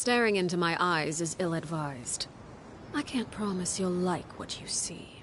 Staring into my eyes is ill-advised. I can't promise you'll like what you see.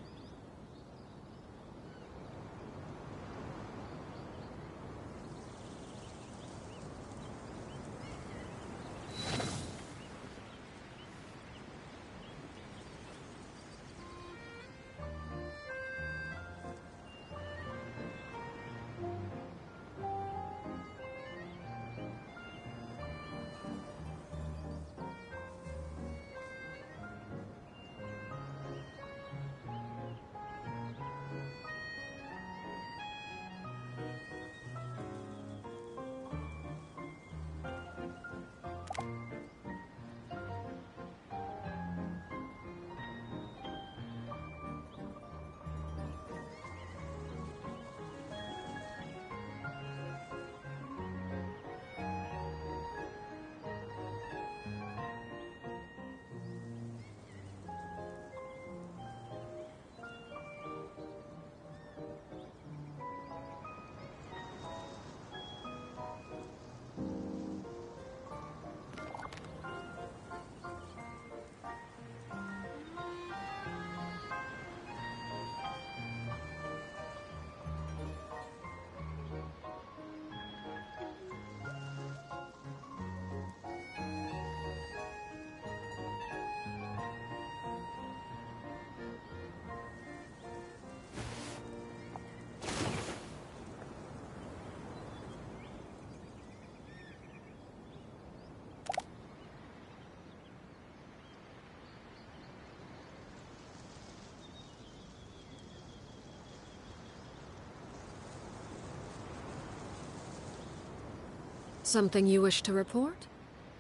Something you wish to report?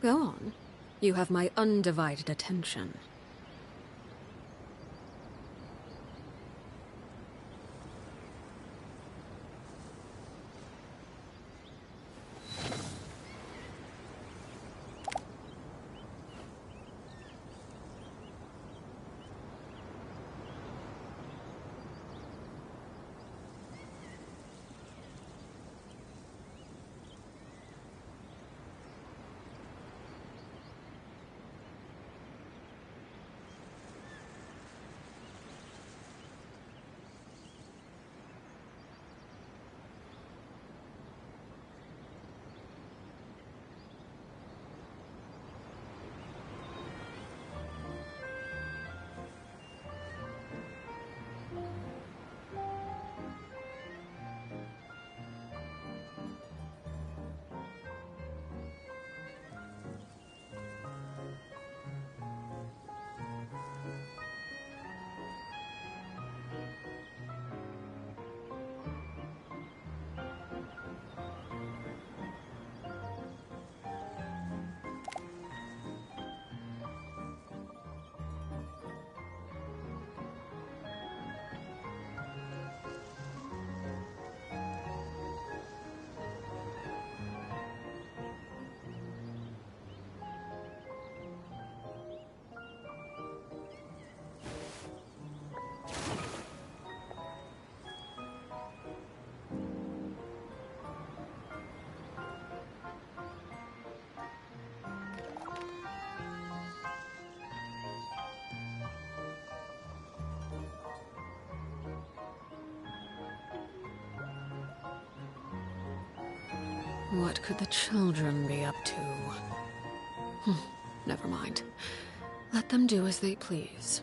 Go on. You have my undivided attention. What could the children be up to? Never mind. Let them do as they please.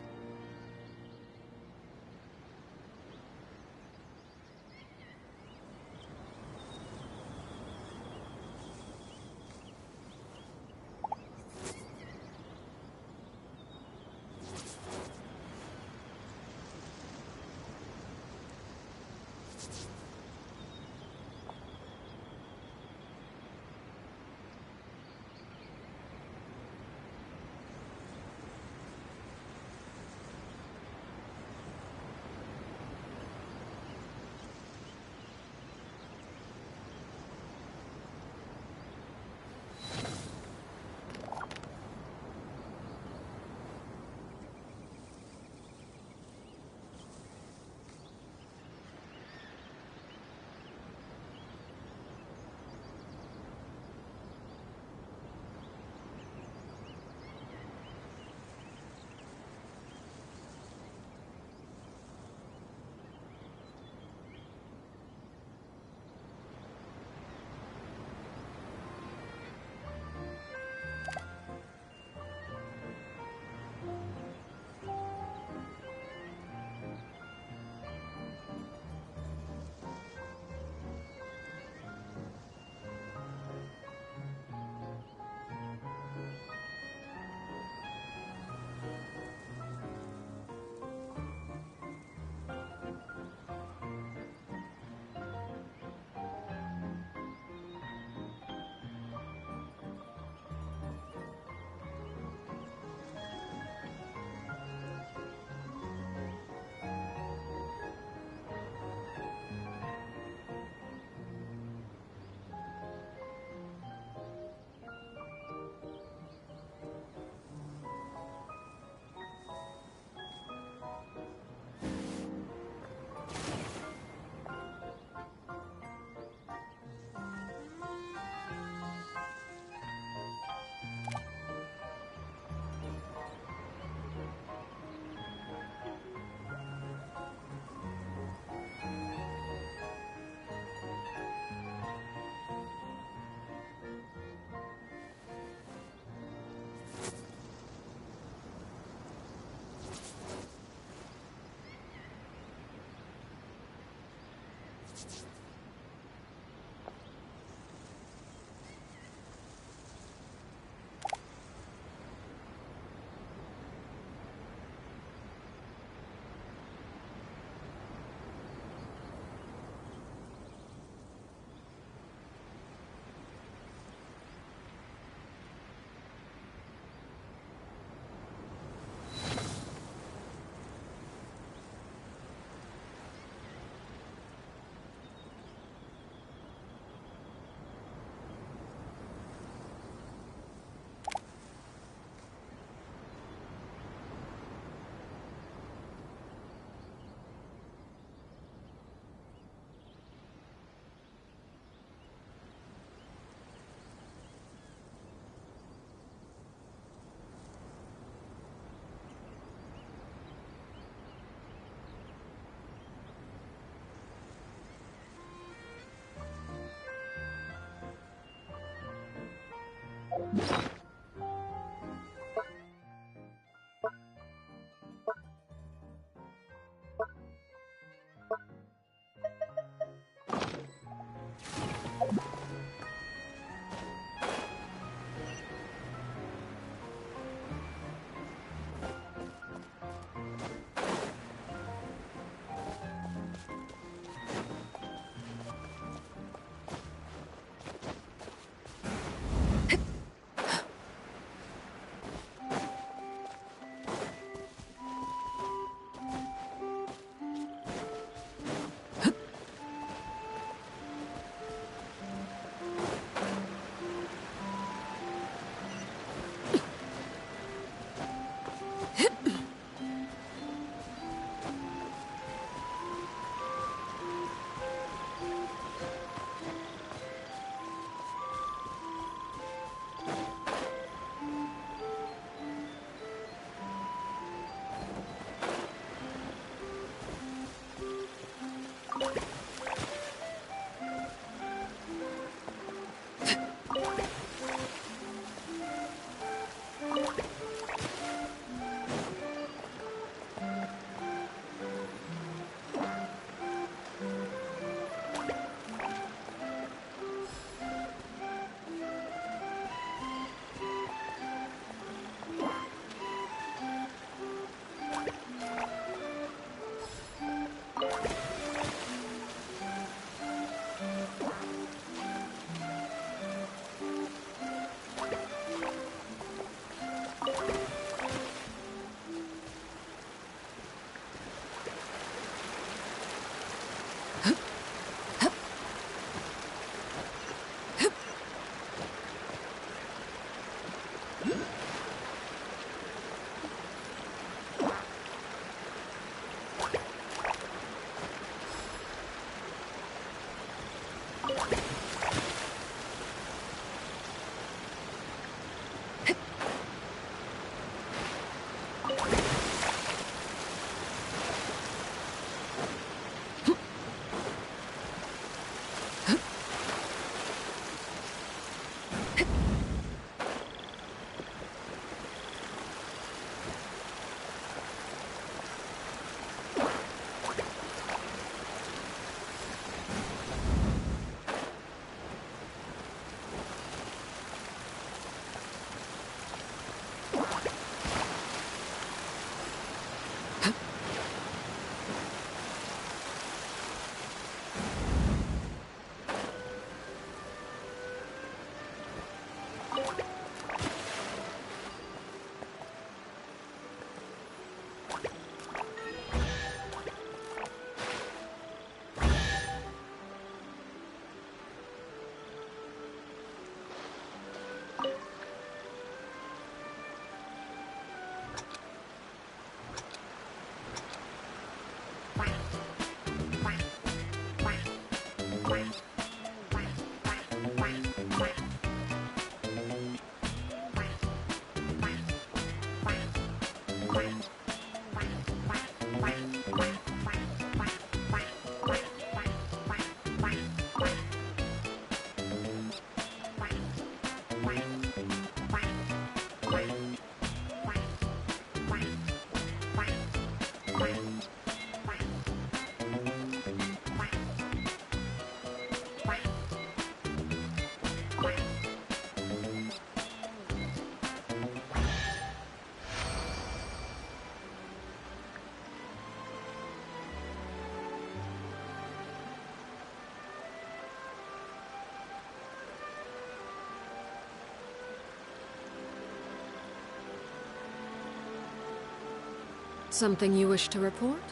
Something you wish to report?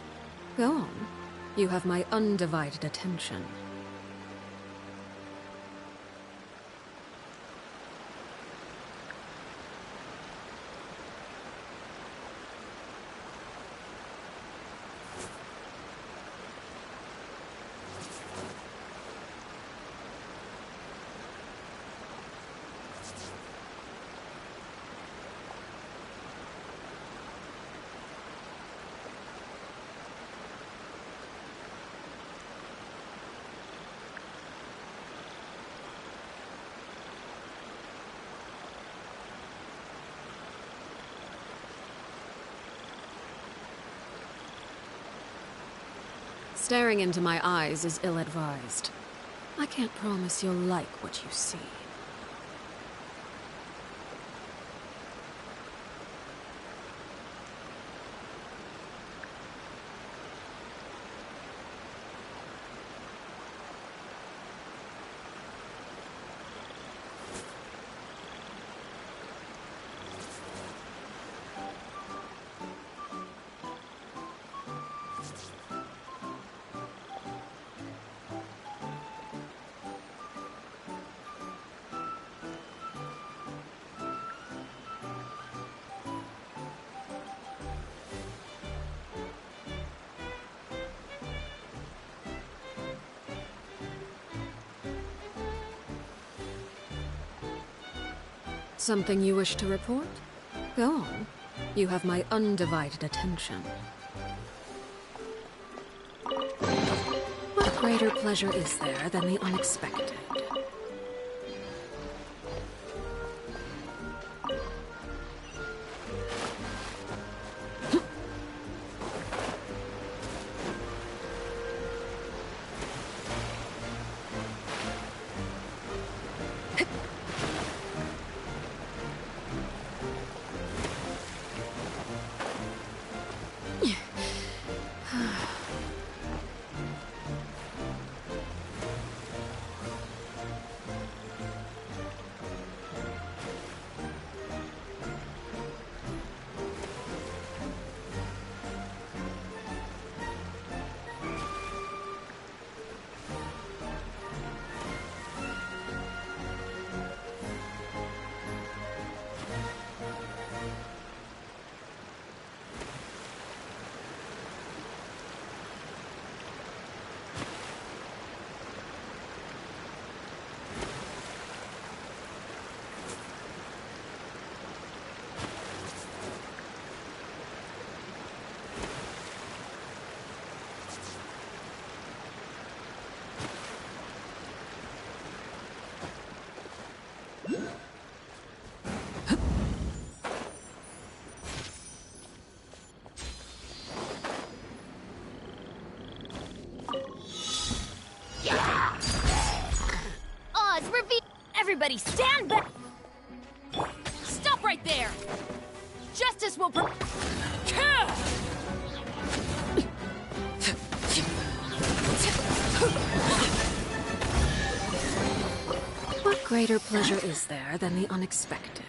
Go on. You have my undivided attention. Staring into my eyes is ill-advised. I can't promise you'll like what you see. Something you wish to report? Go on. You have my undivided attention. What greater pleasure is there than the unexpected? Everybody stand back! Stop right there! Justice will What greater pleasure is there than the unexpected?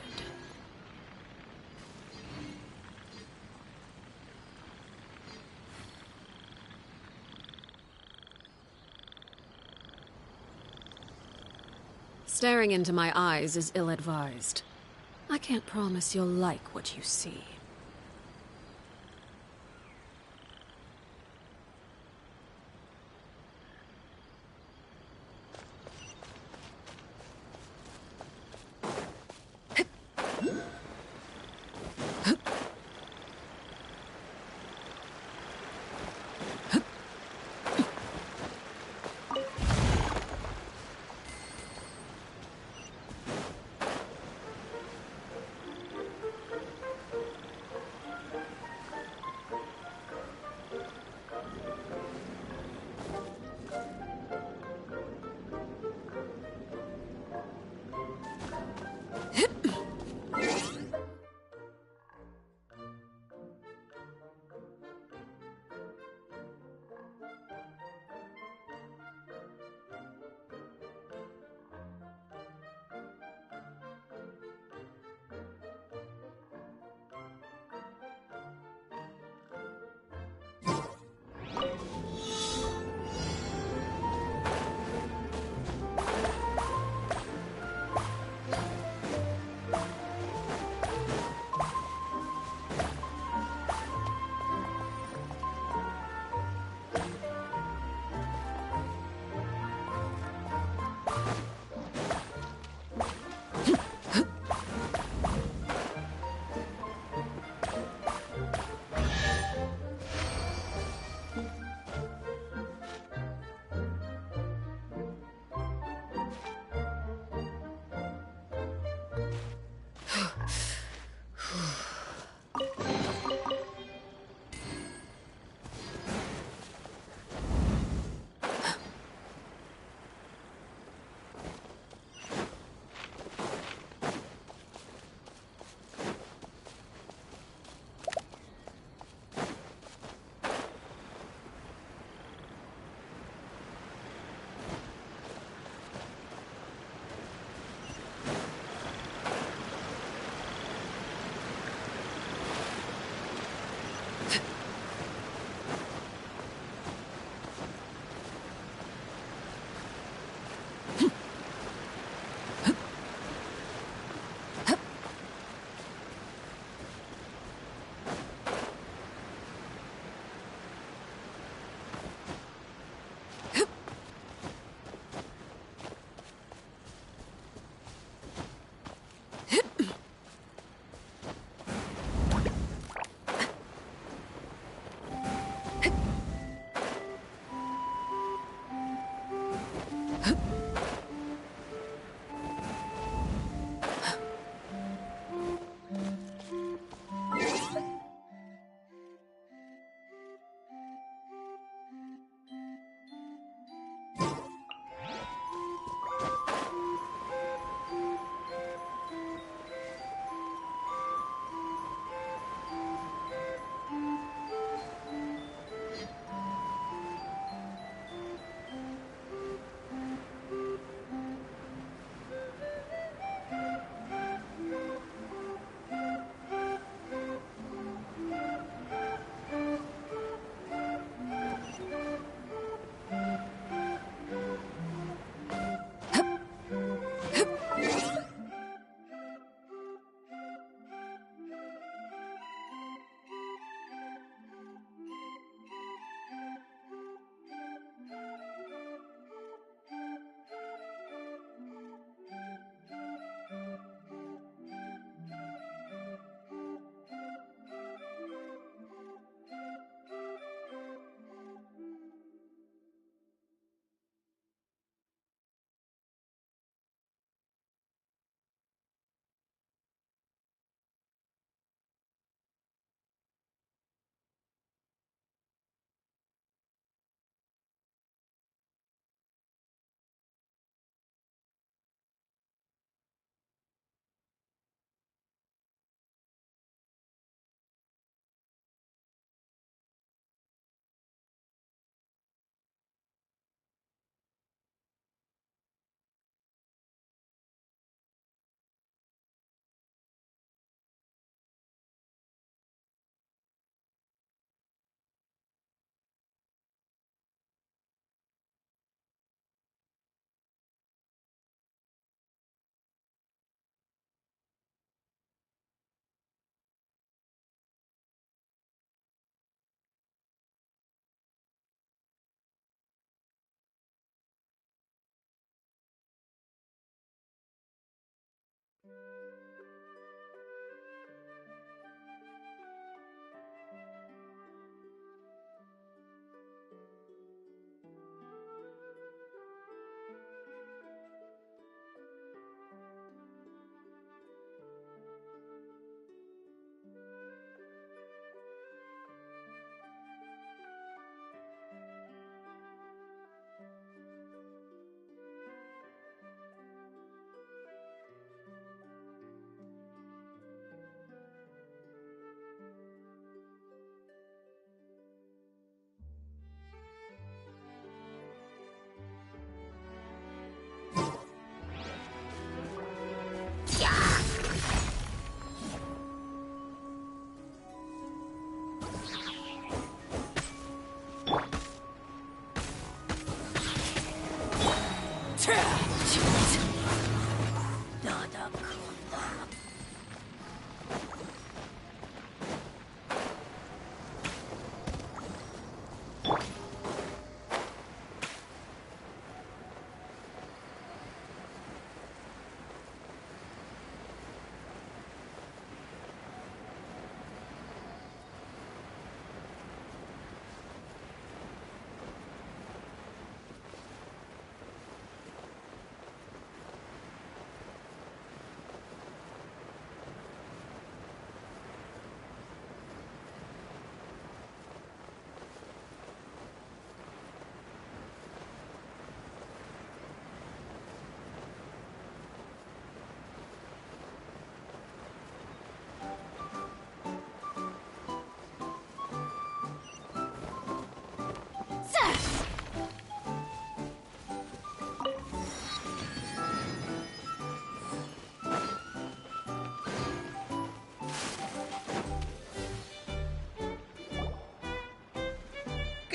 Staring into my eyes is ill-advised. I can't promise you'll like what you see.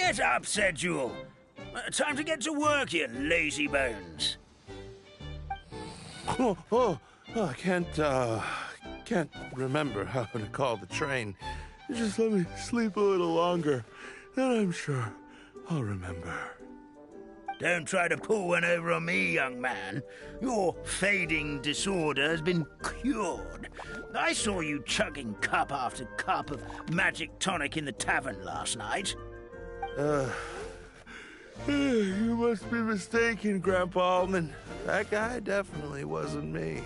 Get up, said Jewel. Time to get to work, you lazy bones. I can't remember how to call the train. Just let me sleep a little longer, then I'm sure I'll remember. Don't try to pull one over on me, young man. Your fading disorder has been cured. I saw you chugging cup after cup of Magic Tonic in the tavern last night. You must be mistaken, Grandpa Almond. That guy definitely wasn't me.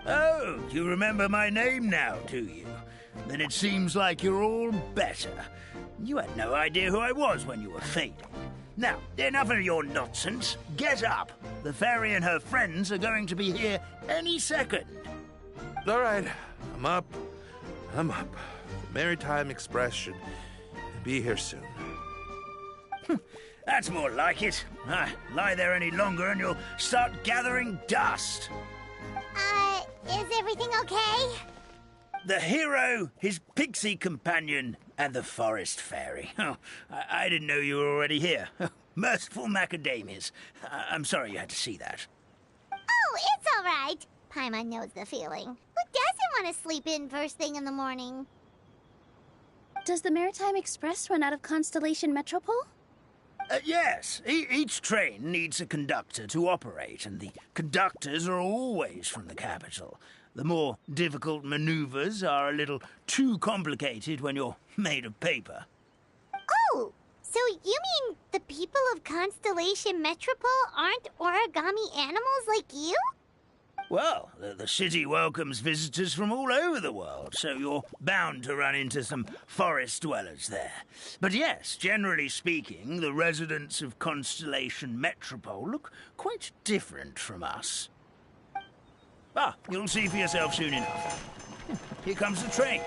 Oh, you remember my name now, do you? Then it seems like you're all better. You had no idea who I was when you were fading. Now, enough of your nonsense. Get up. The fairy and her friends are going to be here any second. All right, I'm up. The Maritime Express should be here soon. That's more like it. Lie there any longer and you'll start gathering dust. Is everything okay? The hero, his pixie companion, and the forest fairy. Oh, I didn't know you were already here. Merciful macadamias. I'm sorry you had to see that. Oh, it's all right. Paimon knows the feeling. Who doesn't want to sleep in first thing in the morning? Does the Maritime Express run out of Constellation Metropole? Yes. Each train needs a conductor to operate, and the conductors are always from the capital. The more difficult maneuvers are a little too complicated when you're made of paper. Oh, so you mean the people of Constellation Metropole aren't origami animals like you? Well, the city welcomes visitors from all over the world, so you're bound to run into some forest dwellers there. But yes, generally speaking, the residents of Constellation Metropole look quite different from us. You'll see for yourself soon enough. Here comes the train.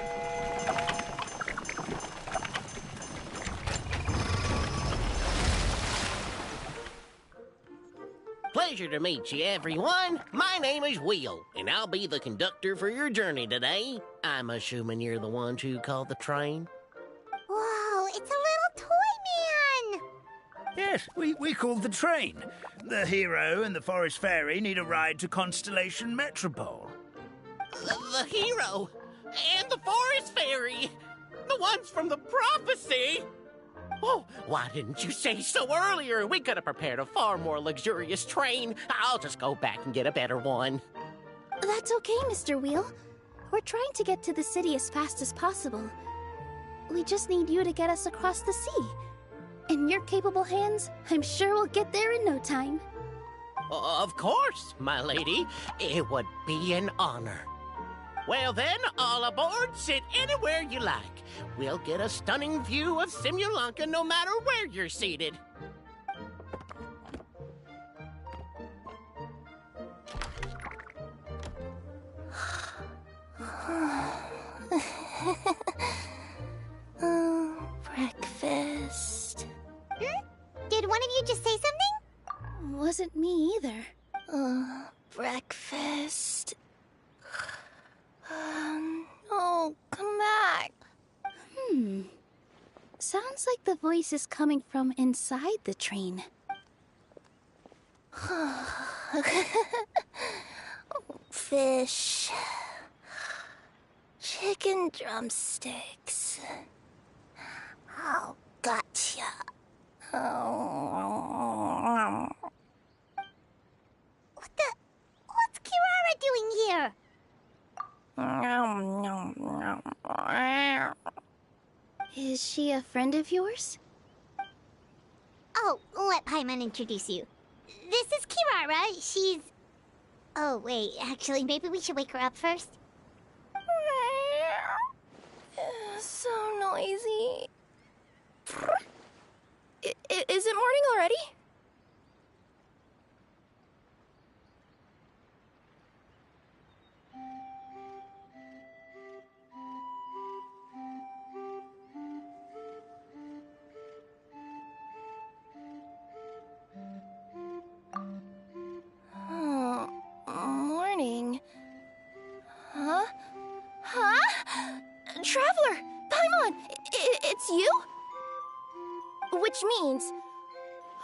Pleasure to meet you, everyone. My name is Will, and I'll be the conductor for your journey today. I'm assuming you're the ones who called the train. Whoa, it's a little toy man! Yes, we called the train. The hero and the forest fairy need a ride to Constellation Metropole. The hero and the forest fairy, the ones from the prophecy. Oh, why didn't you say so earlier? We could have prepared a far more luxurious train. I'll just go back and get a better one. That's okay, Mr. Wheel. We're trying to get to the city as fast as possible. We just need you to get us across the sea. In your capable hands, I'm sure we'll get there in no time. Of course, my lady. It would be an honor. Well then, all aboard, sit anywhere you like. We'll get a stunning view of Simulanka no matter where you're seated. Breakfast. Did one of you just say something? Wasn't me either. Breakfast. No, come back. Sounds like the voice is coming from inside the train. Fish. Chicken drumsticks. Oh, gotcha. What's Kirara doing here? Is she a friend of yours? Oh, let Paimon introduce you. This is Kirara. She's... Oh, wait. Actually, maybe we should wake her up first. So noisy. Is it morning already? Morning. Huh? Traveler! Paimon! It's you? Which means...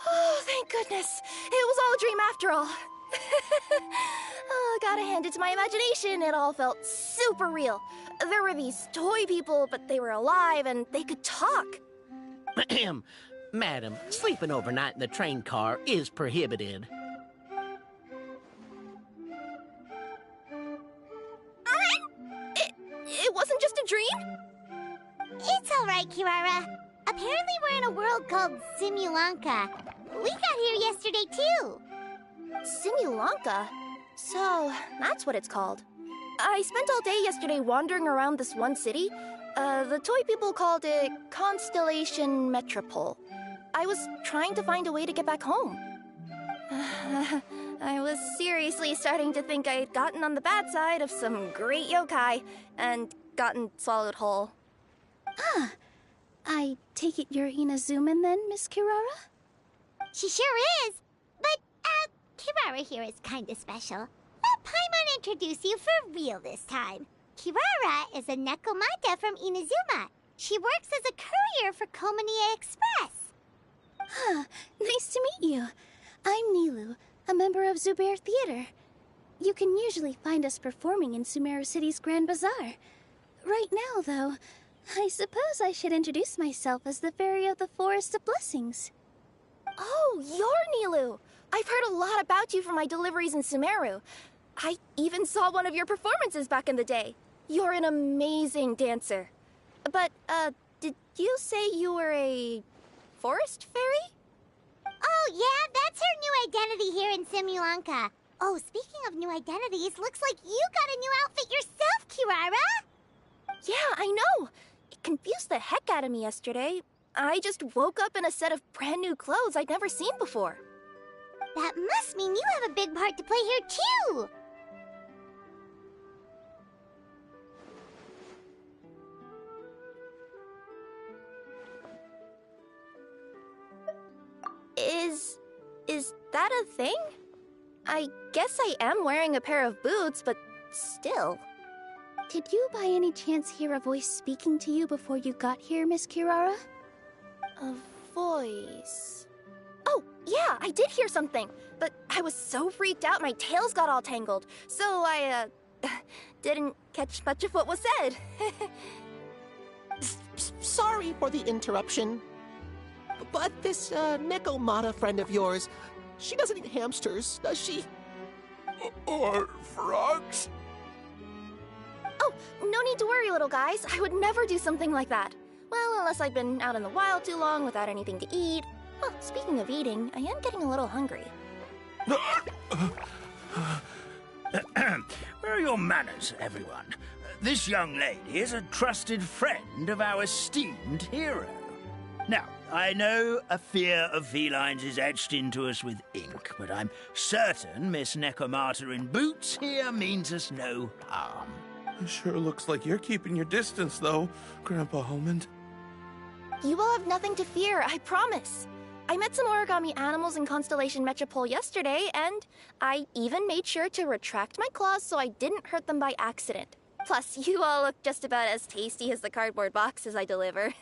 Oh, thank goodness. It was all a dream after all. Oh, gotta hand it to my imagination. It all felt super real. There were these toy people, but they were alive and they could talk. Madam, sleeping overnight in the train car is prohibited. It wasn't just a dream? It's all right, Kirara. Apparently we're in a world called Simulanka. We got here yesterday, too. Simulanka? So, that's what it's called. I spent all day yesterday wandering around this one city. The toy people called it Constellation Metropole. I was trying to find a way to get back home. I was seriously starting to think I had gotten on the bad side of some great yokai and gotten swallowed whole. Ah, I take it you're Inazuman then, Miss Kirara? She sure is. But, Kirara here is kinda special. Let Paimon introduce you for real this time. Kirara is a Nekomata from Inazuma. She works as a courier for Komanie Express. Ah, nice to meet you. I'm Nilou, a member of Zubair Theater. You can usually find us performing in Sumeru City's Grand Bazaar. Right now, though, I suppose I should introduce myself as the Fairy of the Forest of Blessings. Oh, you're Nilou! I've heard a lot about you from my deliveries in Sumeru. I even saw one of your performances back in the day. You're an amazing dancer. But, did you say you were a forest fairy? Oh, yeah, that's her new identity here in Simulanka. Oh, speaking of new identities, looks like you got a new outfit yourself, Kirara! Yeah, I know. It confused the heck out of me yesterday. I just woke up in a set of brand new clothes I'd never seen before. That must mean you have a big part to play here, too! Is that a thing? I guess I am wearing a pair of boots, but still. Did you by any chance hear a voice speaking to you before you got here, Miss Kirara? A voice... Oh, yeah, I did hear something, but I was so freaked out my tails got all tangled, so I, didn't catch much of what was said. Sorry for the interruption. But this, Nekomata friend of yours, she doesn't eat hamsters, does she? Or frogs? Oh, no need to worry, little guys. I would never do something like that. Well, unless I've been out in the wild too long without anything to eat. Well, speaking of eating, I am getting a little hungry. Where are your manners, everyone? This young lady is a trusted friend of our esteemed hero. Now, I know a fear of felines is etched into us with ink, but I'm certain Miss Nekomata in boots here means us no harm. It sure looks like you're keeping your distance, though, Grandpa Almond. You will have nothing to fear, I promise. I met some origami animals in Constellation Metropole yesterday, and I even made sure to retract my claws so I didn't hurt them by accident. Plus, you all look just about as tasty as the cardboard boxes I deliver.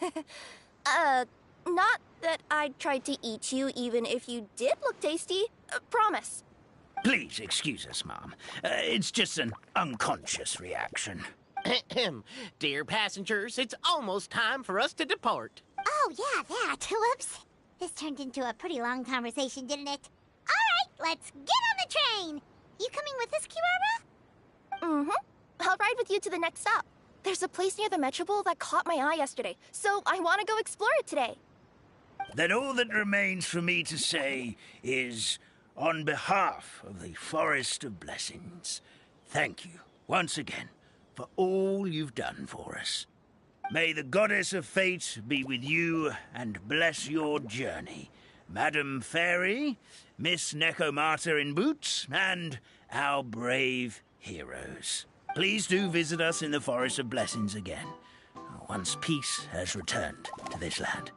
Not that I tried to eat you even if you did look tasty. Promise. Please excuse us, Mom. It's just an unconscious reaction. Dear passengers, it's almost time for us to depart. Oh, yeah, that. Whoops. This turned into a pretty long conversation, didn't it? All right, let's get on the train. You coming with us, Kirara? Mm-hmm. I'll ride with you to the next stop. There's a place near the Metropole that caught my eye yesterday, so I want to go explore it today. Then all that remains for me to say is, on behalf of the Forest of Blessings, thank you once again for all you've done for us. May the Goddess of Fate be with you and bless your journey, Madam Fairy, Miss Nekomata in boots, and our brave heroes. Please do visit us in the Forest of Blessings again, once peace has returned to this land.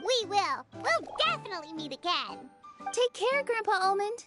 We will. We'll definitely meet again. Take care, Grandpa Almond.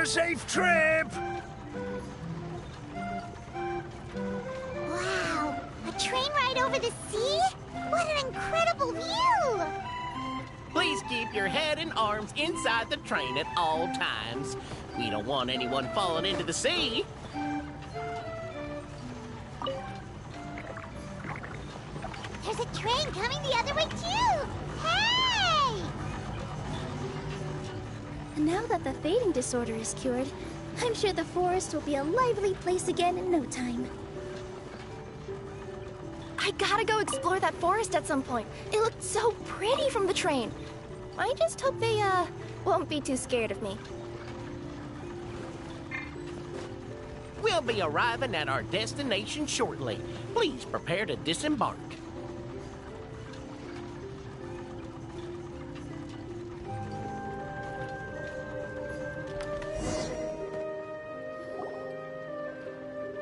a safe trip! Wow, a train ride over the sea? What an incredible view! Please keep your head and arms inside the train at all times. We don't want anyone falling into the sea. There's a train coming the other way too! Hey! Now that the fading disorder is cured, I'm sure the forest will be a lively place again in no time. I gotta go explore that forest at some point. It looked so pretty from the train. I just hope they, won't be too scared of me. We'll be arriving at our destination shortly. Please prepare to disembark.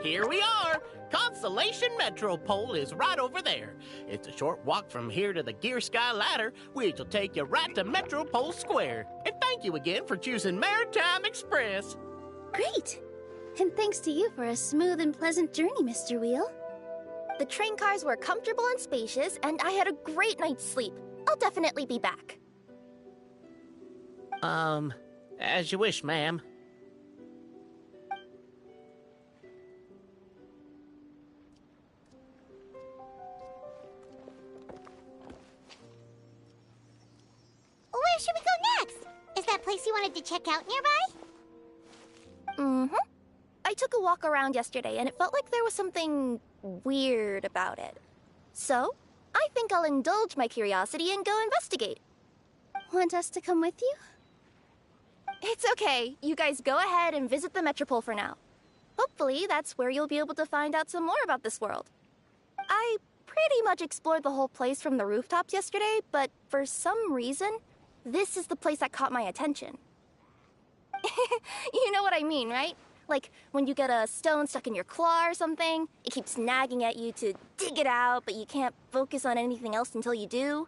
Here we are! Constellation Metropole is right over there. It's a short walk from here to the Gear Sky Ladder, which will take you right to Metropole Square. And thank you again for choosing Maritime Express. Great! And thanks to you for a smooth and pleasant journey, Mr. Wheel. The train cars were comfortable and spacious, and I had a great night's sleep. I'll definitely be back. As you wish, ma'am. Where should we go next? Is that place you wanted to check out nearby? Mm-hmm. I took a walk around yesterday, and it felt like there was something weird about it. So, I think I'll indulge my curiosity and go investigate. Want us to come with you? It's okay. You guys go ahead and visit the Metropole for now. Hopefully, that's where you'll be able to find out some more about this world. I pretty much explored the whole place from the rooftops yesterday, but for some reason, this is the place that caught my attention. You know what I mean, right? Like, when you get a stone stuck in your claw or something, it keeps nagging at you to dig it out, but you can't focus on anything else until you do.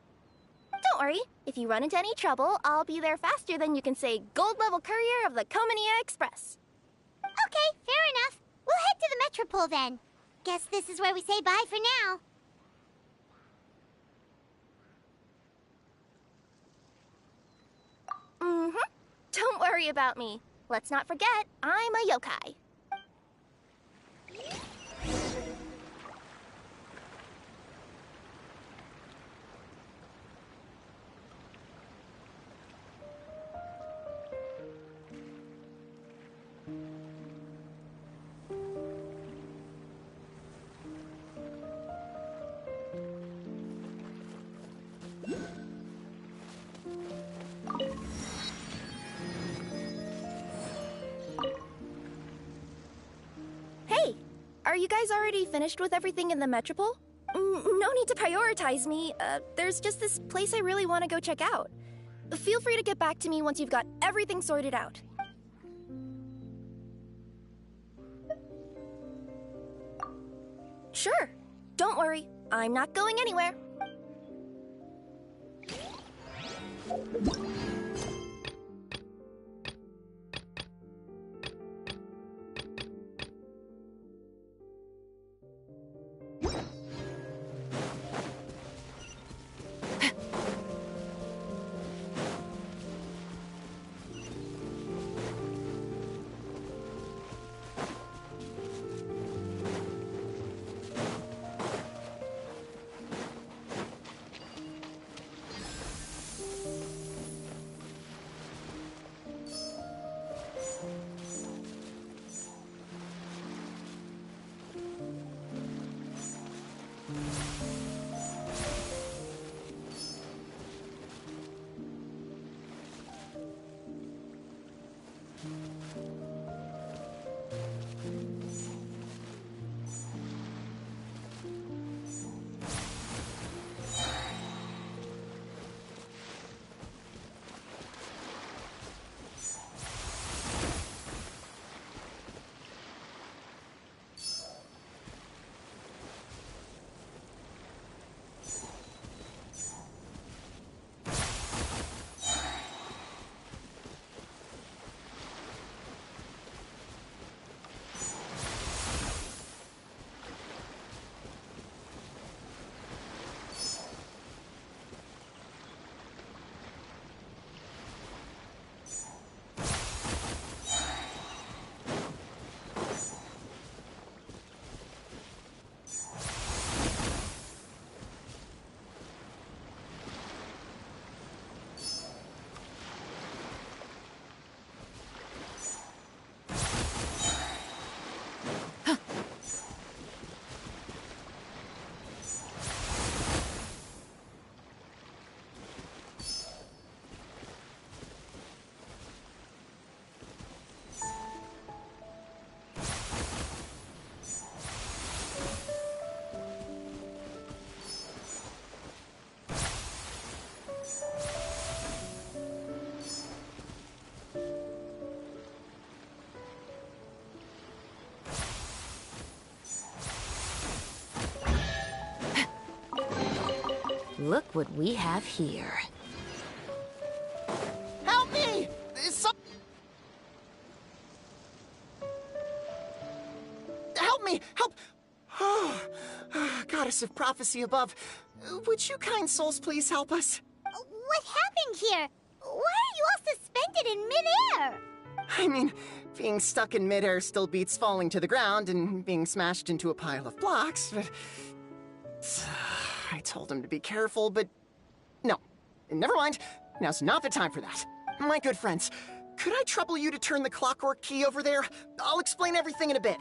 Don't worry, if you run into any trouble, I'll be there faster than you can say gold-level courier of the Comania Express. Okay, fair enough. We'll head to the Metropole then. Guess this is where we say bye for now. Mm-hmm. Don't worry about me. Let's not forget, I'm a yokai. Hey, are you guys already finished with everything in the Metropole? No need to prioritize me. There's just this place I really want to go check out. Feel free to get back to me once you've got everything sorted out. Sure. Don't worry. I'm not going anywhere. Look what we have here. Help me! Help me! Help! Oh, Goddess of Prophecy above, would you kind souls please help us? What happened here? Why are you all suspended in midair? I mean, being stuck in midair still beats falling to the ground and being smashed into a pile of blocks, but... I told him to be careful, but... No. Never mind. Now's not the time for that. My good friends, could I trouble you to turn the clockwork key over there? I'll explain everything in a bit.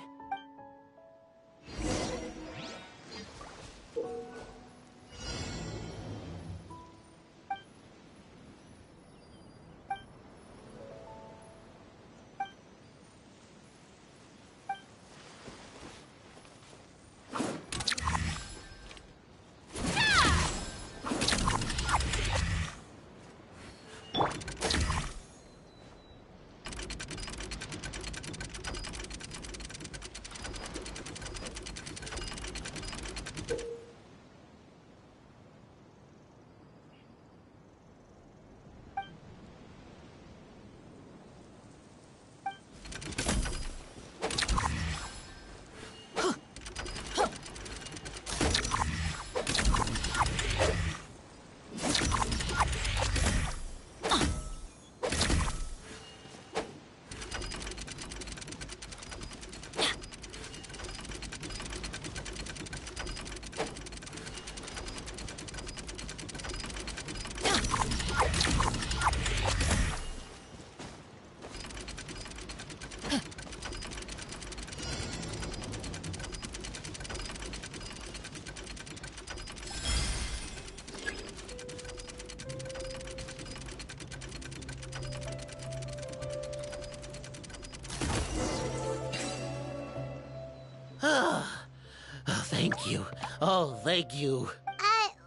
Thank you. Oh, thank you.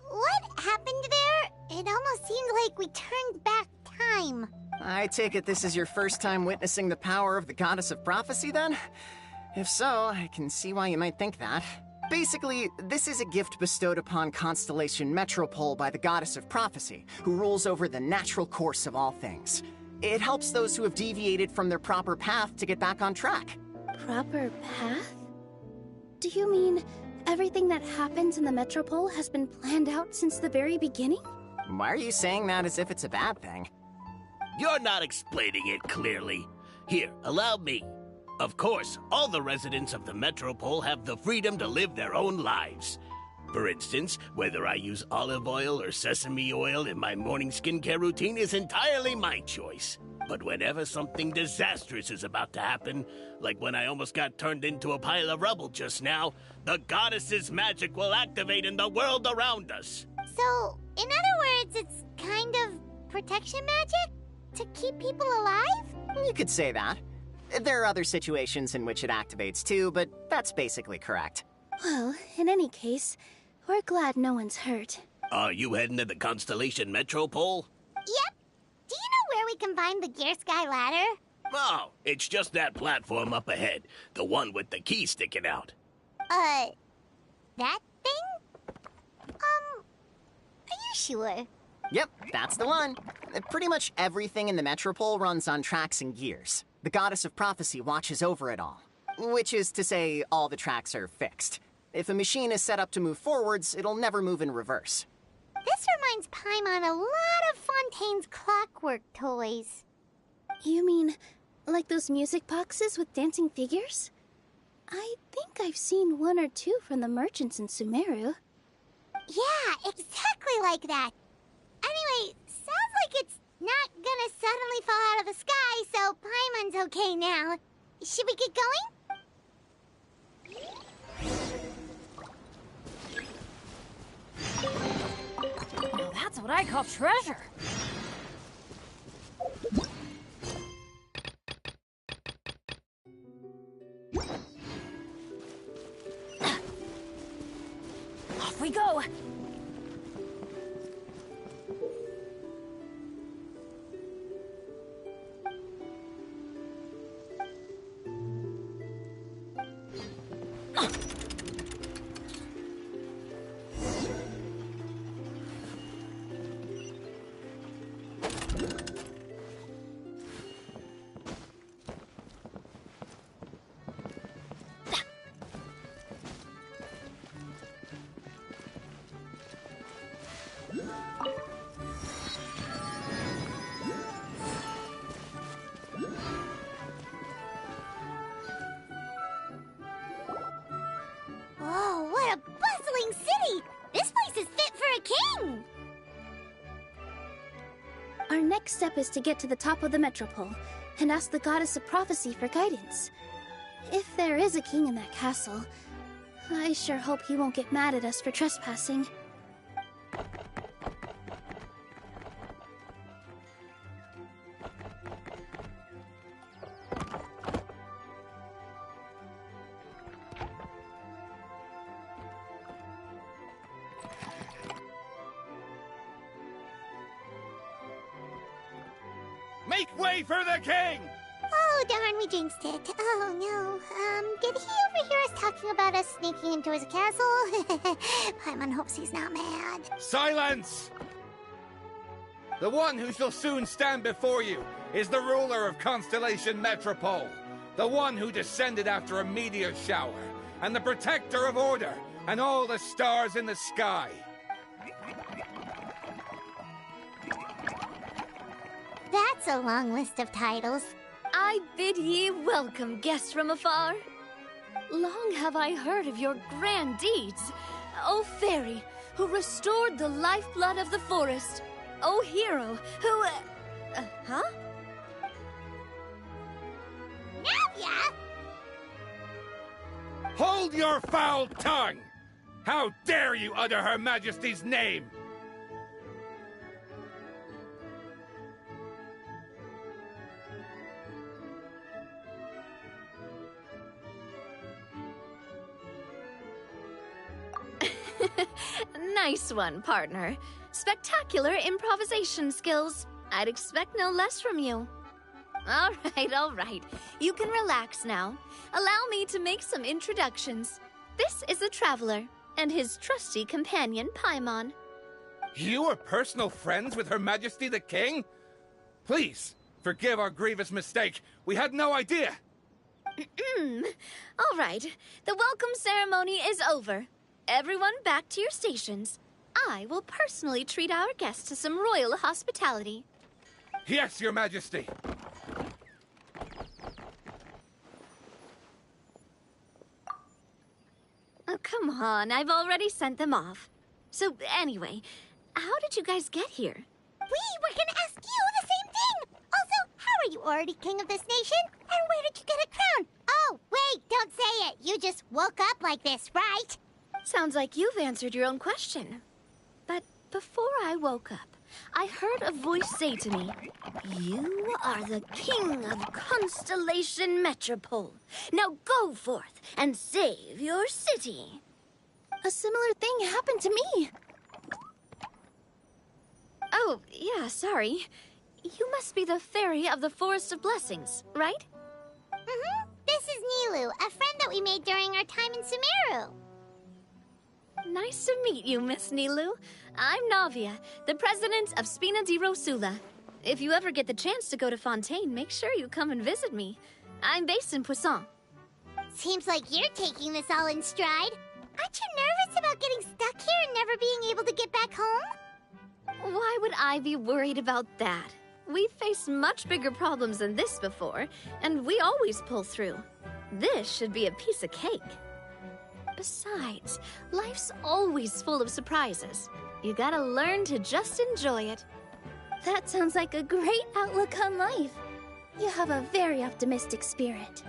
What happened there? It almost seemed like we turned back time. I take it this is your first time witnessing the power of the Goddess of Prophecy, then? If so, I can see why you might think that. Basically, this is a gift bestowed upon Constellation Metropole by the Goddess of Prophecy, who rules over the natural course of all things. It helps those who have deviated from their proper path to get back on track. Proper path? Do you mean everything that happens in the Metropole has been planned out since the very beginning? Why are you saying that as if it's a bad thing? You're not explaining it clearly. Here, allow me. Of course, all the residents of the Metropole have the freedom to live their own lives. For instance, whether I use olive oil or sesame oil in my morning skincare routine is entirely my choice. But whenever something disastrous is about to happen, like when I almost got turned into a pile of rubble just now, the goddess's magic will activate in the world around us. So, in other words, it's kind of protection magic? To keep people alive? You could say that. There are other situations in which it activates too, but that's basically correct. Well, in any case, we're glad no one's hurt. Are you heading to the Constellation Metropole? Yep. Do you know where we can find the Gear Sky Ladder? Oh, it's just that platform up ahead. The one with the key sticking out. That thing? Are you sure? Yep, that's the one. Pretty much everything in the Metropole runs on tracks and gears. The Goddess of Prophecy watches over it all. Which is to say, all the tracks are fixed. If a machine is set up to move forwards, it'll never move in reverse. This reminds Paimon a lot of Fontaine's clockwork toys. You mean, like those music boxes with dancing figures? I think I've seen one or two from the merchants in Sumeru. Yeah, exactly like that. Anyway, sounds like it's not gonna suddenly fall out of the sky, so Paimon's okay now. Should we get going? Now that's what I call treasure. Off we go. next step is to get to the top of the metropole and ask the goddess of prophecy for guidance. If there is a king in that castle, I sure hope he won't get mad at us for trespassing. Make way for the king! Oh, darn, we jinxed it. Oh, no. Did he overhear us talking about us sneaking into his castle? Paimon hopes he's not mad. Silence! The one who shall soon stand before you is the ruler of Constellation Metropole, the one who descended after a meteor shower, and the protector of order and all the stars in the sky. That's a long list of titles. I bid ye welcome, guests from afar. Long have I heard of your grand deeds, O fairy, who restored the lifeblood of the forest. O hero, who... huh? Navia! Hold your foul tongue! How dare you utter Her Majesty's name? Nice one, partner. Spectacular improvisation skills. I'd expect no less from you. All right. You can relax now. Allow me to make some introductions. This is the Traveler, and his trusty companion, Paimon. You are personal friends with Her Majesty the King? Please, forgive our grievous mistake. We had no idea. All right. The welcome ceremony is over. Everyone back to your stations. I will personally treat our guests to some royal hospitality. Yes, Your Majesty. Oh, come on. I've already sent them off. So, anyway, how did you guys get here? We were gonna ask you the same thing! Also, how are you already king of this nation? And where did you get a crown? Oh, wait, don't say it! You just woke up like this, right? Sounds like you've answered your own question. But before I woke up, I heard a voice say to me, "You are the king of Constellation Metropole. Now go forth and save your city." A similar thing happened to me. Oh, yeah, sorry. You must be the fairy of the Forest of Blessings, right? Mm-hmm. This is Nilou, a friend that we made during our time in Sumeru. Nice to meet you, Miss Nilou. I'm Navia, the president of Spina di Rosula. If you ever get the chance to go to Fontaine, make sure you come and visit me. I'm based in Poisson. Seems like you're taking this all in stride. Aren't you nervous about getting stuck here and never being able to get back home? Why would I be worried about that? We've faced much bigger problems than this before, and we always pull through. This should be a piece of cake. Besides, life's always full of surprises. You gotta learn to just enjoy it. That sounds like a great outlook on life. You have a very optimistic spirit.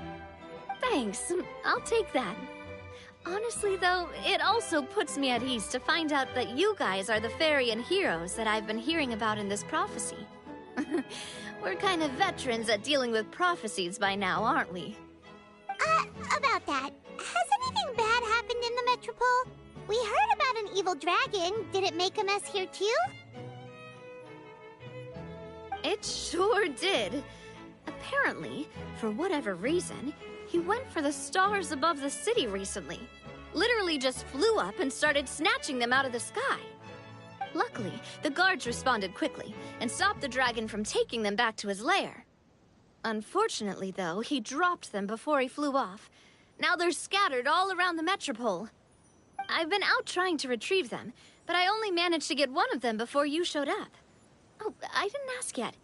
Thanks, I'll take that. Honestly, though, it also puts me at ease to find out that you guys are the fairy and heroes that I've been hearing about in this prophecy. We're kind of veterans at dealing with prophecies by now, aren't we? About that, has anything bad happened in the Metropole? We heard about an evil dragon. Did it make a mess here too? It sure did. Apparently, for whatever reason, he went for the stars above the city recently. Literally just flew up and started snatching them out of the sky. Luckily, the guards responded quickly and stopped the dragon from taking them back to his lair. Unfortunately, though, he dropped them before he flew off. Now they're scattered all around the Metropole. I've been out trying to retrieve them, but I only managed to get one of them before you showed up. Oh, I didn't ask yet.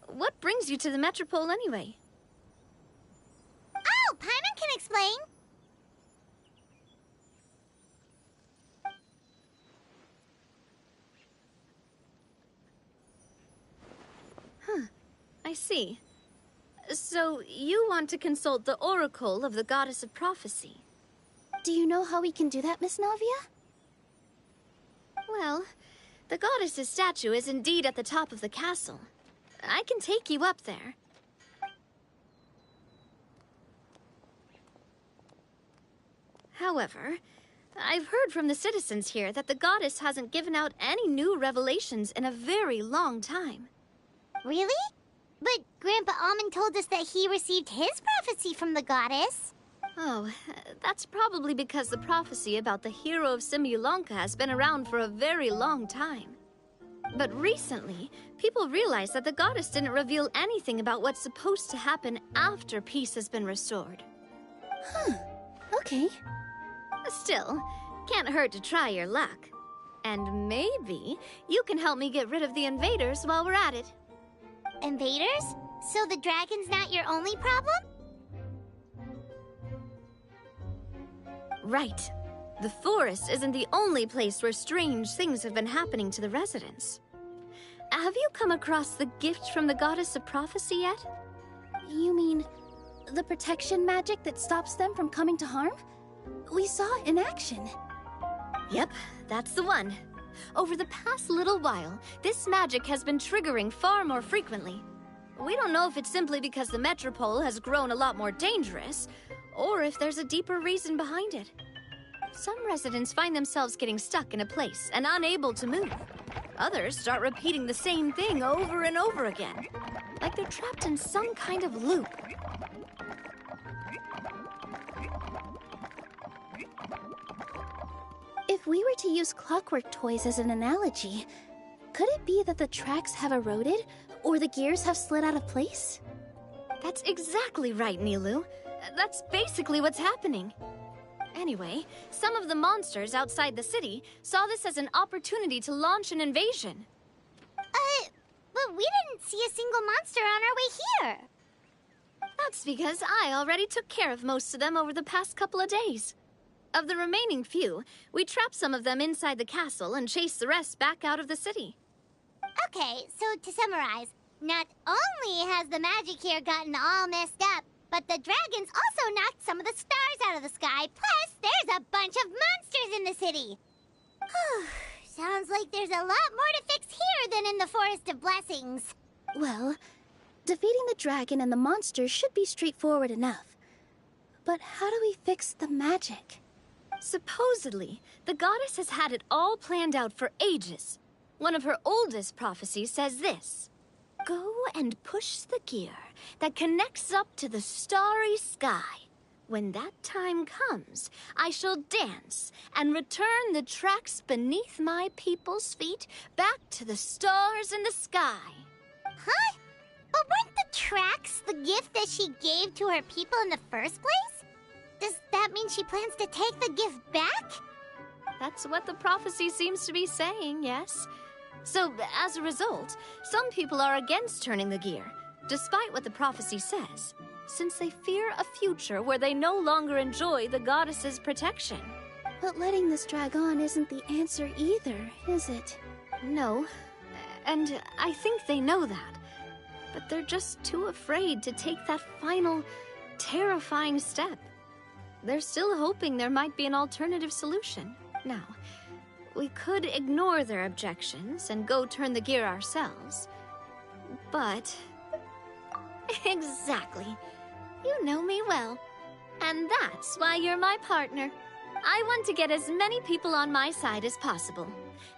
What brings you to the Metropole anyway? Oh, Paimon can explain. I see. So, you want to consult the oracle of the Goddess of Prophecy? Do you know how we can do that, Miss Navia? Well, the goddess's statue is indeed at the top of the castle. I can take you up there. However, I've heard from the citizens here that the goddess hasn't given out any new revelations in a very long time. Really? But Grandpa Almond told us that he received his prophecy from the goddess. Oh, that's probably because the prophecy about the hero of Simulanka has been around for a very long time. But recently, people realized that the goddess didn't reveal anything about what's supposed to happen after peace has been restored. Huh. Okay. Still, can't hurt to try your luck. And maybe you can help me get rid of the invaders while we're at it. Invaders? So the dragon's not your only problem? Right. The forest isn't the only place where strange things have been happening to the residents. Have you come across the gift from the Goddess of Prophecy yet? You mean the protection magic that stops them from coming to harm? We saw it in action. Yep, that's the one. Over the past little while, this magic has been triggering far more frequently. We don't know if it's simply because the metropole has grown a lot more dangerous, or if there's a deeper reason behind it. Some residents find themselves getting stuck in a place and unable to move. Others start repeating the same thing over and over again, like they're trapped in some kind of loop. If we were to use clockwork toys as an analogy, could it be that the tracks have eroded or the gears have slid out of place? That's exactly right, Nilou. That's basically what's happening. Anyway, some of the monsters outside the city saw this as an opportunity to launch an invasion. But we didn't see a single monster on our way here. That's because I already took care of most of them over the past couple of days. Of the remaining few, we trapped some of them inside the castle and chased the rest back out of the city. Okay, so to summarize, not only has the magic here gotten all messed up, but the dragons also knocked some of the stars out of the sky, plus there's a bunch of monsters in the city. Sounds like there's a lot more to fix here than in the Forest of Blessings. Well, defeating the dragon and the monsters should be straightforward enough. But how do we fix the magic? Supposedly, the goddess has had it all planned out for ages. One of her oldest prophecies says this: "Go and push the gear that connects up to the starry sky. When that time comes, I shall dance and return the tracks beneath my people's feet back to the stars in the sky." Huh? But weren't the tracks the gift that she gave to her people in the first place? Does that mean she plans to take the gift back? That's what the prophecy seems to be saying, yes. So, as a result, some people are against turning the gear, despite what the prophecy says, since they fear a future where they no longer enjoy the goddess's protection. But letting this drag on isn't the answer either, is it? No, and I think they know that. But they're just too afraid to take that final, terrifying step. They're still hoping there might be an alternative solution. Now, we could ignore their objections and go turn the gear ourselves. But... Exactly. You know me well. And that's why you're my partner. I want to get as many people on my side as possible.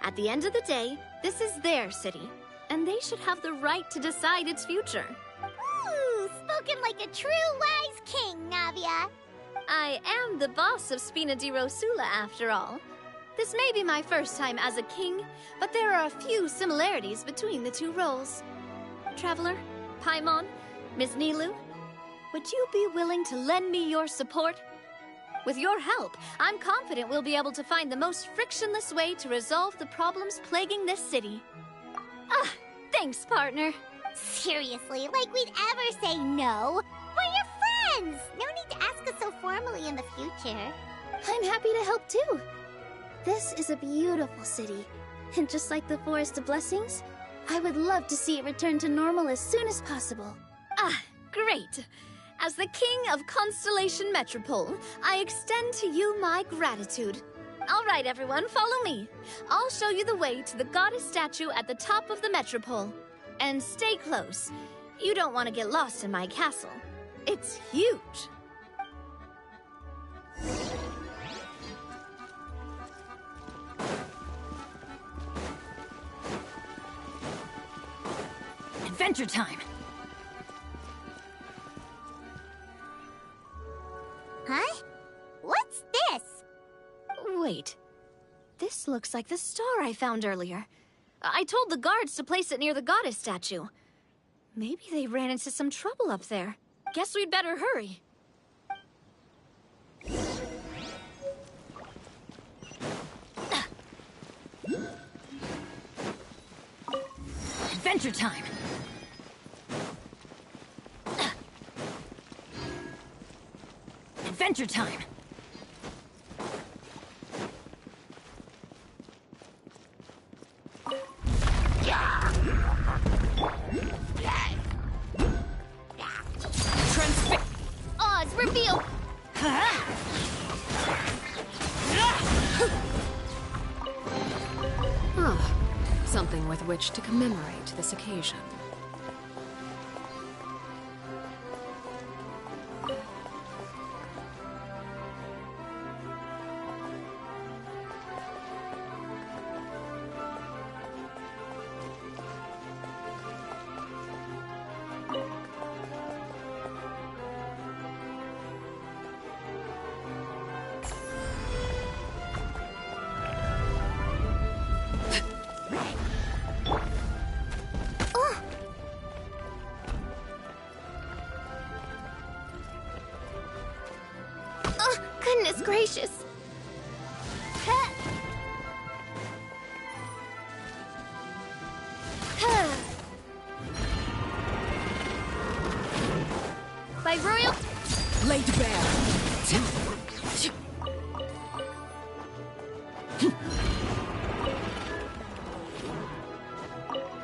At the end of the day, this is their city, and they should have the right to decide its future. Ooh, spoken like a true wise king, Navia. I am the boss of Spina di Rosula, after all. This may be my first time as a king, but there are a few similarities between the two roles. Traveler, Paimon, Miss Nilou, would you be willing to lend me your support? With your help, I'm confident we'll be able to find the most frictionless way to resolve the problems plaguing this city. Thanks, partner. Seriously, like we'd ever say no. We're your friends! No need to ask us so formally in the future. I'm happy to help too. This is a beautiful city, and just like the Forest of Blessings, I would love to see it return to normal as soon as possible. Ah, great. As the king of Constellation Metropole, I extend to you my gratitude. All right, everyone, follow me. I'll show you the way to the goddess statue at the top of the Metropole. And stay close. You don't want to get lost in my castle. It's huge. Adventure time! Huh? What's this? Wait. This looks like the star I found earlier. I told the guards to place it near the goddess statue. Maybe they ran into some trouble up there. Guess we'd better hurry. Adventure time! Adventure time! Oz, reveal! Ah, something with which to commemorate this occasion. Goodness gracious. By royal... Laid bare!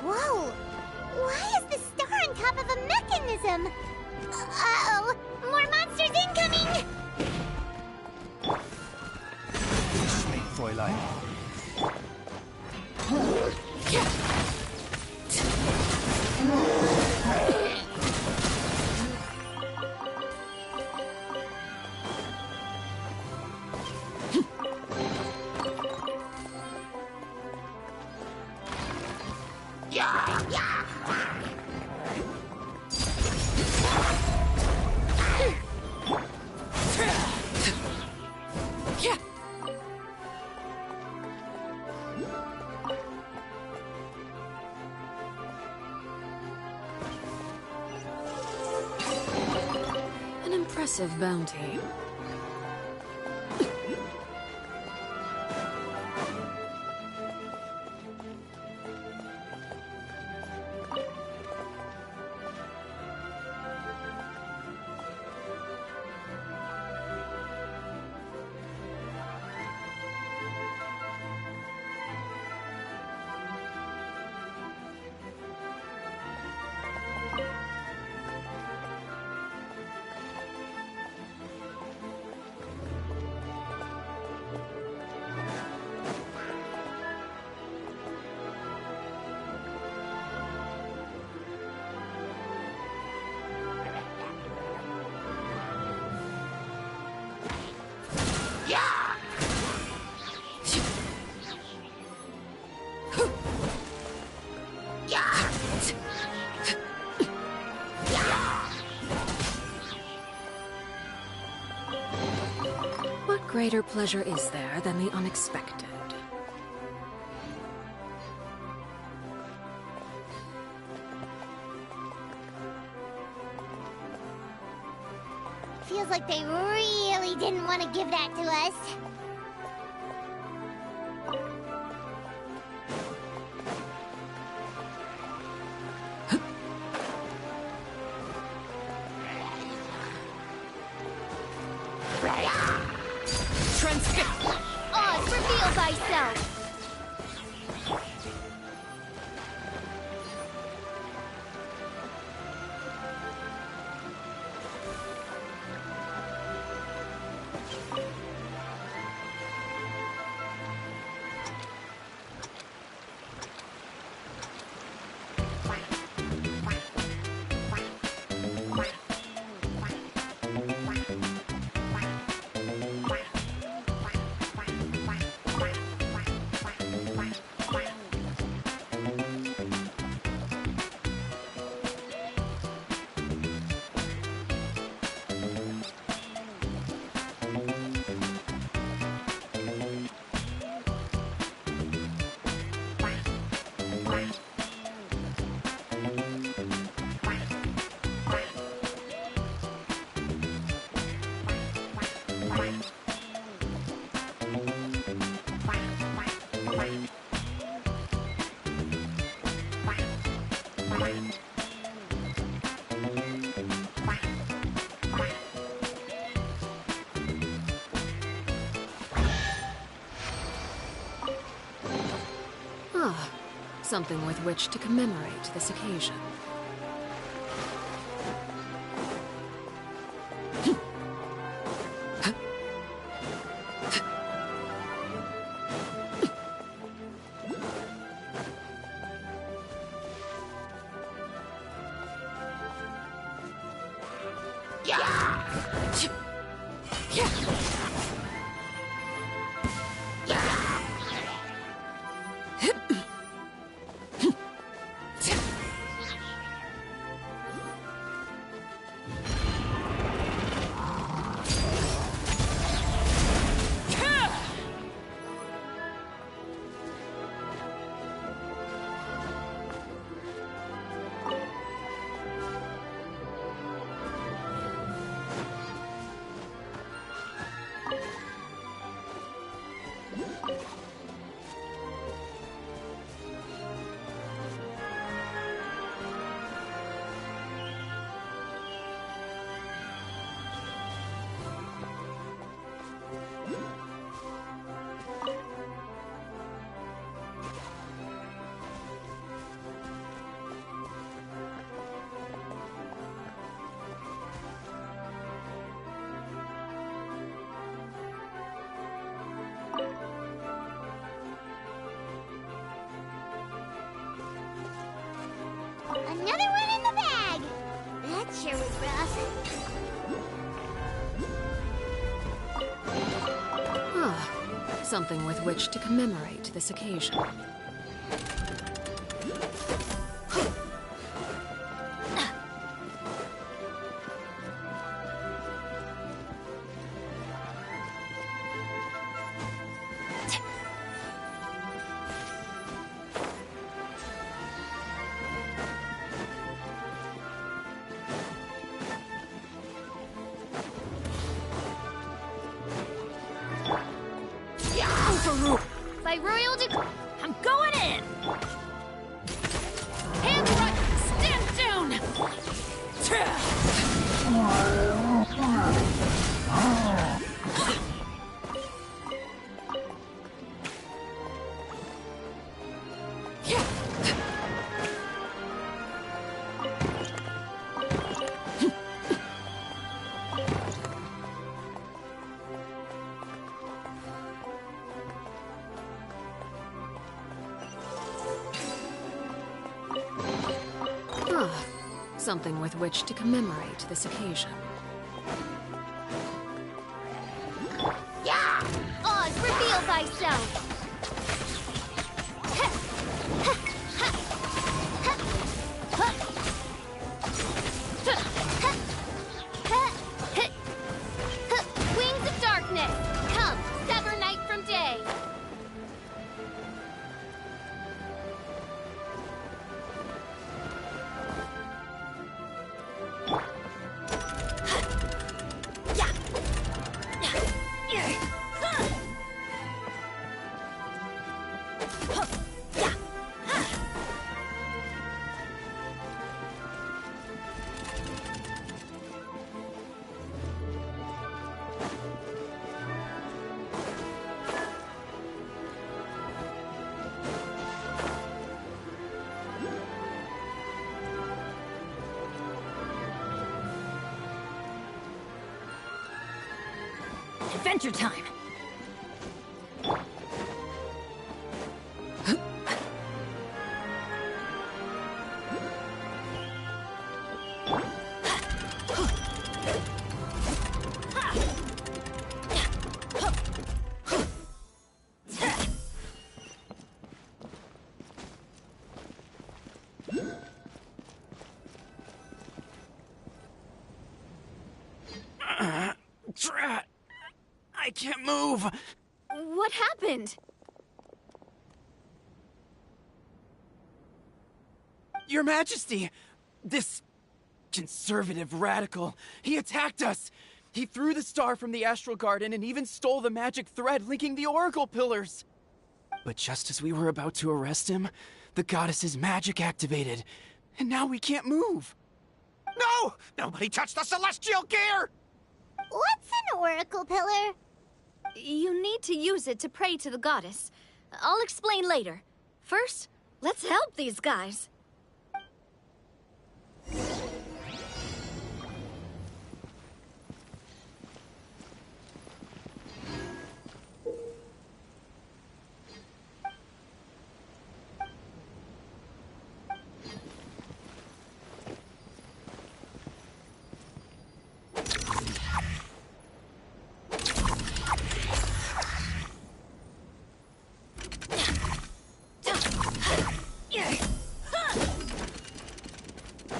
Whoa! Why is the star on top of a mechanism? Uh-oh! More monsters incoming! Fräulein. An impressive bounty. What greater pleasure is there than the unexpected? Feels like they really didn't want to give that to us. Oz, reveal thyself! Ah, something with which to commemorate this occasion. Another one in the bag! That sure was rough. Ah, something with which to commemorate this occasion. By royal decree, I'm going in! Hands right, stand down! Ah, something with which to commemorate this occasion. Oz, reveal thyself! Wings of darkness, come, sever night from day! Adventure time! Drat! I can't move! What happened? Your Majesty! This conservative radical, he attacked us! He threw the star from the Astral Garden and even stole the magic thread linking the Oracle Pillars! But just as we were about to arrest him, the goddess's magic activated, and now we can't move! No! Nobody touched the celestial gear! What's an oracle pillar? You need to use it to pray to the goddess. I'll explain later. First, let's help these guys.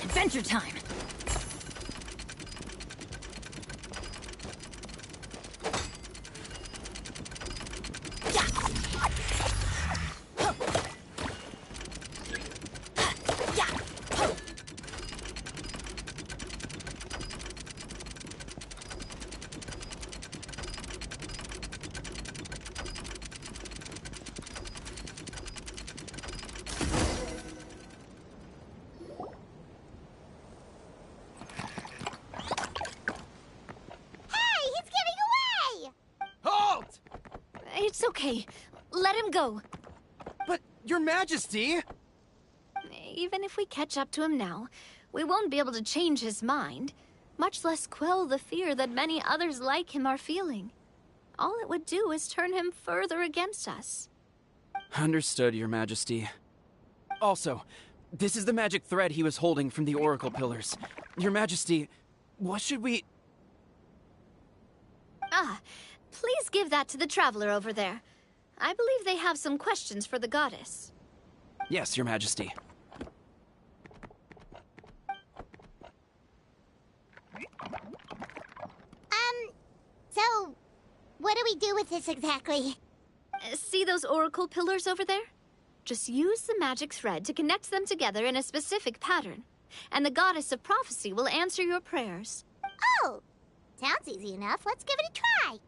Adventure time! It's okay. Let him go. But, Your Majesty! Even if we catch up to him now, we won't be able to change his mind, much less quell the fear that many others like him are feeling. All it would do is turn him further against us. Understood, Your Majesty. Also, this is the magic thread he was holding from the Oracle Pillars. Your Majesty, what should we... Please give that to the traveler over there. I believe they have some questions for the goddess. Yes, Your Majesty. So, what do we do with this exactly? See those oracle pillars over there? Just use the magic thread to connect them together in a specific pattern, and the goddess of prophecy will answer your prayers. Oh! Sounds easy enough. Let's give it a try.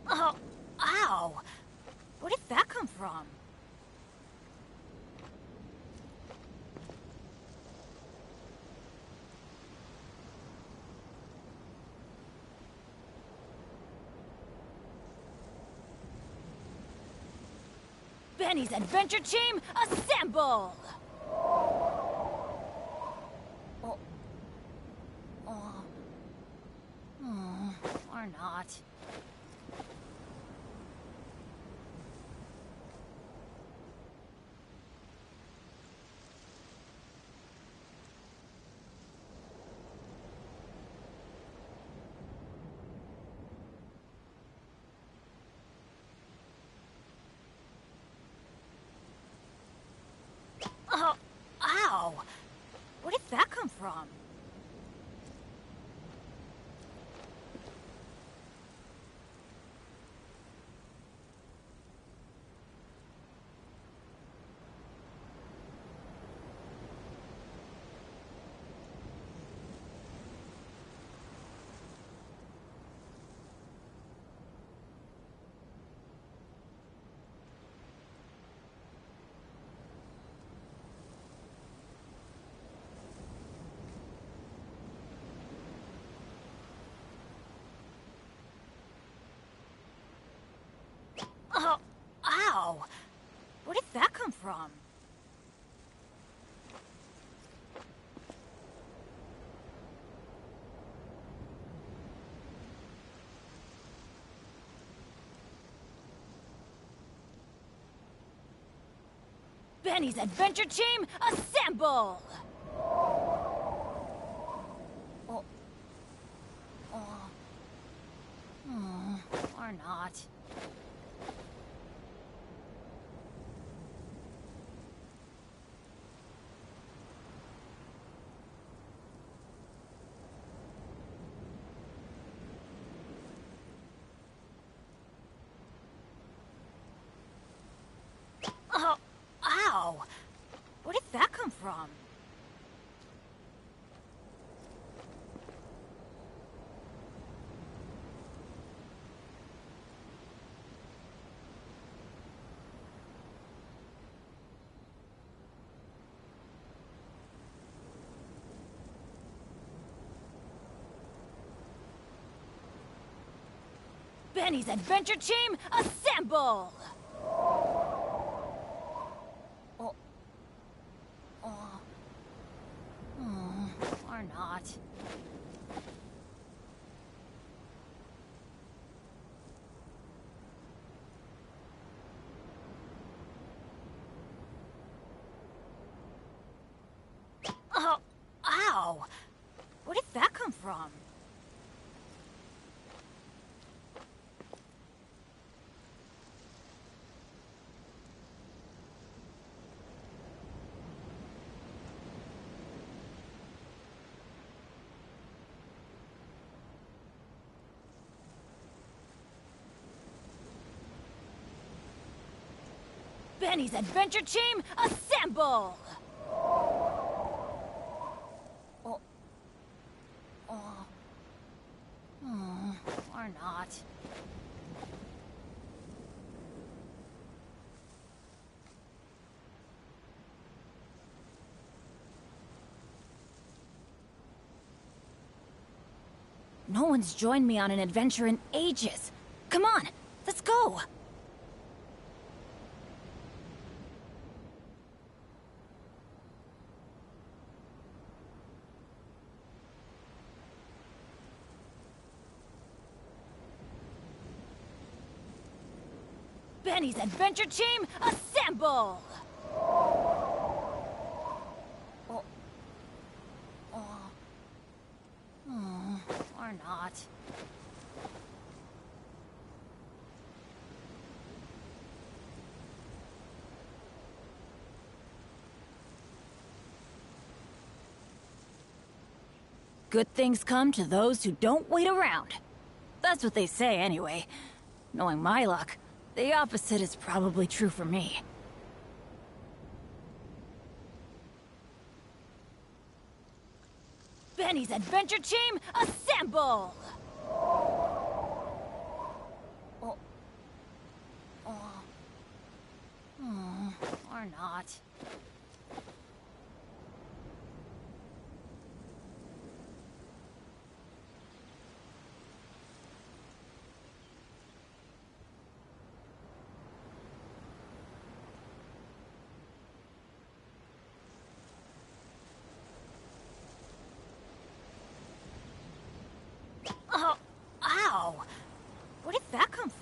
Oh, ow! Where did that come from? Benny's Adventure Team, assemble! Or not. Oh, ow! Where did that come from? Oh, ow! Where did that come from? Benny's Adventure Team, assemble! Or not. Oh, ow! Where did that come from? Benny's Adventure Team, assemble! Or not. Oh, ow! Where did that come from? Benny's Adventure Team, assemble! Or not. No one's joined me on an adventure in ages. Come on, let's go! Benny's Adventure Team, assemble! Or not. Good things come to those who don't wait around. That's what they say anyway. Knowing my luck, the opposite is probably true for me. Benny's Adventure Team, assemble! Or not.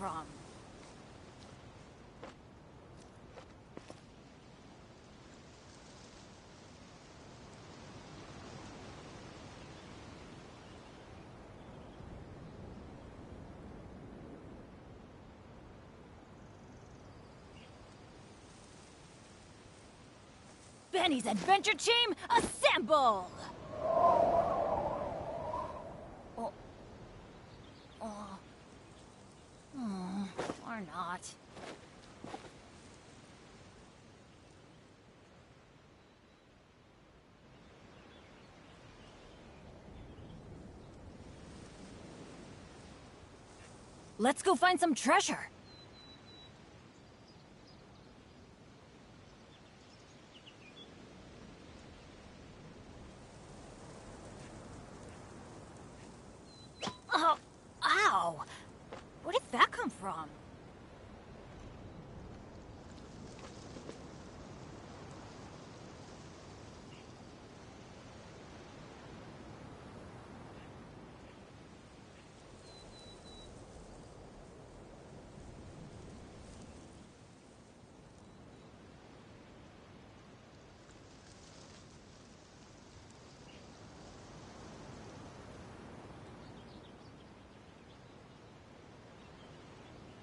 from? Benny's Adventure Team, assemble! Or not. Let's go find some treasure. Oh, ow! Where did that come from?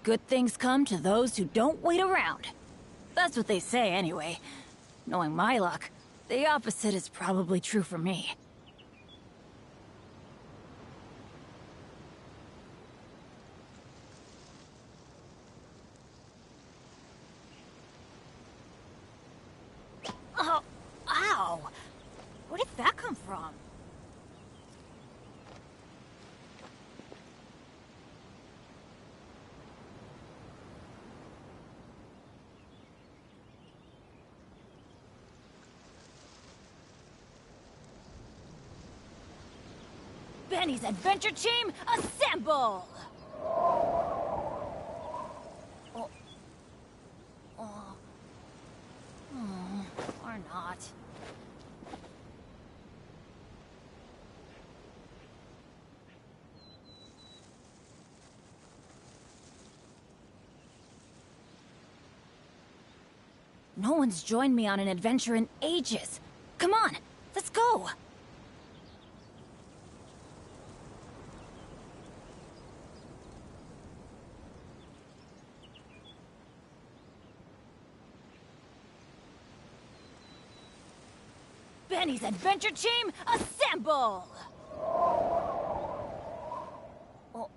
Good things come to those who don't wait around. That's what they say anyway. Knowing my luck, the opposite is probably true for me. Oh, ow! Where did that come from? Benny's Adventure Team, assemble! Or not. No one's joined me on an adventure in ages. Come on, let's go! Benny's Adventure Team, assemble! Or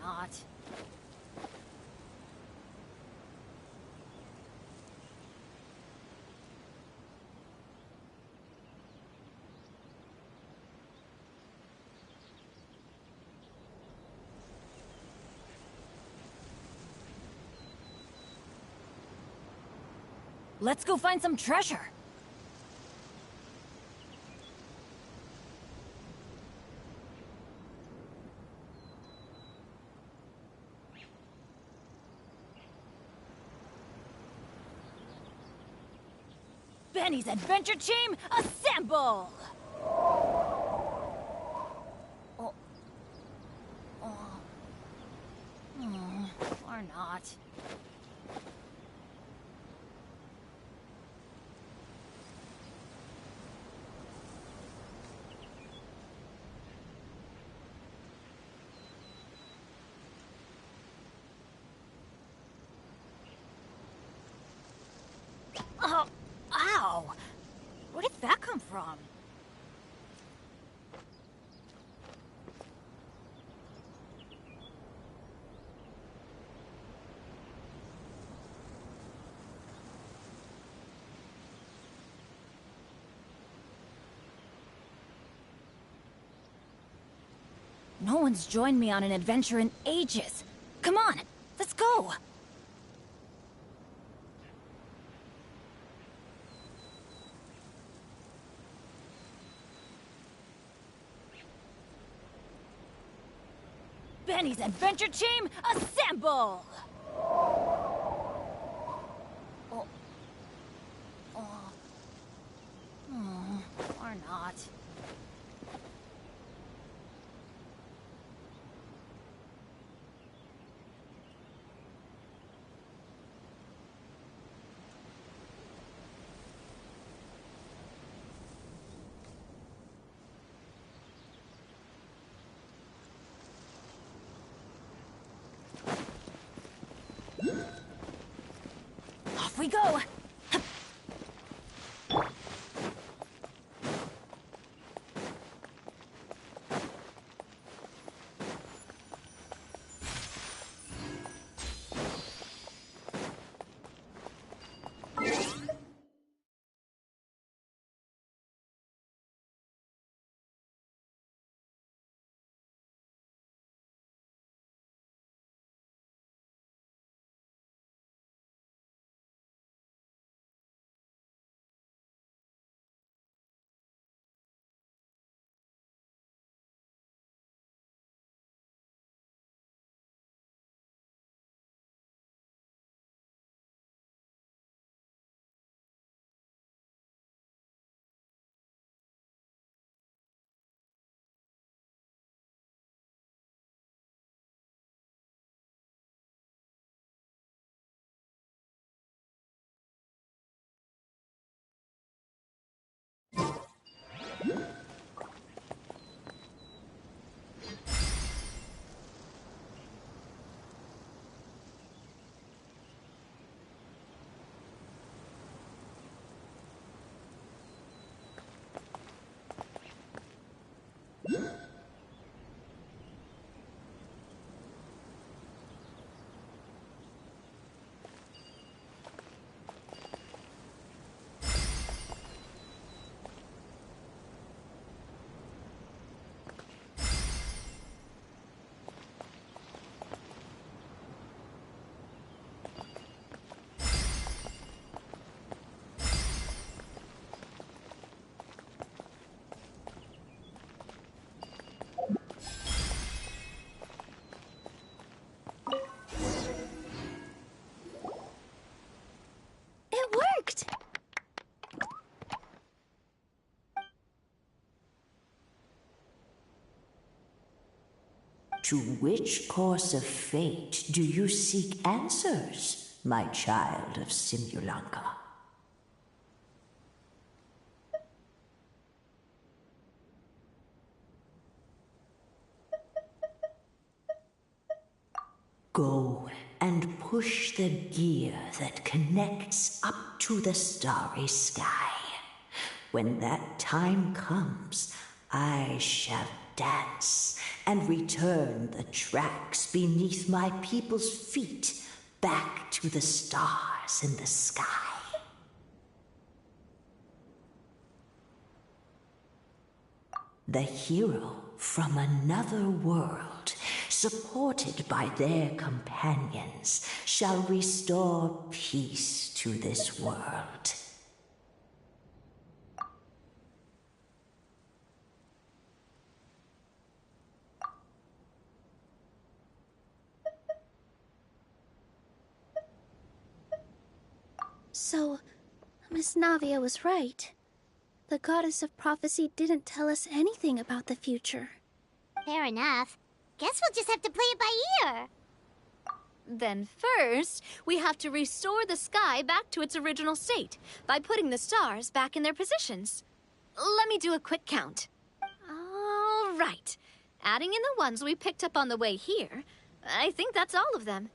not. Let's go find some treasure. Benny's Adventure Team, assemble! Or not. Oh, ow! Where did that come from? No one's joined me on an adventure in ages. Come on, let's go! Benny's Adventure Team, assemble! Or not. we go! It worked! To which course of fate do you seek answers, my child of Simulanka? Go and push the gear that connects up to the starry sky. When that time comes, I shall dance and return the tracks beneath my people's feet back to the stars in the sky. The hero from another world, supported by their companions, shall restore peace to this world. So, Miss Navia was right. The goddess of prophecy didn't tell us anything about the future. Fair enough. Guess we'll just have to play it by ear. Then first, we have to restore the sky back to its original state by putting the stars back in their positions. Let me do a quick count. All right. Adding in the ones we picked up on the way here, I think that's all of them.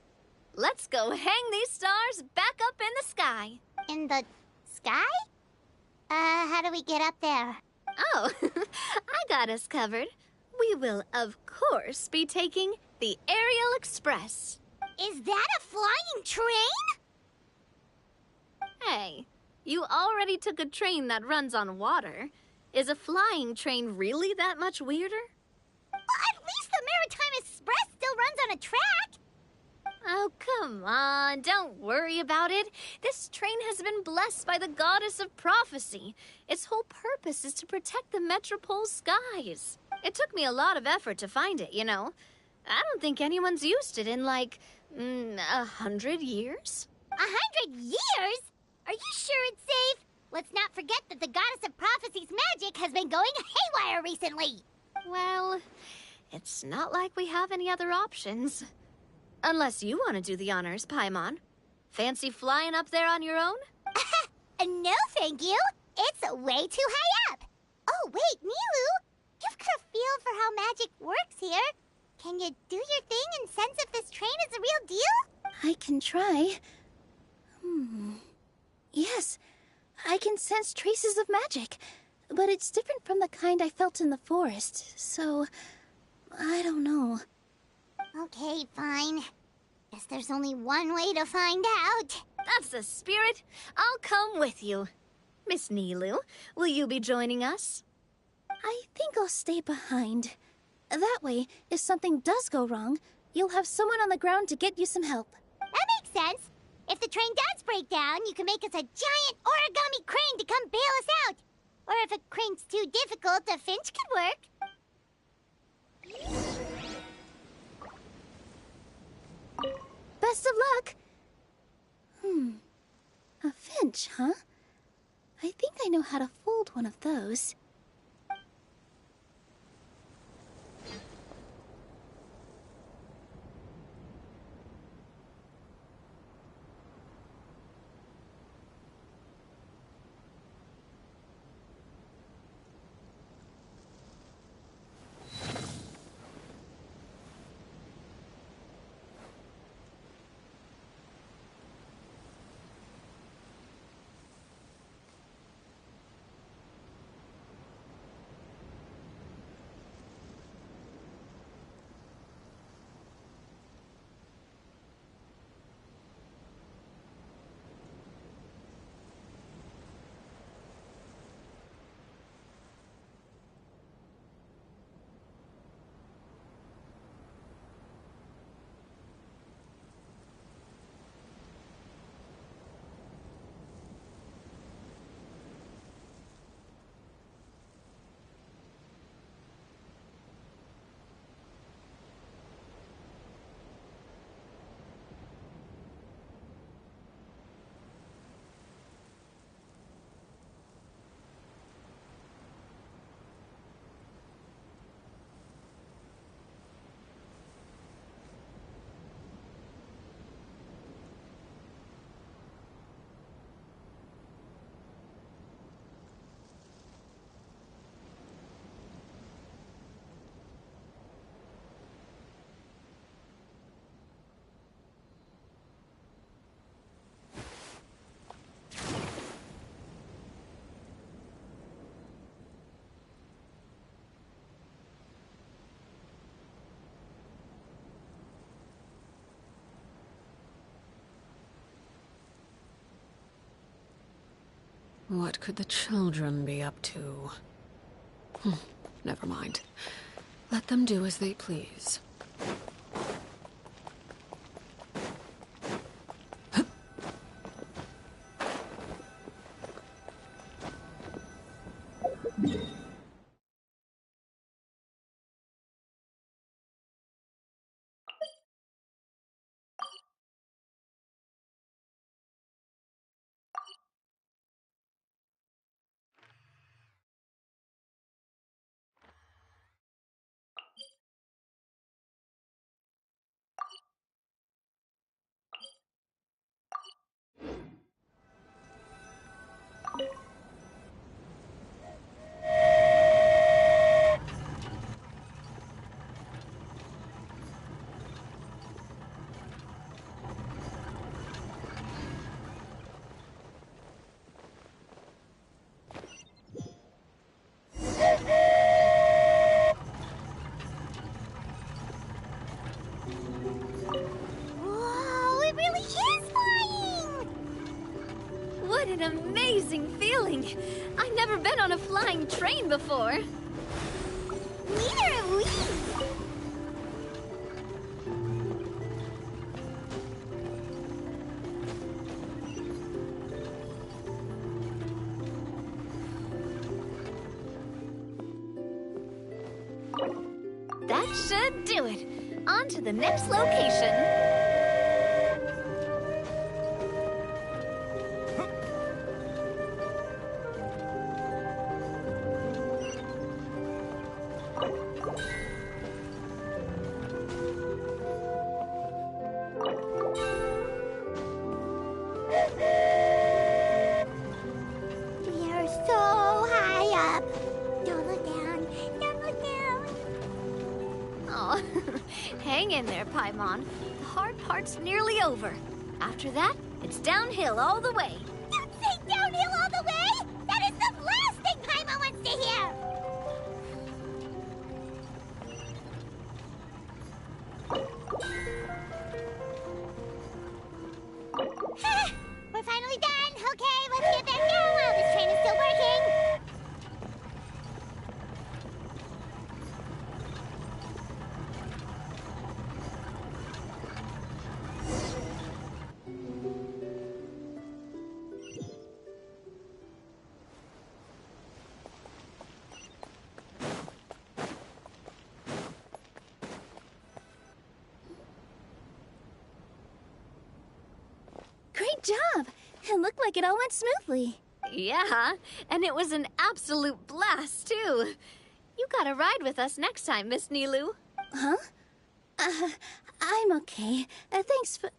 Let's go hang these stars back up in the sky. In the sky? How do we get up there? Oh, I got us covered. We will, of course, be taking the Aerial Express. Is that a flying train? Hey, you already took a train that runs on water. Is a flying train really that much weirder? Well, at least the Maritime Express still runs on a track. Oh, come on, don't worry about it. This train has been blessed by the goddess of prophecy. Its whole purpose is to protect the Metropole's skies. It took me a lot of effort to find it, you know. I don't think anyone's used it in, like, 100 years? 100 years? Are you sure it's safe? Let's not forget that the goddess of prophecy's magic has been going haywire recently. Well, it's not like we have any other options. Unless you want to do the honors, Paimon. Fancy flying up there on your own? No, thank you. It's way too high up. Oh, wait, Nilou. You've got a feel for how magic works here. Can you do your thing and sense if this train is the real deal? I can try. Yes, I can sense traces of magic, but it's different from the kind I felt in the forest, so I don't know. Okay, fine. Guess there's only one way to find out. That's the spirit. I'll come with you. Miss Nilou, will you be joining us? I think I'll stay behind. That way, if something does go wrong, you'll have someone on the ground to get you some help. That makes sense. If the train does break down, you can make us a giant origami crane to come bail us out. Or if a crane's too difficult, a finch could work. Best of luck! A finch, huh? I think I know how to fold one of those. What could the children be up to? Never mind. Let them do as they please. Whoa, it really is flying! What an amazing feeling! I've never been on a flying train before. Neither have we! That should do it. On to the next location. We are so high up. Don't look down. Don't look down. Oh, hang in there, Paimon. The hard part's nearly over. After that, it's downhill all the way. Don't say Good job! It looked like it all went smoothly. Yeah, and it was an absolute blast, too. You gotta ride with us next time, Miss Nilou. Huh? I'm okay. Thanks for...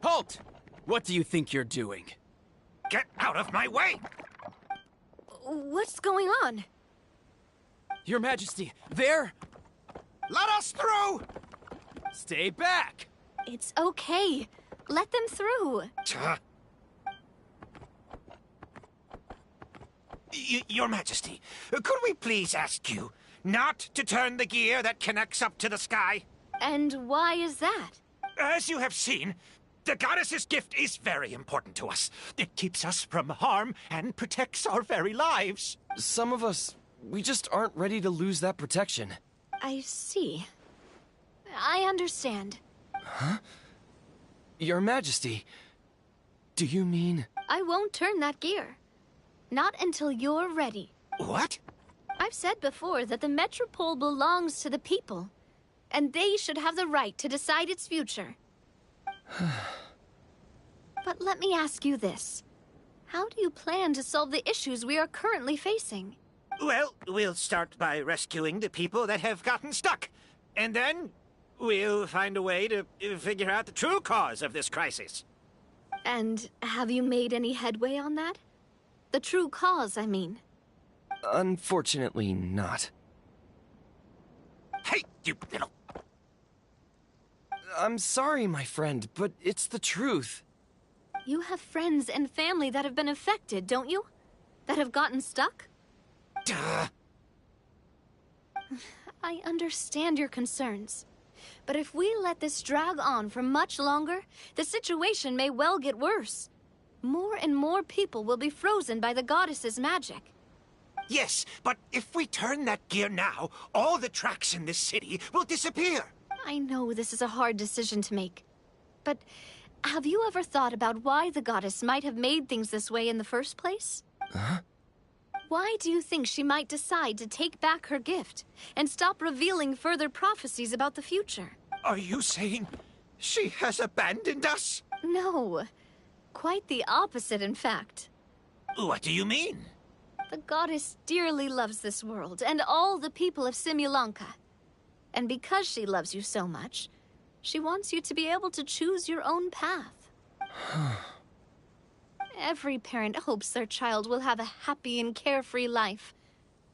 Halt! What do you think you're doing? Get out of my way! What's going on? Your Majesty, there! Let us through! Stay back! It's okay. Let them through. Your Majesty, could we please ask you not to turn the gear that connects up to the sky? And why is that? As you have seen, the goddess's gift is very important to us. It keeps us from harm and protects our very lives. Some of us, we just aren't ready to lose that protection. I see. I understand. Huh? Your Majesty, do you mean... I won't turn that gear. Not until you're ready. What? I've said before that the Metropole belongs to the people, and they should have the right to decide its future. But let me ask you this. How do you plan to solve the issues we are currently facing? Well, we'll start by rescuing the people that have gotten stuck. And then we'll find a way to figure out the true cause of this crisis. And have you made any headway on that? The true cause, I mean. Unfortunately not. Hey, you little... I'm sorry, my friend, but it's the truth. You have friends and family that have been affected, don't you? That have gotten stuck? Duh. I understand your concerns. But if we let this drag on for much longer, the situation may well get worse. More and more people will be frozen by the goddess's magic. Yes, but if we turn that gear now, all the tracks in this city will disappear. I know this is a hard decision to make. But have you ever thought about why the goddess might have made things this way in the first place? Huh? Why do you think she might decide to take back her gift and stop revealing further prophecies about the future? Are you saying she has abandoned us? No. Quite the opposite, in fact. What do you mean? The goddess dearly loves this world and all the people of Simulanka. And because she loves you so much, she wants you to be able to choose your own path. Every parent hopes their child will have a happy and carefree life.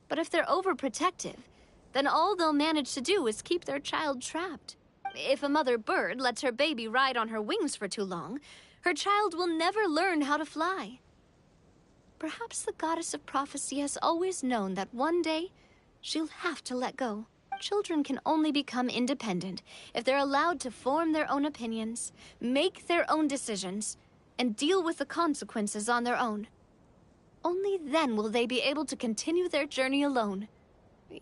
But if they're overprotective, then all they'll manage to do is keep their child trapped. If a mother bird lets her baby ride on her wings for too long, her child will never learn how to fly. Perhaps the goddess of prophecy has always known that one day she'll have to let go. Children can only become independent if they're allowed to form their own opinions, make their own decisions, and deal with the consequences on their own. Only then will they be able to continue their journey alone,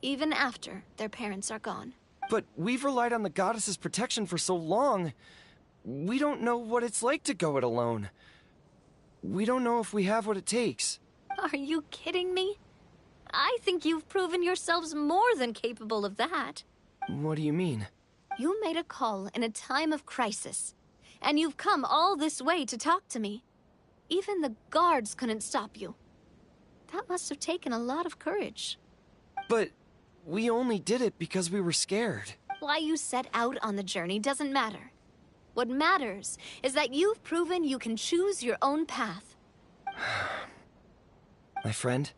even after their parents are gone. But we've relied on the goddess's protection for so long. We don't know what it's like to go it alone. We don't know if we have what it takes. Are you kidding me? I think you've proven yourselves more than capable of that. What do you mean? You made a call in a time of crisis, and you've come all this way to talk to me. Even the guards couldn't stop you. That must have taken a lot of courage. But we only did it because we were scared. Why you set out on the journey doesn't matter. What matters is that you've proven you can choose your own path. My friend,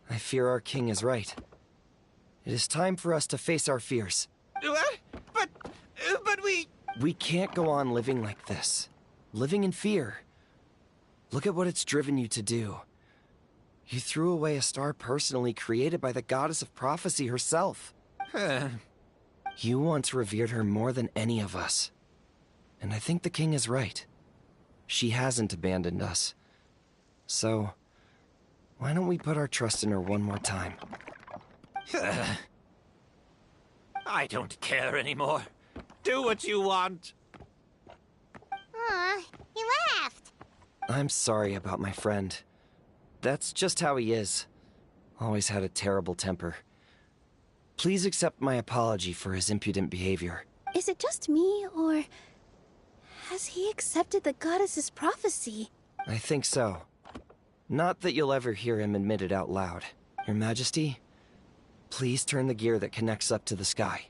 I fear our king is right. It is time for us to face our fears. What? But we... We can't go on living like this. Living in fear. Look at what it's driven you to do. You threw away a star personally created by the goddess of prophecy herself. You once revered her more than any of us. And I think the king is right. She hasn't abandoned us. So, why don't we put our trust in her one more time? I don't care anymore. Do what you want. Aw, he laughed. I'm sorry about my friend. That's just how he is. Always had a terrible temper. Please accept my apology for his impudent behavior. Is it just me, or has he accepted the goddess's prophecy? I think so. Not that you'll ever hear him admit it out loud. Your Majesty, please turn the gear that connects up to the sky.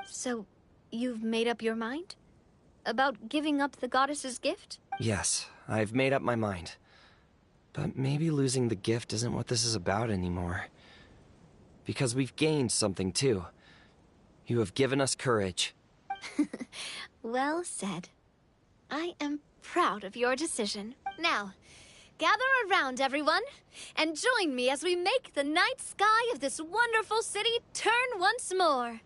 So, you've made up your mind? About giving up the goddess's gift? Yes, I've made up my mind. But maybe losing the gift isn't what this is about anymore. Because we've gained something too. You have given us courage. Well said. I am proud of your decision. Now, gather around, everyone, and join me as we make the night sky of this wonderful city turn once more.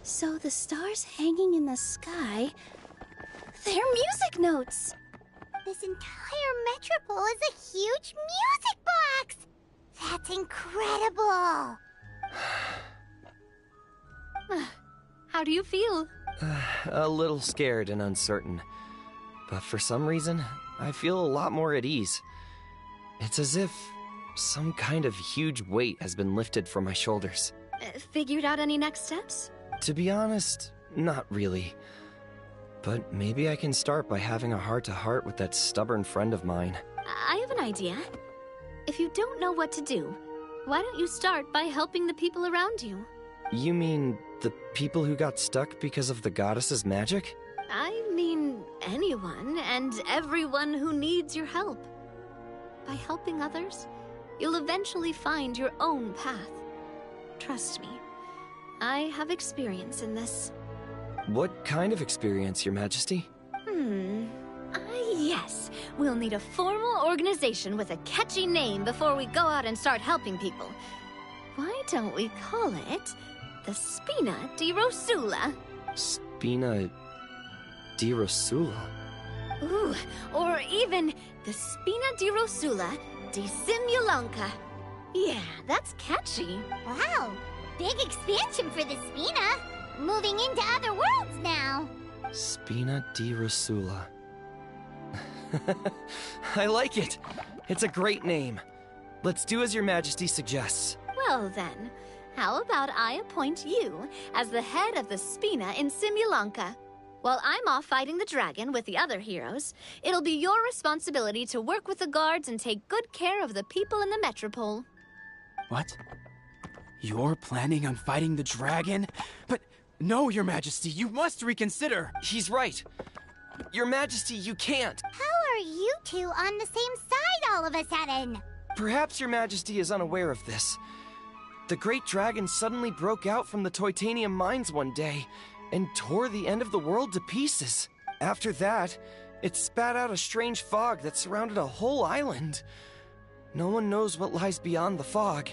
So the stars hanging in the sky, they're music notes! This entire metropole is a huge music box! That's incredible! How do you feel? A little scared and uncertain. But for some reason, I feel a lot more at ease. It's as if some kind of huge weight has been lifted from my shoulders. Figured out any next steps? To be honest, not really. But maybe I can start by having a heart-to-heart with that stubborn friend of mine. I have an idea. If you don't know what to do, why don't you start by helping the people around you? You mean the people who got stuck because of the goddess's magic? I mean anyone and everyone who needs your help. By helping others, you'll eventually find your own path. Trust me, I have experience in this. What kind of experience, Your Majesty? Yes. We'll need a formal organization with a catchy name before we go out and start helping people. Why don't we call it the Spina di Rosula? Spina di Rosula? Ooh, or even the Spina di Rosula di Simulanka. Yeah, that's catchy. Wow, big expansion for the Spina. Moving into other worlds now. Spina di Rosula. I like it. It's a great name. Let's do as Your Majesty suggests. Well then, how about I appoint you as the head of the Spina in Simulanka? While I'm off fighting the dragon with the other heroes, it'll be your responsibility to work with the guards and take good care of the people in the metropole. What? You're planning on fighting the dragon? But no, Your Majesty, you must reconsider. He's right. Your Majesty, you can't. How are you two on the same side all of a sudden? Perhaps Your Majesty is unaware of this. The great dragon suddenly broke out from the Titanium mines one day and tore the end of the world to pieces. After that, it spat out a strange fog that surrounded a whole island. No one knows what lies beyond the fog,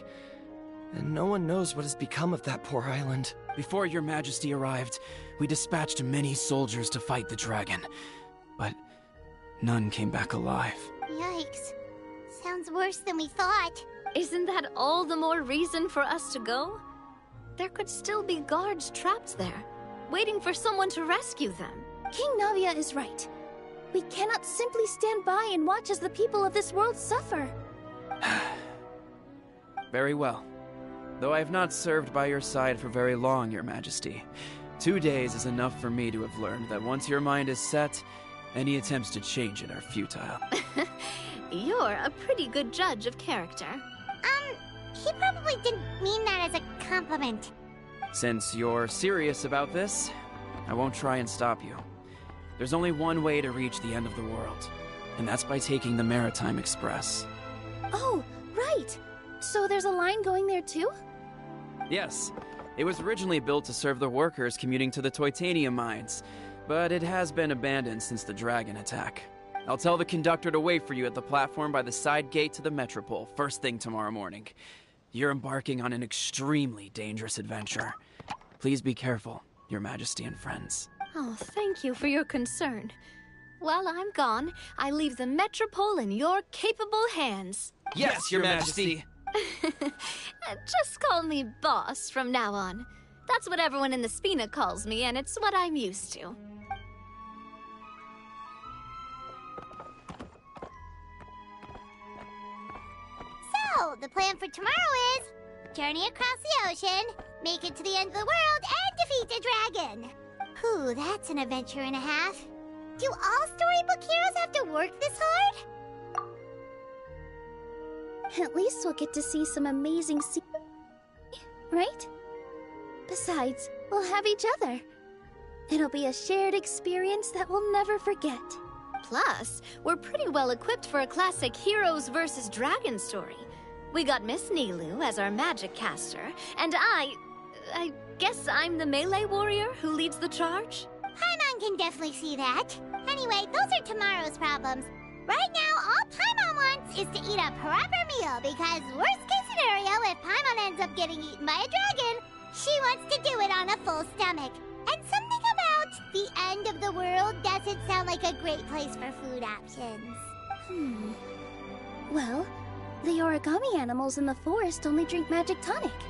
and no one knows what has become of that poor island. Before Your Majesty arrived, we dispatched many soldiers to fight the dragon, but none came back alive. Yikes. Sounds worse than we thought. Isn't that all the more reason for us to go? There could still be guards trapped there, waiting for someone to rescue them. King Navia is right. We cannot simply stand by and watch as the people of this world suffer. Very well. Though I have not served by your side for very long, Your Majesty. 2 days is enough for me to have learned that once your mind is set, any attempts to change it are futile. You're a pretty good judge of character. He probably didn't mean that as a compliment. Since you're serious about this, I won't try and stop you. There's only one way to reach the end of the world, and that's by taking the Maritime Express. Oh, right! So there's a line going there too? Yes. It was originally built to serve the workers commuting to the Titanium mines, but it has been abandoned since the dragon attack. I'll tell the conductor to wait for you at the platform by the side gate to the Metropole first thing tomorrow morning. You're embarking on an extremely dangerous adventure. Please be careful, Your Majesty and friends. Oh, thank you for your concern. While I'm gone, I leave the Metropole in your capable hands. Yes, Your Majesty! Just call me boss from now on. That's what everyone in the Spina calls me, and it's what I'm used to. So, the plan for tomorrow is journey across the ocean, make it to the end of the world, and defeat a dragon. Whew, that's an adventure and a half. Do all storybook heroes have to work this hard? At least we'll get to see some amazing right? Besides, we'll have each other. It'll be a shared experience that we'll never forget. Plus, we're pretty well equipped for a classic heroes versus dragon story. We got Miss Nilou as our magic caster, and I guess I'm the melee warrior who leads the charge? Paimon can definitely see that. Anyway, those are tomorrow's problems. Right now, all Paimon wants is to eat a proper meal, because worst case scenario, if Paimon ends up getting eaten by a dragon, she wants to do it on a full stomach. And something about the end of the world doesn't sound like a great place for food options. Well, the origami animals in the forest only drink Magic Tonic.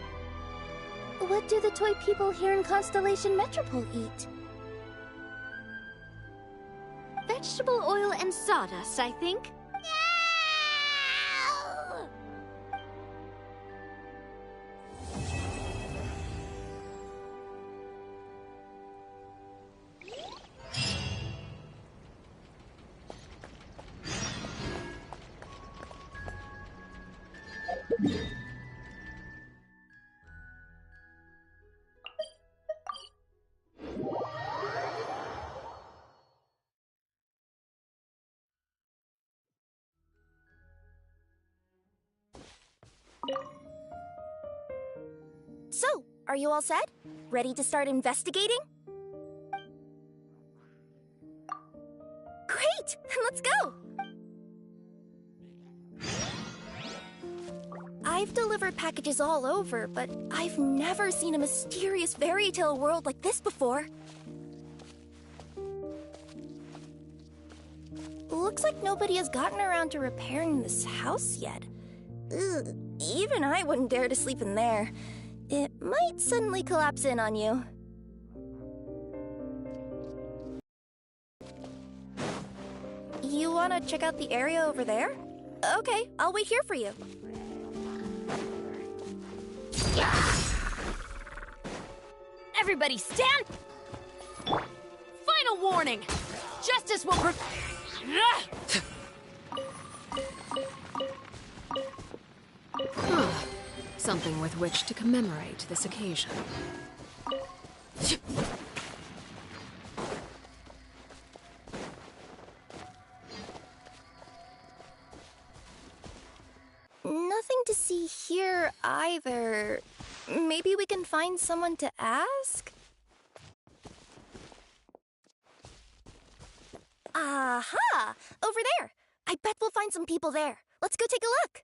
What do the toy people here in Constellation Metropole eat? Vegetable oil and sawdust, I think. No! So, are you all set? Ready to start investigating? Great! Let's go! I've delivered packages all over, but I've never seen a mysterious fairy tale world like this before. Looks like nobody has gotten around to repairing this house yet. Ugh, even I wouldn't dare to sleep in there. It might suddenly collapse in on you. You want to check out the area over there? Okay, I'll wait here for you. Everybody stand! Final warning! Justice will Something with which to commemorate this occasion. Nothing to see here either. Maybe we can find someone to ask? Aha! Over there! I bet we'll find some people there. Let's go take a look.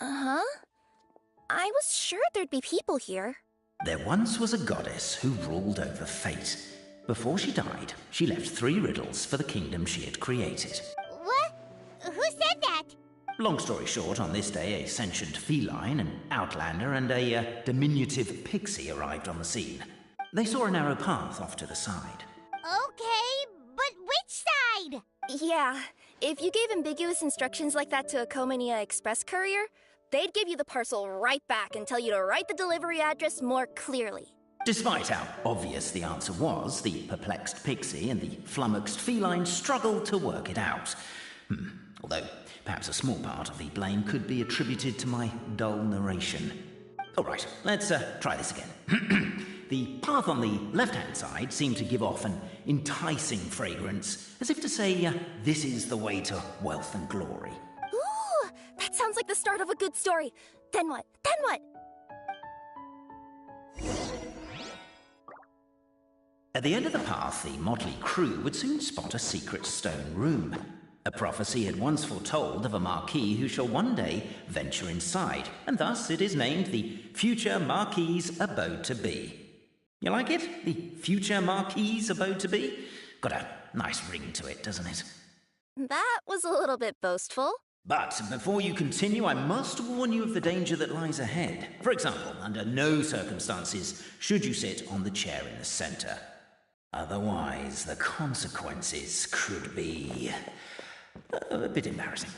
Uh-huh. I was sure there'd be people here. There once was a goddess who ruled over fate. Before she died, she left 3 riddles for the kingdom she had created. What? Who said that? Long story short, on this day, a sentient feline, an outlander, and a diminutive pixie arrived on the scene. They saw a narrow path off to the side. Okay, but which side? Yeah, if you gave ambiguous instructions like that to a Comania Express courier, they'd give you the parcel right back and tell you to write the delivery address more clearly. Despite how obvious the answer was, the perplexed pixie and the flummoxed feline struggled to work it out. Although, perhaps a small part of the blame could be attributed to my dull narration. All right, let's try this again. the path on the left-hand side seemed to give off an enticing fragrance, as if to say, this is the way to wealth and glory. Ooh, that sounds like the start of a good story. Then what? Then what? At the end of the path, the motley crew would soon spot a secret stone room. A prophecy had once foretold of a Marquis who shall one day venture inside, and thus it is named the Future Marquis's Abode to Be. You like it? The Future Marquis's Abode to Be? Got a nice ring to it, doesn't it? That was a little bit boastful. But before you continue, I must warn you of the danger that lies ahead. For example, under no circumstances should you sit on the chair in the centre. Otherwise, the consequences could be a bit embarrassing.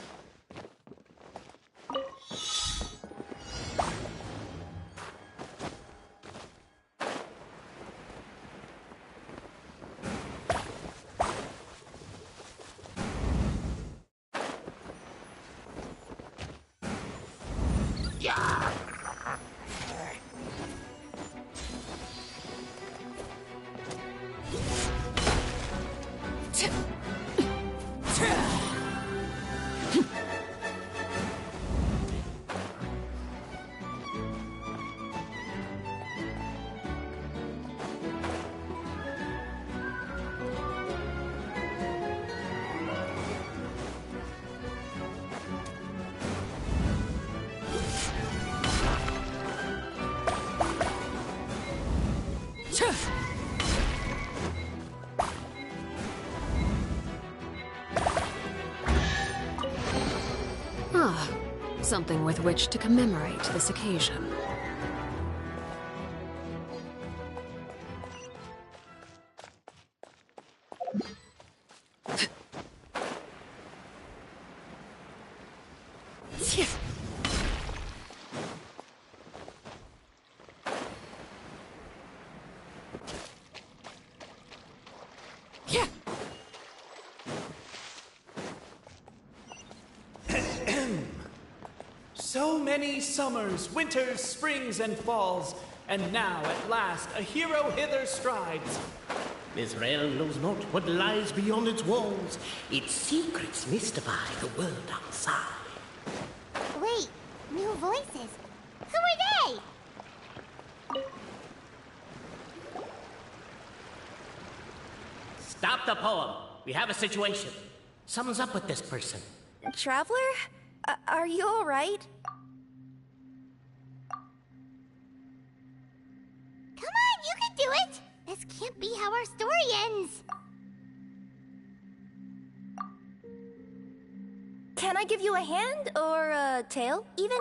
Ah, something with which to commemorate this occasion. So many summers, winters, springs, and falls, and now at last a hero hither strides. This realm knows not what lies beyond its walls. Its secrets mystify the world outside. Wait, new voices. Who are they? Stop the poem. We have a situation. Something's up with this person. Traveler? Are you all right? Come on, you can do it! This can't be how our story ends. Can I give you a hand or a tail, even?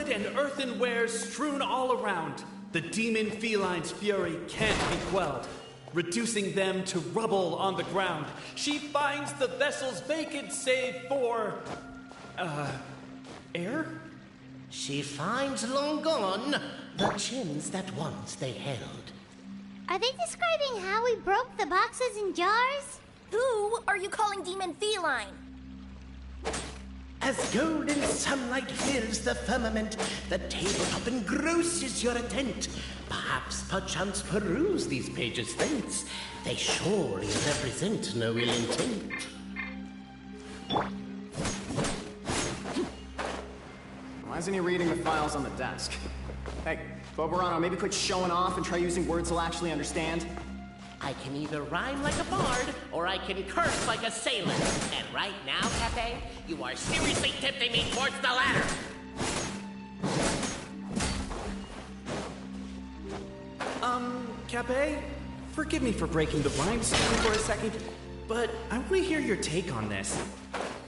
And earthenware strewn all around, the demon feline's fury can't be quelled. Reducing them to rubble on the ground, she finds the vessels vacant save for... air? She finds long gone the gems that once they held. Are they describing how we broke the boxes and jars? Who are you calling demon feline? As golden sunlight fills the firmament, the tabletop engrosses your attent. Perchance peruse these pages thence. They surely represent no ill intent. Why isn't he reading the files on the desk? Hey, Bobarano, maybe quit showing off and try using words he'll actually understand. I can either rhyme like a bard, or I can curse like a sailor. And right now, Pepe, you are seriously tempting me towards the latter. Cape, forgive me for breaking the rhyme scheme for a second, but I want to hear your take on this.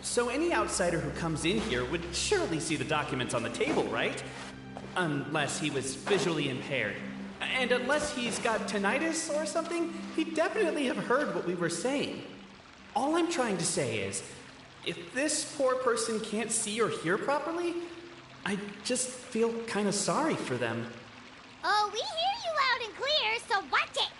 So any outsider who comes in here would surely see the documents on the table, right? Unless he was visually impaired. And unless he's got tinnitus or something, he'd definitely have heard what we were saying. All I'm trying to say is, if this poor person can't see or hear properly, I just feel kind of sorry for them. Oh, we hear you loud and clear, so watch it!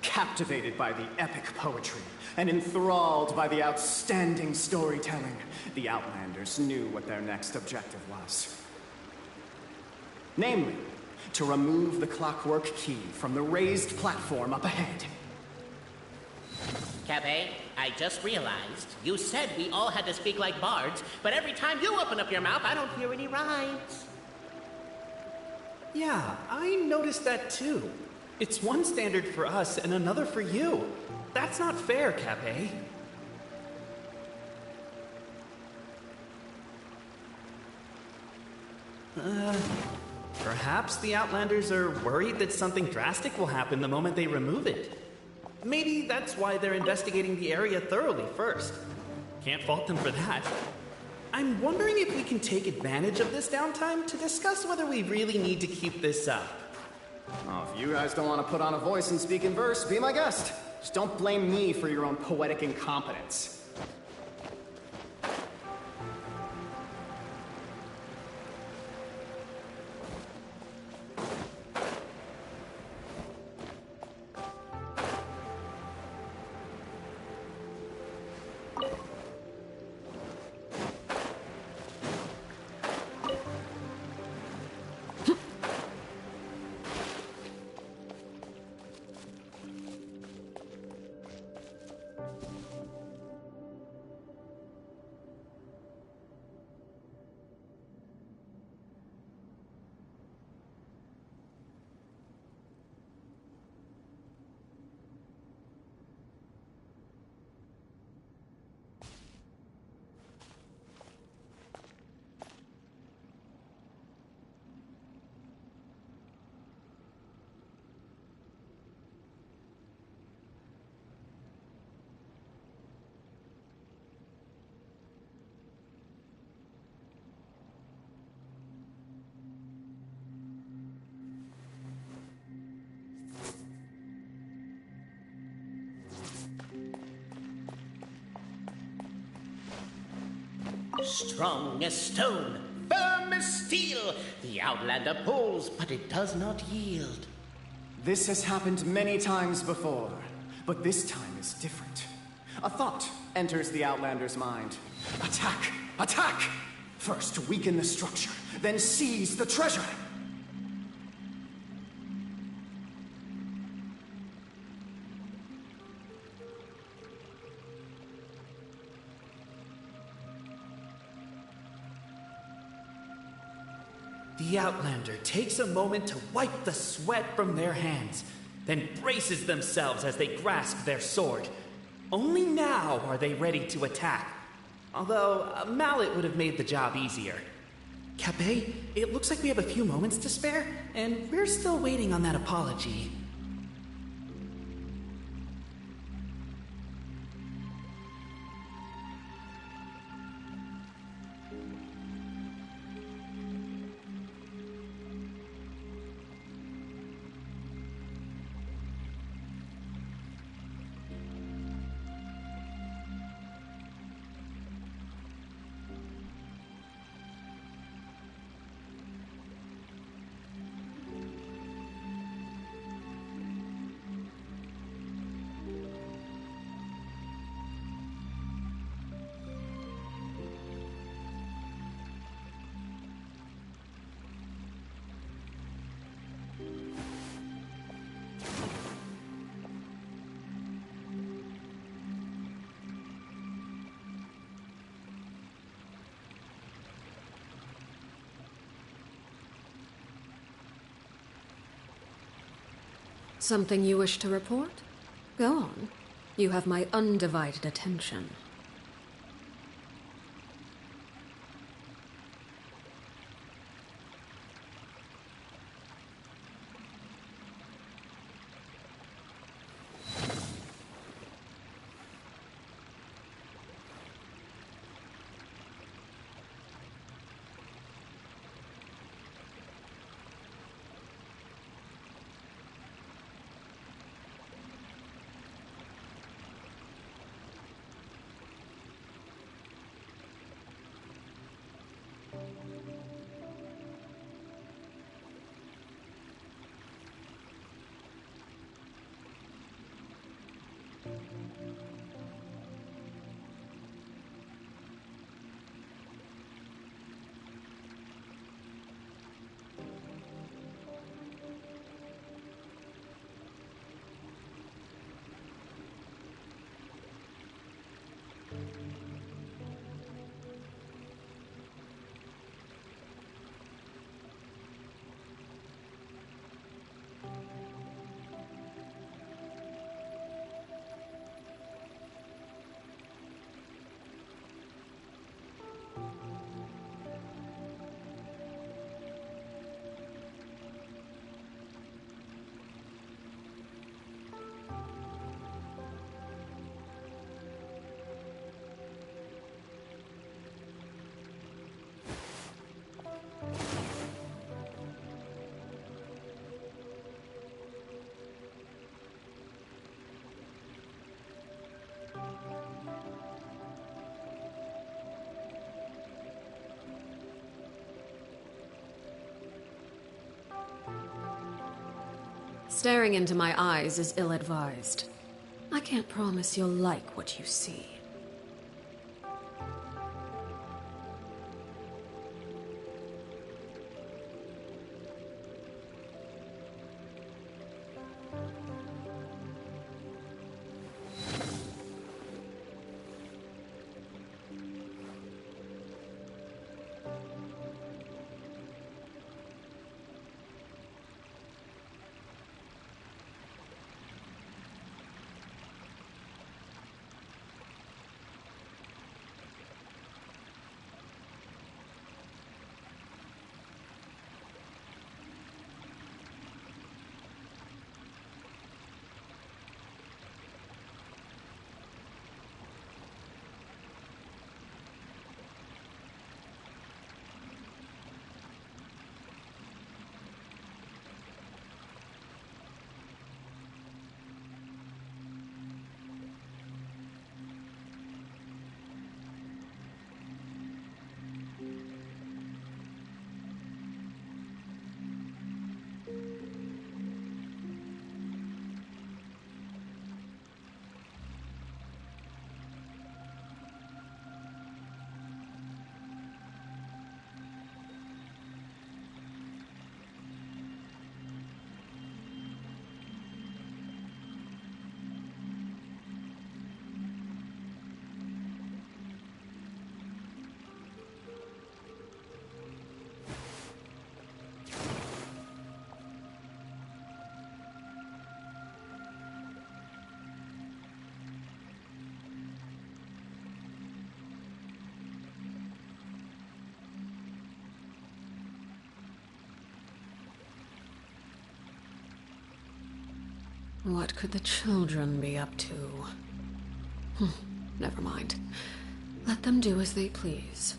Captivated by the epic poetry and enthralled by the outstanding storytelling, the Outlanders knew what their next objective was. Namely, to remove the clockwork key from the raised platform up ahead. Cafe, I just realized you said we all had to speak like bards, but every time you open up your mouth, I don't hear any rhymes. Yeah, I noticed that too. It's one standard for us and another for you. That's not fair, Cafe. Perhaps the Outlanders are worried that something drastic will happen the moment they remove it. Maybe that's why they're investigating the area thoroughly first. Can't fault them for that. I'm wondering if we can take advantage of this downtime to discuss whether we really need to keep this up. Oh, if you guys don't want to put on a voice and speak in verse, be my guest. Just don't blame me for your own poetic incompetence. Strong as stone, firm as steel, the Outlander pulls, but it does not yield. This has happened many times before, but this time is different. A thought enters the Outlander's mind. Attack! Attack! First weaken the structure, then seize the treasure! The Outlander takes a moment to wipe the sweat from their hands, then braces themselves as they grasp their sword. Only now are they ready to attack. Although, a mallet would have made the job easier. Cape, it looks like we have a few moments to spare, and we're still waiting on that apology. Something you wish to report? Go on. You have my undivided attention. Staring into my eyes is ill-advised. I can't promise you'll like what you see. What could the children be up to? Never mind. Let them do as they please.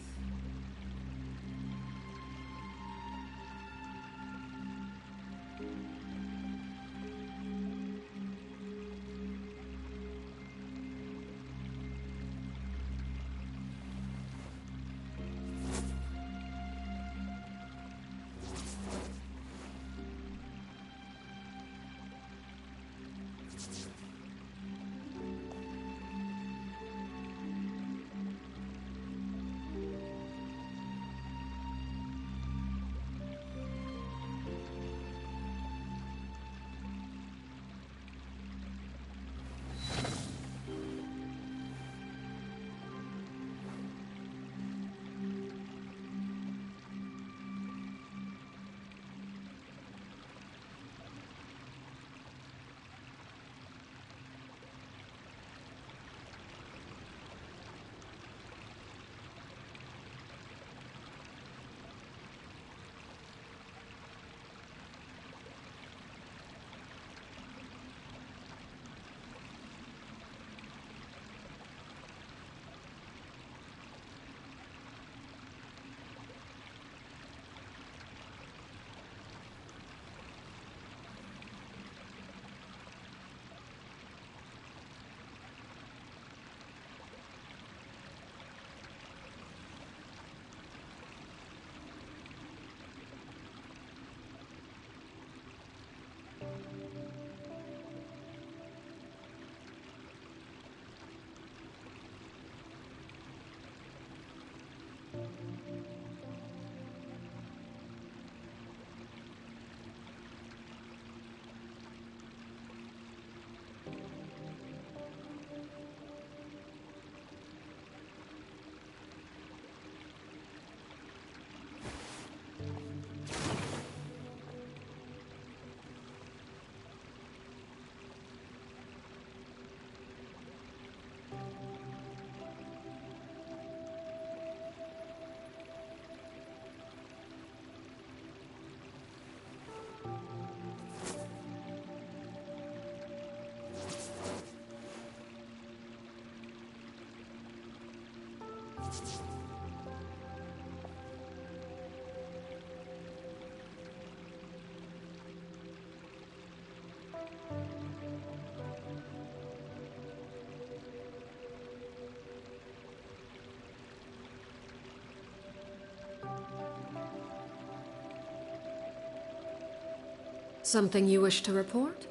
Something you wish to report?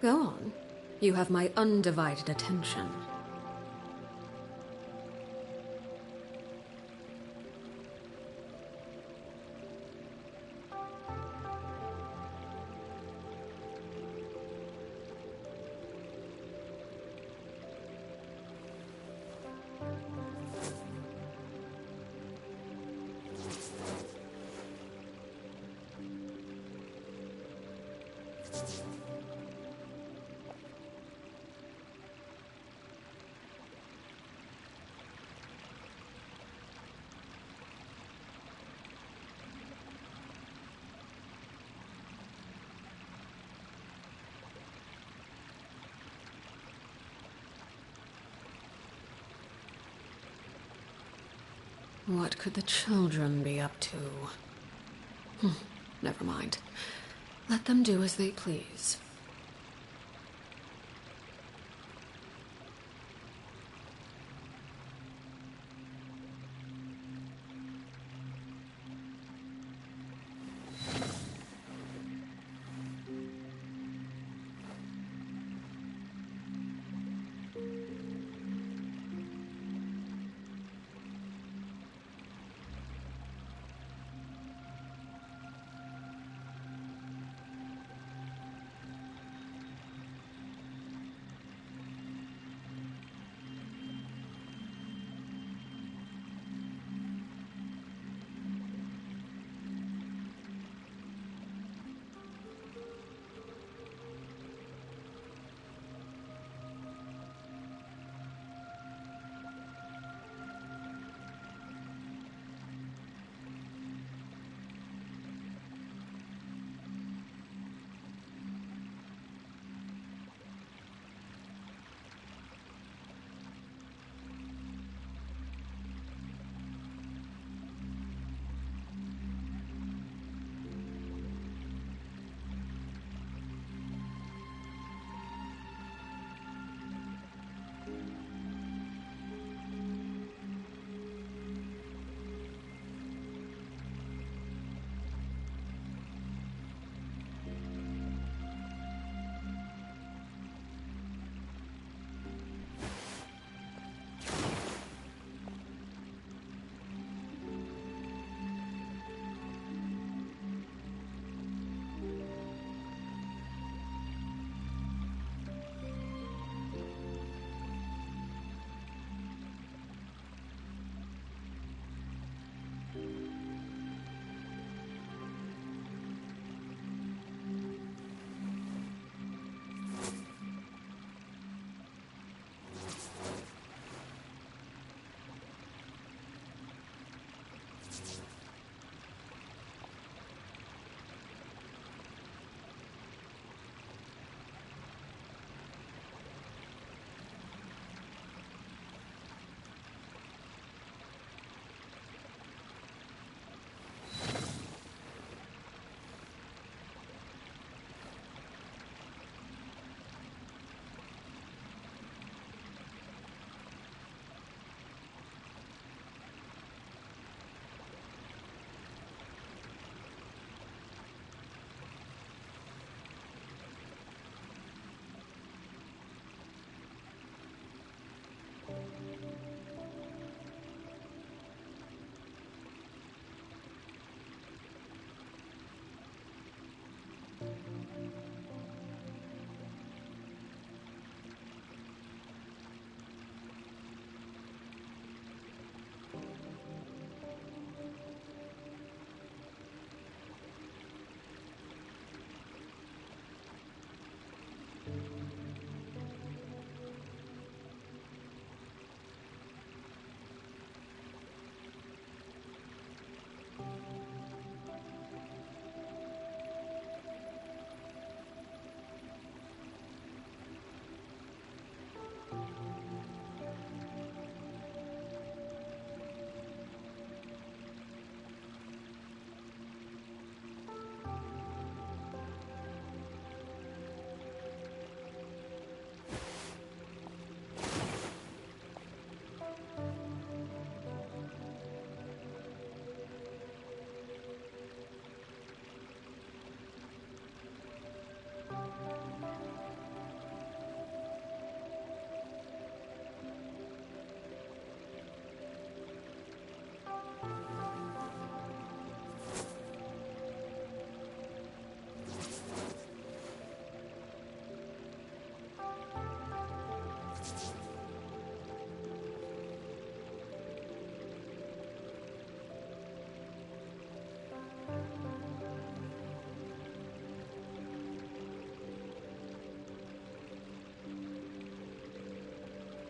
Go on. You have my undivided attention. What could the children be up to? Never mind. Let them do as they please.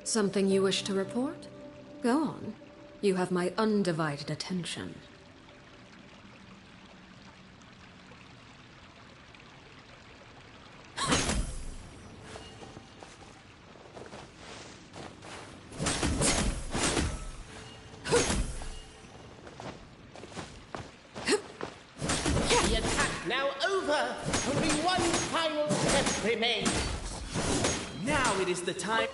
Something you wish to report? Go on. You have my undivided attention. The attack now over! Only one final step remains. Now it is the time.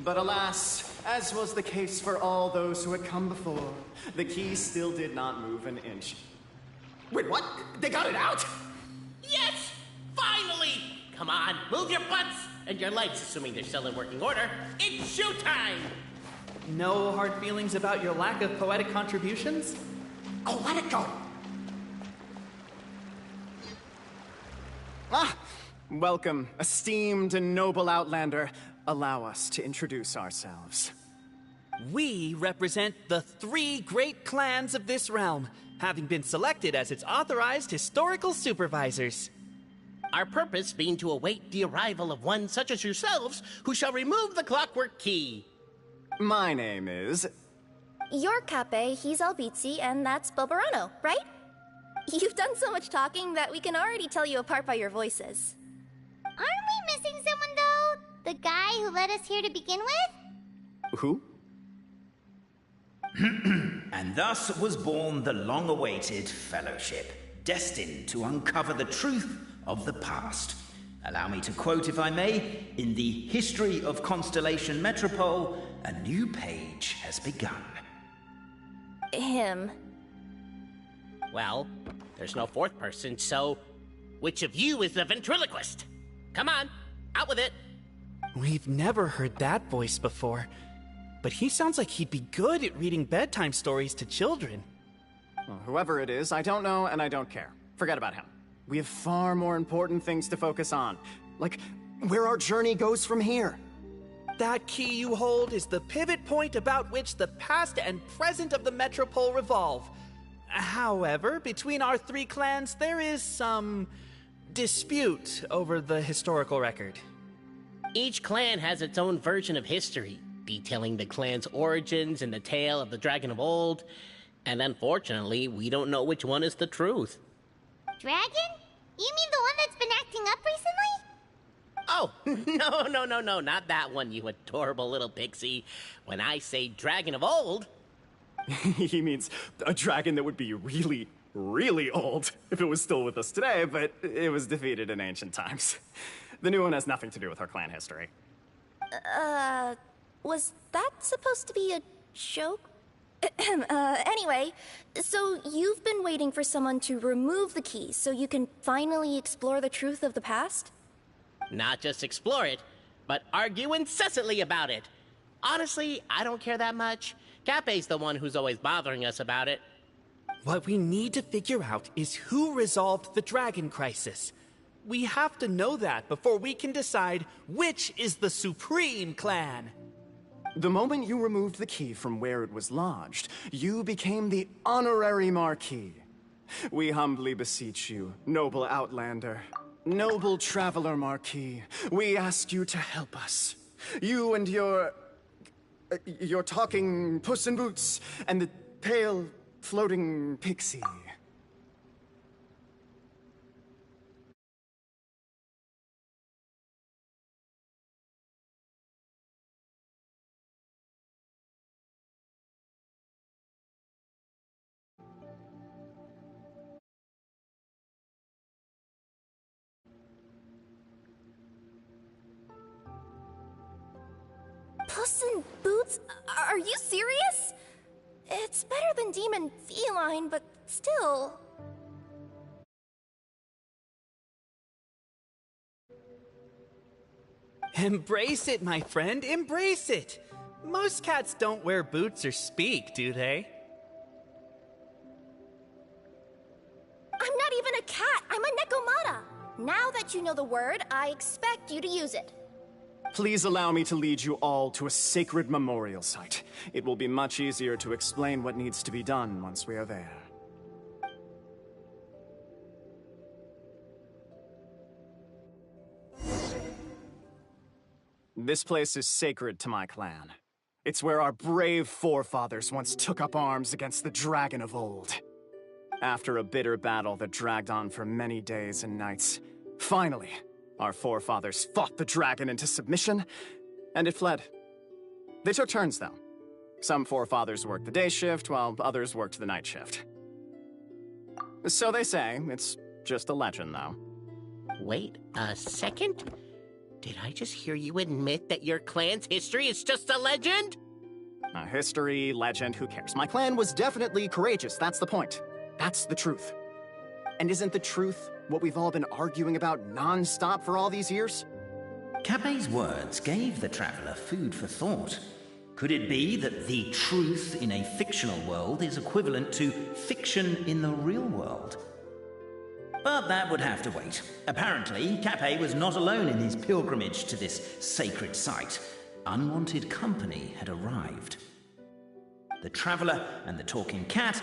But alas, as was the case for all those who had come before, the key still did not move an inch. Wait, what? They got it out? Yes! Finally! Come on, move your butts! And your legs, assuming they're still in working order. It's showtime! No hard feelings about your lack of poetic contributions? Oh, let it go! Ah! Welcome, esteemed and noble Outlander. Allow us to introduce ourselves. We represent the 3 great clans of this realm, having been selected as its authorized historical supervisors. Our purpose being to await the arrival of one such as yourselves, who shall remove the clockwork key. My name is... You're Cape, he's Albizzi, and that's Bobarano, right? You've done so much talking that we can already tell you apart by your voices. Aren't we missing someone, though? The guy who led us here to begin with? Who? And thus was born the long-awaited Fellowship, destined to uncover the truth of the past. Allow me to quote, if I may, in the history of Constellation Metropole, a new page has begun. Him. Well, there's no fourth person, so which of you is the ventriloquist? Come on, out with it. We've never heard that voice before, but he sounds like he'd be good at reading bedtime stories to children. Well, whoever it is, I don't know and I don't care. Forget about him. We have far more important things to focus on, like where our journey goes from here. That key you hold is the pivot point about which the past and present of the Metropole revolve. However, between our 3 clans, there is some dispute over the historical record. Each clan has its own version of history, detailing the clan's origins and the tale of the dragon of old, and unfortunately, we don't know which one is the truth. Dragon? You mean the one that's been acting up recently? Oh, no, not that one, you adorable little pixie. When I say dragon of old... He means a dragon that would be really, really old if it was still with us today, but it was defeated in ancient times. The new one has nothing to do with our clan history. Was that supposed to be a joke? Anyway, so you've been waiting for someone to remove the key so you can finally explore the truth of the past? Not just explore it, but argue incessantly about it. Honestly, I don't care that much. Cape's the one who's always bothering us about it. What we need to figure out is who resolved the dragon crisis. We have to know that before we can decide which is the supreme clan. The moment you removed the key from where it was lodged, you became the honorary Marquis. We humbly beseech you, noble Outlander, noble Traveler Marquis, we ask you to help us. You and your talking Puss in Boots and the pale floating pixie. Puss in Boots? Are you serious? It's better than Demon Feline, but still... Embrace it, my friend, embrace it! Most cats don't wear boots or speak, do they? I'm not even a cat, I'm a Nekomata! Now that you know the word, I expect you to use it. Please allow me to lead you all to a sacred memorial site. It will be much easier to explain what needs to be done once we are there. This place is sacred to my clan. It's where our brave forefathers once took up arms against the dragon of old. After a bitter battle that dragged on for many days and nights, finally, our forefathers fought the dragon into submission, and it fled. They took turns, though. Some forefathers worked the day shift, while others worked the night shift. So they say. It's just a legend, though. Wait a second? Did I just hear you admit that your clan's history is just a legend? History, legend, who cares? My clan was definitely courageous, that's the point. That's the truth. And isn't the truth what we've all been arguing about non-stop for all these years? Capet's words gave the traveler food for thought. Could it be that the truth in a fictional world is equivalent to fiction in the real world? But that would have to wait. Apparently, Capet was not alone in his pilgrimage to this sacred site. Unwanted company had arrived. The traveler and the talking cat,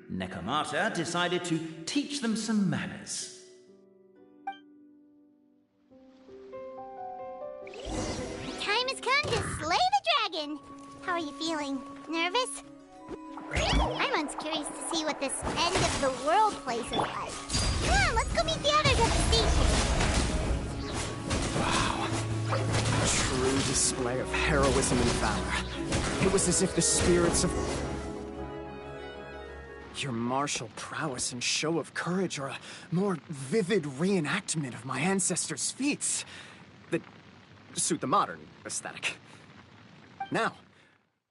Nekomata, decided to teach them some manners. Time has come to slay the dragon. How are you feeling? Nervous? Paimon's curious to see what this end of the world place is like. Come on, let's go meet the others at the station. Wow. A true display of heroism and valor. It was as if the spirits of... Your martial prowess and show of courage are a more vivid reenactment of my ancestors' feats that suit the modern aesthetic. Now,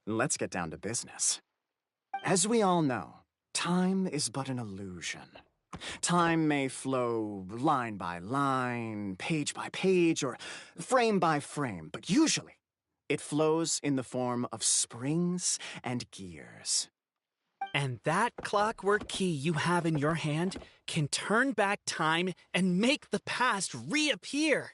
let's get down to business. As we all know, time is but an illusion. Time may flow line by line, page by page, or frame by frame, but usually it flows in the form of springs and gears. And that clockwork key you have in your hand can turn back time and make the past reappear.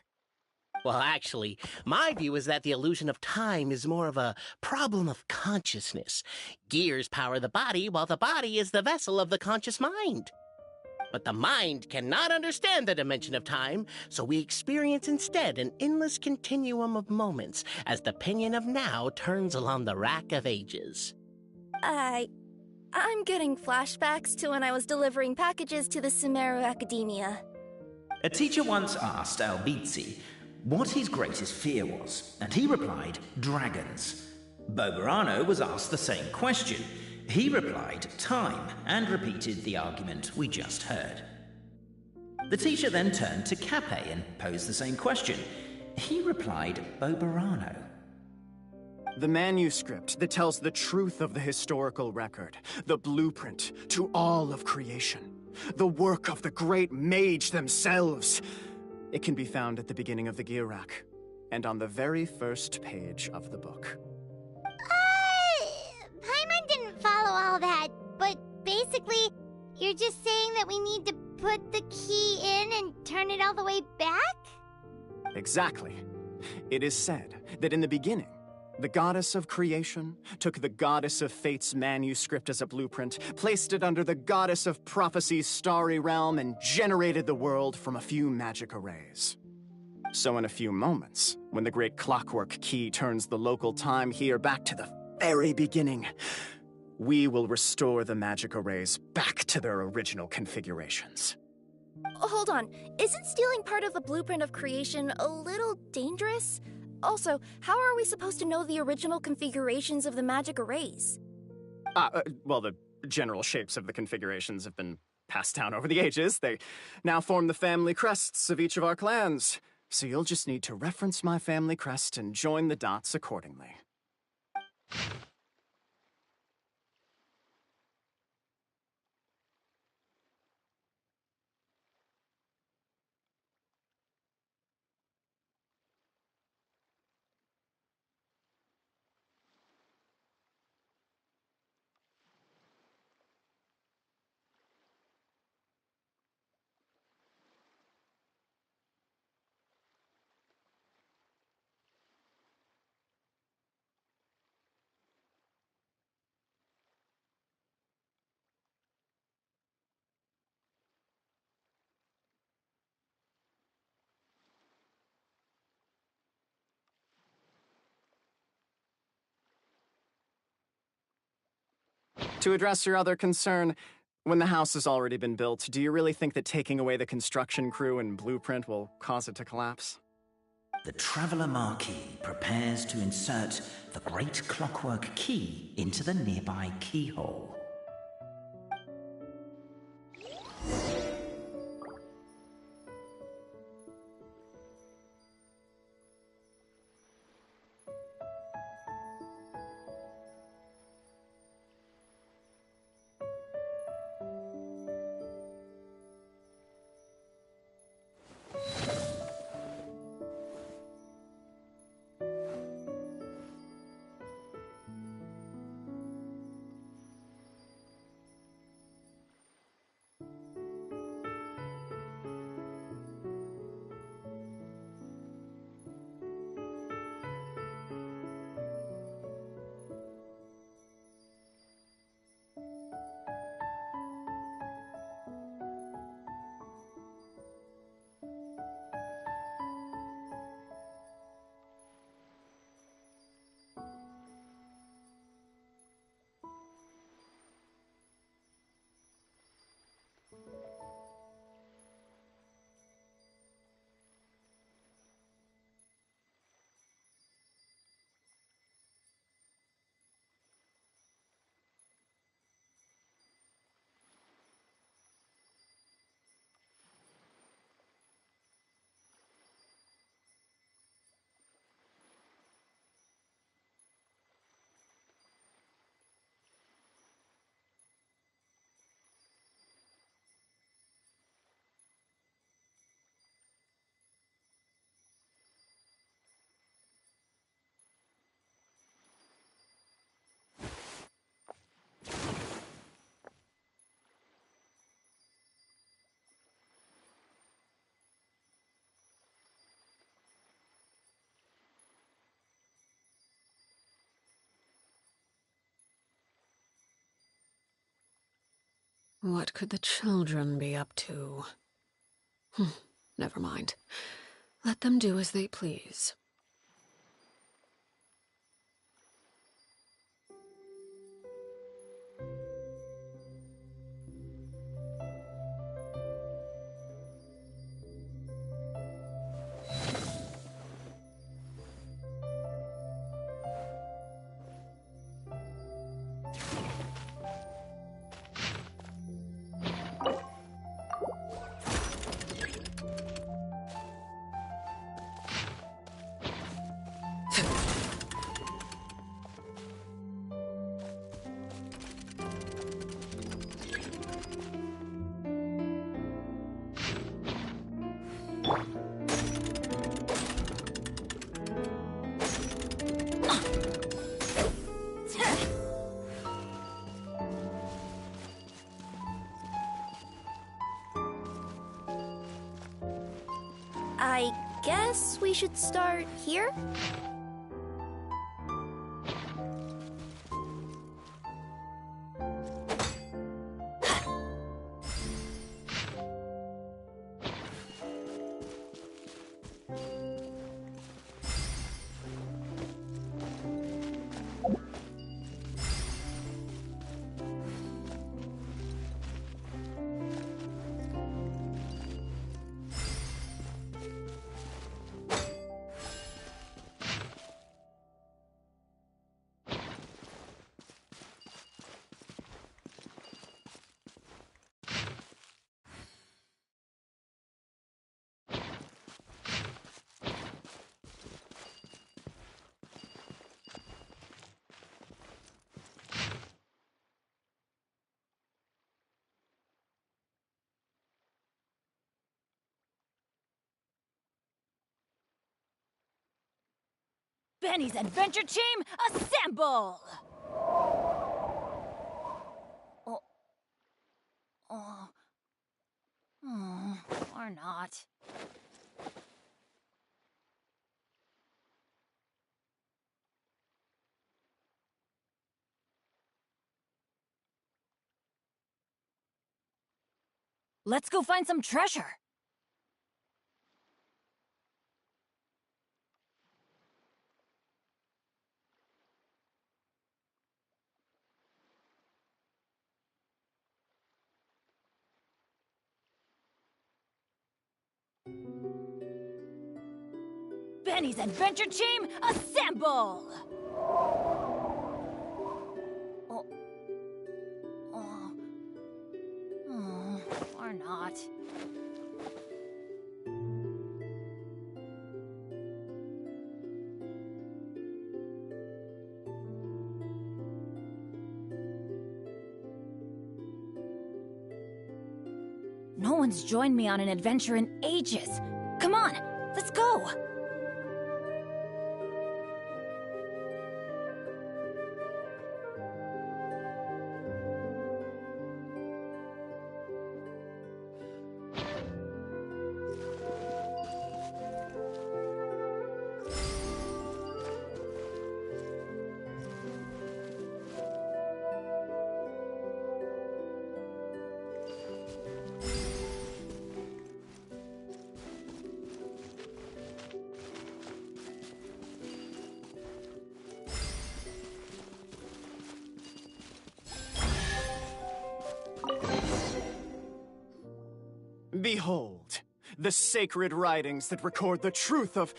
Well, actually, my view is that the illusion of time is more of a problem of consciousness. Gears power the body, while the body is the vessel of the conscious mind. But the mind cannot understand the dimension of time, so we experience instead an endless continuum of moments as the pinion of now turns along the rack of ages. I'm getting flashbacks to when I was delivering packages to the Sumeru Academia. A teacher once asked Albizzi what his greatest fear was, and he replied, dragons. Boberano was asked the same question. He replied, time, and repeated the argument we just heard. The teacher then turned to Capet and posed the same question. He replied, Boberano. The manuscript that tells the truth of the historical record, the blueprint to all of creation, the work of the great mage themselves. It can be found at the beginning of the gear rack, and on the very first page of the book. Paimon didn't follow all that, but basically, you're just saying that we need to put the key in and turn it all the way back? Exactly. It is said that in the beginning, the goddess of creation took the goddess of fate's manuscript as a blueprint, placed it under the goddess of prophecy's starry realm, and generated the world from a few magic arrays. So in a few moments, when the great clockwork key turns the local time here back to the very beginning, we will restore the magic arrays back to their original configurations. Hold on, isn't stealing part of the blueprint of creation a little dangerous? Also, how are we supposed to know the original configurations of the magic arrays? Well, the general shapes of the configurations have been passed down over the ages. They now form the family crests of each of our clans. So you'll just need to reference my family crest and join the dots accordingly. To address your other concern, when the house has already been built, do you really think that taking away the construction crew and blueprint will cause it to collapse? The Traveler Marquis prepares to insert the great clockwork key into the nearby keyhole. What could the children be up to? Never mind. Let them do as they please. I guess we should start here? Benny's adventure team, assemble! Or not. Let's go find some treasure. Benny's Adventure Team, assemble! Or not. No one's joined me on an adventure in ages. Come on, let's go! Behold, the sacred writings that record the truth of...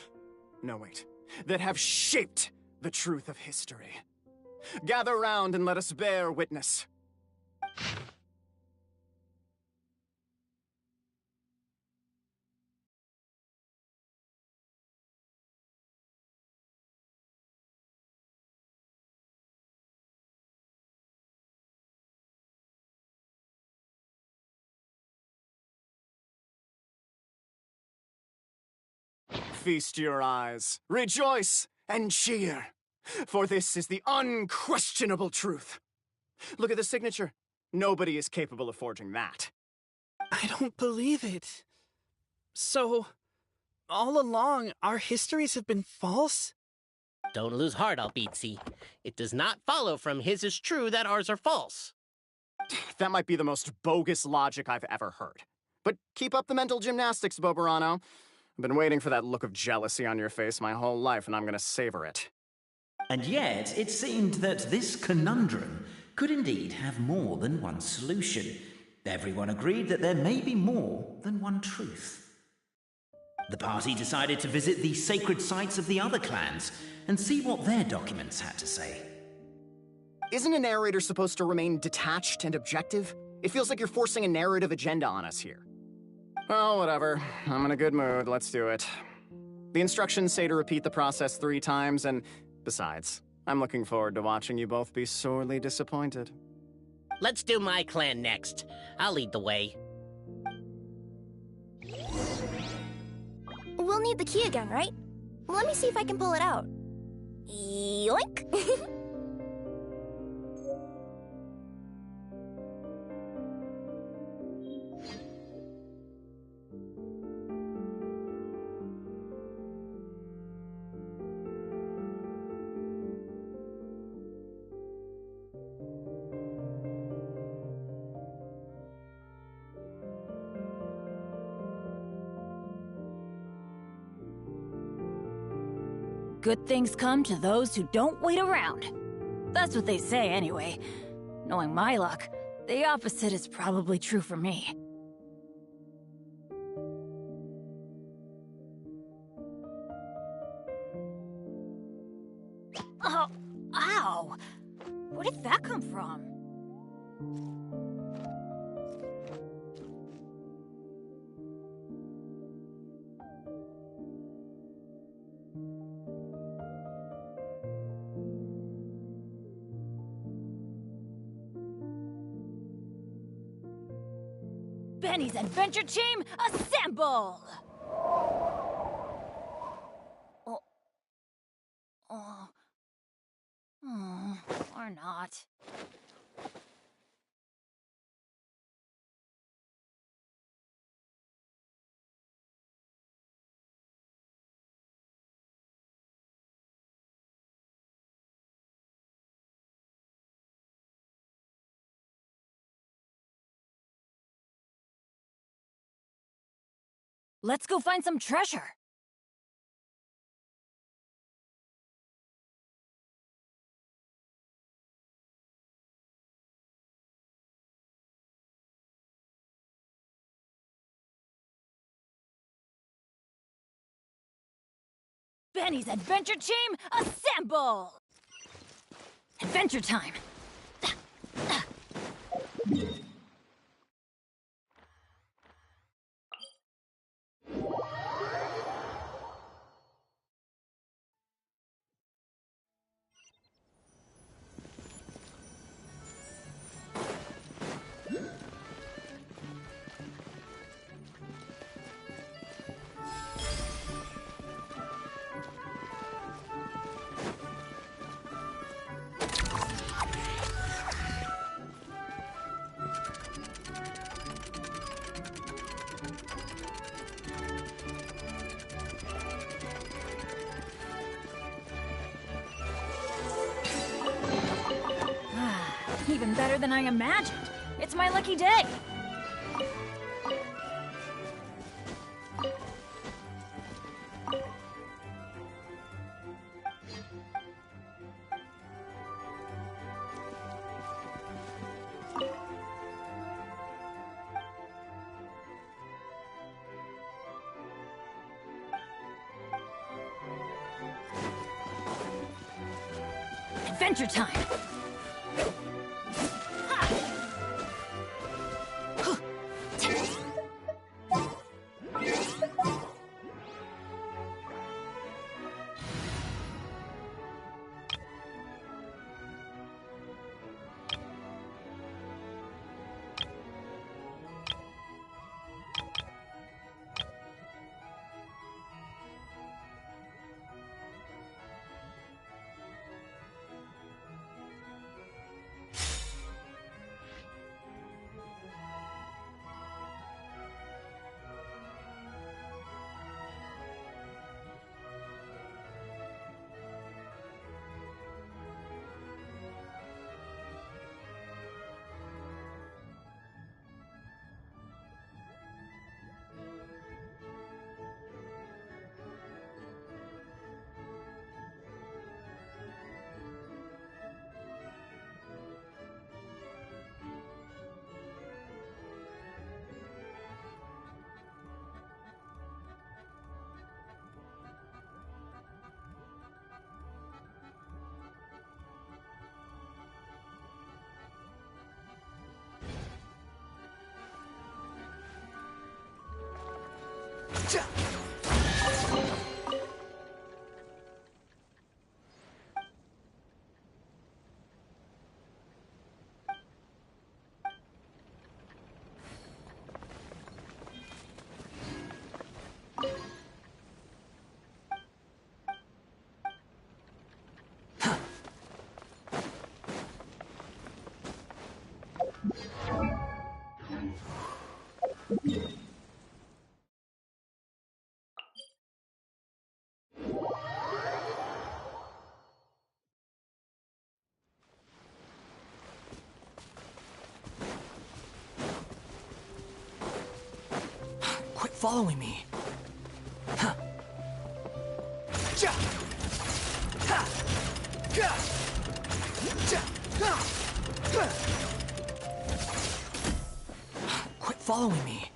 No, wait. That have shaped the truth of history. Gather round and let us bear witness. Feast your eyes, rejoice, and cheer, for this is the unquestionable truth. Look at the signature. Nobody is capable of forging that. I don't believe it. So, all along, our histories have been false? Don't lose heart, Albizzi. It does not follow from his is true that ours are false. That might be the most bogus logic I've ever heard. But keep up the mental gymnastics, Boberano. I've been waiting for that look of jealousy on your face my whole life, and I'm gonna savor it. And yet, it seemed that this conundrum could indeed have more than one solution. Everyone agreed that there may be more than one truth. The party decided to visit the sacred sites of the other clans and see what their documents had to say. Isn't a narrator supposed to remain detached and objective? It feels like you're forcing a narrative agenda on us here. Well, whatever. I'm in a good mood. Let's do it. The instructions say to repeat the process 3 times, and besides, I'm looking forward to watching you both be sorely disappointed. Let's do my clan next. I'll lead the way. We'll need the key again, right? Let me see if I can pull it out. Yoink! Good things come to those who don't wait around. That's what they say anyway. Knowing my luck, the opposite is probably true for me. Oh, ow! Where did that come from? Benny's Adventure Team, assemble! Or not. Let's go find some treasure. Benny's adventure team, assemble! Adventure time! Even better than I imagined. It's my lucky day. Adventure time. Quit following me. Huh. Quit following me.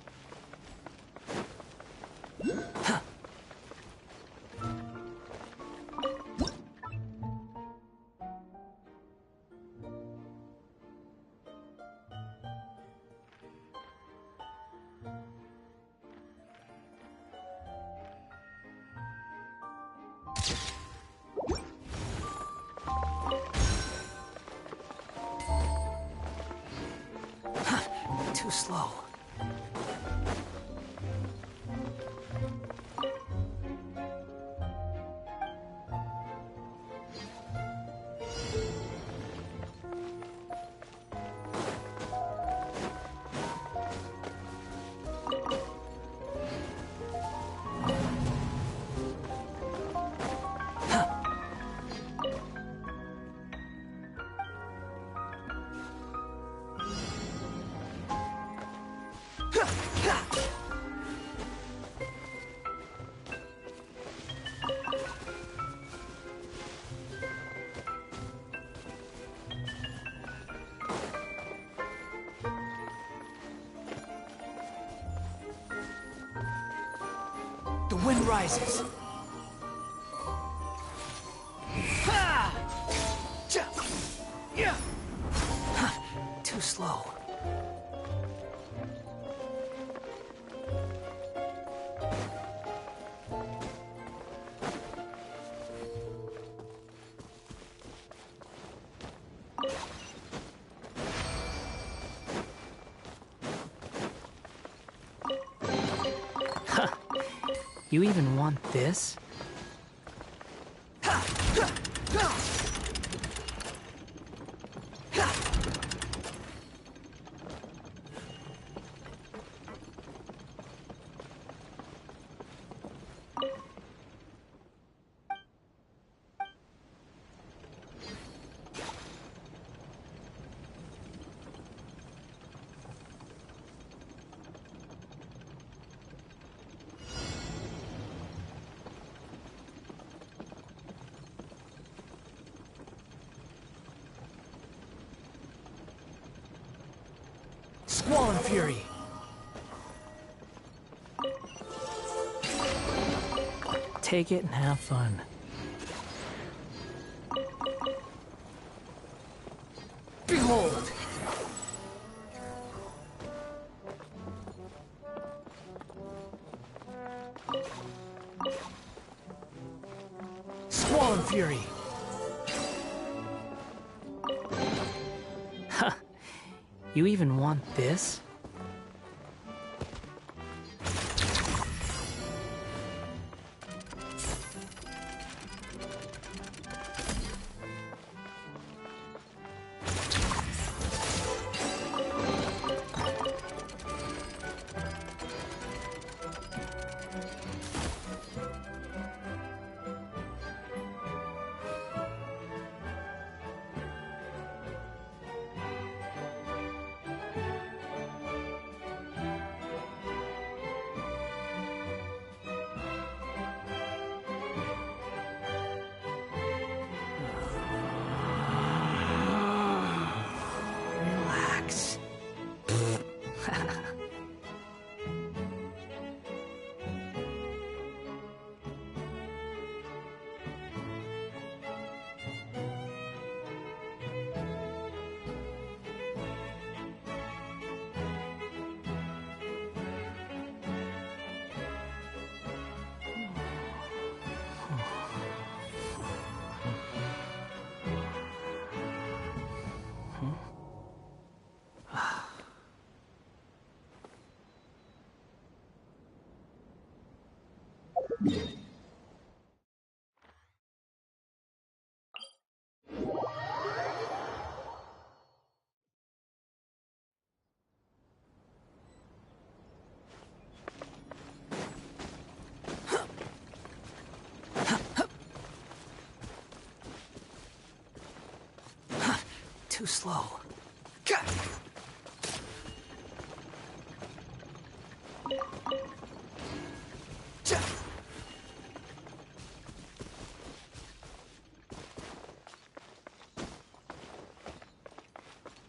Huh. Too slow. The wind rises. You even want this? Squall Fury! Take it and have fun. Behold! Squall Fury! Huh. You even want this? Relax. Too slow.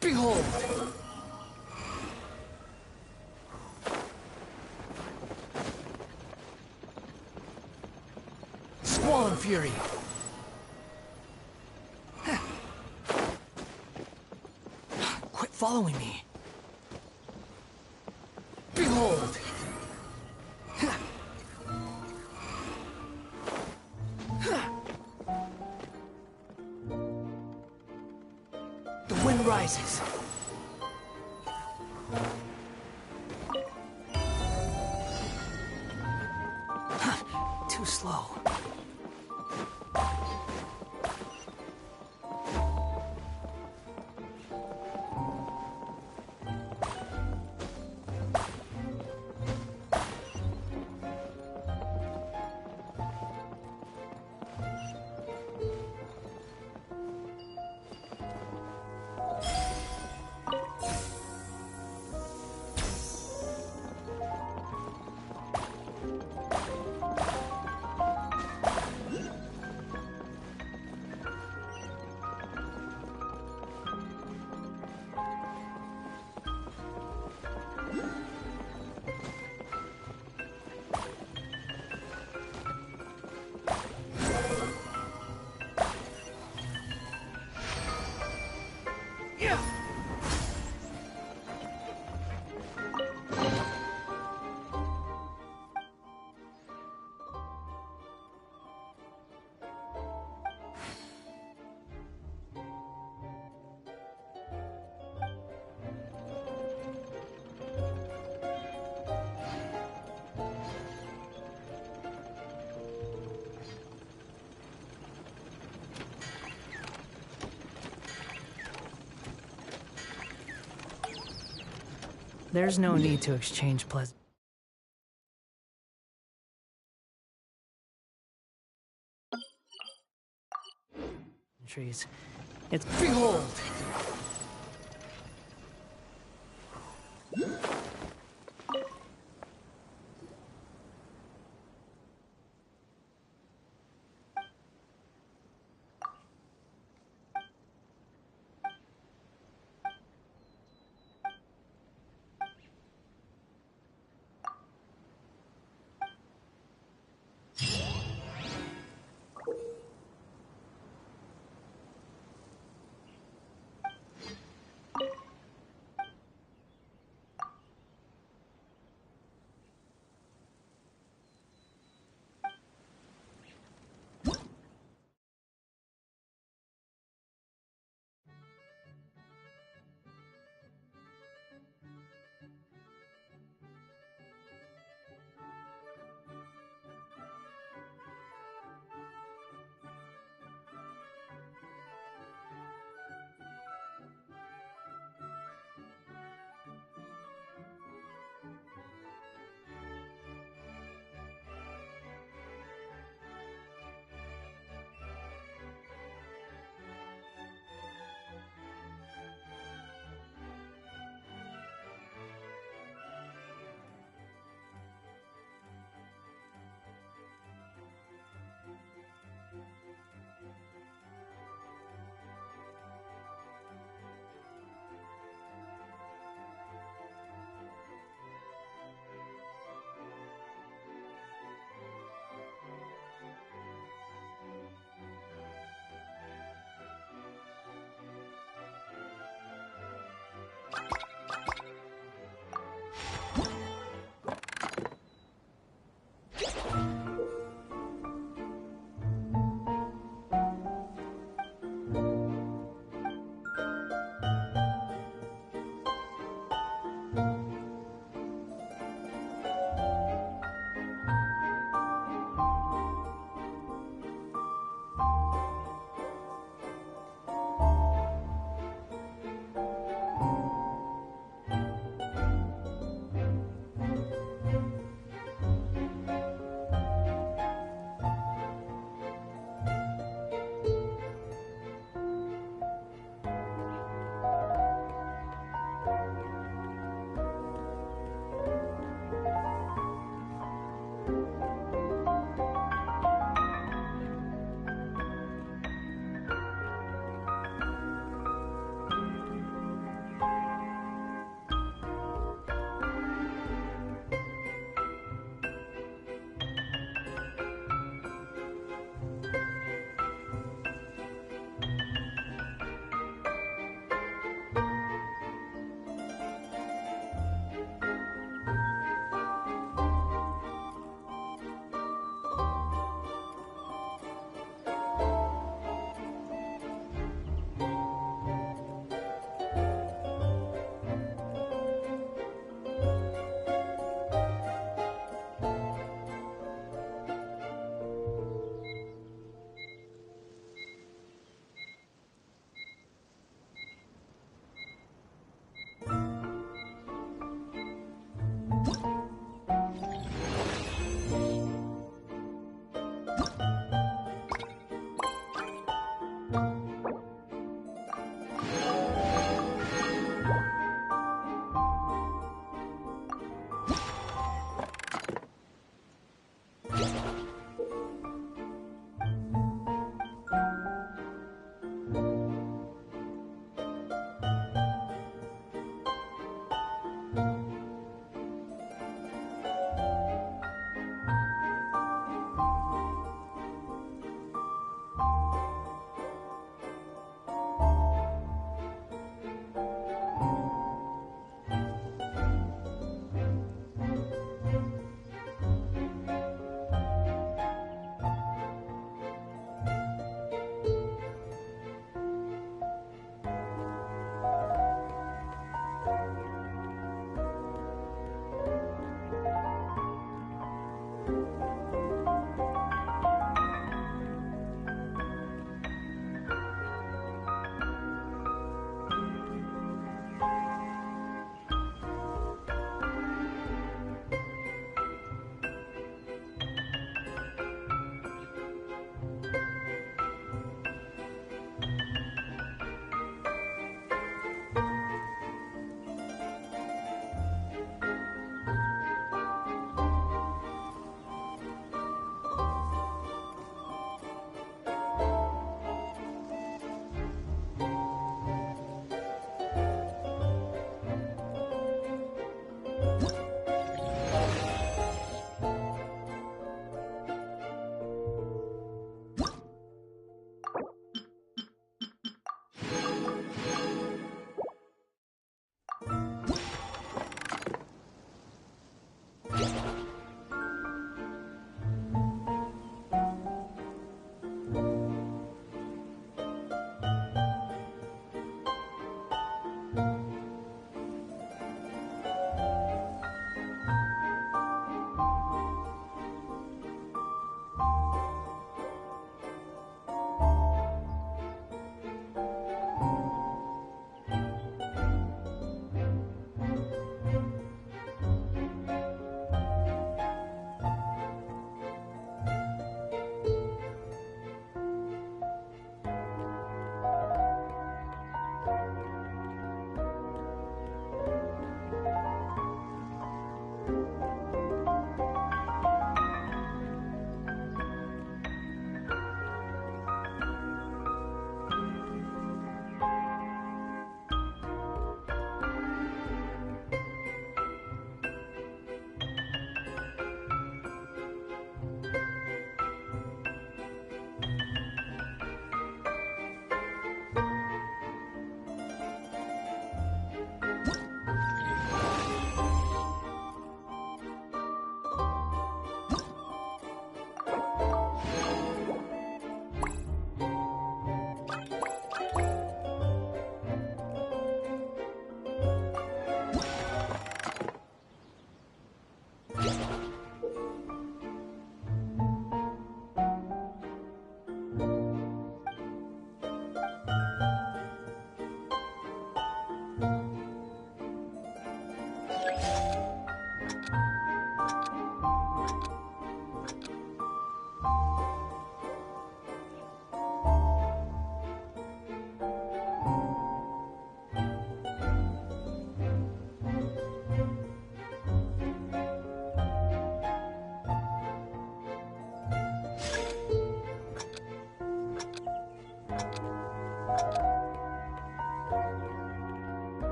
Behold! Squall Fury! Quit following me. Behold! The wind rises. Too slow. There's no need to exchange pleasant trees. It's behold!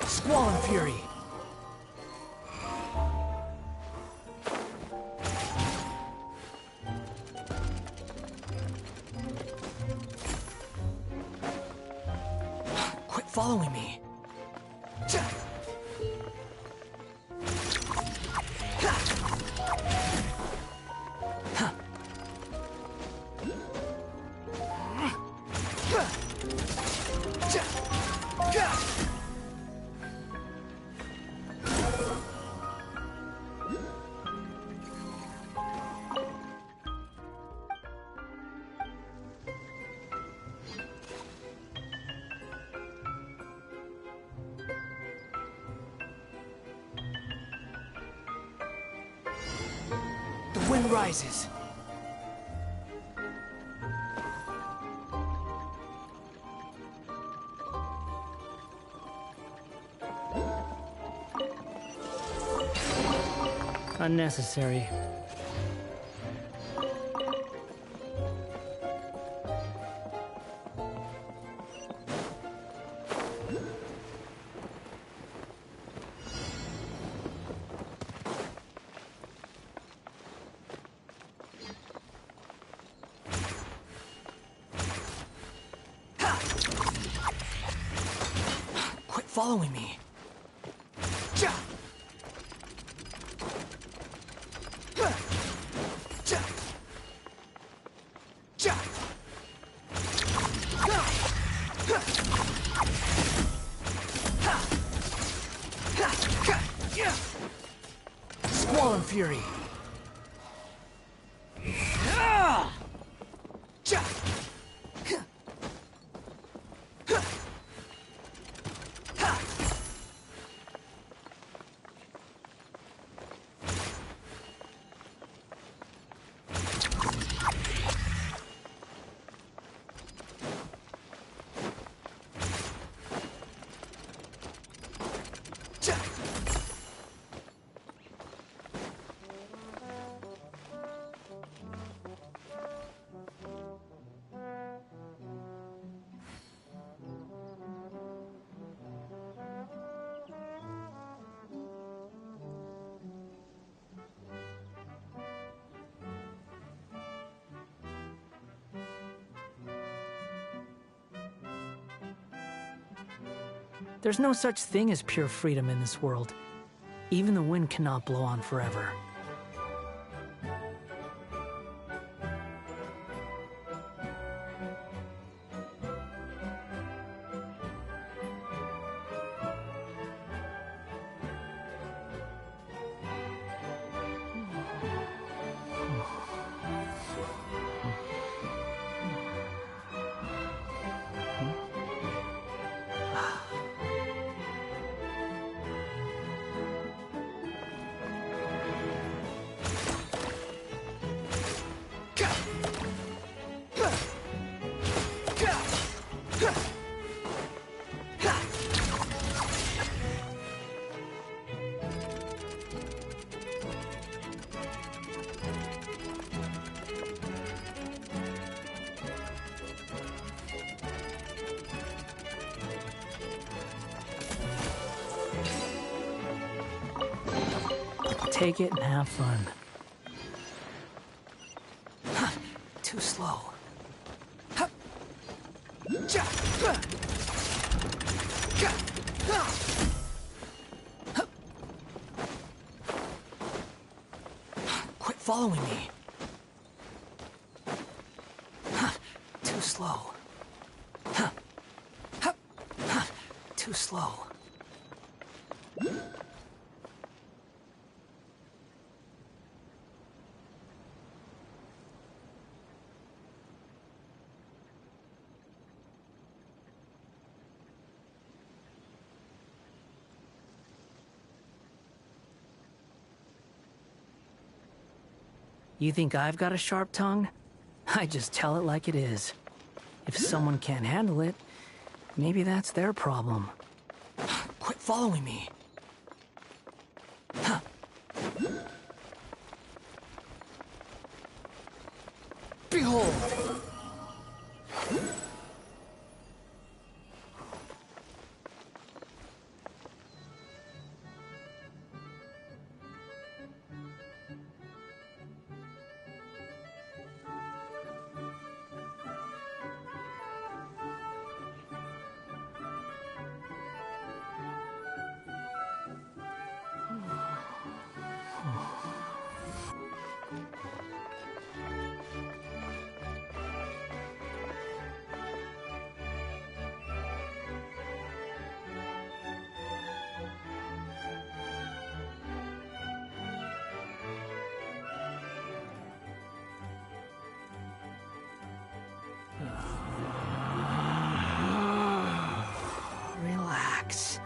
Squall Fury! Quit following me. The wind rises. Unnecessary. Quit following me. Squall and Fury. There's no such thing as pure freedom in this world. Even the wind cannot blow on forever. Take it and have fun. Too slow. Quit following me. Too slow. Too slow. You think I've got a sharp tongue? I just tell it like it is. If someone can't handle it, maybe that's their problem. Quit following me. Behold! Relax.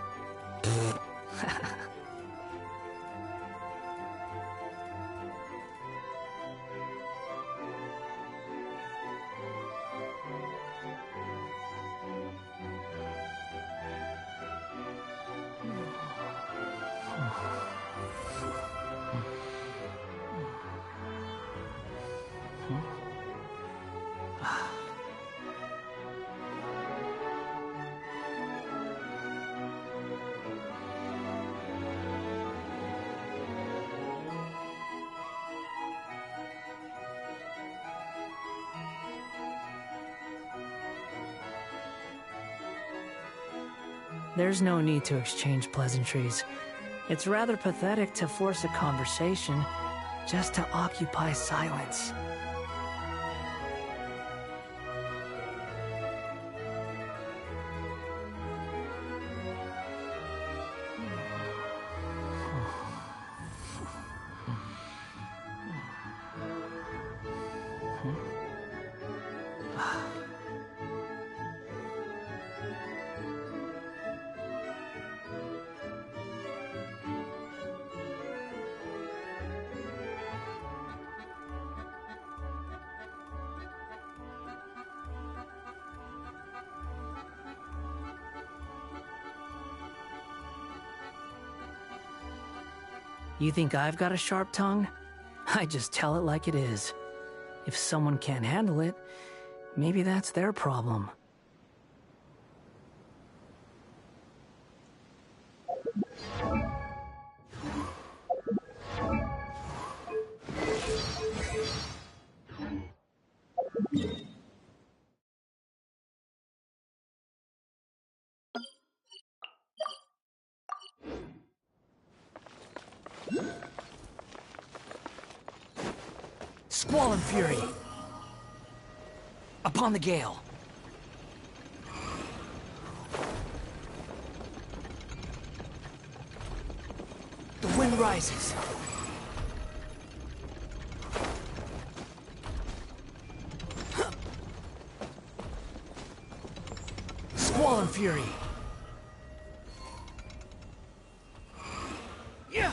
There's no need to exchange pleasantries. It's rather pathetic to force a conversation just to occupy silence. You think I've got a sharp tongue? I just tell it like it is. If someone can't handle it, maybe that's their problem. Squall and fury! Upon the gale! The wind rises! Squall and fury! Yeah!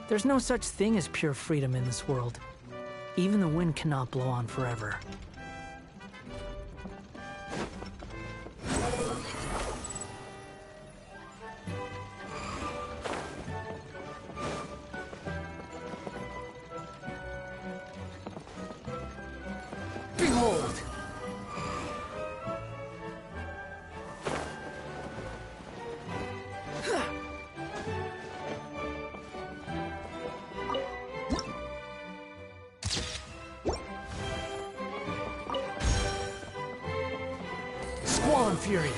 There's no such thing as pure freedom in this world. Even the wind cannot blow on forever. Behold! Squall and fury!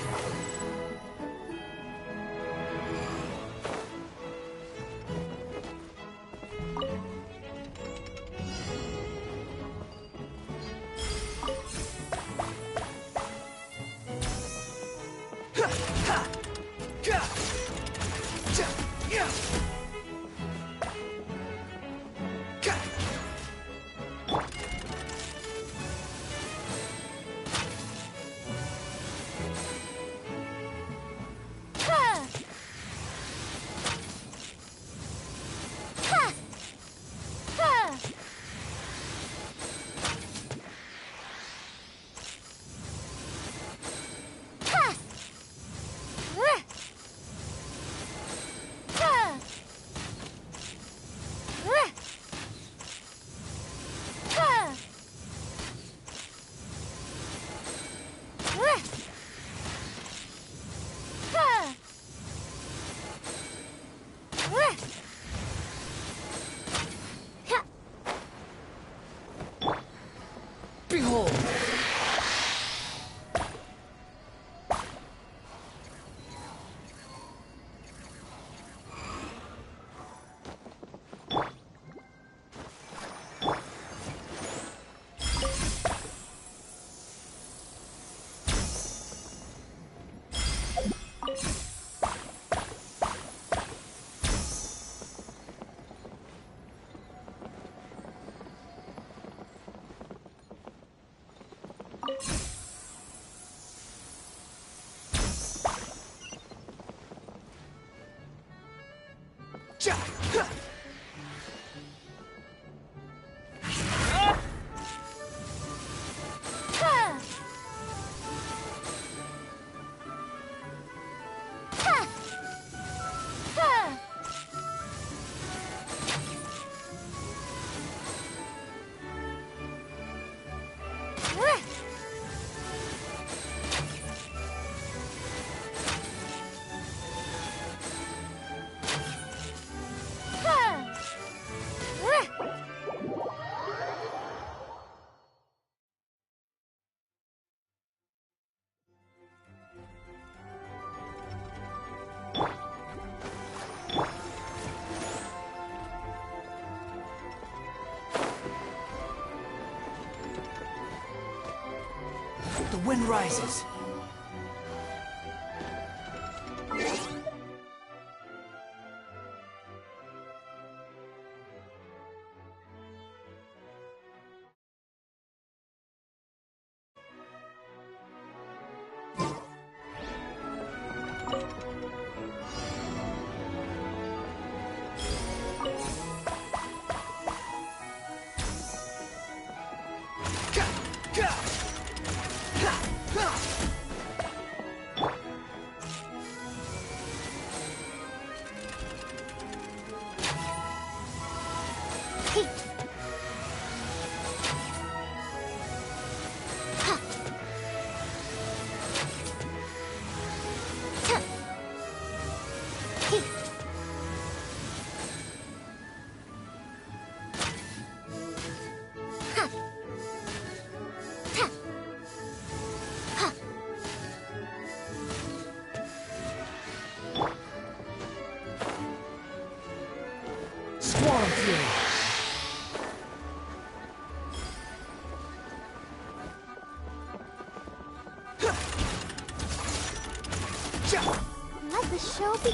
Behold! wind rises. Let the show be.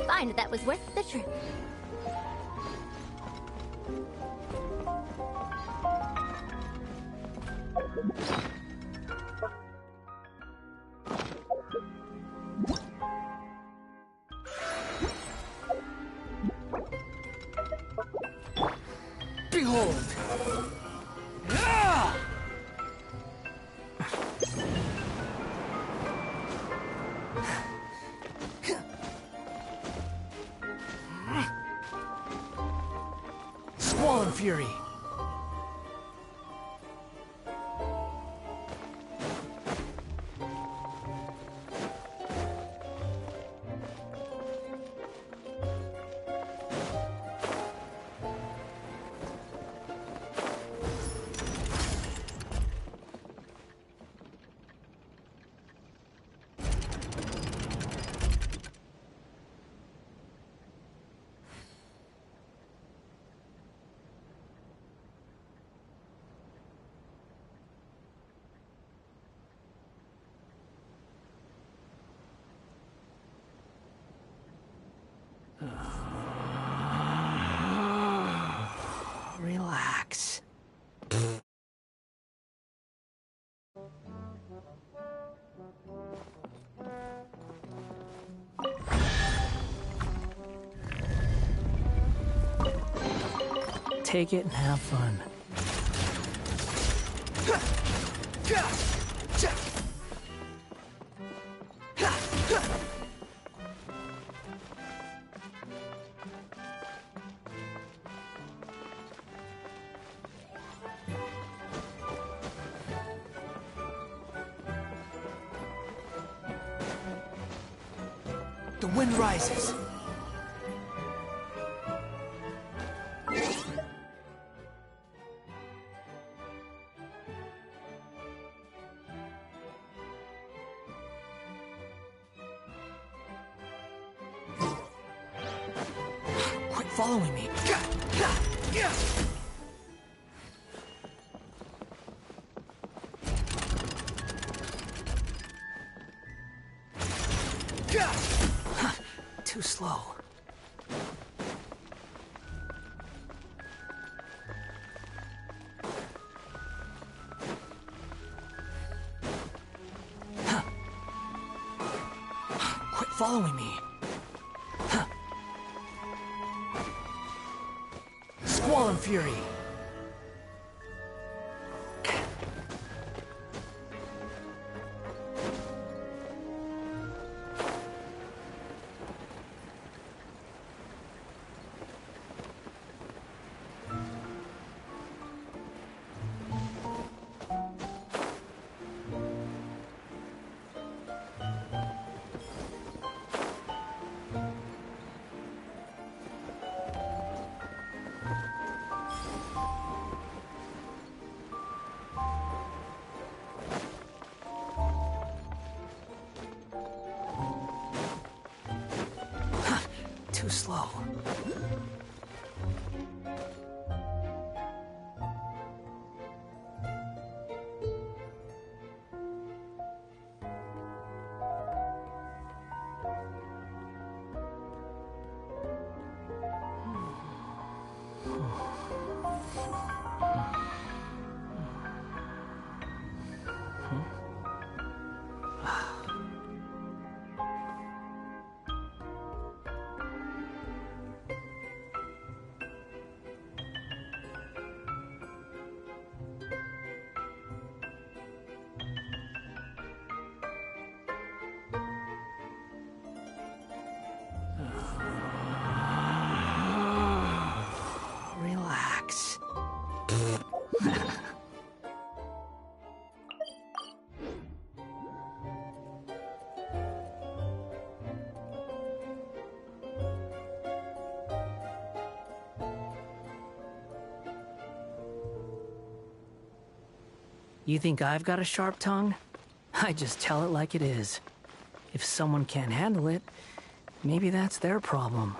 Fine, that was worth the trip. Behold! Ah! Squall and Fury. Relax. Take it and have fun. The wind rises. Quit following me. Too slow. following me. Huh. Squall and Fury. Too slow. Relax. You think I've got a sharp tongue? I just tell it like it is. If someone can't handle it, maybe that's their problem.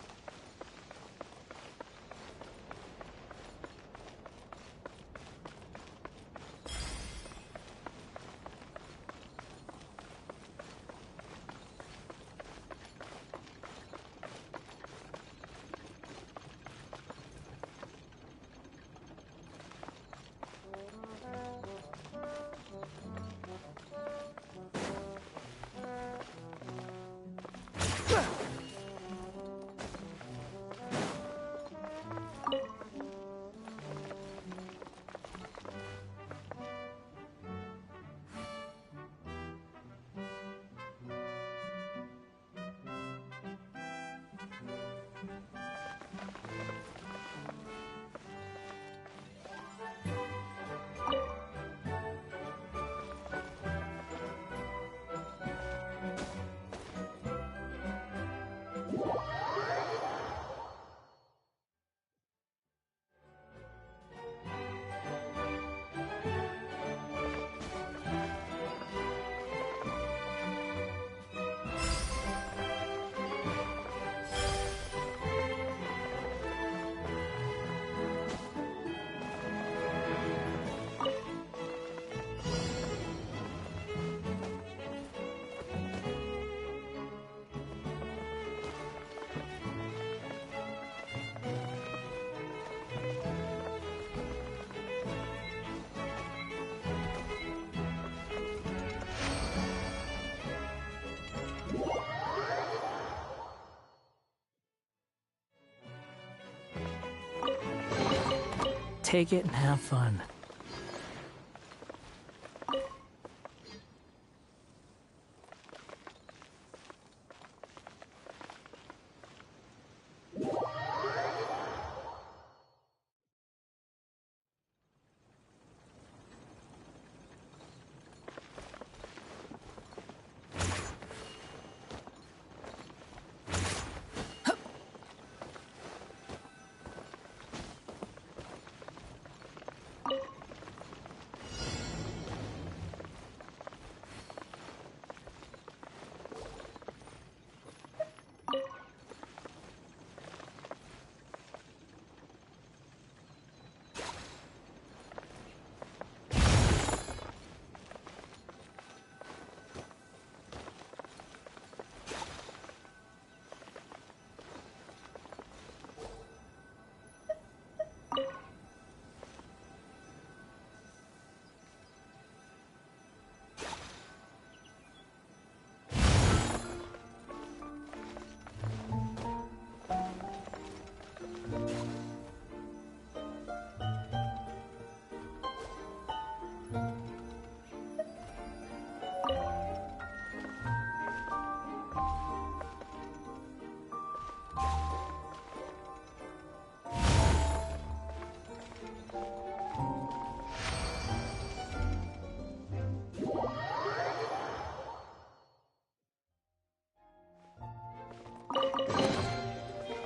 Take it and have fun.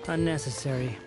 Unnecessary.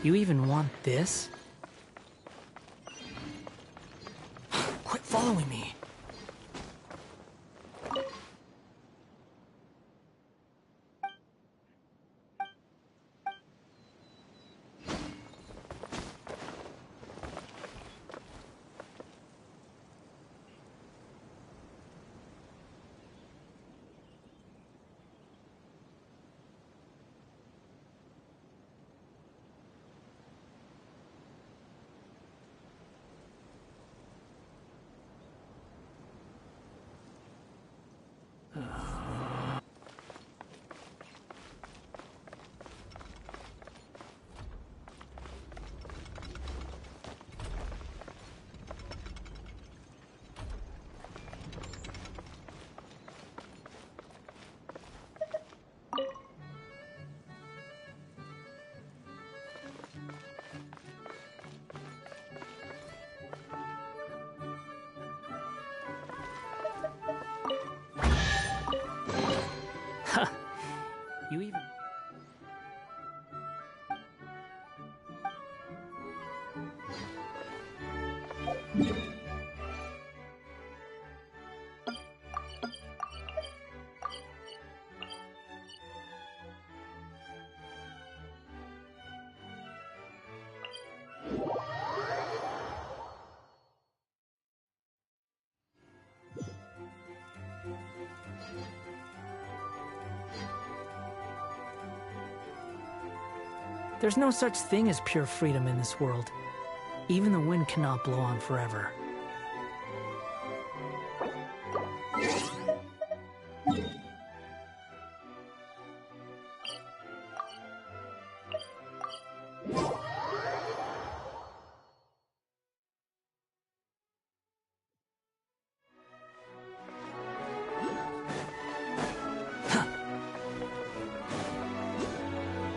You even want this? Quit following me. You even... There's no such thing as pure freedom in this world. Even the wind cannot blow on forever.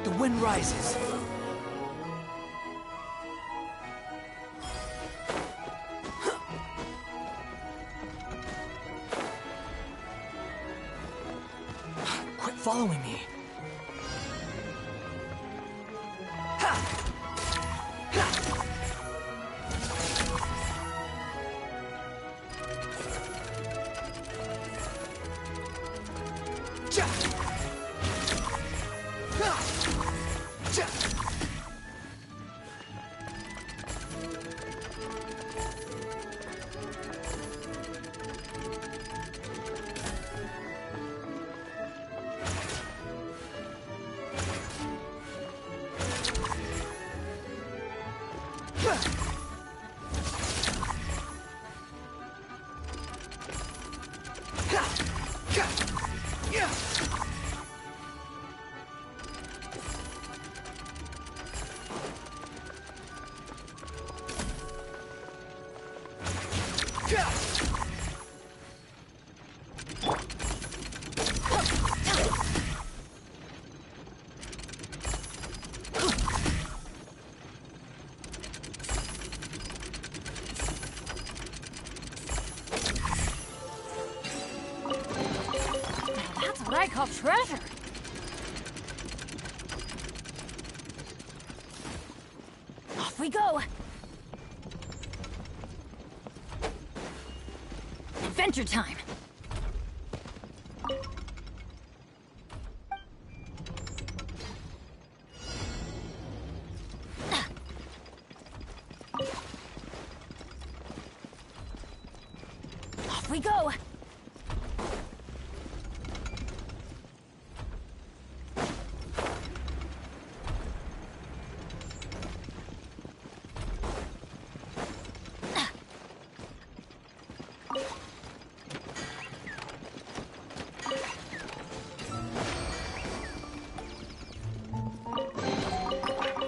The wind rises. Quit following me. I call treasure. Off we go. Adventure time. Off we go!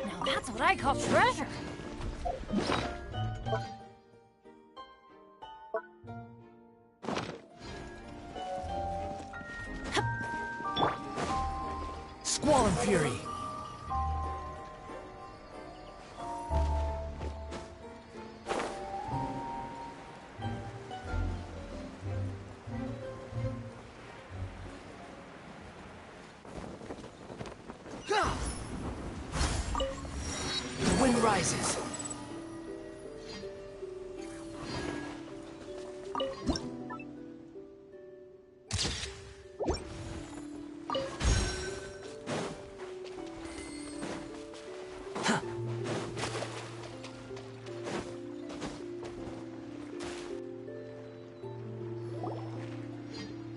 Now that's what I call treasure! Squall and Fury! The wind rises.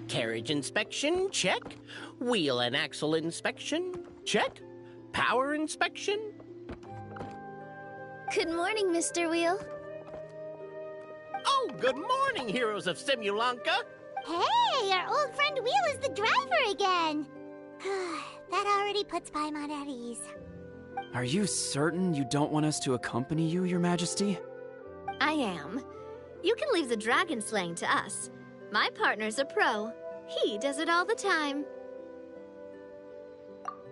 Carriage inspection, check. Wheel and axle inspection, check. Power inspection. Good morning, Mr. Wheel. Oh, good morning, heroes of Simulanka. Hey, our old friend Wheel is the driver again. That already puts Paimon at ease. Are you certain you don't want us to accompany you, Your Majesty? I am. You can leave the dragon slaying to us. My partner's a pro. He does it all the time.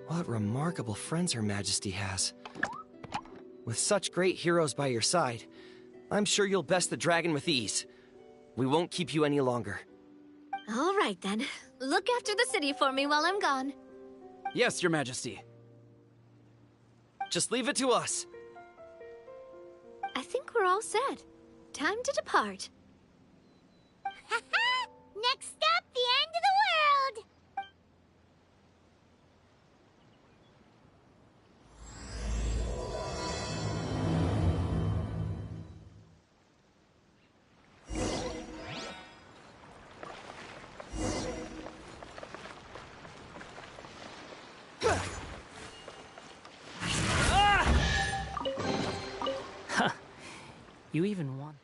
What remarkable friends Her Majesty has. With such great heroes by your side, I'm sure you'll best the dragon with ease. We won't keep you any longer. All right, then. Look after the city for me while I'm gone. Yes, Your Majesty. Just leave it to us. I think we're all set. Time to depart. Next stop, the end of the world! You even won.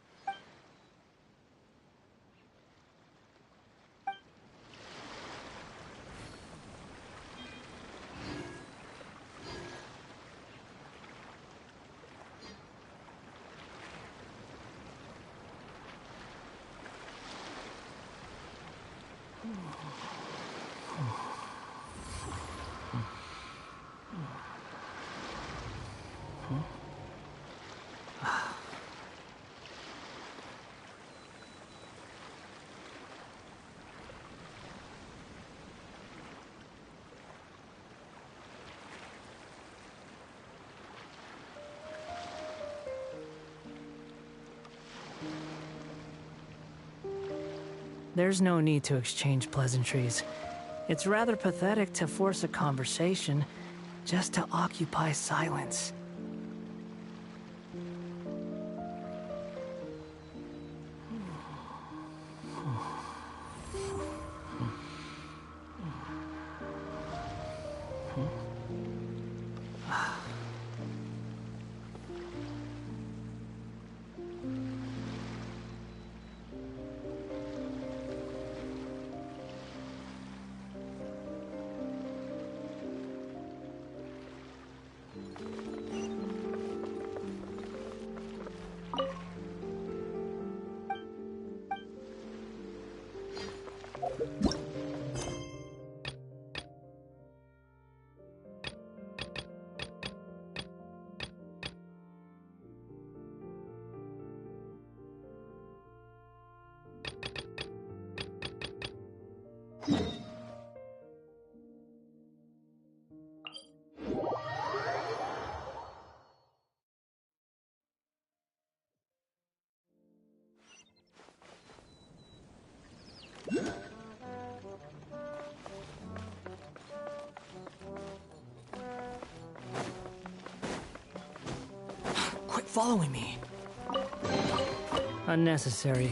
There's no need to exchange pleasantries. It's rather pathetic to force a conversation just to occupy silence. Quit following me. Unnecessary.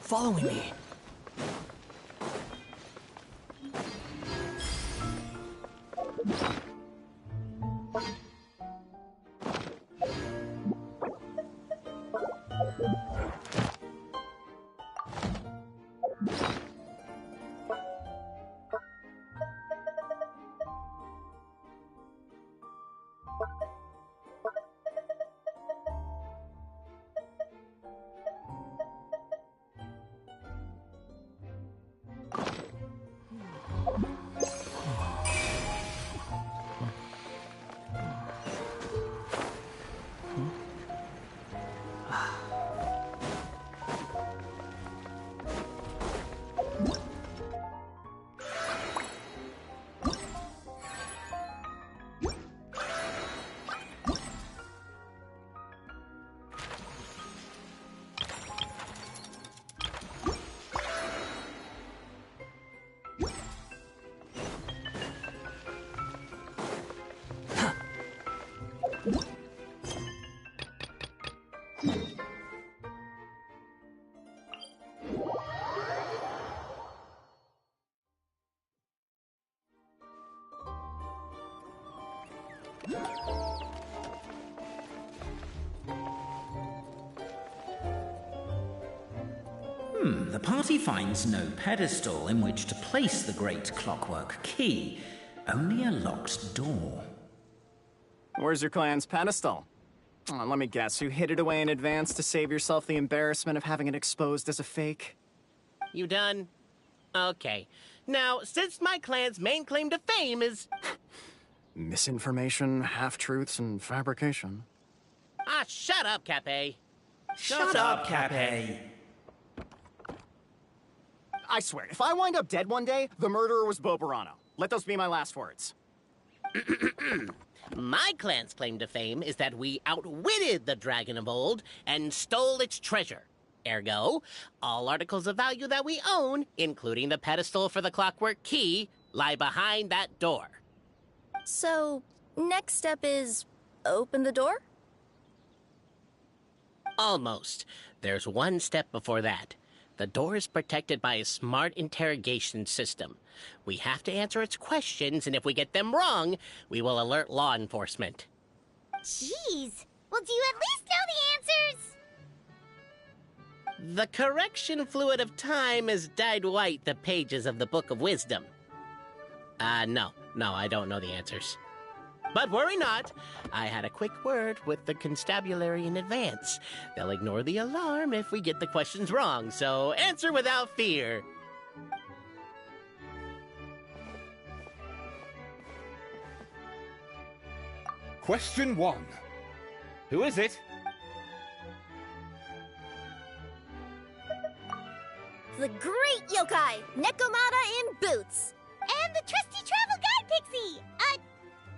following me. The party finds no pedestal in which to place the great clockwork key, only a locked door. Where's your clan's pedestal? Oh, let me guess, you hid it away in advance to save yourself the embarrassment of having it exposed as a fake? You done? Okay. Now, since my clan's main claim to fame is... Misinformation, half-truths, and fabrication. Ah, shut up, Cape. Shut up, Cape. I swear, if I wind up dead one day, the murderer was Boberano. Let those be my last words. My clan's claim to fame is that we outwitted the dragon of old and stole its treasure. Ergo, all articles of value that we own, including the pedestal for the clockwork key, lie behind that door. So, next step is open the door? Almost. There's one step before that. The door is protected by a smart interrogation system. We have to answer its questions, and if we get them wrong, we will alert law enforcement. Jeez. Well, do you at least know the answers? The correction fluid of time has dyed white the pages of the Book of Wisdom. No, I don't know the answers. But worry not. I had a quick word with the constabulary in advance. They'll ignore the alarm if we get the questions wrong, so answer without fear. Question 1. Who is it? The great yokai, Nekomata in boots. And the trusty travel guide pixie!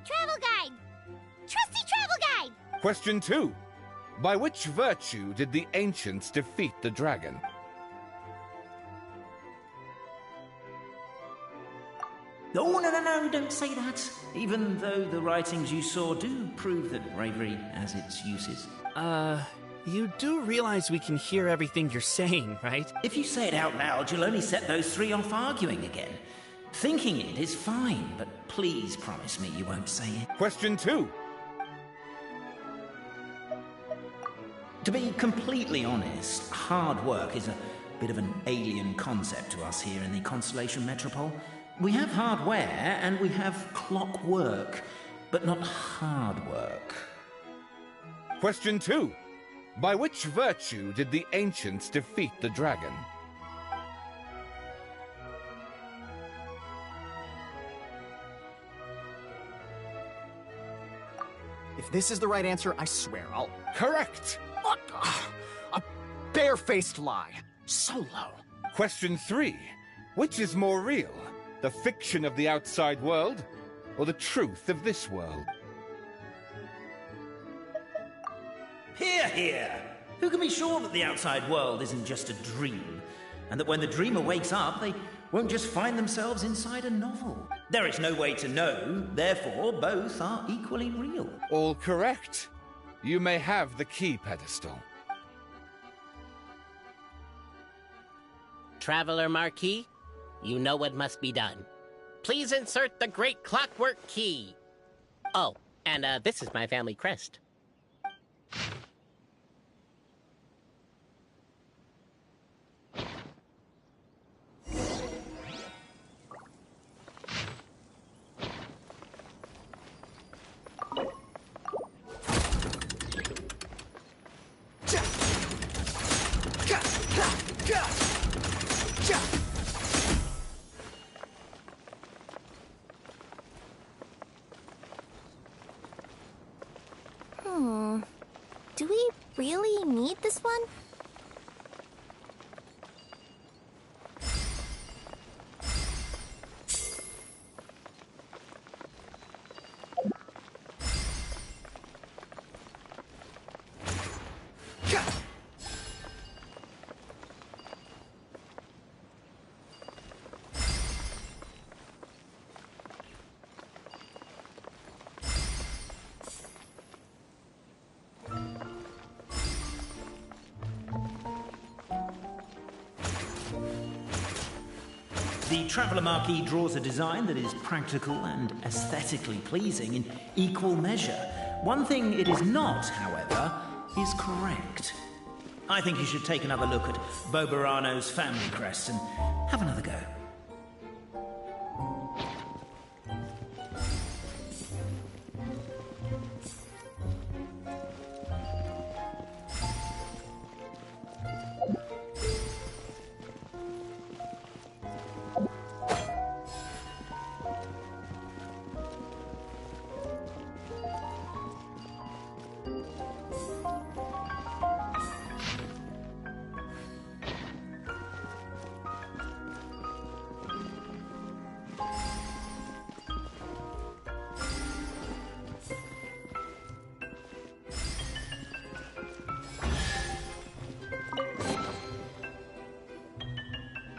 Travel guide! Trusty travel guide! Question 2. By which virtue did the ancients defeat the dragon? Oh, no, don't say that. Even though the writings you saw do prove that bravery has its uses. You do realize we can hear everything you're saying, right? If you say it out loud, you'll only set those three off arguing again. Thinking it is fine, but please promise me you won't say it. Question 2. To be completely honest, hard work is a bit of an alien concept to us here in the Constellation Metropole. We have hardware and we have clockwork, but not hard work. Question 2. By which virtue did the ancients defeat the dragon? If this is the right answer, I swear I'll... Correct! What? A barefaced lie. So low. Question 3. Which is more real? The fiction of the outside world, or the truth of this world? Hear, hear! Who can be sure that the outside world isn't just a dream? And that when the dreamer wakes up, they won't just find themselves inside a novel? There is no way to know, therefore both are equally real. All correct. You may have the key pedestal. Traveler Marquis, you know what must be done. Please insert the great clockwork key. Oh, and this is my family crest. Do we really need this one? The Traveller Marquis draws a design that is practical and aesthetically pleasing in equal measure. One thing it is not, however, is correct. I think you should take another look at Bobarano's family crest and have another go.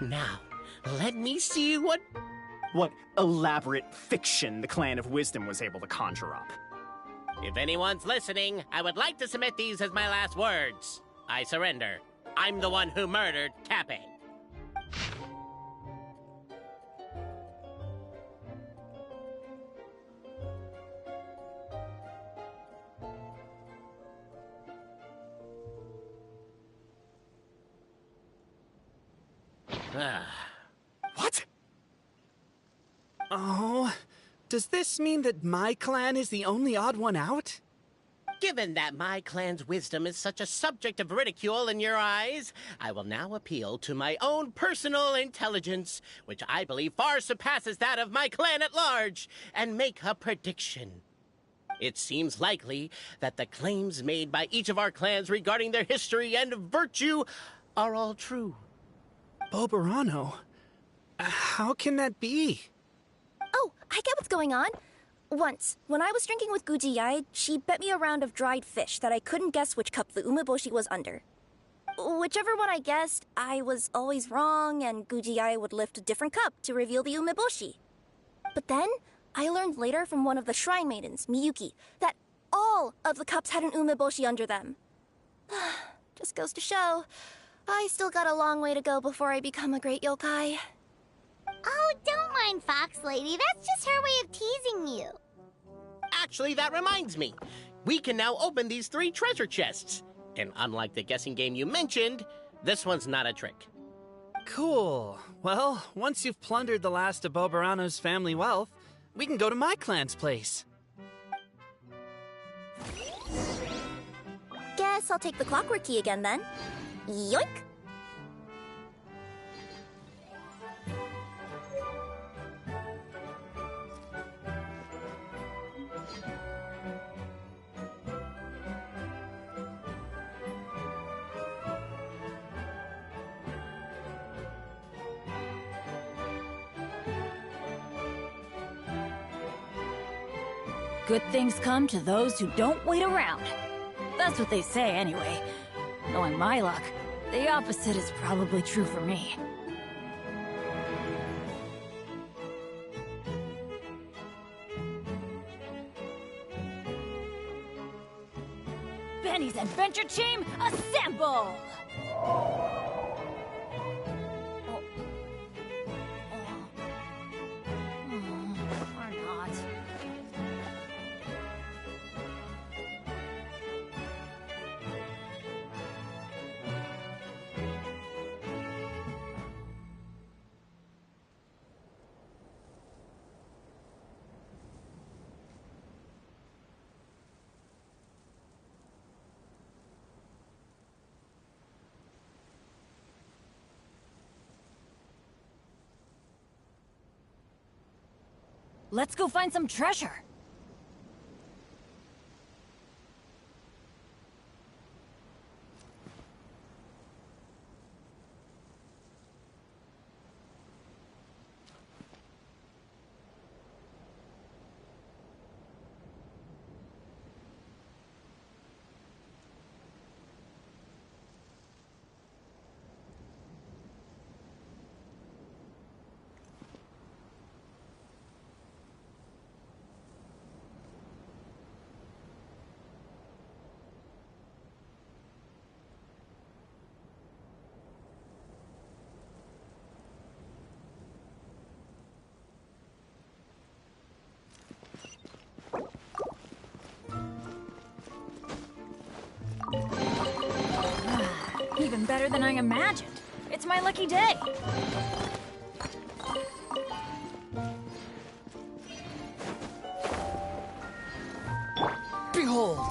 Now, let me see what elaborate fiction the Clan of Wisdom was able to conjure up. If anyone's listening, I would like to submit these as my last words. I surrender. I'm the one who murdered Cappe. What? Oh, does this mean that my clan is the only odd one out? Given that my clan's wisdom is such a subject of ridicule in your eyes, I will now appeal to my own personal intelligence, which I believe far surpasses that of my clan at large, and make a prediction. It seems likely that the claims made by each of our clans regarding their history and virtue are all true. Bobarano? How can that be? Oh, I get what's going on. Once, when I was drinking with Gujiyai, she bet me a round of dried fish that I couldn't guess which cup the umeboshi was under. Whichever one I guessed, I was always wrong, and Gujiyai would lift a different cup to reveal the umeboshi. But then, I learned later from one of the shrine maidens, Miyuki, that all of the cups had an umeboshi under them. Just goes to show, I still got a long way to go before I become a great yokai. Oh, don't mind Fox Lady. That's just her way of teasing you. Actually, that reminds me. We can now open these 3 treasure chests. And unlike the guessing game you mentioned, this one's not a trick. Cool. Well, once you've plundered the last of Bobarano's family wealth, we can go to my clan's place. Guess I'll take the clockwork key again then. Yoink! Good things come to those who don't wait around. That's what they say anyway. Knowing my luck, the opposite is probably true for me. Benny's Adventure Team, assemble! Let's go find some treasure. Even better than I imagined. It's my lucky day. Behold!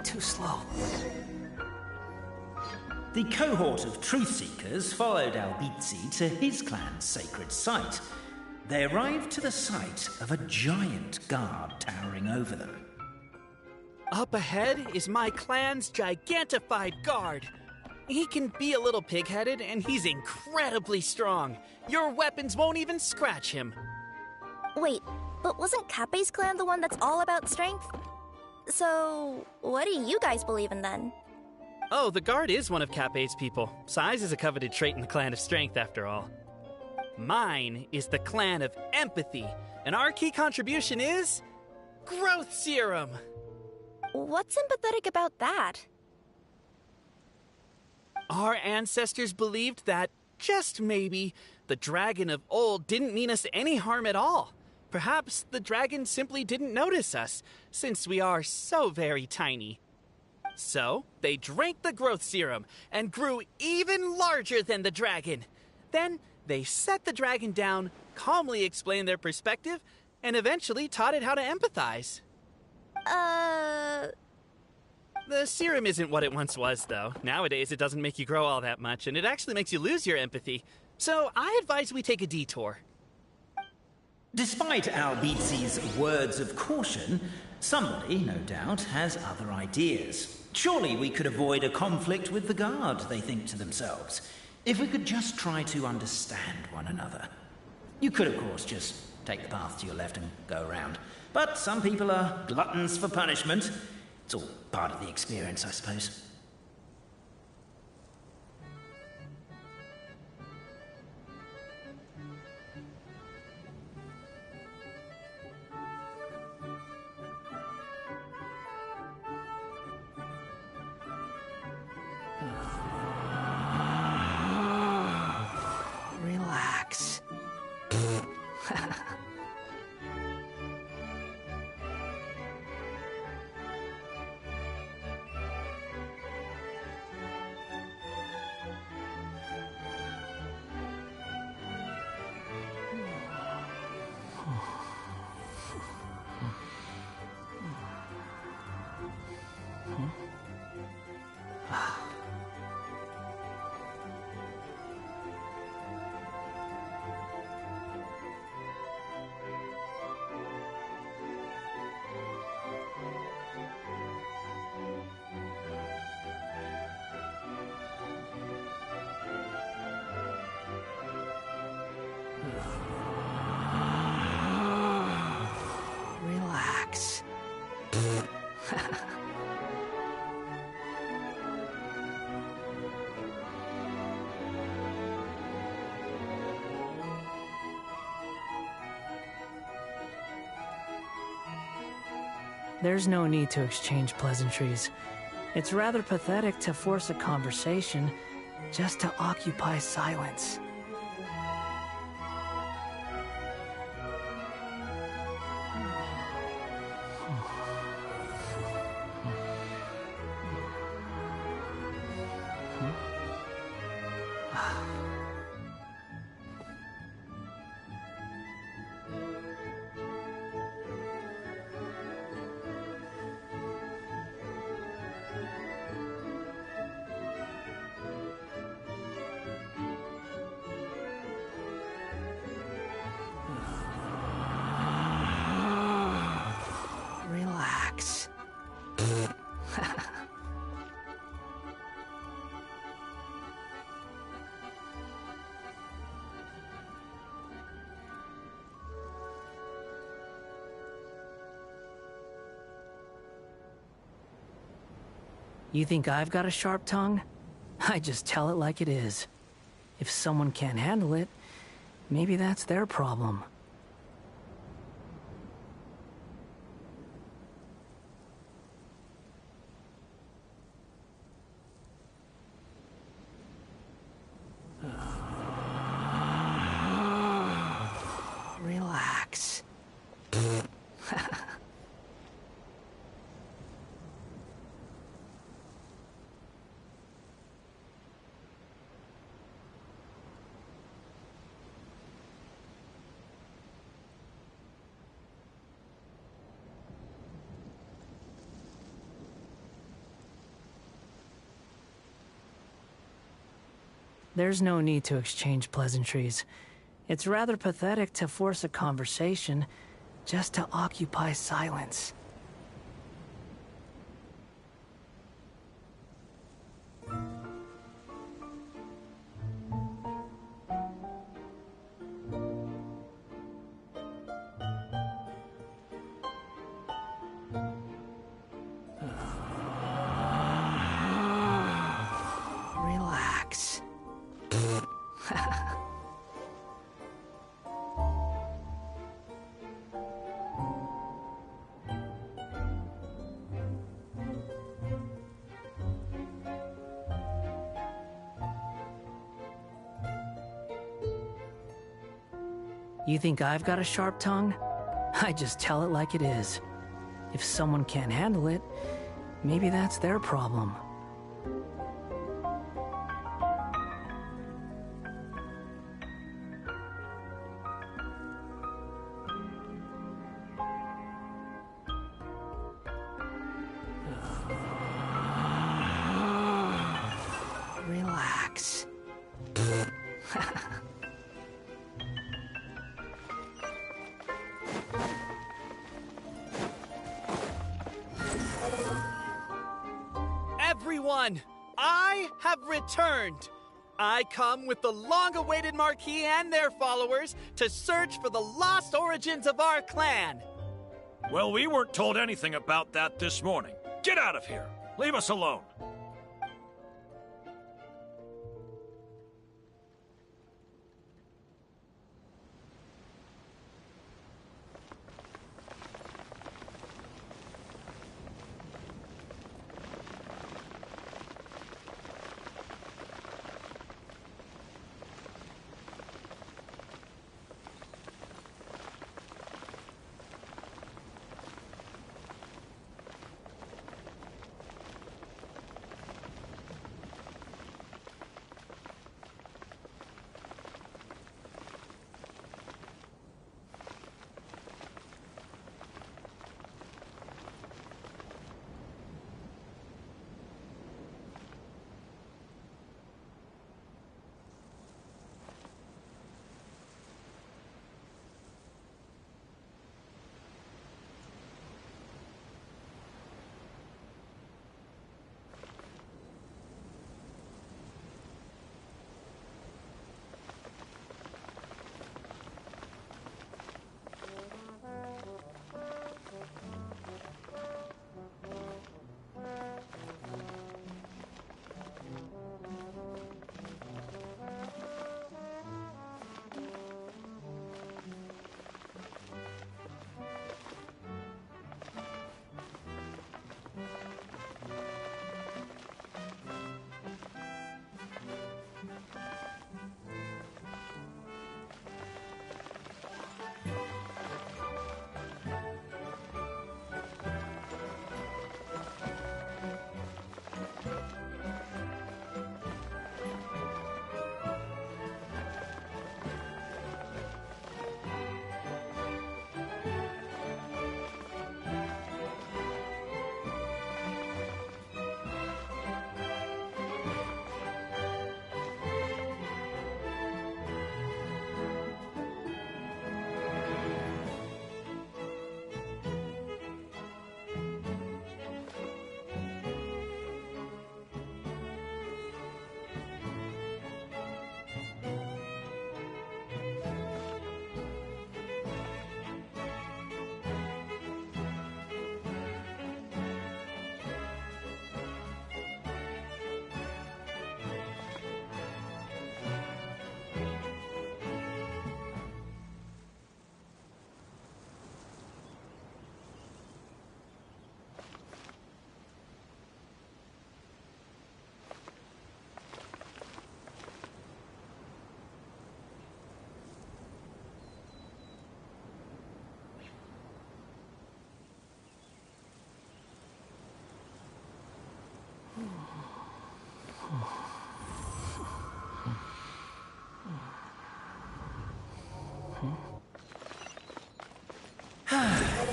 Too slow. The cohort of truth-seekers followed Albizzi to his clan's sacred site. They arrived to the site of a giant guard towering over them. Up ahead is my clan's gigantified guard. He can be a little pig-headed, and he's incredibly strong. Your weapons won't even scratch him. Wait, but wasn't Kappei's clan the one that's all about strength? So, what do you guys believe in then? Oh, the guard is one of Kappei's people. Size is a coveted trait in the clan of strength, after all. Mine is the clan of empathy, and our key contribution is... growth serum! What's empathetic about that? Our ancestors believed that, just maybe, the dragon of old didn't mean us any harm at all. Perhaps the dragon simply didn't notice us, since we are so very tiny. So, they drank the growth serum and grew even larger than the dragon. Then, they set the dragon down, calmly explained their perspective, and eventually taught it how to empathize. The serum isn't what it once was, though. Nowadays, it doesn't make you grow all that much, and it actually makes you lose your empathy. So, I advise we take a detour. Despite Albizzi's words of caution, somebody, no doubt, has other ideas. Surely we could avoid a conflict with the guard, they think to themselves, if we could just try to understand one another. You could, of course, just take the path to your left and go around. But some people are gluttons for punishment. It's all part of the experience, I suppose. Relax. Relax. There's no need to exchange pleasantries. It's rather pathetic to force a conversation just to occupy silence. Relax. You think I've got a sharp tongue? I just tell it like it is. If someone can't handle it, maybe that's their problem. Relax. There's no need to exchange pleasantries. It's rather pathetic to force a conversation just to occupy silence. Relax. You think I've got a sharp tongue? I just tell it like it is. If someone can't handle it, maybe that's their problem. Relax. Everyone, I have returned. I come with the long-awaited Marquis and their followers to search for the lost origins of our clan. Well, we weren't told anything about that this morning. Get out of here. Leave us alone.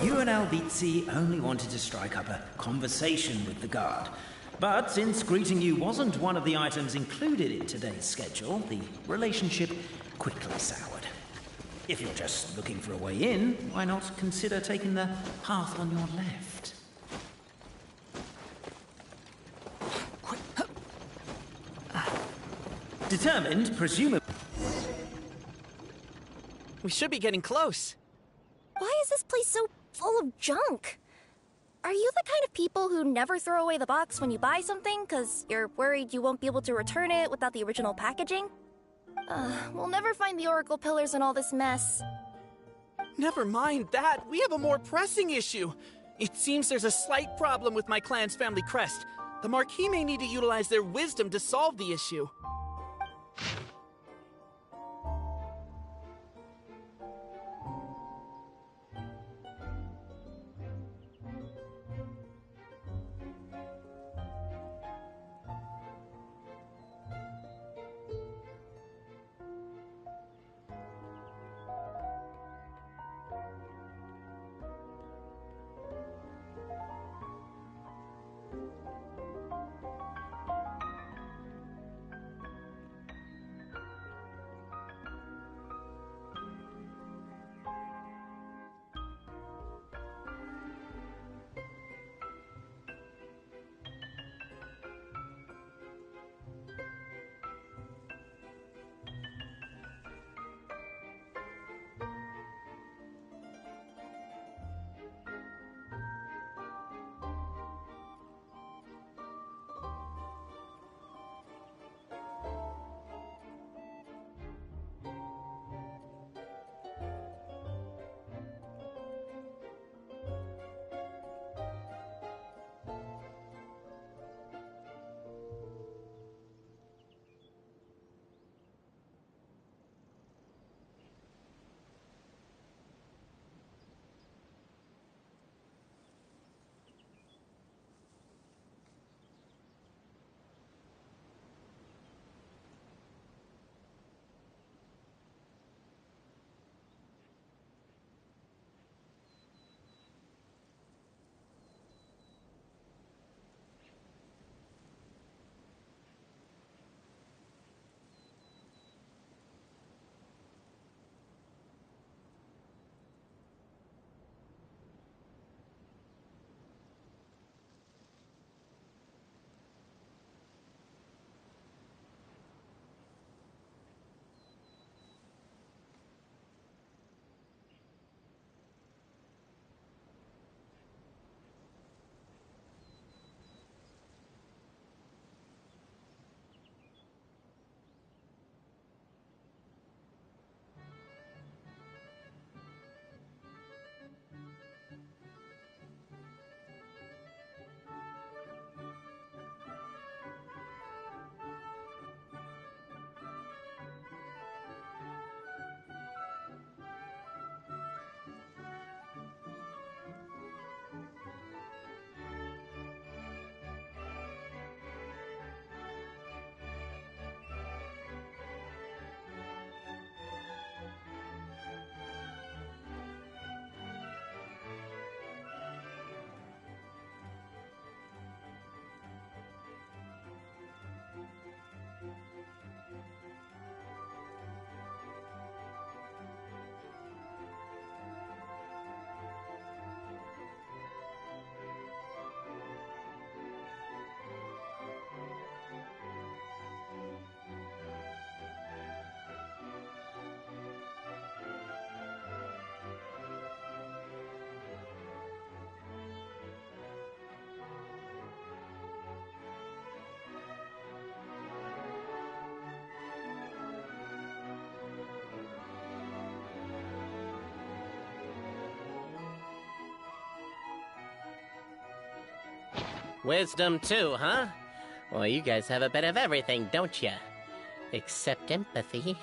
You and Albizzi only wanted to strike up a conversation with the guard. But since greeting you wasn't one of the items included in today's schedule, the relationship quickly soured. If you're just looking for a way in, why not consider taking the path on your left? Determined, presumably... We should be getting close. Why is this place so full of junk? Are you the kind of people who never throw away the box when you buy something because you're worried you won't be able to return it without the original packaging? We'll never find the Oracle Pillars in all this mess. Never mind that. We have a more pressing issue. It seems there's a slight problem with my clan's family crest. The Marquis may need to utilize their wisdom to solve the issue. Wisdom too, huh? Well, you guys have a bit of everything, don't you? Except empathy.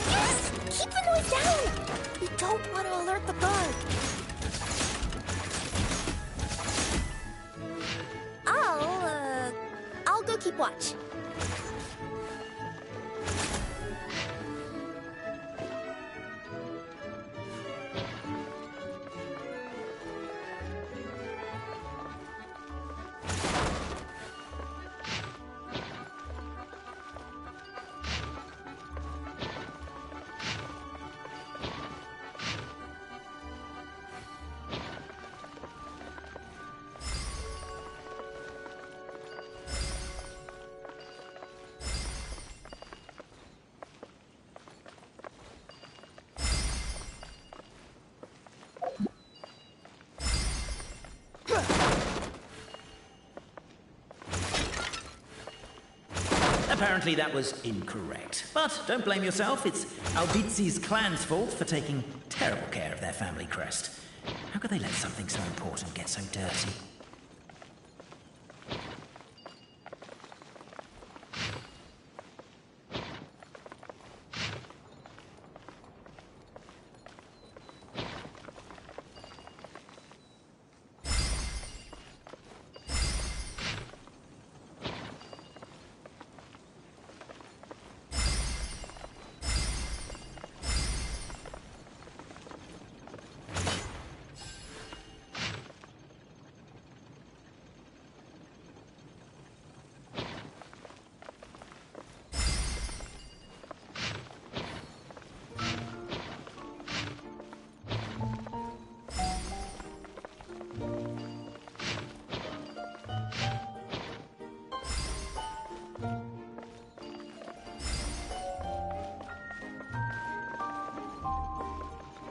Yes! Keep the noise down! We don't want to alert the guard. Watch. Apparently that was incorrect. But don't blame yourself, it's Albizi's clan's fault for taking terrible care of their family crest. How could they let something so important get so dirty?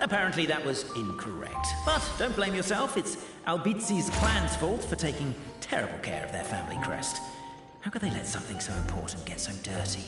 Apparently that was incorrect. But don't blame yourself, it's Albizi's clan's fault for taking terrible care of their family crest. How could they let something so important get so dirty?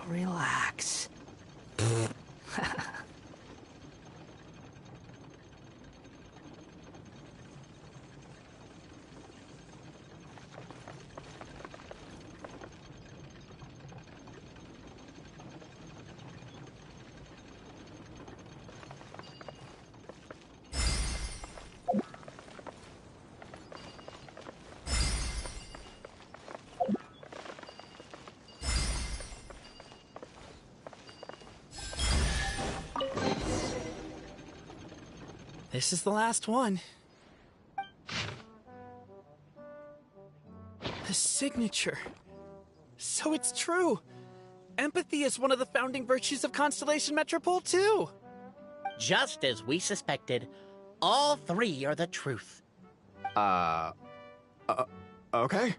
Relax. This is the last one. The signature. So it's true. Empathy is one of the founding virtues of Constellation Metropole, too. Just as we suspected, all three are the truth. Okay.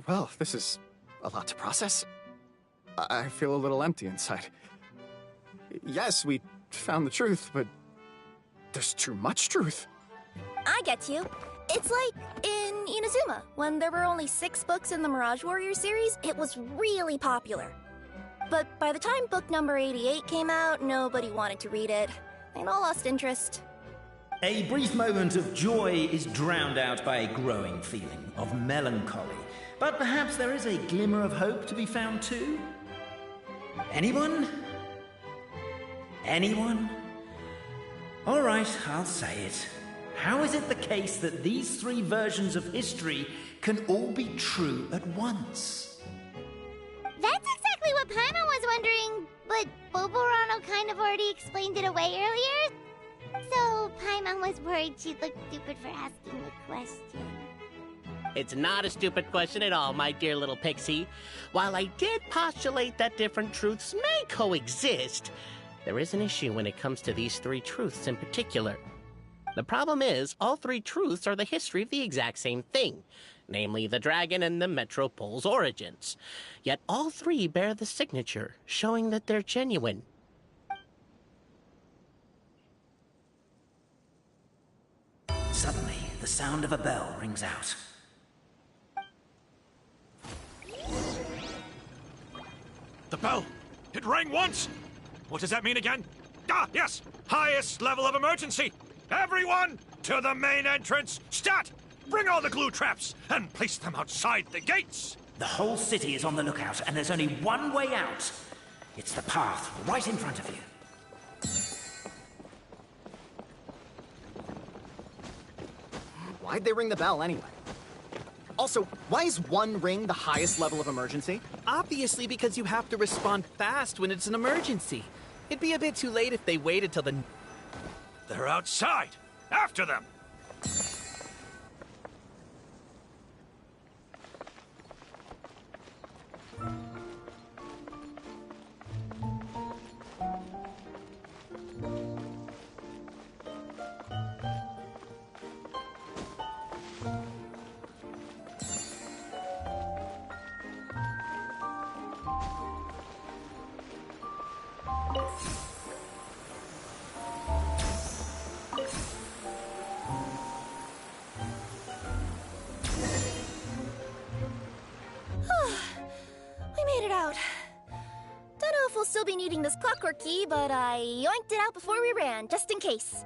Well, this is a lot to process. I feel a little empty inside. Yes, we found the truth, but there's too much truth. I get you. It's like in Inazuma, when there were only 6 books in the Mirage Warrior series, it was really popular. But by the time book number 88 came out, nobody wanted to read it. They'd all lost interest. A brief moment of joy is drowned out by a growing feeling of melancholy. But perhaps there is a glimmer of hope to be found too? Anyone? Anyone? All right, I'll say it. How is it the case that these three versions of history can all be true at once? That's exactly what Paimon was wondering, but Boborano kind of already explained it away earlier. So Paimon was worried she'd look stupid for asking the question. It's not a stupid question at all, my dear little pixie. While I did postulate that different truths may coexist, there is an issue when it comes to these three truths in particular. The problem is, all three truths are the history of the exact same thing, namely the dragon and the Metropole's origins. Yet all three bear the signature, showing that they're genuine. Suddenly, the sound of a bell rings out. The bell! It rang once! What does that mean again? Ah, yes! Highest level of emergency! Everyone, to the main entrance! Stat! Bring all the glue traps and place them outside the gates! The whole city is on the lookout, and there's only one way out. It's the path right in front of you. Why'd they ring the bell anyway? Also, why is one ring the highest level of emergency? Obviously because you have to respond fast when it's an emergency. It'd be a bit too late if they waited till the... They're outside! After them! We made it out. Don't know if we'll still be needing this clockwork key, but I yoinked it out before we ran, just in case.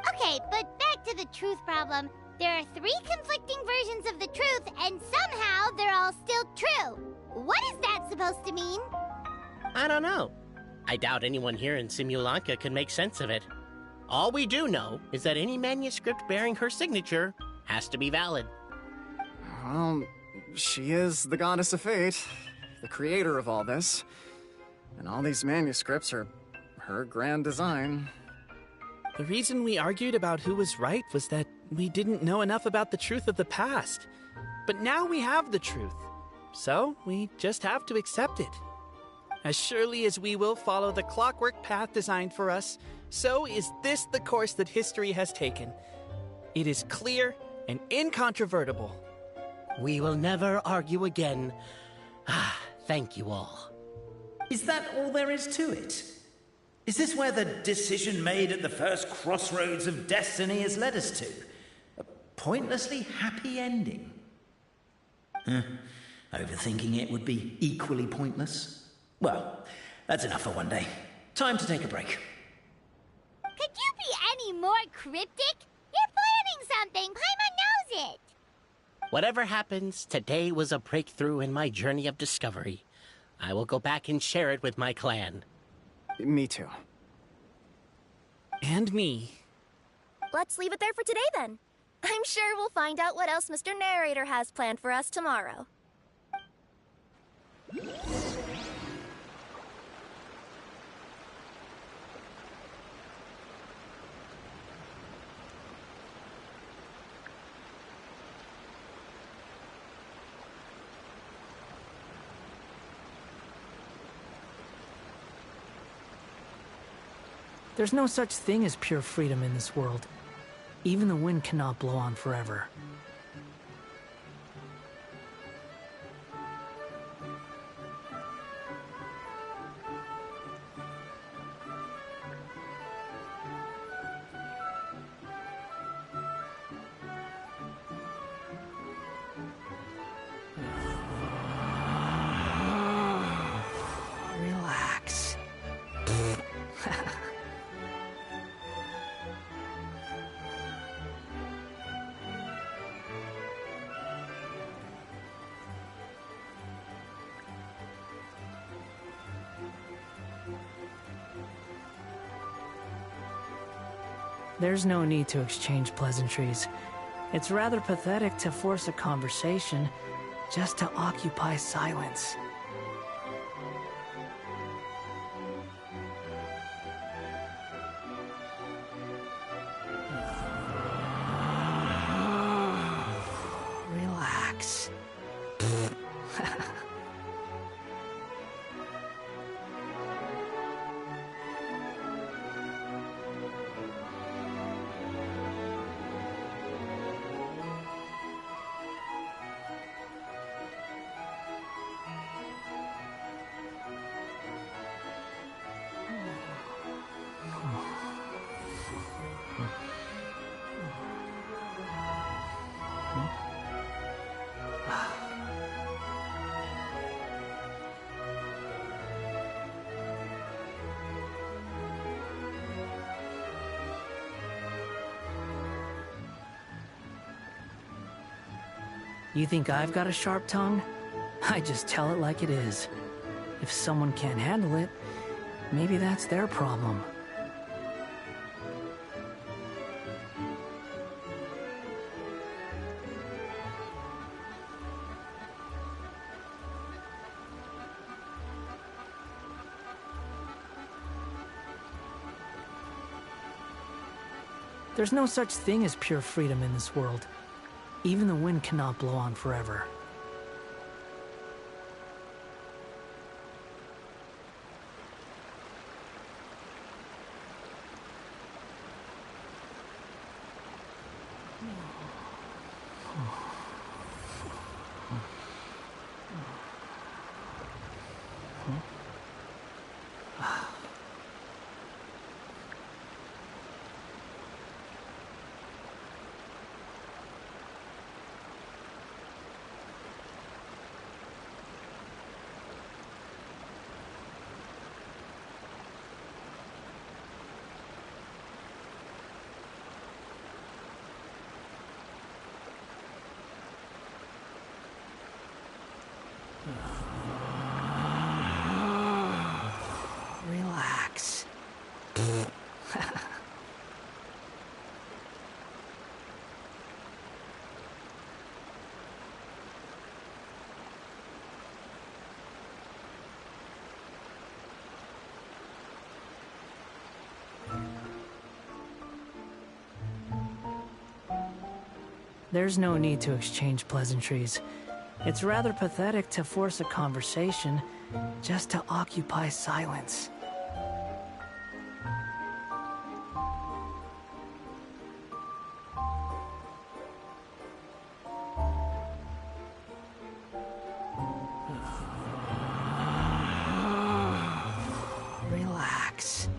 Okay, but back to the truth problem. There are three conflicting versions of the truth, and somehow they're all still true. What is that supposed to mean? I don't know. I doubt anyone here in Simulanka can make sense of it. All we do know is that any manuscript bearing her signature has to be valid. Well, she is the goddess of fate, the creator of all this. And all these manuscripts are her grand design. The reason we argued about who was right was that we didn't know enough about the truth of the past. But now we have the truth. So we just have to accept it. As surely as we will follow the clockwork path designed for us, so is this the course that history has taken. It is clear and incontrovertible. We will never argue again. Ah, thank you all. Is that all there is to it? Is this where the decision made at the first crossroads of destiny has led us to? A pointlessly happy ending? Overthinking it would be equally pointless. Well, that's enough for one day. Time to take a break. Could you be any more cryptic? You're planning something. Paimon knows it. Whatever happens, today was a breakthrough in my journey of discovery. I will go back and share it with my clan. Me too. And me. Let's leave it there for today then. I'm sure we'll find out what else Mr. Narrator has planned for us tomorrow. There's no such thing as pure freedom in this world. Even the wind cannot blow on forever. Relax. There's no need to exchange pleasantries. It's rather pathetic to force a conversation just to occupy silence. Relax. You think I've got a sharp tongue? I just tell it like it is. If someone can't handle it, maybe that's their problem. There's no such thing as pure freedom in this world. Even the wind cannot blow on forever. Relax. There's no need to exchange pleasantries. It's rather pathetic to force a conversation just to occupy silence. Relax.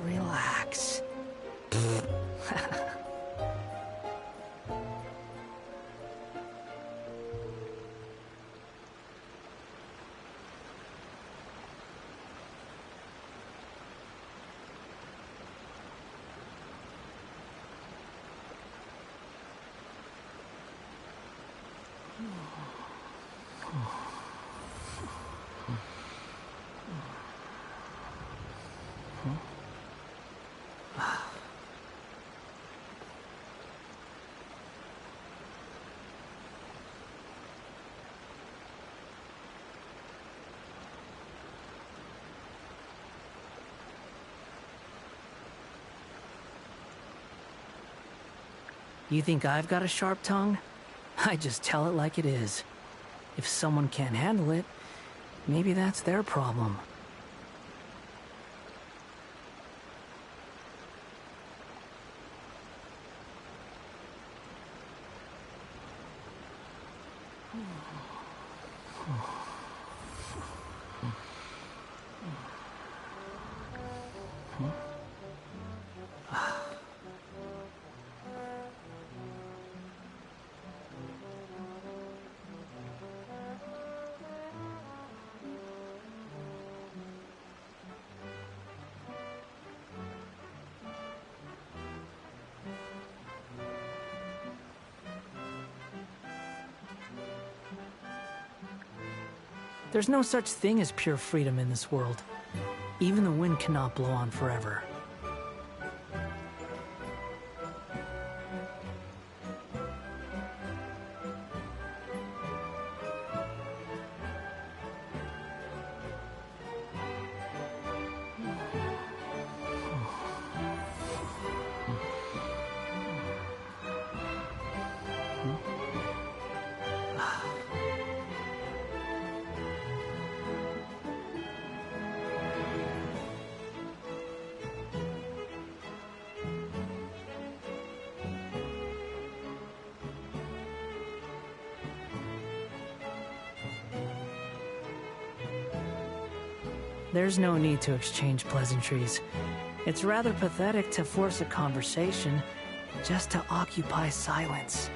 Relax. You think I've got a sharp tongue? I just tell it like it is. If someone can't handle it, maybe that's their problem. There's no such thing as pure freedom in this world. Even the wind cannot blow on forever. There's no need to exchange pleasantries. It's rather pathetic to force a conversation just to occupy silence.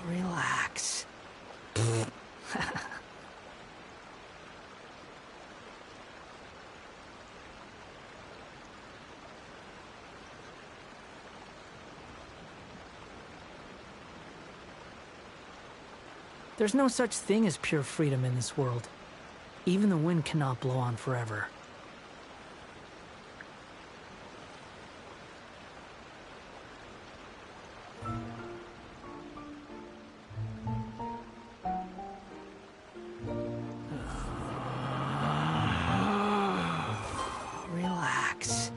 Relax. There's no such thing as pure freedom in this world. Even the wind cannot blow on forever. Relax.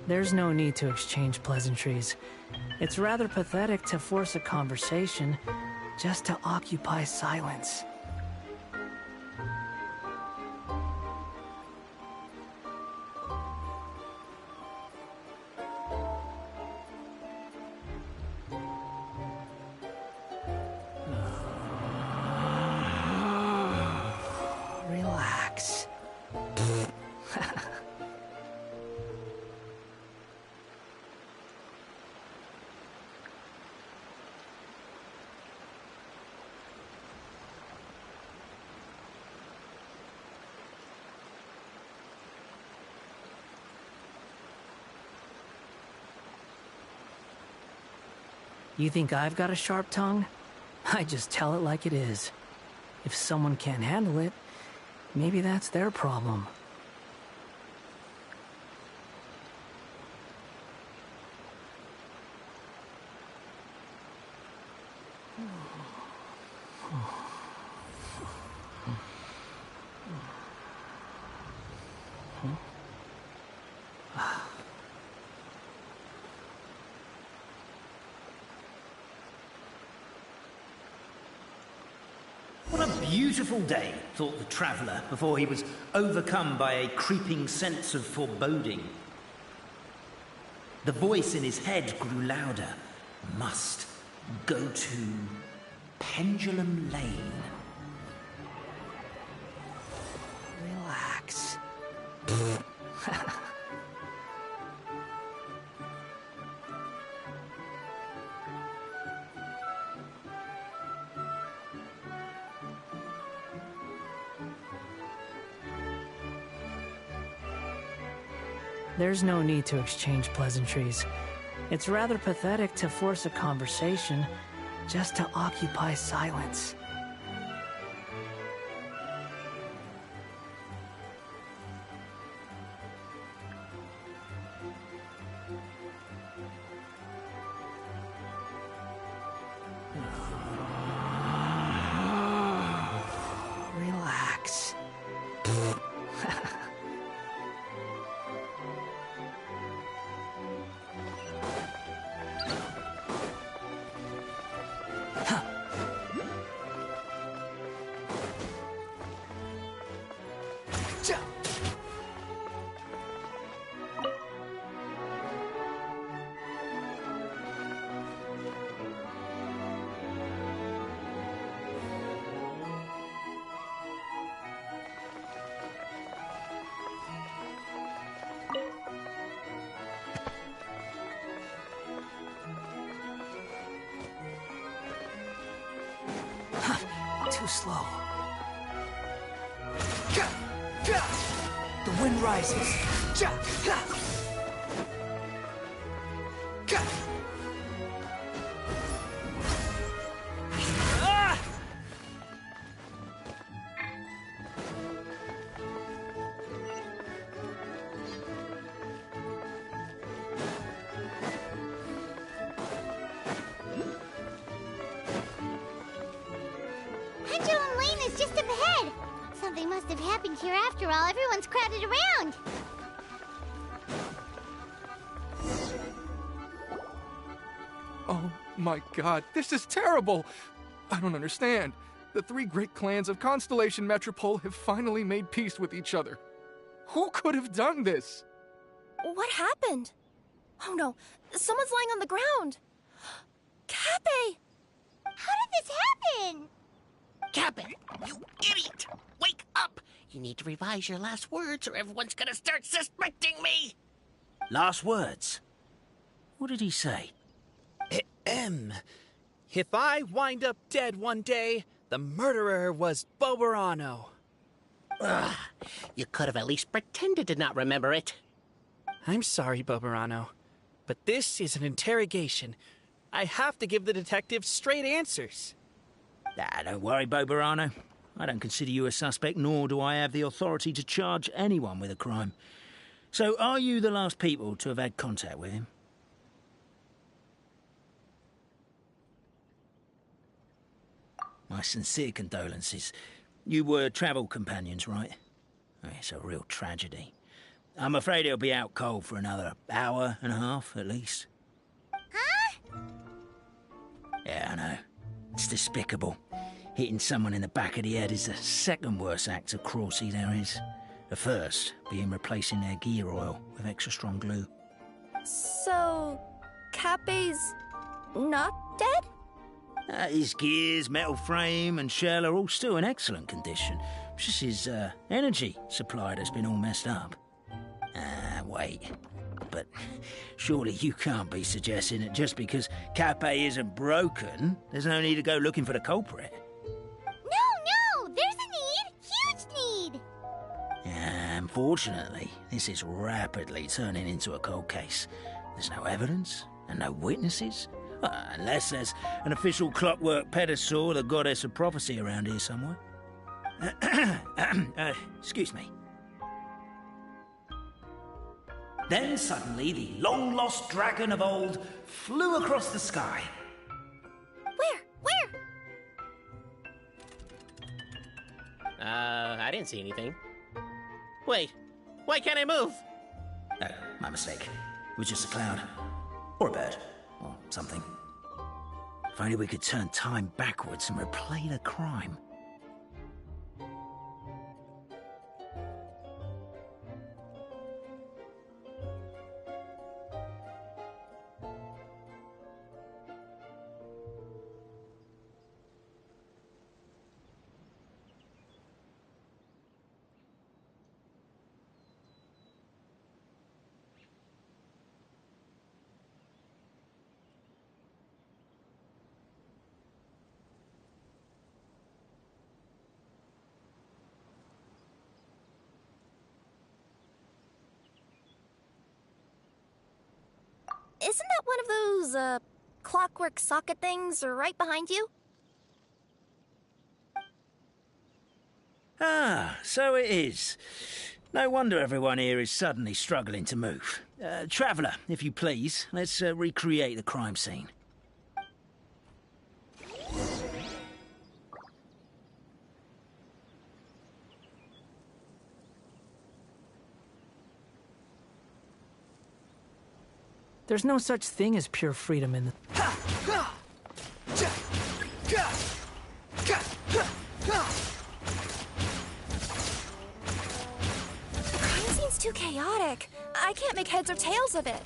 There's no need to exchange pleasantries. It's rather pathetic to force a conversation just to occupy silence. Relax. You think I've got a sharp tongue? I just tell it like it is. If someone can't handle it, maybe that's their problem. What a beautiful day, thought the traveller, before he was overcome by a creeping sense of foreboding. The voice in his head grew louder. Must go to Pendulum Lane. Relax. There's no need to exchange pleasantries. It's rather pathetic to force a conversation just to occupy silence. Relax. Too slow. The wind rises. Pendulum Lane is just up ahead. Something must have happened here after all. Everyone's crowded around. Oh my god, this is terrible! I don't understand. The three great clans of Constellation Metropole have finally made peace with each other. Who could have done this? What happened? Oh no, someone's lying on the ground. Cappe! How did this happen? Cappe, you idiot! Wake up! You need to revise your last words or everyone's gonna start suspecting me! Last words? What did he say? If I wind up dead one day, the murderer was Boberano. Ugh, you could have at least pretended to not remember it. I'm sorry, Boberano, but this is an interrogation. I have to give the detective straight answers. Don't worry, Boberano. I don't consider you a suspect, nor do I have the authority to charge anyone with a crime. So, are you the last people to have had contact with him? My sincere condolences. You were travel companions, right? Oh, it's a real tragedy. I'm afraid he'll be out cold for another hour and a half, at least. Huh? Yeah, I know. It's despicable. Hitting someone in the back of the head is the second worst act of cruelty there is. The first being replacing their gear oil with extra strong glue. So, Cappe's not dead? His gears, metal frame and shell are all still in excellent condition. It's just his energy supply that's been all messed up. Wait. But surely you can't be suggesting that just because Cappe isn't broken, there's no need to go looking for the culprit. No! There's a need! Huge need! Unfortunately, this is rapidly turning into a cold case. There's no evidence and no witnesses. Unless there's an official clockwork pedestal, the goddess of prophecy around here somewhere. Excuse me. Then suddenly the long-lost dragon of old flew across the sky. Where? I didn't see anything. Wait, why can't I move? Oh, my mistake. It was just a cloud. Or a bird. Or something. If only we could turn time backwards and replay the crime. isn't that one of those, clockwork socket things right behind you? Ah, so it is. No wonder everyone here is suddenly struggling to move. Traveller, if you please, let's recreate the crime scene. There's no such thing as pure freedom in the... The crime scene's too chaotic. I can't make heads or tails of it.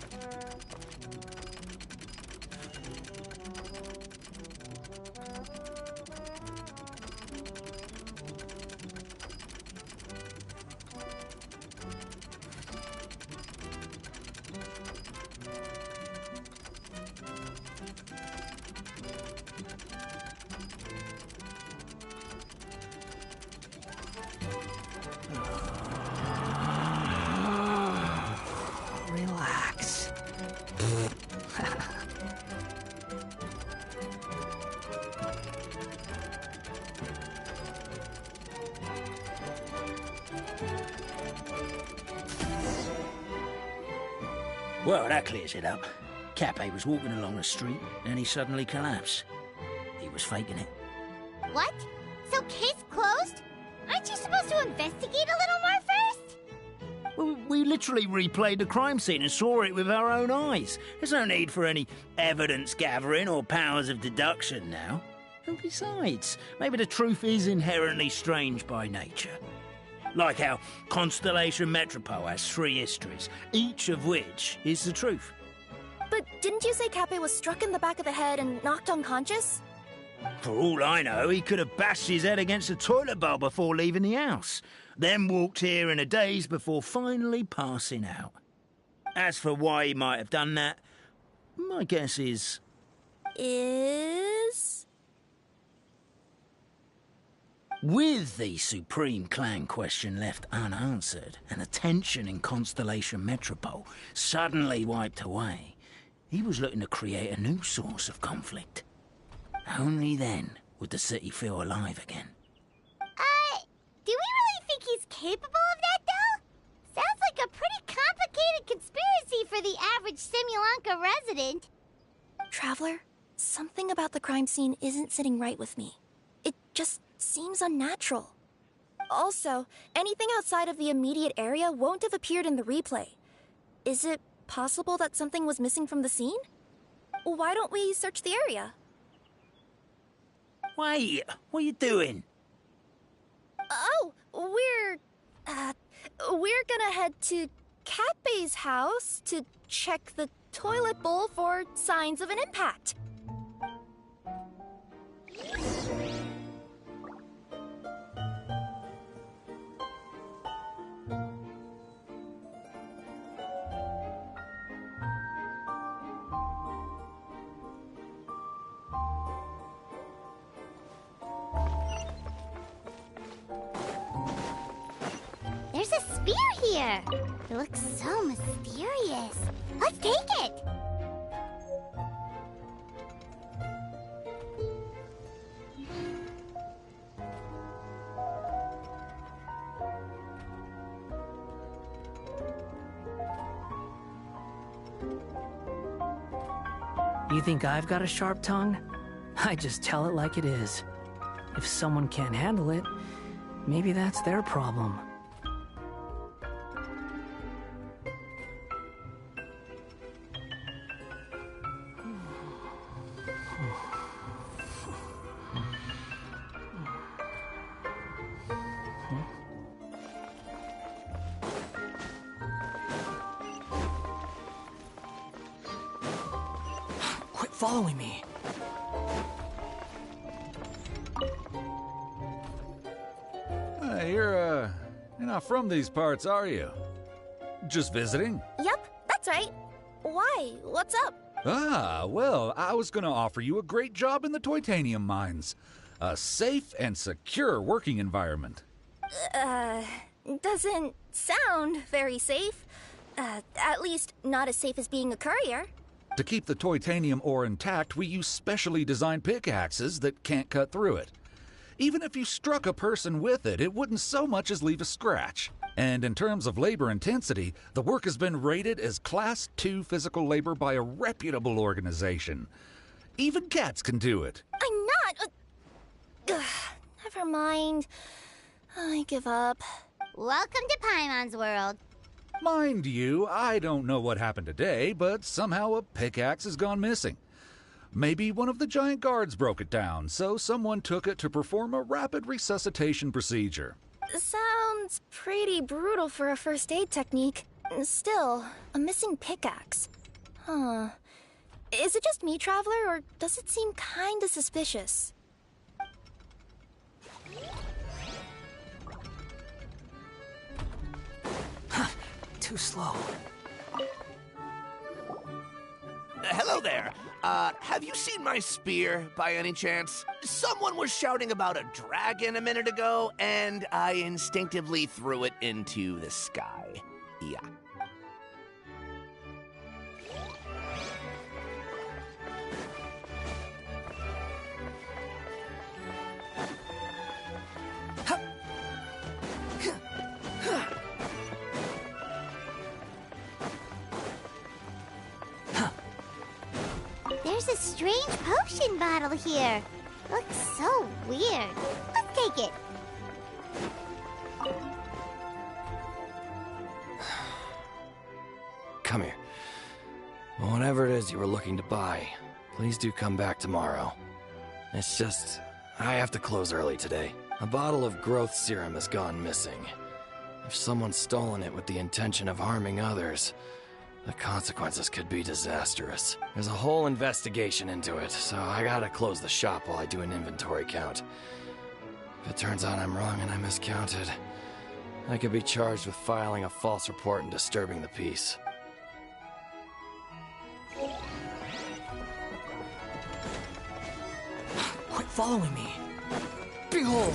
Relax. Well, that clears it up. Cappe was walking along the street, and he suddenly collapsed. He was faking it. What? So case closed? Aren't you supposed to investigate a little more first? Well, we literally replayed the crime scene and saw it with our own eyes. There's no need for any evidence gathering or powers of deduction now. And besides, maybe the truth is inherently strange by nature. Like how Constellation Metropole has 3 histories, each of which is the truth. But didn't you say Cappe was struck in the back of the head and knocked unconscious? For all I know, he could have bashed his head against a toilet bowl before leaving the house, then walked here in a daze before finally passing out. As for why he might have done that, my guess is... With the Supreme Clan question left unanswered, and the tension in Constellation Metropole suddenly wiped away, he was looking to create a new source of conflict. Only then would the city feel alive again. Do we really think he's capable of that, though? Sounds like a pretty complicated conspiracy for the average Simulanka resident. Traveler, something about the crime scene isn't sitting right with me. It just seems unnatural. Also, anything outside of the immediate area won't have appeared in the replay. Is it possible that something was missing from the scene? Why don't we search the area? Wait, what are you doing? Oh, we're gonna head to Cappe's house to check the toilet bowl for signs of an impact. There's a spear here. It looks so mysterious. Let's take it. You think I've got a sharp tongue? I just tell it like it is. If someone can't handle it, maybe that's their problem. Quit following me. You're not from these parts, are you? Just visiting? Yep, that's right. Why? What's up? Ah, well, I was gonna offer you a great job in the Titanium mines. A safe and secure working environment. Doesn't sound very safe. At least not as safe as being a courier. To keep the titanium ore intact, we use specially designed pickaxes that can't cut through it. Even if you struck a person with it, it wouldn't so much as leave a scratch. And in terms of labor intensity, the work has been rated as Class 2 physical labor by a reputable organization. Even cats can do it. I'm not... never mind. I give up. Welcome to Paimon's world. Mind you, I don't know what happened today, but somehow a pickaxe has gone missing. Maybe one of the giant guards broke it down, so someone took it to perform a rapid resuscitation procedure. Sounds pretty brutal for a first aid technique. Still, a missing pickaxe. Huh. Is it just me, Traveler, or does it seem kinda suspicious? Too slow. Hello there. Have you seen my spear by any chance? Someone was shouting about a dragon a minute ago, and I instinctively threw it into the sky. Yeah. There's a strange potion bottle here. Looks so weird. Let's take it. Come here. Whatever it is you were looking to buy, please do come back tomorrow. It's just, I have to close early today. A bottle of growth serum has gone missing. If someone's stolen it with the intention of harming others, the consequences could be disastrous. There's a whole investigation into it, so I gotta close the shop while I do an inventory count. If it turns out I'm wrong and I miscounted, I could be charged with filing a false report and disturbing the peace. Quit following me. Behold!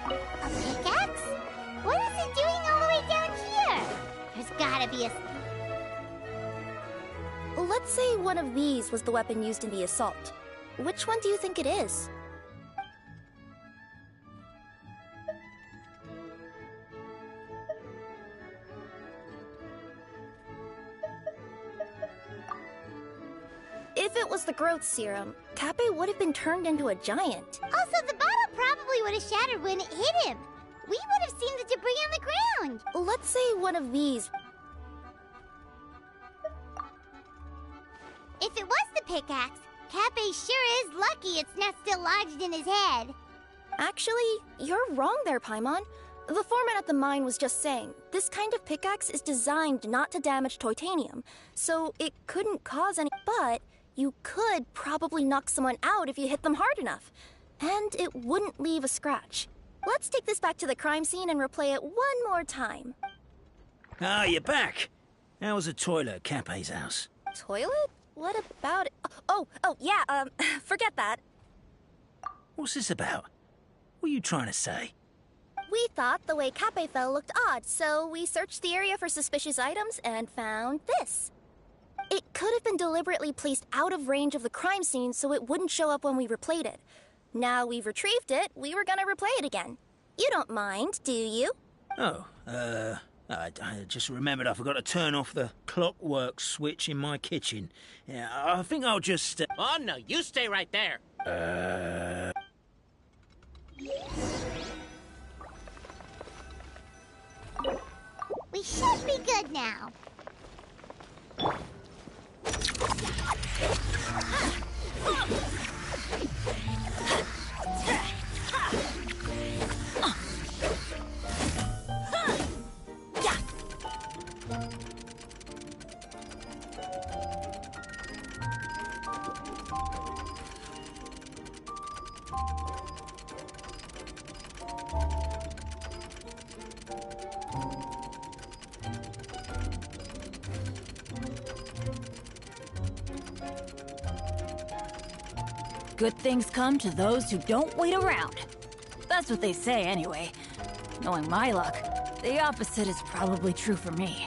A pickaxe? What is it doing all the way down here? There's gotta be a... Let's say one of these was the weapon used in the assault. Which one do you think it is? If it was the growth serum, Cape would have been turned into a giant. Also, the bottle probably would have shattered when it hit him. We would have seen the debris on the ground. Let's say one of these. If it was the pickaxe, Cape sure is lucky it's not still lodged in his head. Actually, you're wrong there, Paimon. The foreman at the mine was just saying, this kind of pickaxe is designed not to damage titanium, so it couldn't cause any, but you could probably knock someone out if you hit them hard enough, and it wouldn't leave a scratch. Let's take this back to the crime scene and replay it one more time. Ah, you're back. How was the toilet at Cape's house? Toilet? What about it? Oh, yeah, forget that. What's this about? What are you trying to say? We thought the way Cape fell looked odd, so we searched the area for suspicious items and found this. It could have been deliberately placed out of range of the crime scene so it wouldn't show up when we replayed it. Now we've retrieved it, we were gonna replay it again. You don't mind, do you? Oh, I just remembered I forgot to turn off the clockwork switch in my kitchen. Yeah, I think I'll just... Oh, no, you stay right there. We should be good now. Good things come to those who don't wait around. That's what they say anyway. Knowing my luck, the opposite is probably true for me.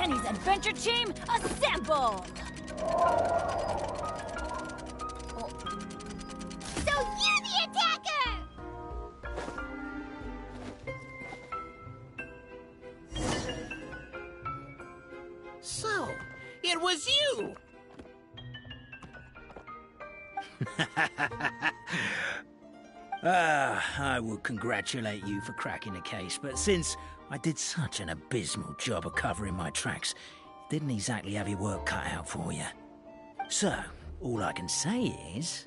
Kenny's adventure team assembled! So you're the attacker! So, it was you! I would congratulate you for cracking the case, but since I did such an abysmal job of covering my tracks, didn't exactly have your work cut out for you. So, all I can say is...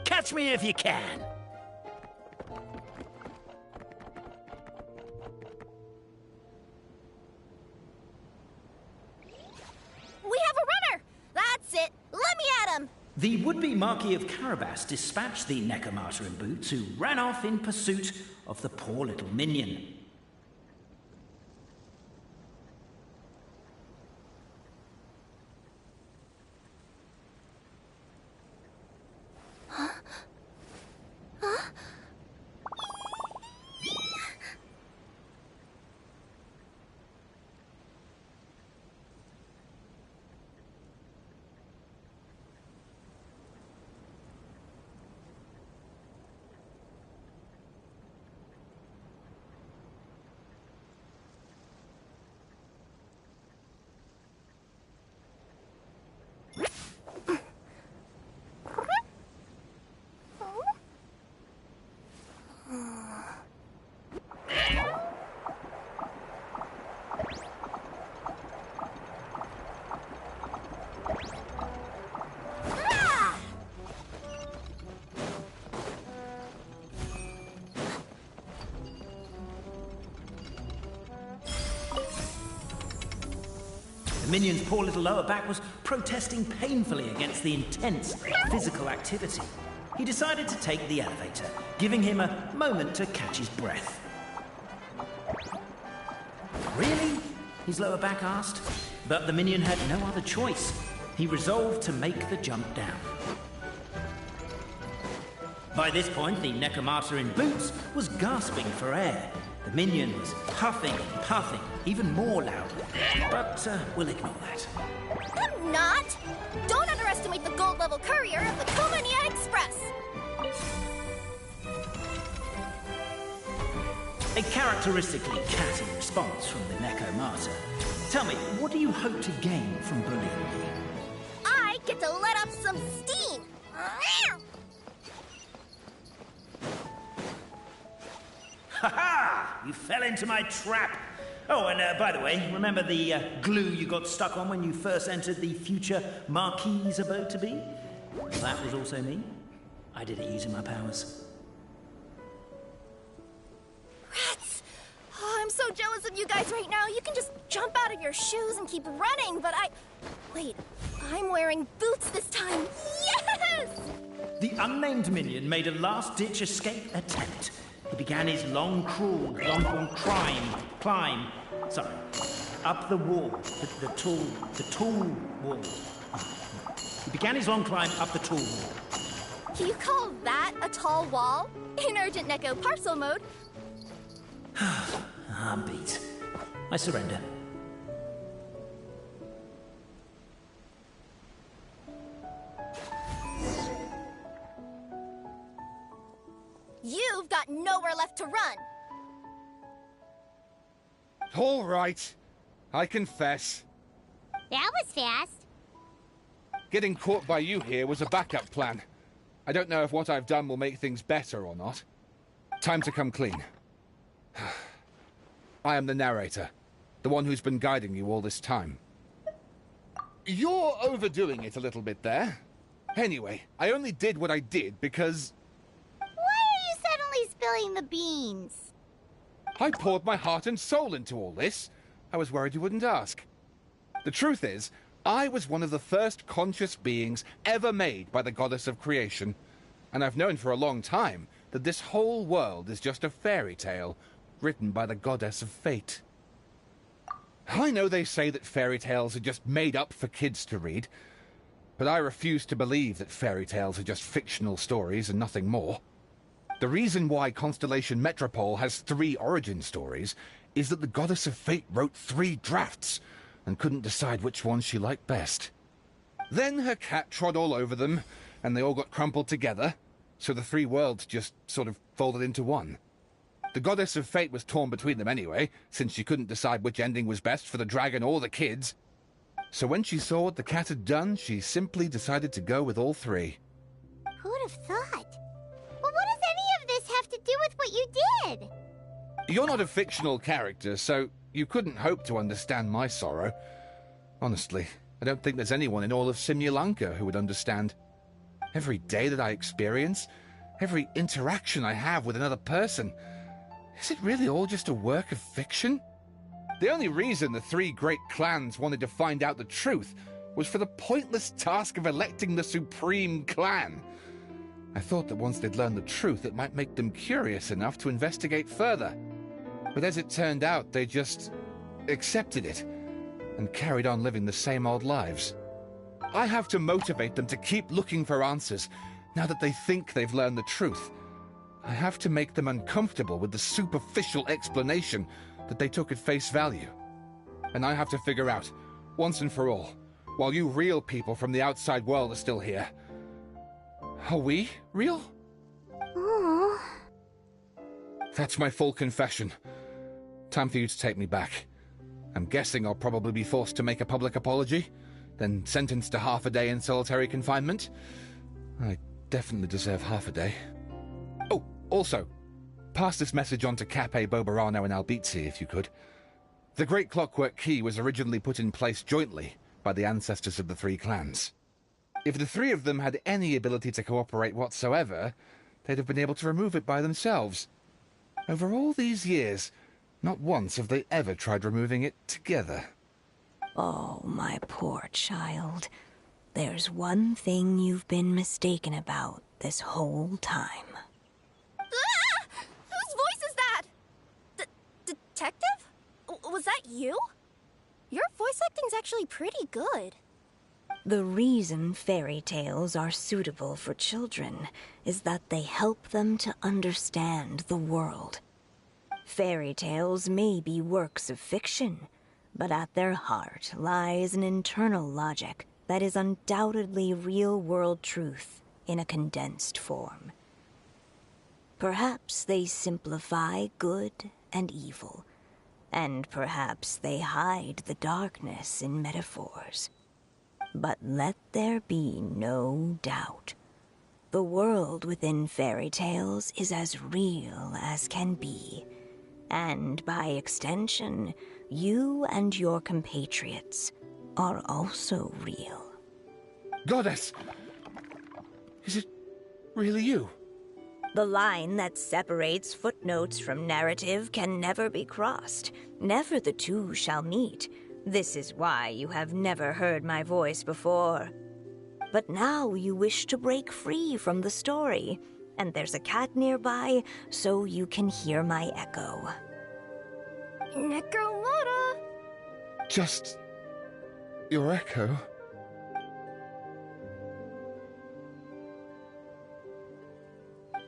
Catch me if you can! We have a runner! That's it! Let me at him! The would-be Marquis of Carabas dispatched the Necromata in boots, who ran off in pursuit of the poor little minion. The minion's poor little lower back was protesting painfully against the intense physical activity. He decided to take the elevator, giving him a moment to catch his breath. Really? His lower back asked. But the minion had no other choice. He resolved to make the jump down. By this point, the Necromata in boots was gasping for air. The minion was huffing and puffing, even more loudly. But we'll ignore that. I'm not! Don't underestimate the gold-level courier of the Komania Express! A characteristically catty response from the Necromata. Tell me, what do you hope to gain from bullying me? I get to let off some steam! Ha-ha! You fell into my trap! Oh, and by the way, remember the glue you got stuck on when you first entered the future Marquis' abode-to-be? Well, that was also me. I did it using my powers. Rats! Oh, I'm so jealous of you guys right now. You can just jump out of your shoes and keep running, but Wait, I'm wearing boots this time. Yes! The unnamed minion made a last-ditch escape attempt. He began his long crawl, climb, up the wall, the tall wall. He began his long climb up the tall wall. You call that a tall wall? In urgent Neko parcel mode? I'm beat. I surrender. You've got nowhere left to run. All right. I confess. That was fast. Getting caught by you here was a backup plan. I don't know if what I've done will make things better or not. Time to come clean. I am the narrator, the one who's been guiding you all this time. You're overdoing it a little bit there. Anyway, I only did what I did because... Why are you suddenly spilling the beans? I poured my heart and soul into all this. I was worried you wouldn't ask. The truth is, I was one of the first conscious beings ever made by the goddess of creation. And I've known for a long time that this whole world is just a fairy tale written by the goddess of fate. I know they say that fairy tales are just made up for kids to read, but I refuse to believe that fairy tales are just fictional stories and nothing more. The reason why Constellation Metropole has 3 origin stories is that the Goddess of Fate wrote 3 drafts and couldn't decide which one she liked best. Then her cat trod all over them, and they all got crumpled together, so the 3 worlds just sort of folded into one. The Goddess of Fate was torn between them anyway, since she couldn't decide which ending was best for the dragon or the kids. So when she saw what the cat had done, she simply decided to go with all 3. Who'd have thought? Well, what does any of this have to do with what you did? You're not a fictional character, so you couldn't hope to understand my sorrow. Honestly, I don't think there's anyone in all of Simulanka who would understand. Every day that I experience, every interaction I have with another person, is it really all just a work of fiction? The only reason the 3 great clans wanted to find out the truth was for the pointless task of electing the supreme clan. I thought that once they'd learned the truth, it might make them curious enough to investigate further. But as it turned out, they just accepted it and carried on living the same old lives. I have to motivate them to keep looking for answers now that they think they've learned the truth. I have to make them uncomfortable with the superficial explanation that they took at face value. And I have to figure out, once and for all, while you real people from the outside world are still here, are we real? Aww. That's my full confession. Time for you to take me back. I'm guessing I'll probably be forced to make a public apology, then sentenced to half a day in solitary confinement. I definitely deserve half a day. Oh, also, pass this message on to Cape, Bobarano, and Albizzi, if you could. The Great Clockwork Key was originally put in place jointly by the ancestors of the 3 clans. If the 3 of them had any ability to cooperate whatsoever, they'd have been able to remove it by themselves. Over all these years, not once have they ever tried removing it together. Oh, my poor child. There's one thing you've been mistaken about this whole time. Ah! Whose voice is that? Detective? Was that you? Your voice acting's actually pretty good. The reason fairy tales are suitable for children is that they help them to understand the world. Fairy tales may be works of fiction, but at their heart lies an internal logic that is undoubtedly real-world truth in a condensed form. Perhaps they simplify good and evil, and perhaps they hide the darkness in metaphors. But let there be no doubt. The world within fairy tales is as real as can be. And by extension, you and your compatriots are also real. Goddess! Is it really you? The line that separates footnotes from narrative can never be crossed. Never the two shall meet. This is why you have never heard my voice before. But now you wish to break free from the story, and there's a cat nearby, so you can hear my echo. Necromata! Just your echo?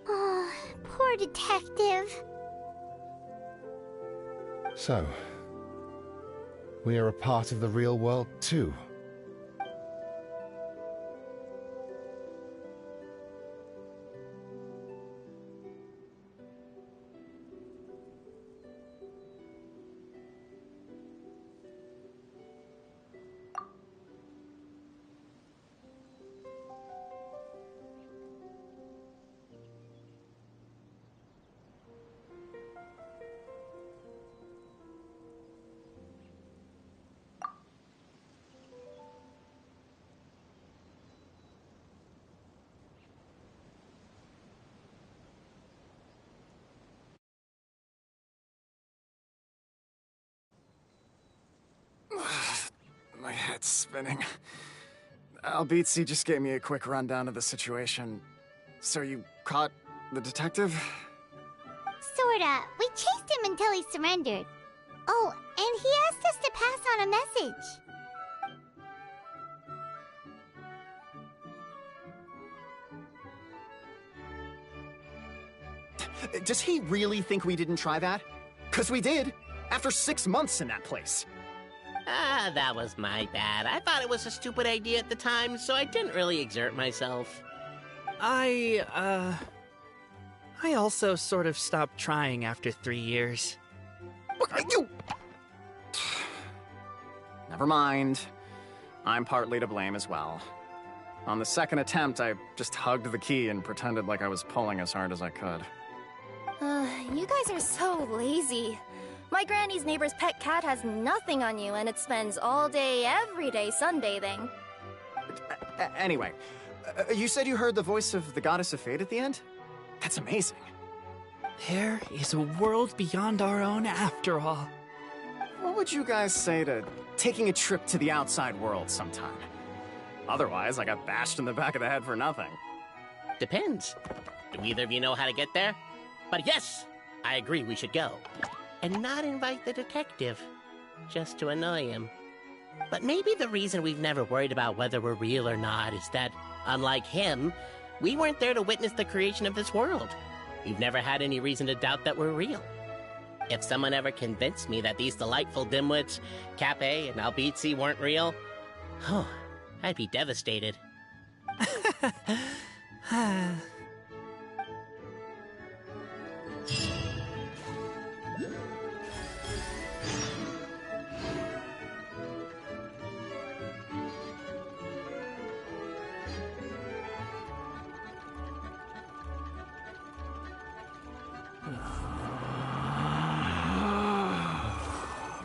Oh, poor detective. So, we are a part of the real world too. My head's spinning. Albizzi just gave me a quick rundown of the situation. So you caught the detective? Sorta. We chased him until he surrendered. Oh, and he asked us to pass on a message. Does he really think we didn't try that? 'Cause we did, after 6 months in that place. Ah, that was my bad. I thought it was a stupid idea at the time, so I didn't really exert myself. I also sort of stopped trying after 3 years. You... Never mind. I'm partly to blame as well. On the second attempt, I just hugged the key and pretended like I was pulling as hard as I could. You guys are so lazy. My granny's neighbor's pet cat has nothing on you, and it spends all day, every day sunbathing. Anyway, you said you heard the voice of the goddess of fate at the end? That's amazing. There is a world beyond our own after all. What would you guys say to taking a trip to the outside world sometime? Otherwise, I got bashed in the back of the head for nothing. Depends. Do either of you know how to get there? But yes, I agree we should go. And not invite the detective, just to annoy him. But maybe the reason we've never worried about whether we're real or not is that, unlike him, we weren't there to witness the creation of this world. We've never had any reason to doubt that we're real. If someone ever convinced me that these delightful dimwits, Cape and Albizzi, weren't real, I'd be devastated.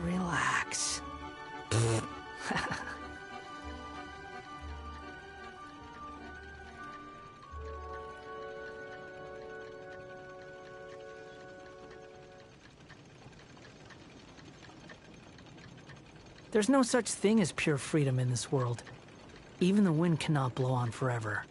Relax. There's no such thing as pure freedom in this world. Even the wind cannot blow on forever.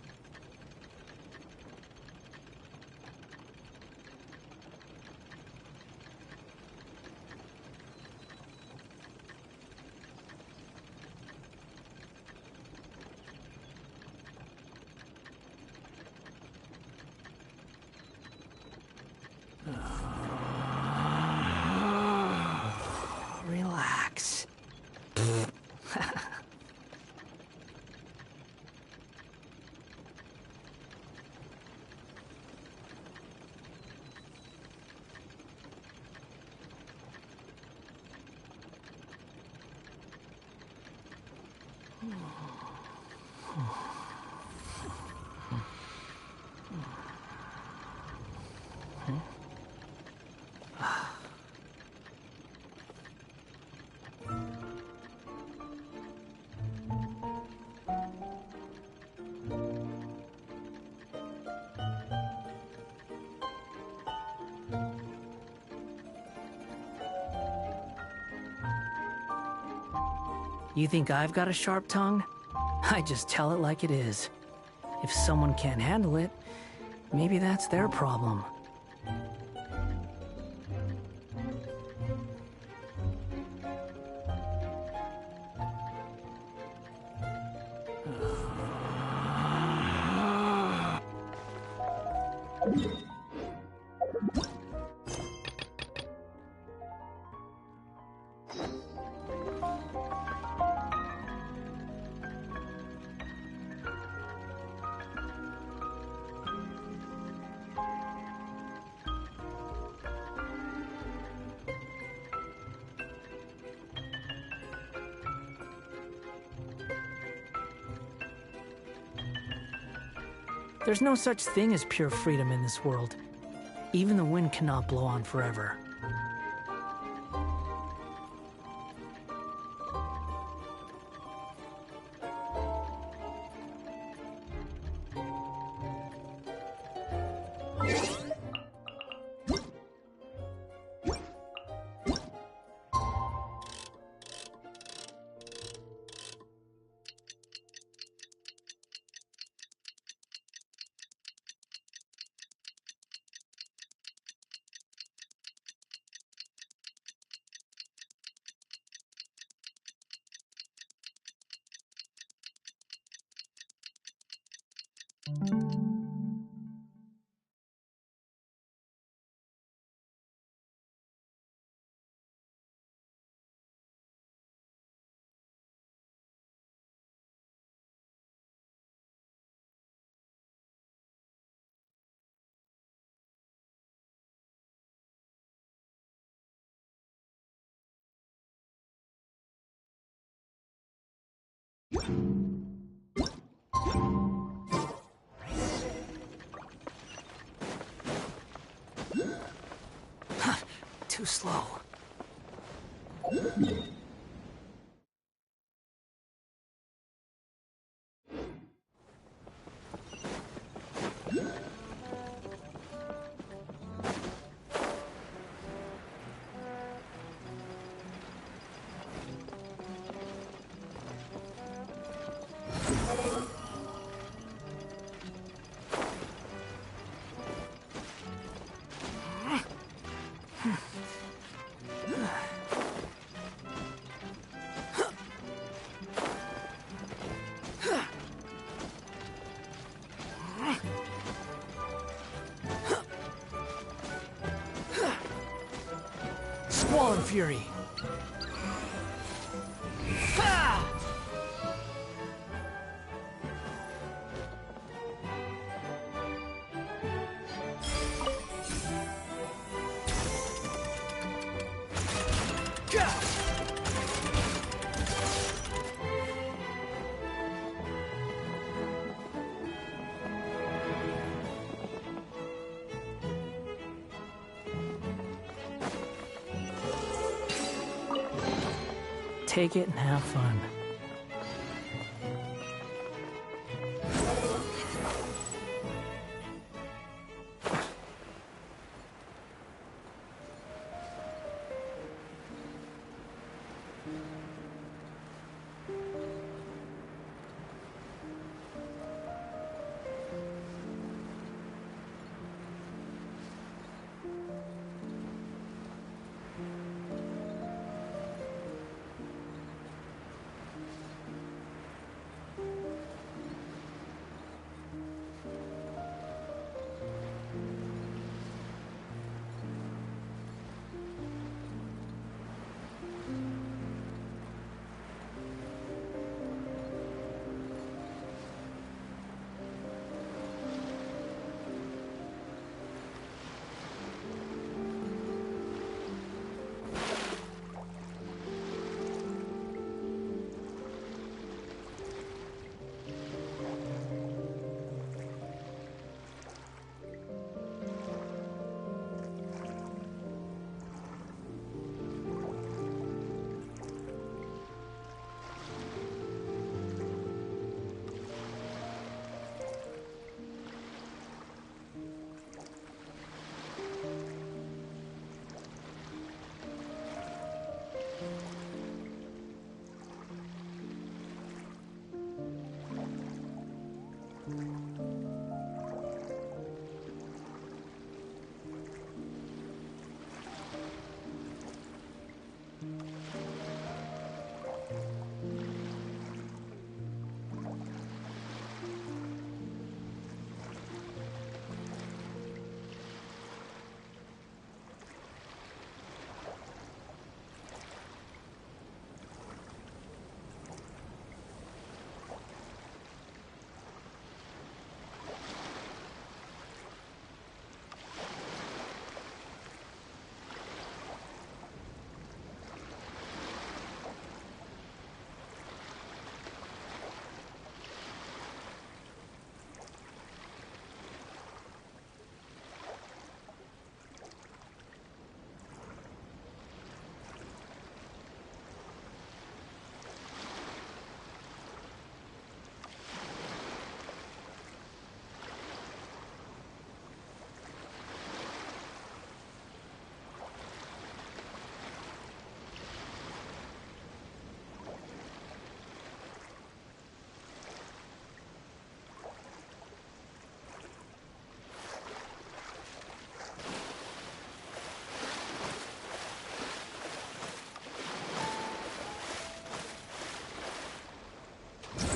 Relax. You think I've got a sharp tongue? I just tell it like it is. If someone can't handle it, maybe that's their problem. There's no such thing as pure freedom in this world. Even the wind cannot blow on forever. Too slow. Squall and Fury. Take it and have fun.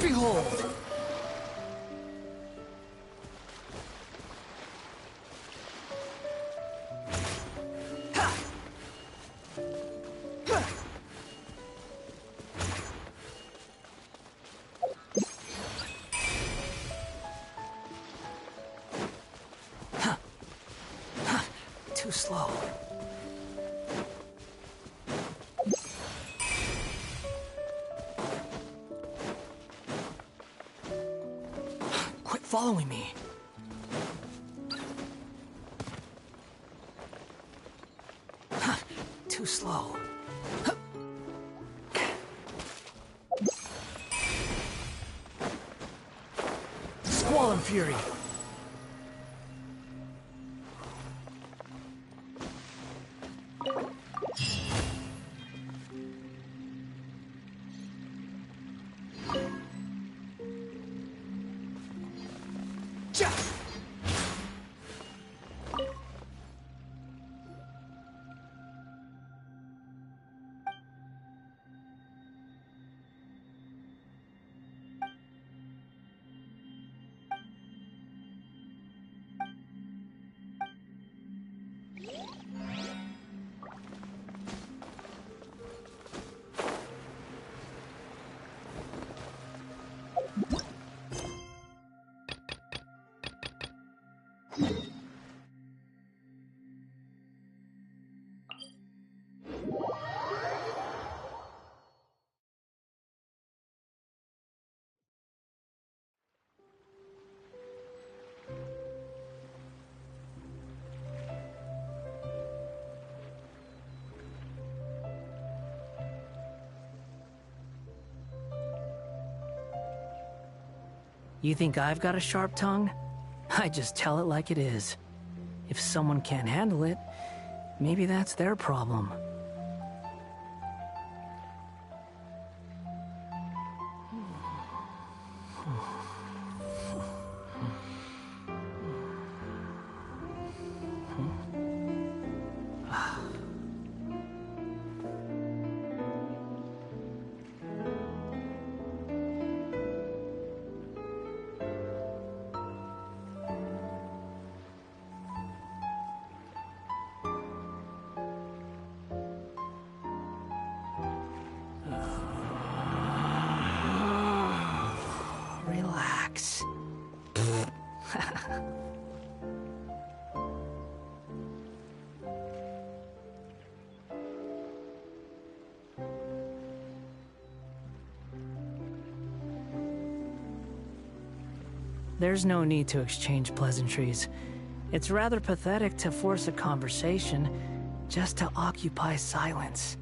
Behold! Too slow. following me. Too slow. Squall and Fury. You think I've got a sharp tongue? I just tell it like it is. If someone can't handle it, maybe that's their problem. Relax. There's no need to exchange pleasantries. It's rather pathetic to force a conversation just to occupy silence.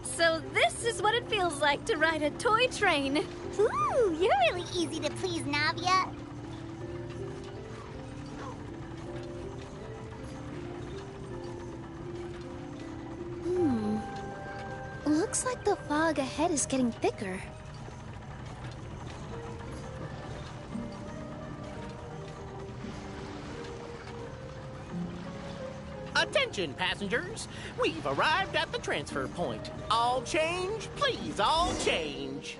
So this is what it feels like to ride a toy train. Ooh, you're really easy to please, Navia. Looks like the fog ahead is getting thicker. Attention, passengers! We've arrived at the transfer point. All change, please, all change.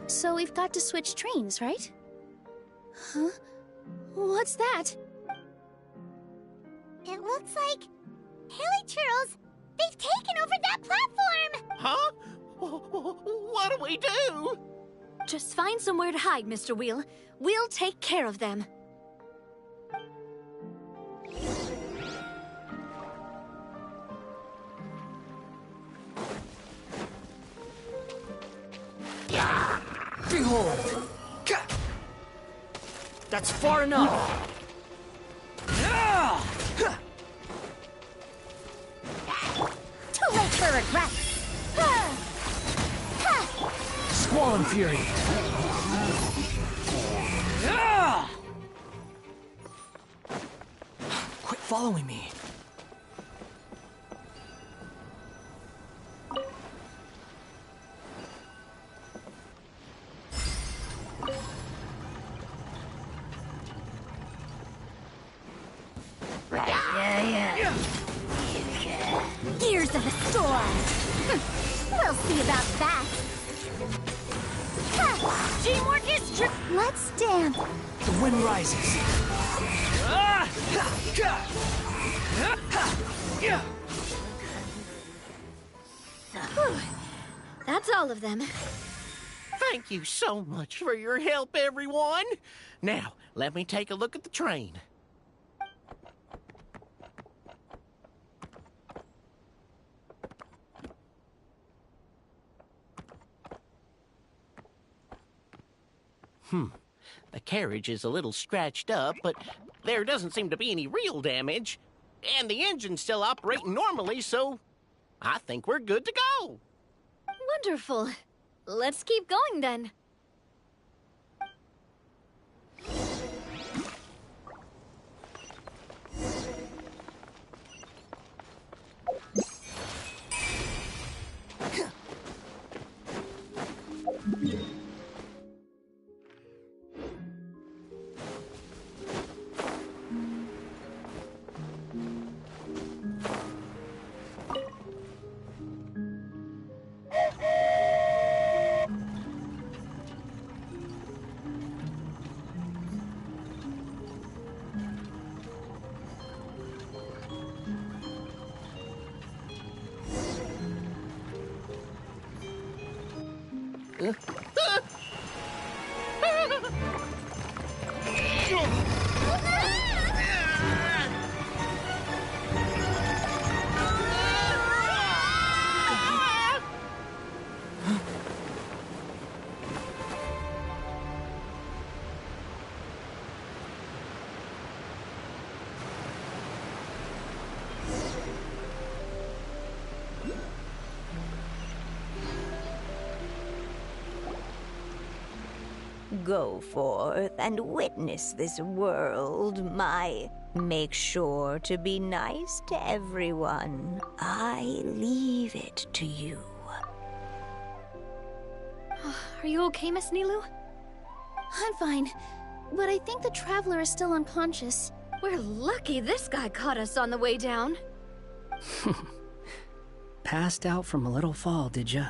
So we've got to switch trains, right? Huh? What's that? It looks like... Haley Churls, they've taken over that platform! Huh? What do we do? Just find somewhere to hide, Mr. Wheel. We'll take care of them. Behold! That's far enough! Too late for regret! Squall and Fury! Quit following me. Gears of the storm! We'll see about that! Teamwork is true! Let's dance! The wind rises. That's all of them. Thank you so much for your help, everyone. Now, let me take a look at the train. The carriage is a little scratched up, but there doesn't seem to be any real damage. And the engine's still operating normally, so I think we're good to go. Wonderful. Let's keep going then. Go forth and witness this world, my. Make sure to be nice to everyone. I leave it to you. Are you okay, Miss Nilou? I'm fine, but I think the traveler is still unconscious. We're lucky this guy caught us on the way down. Passed out from a little fall, did ya?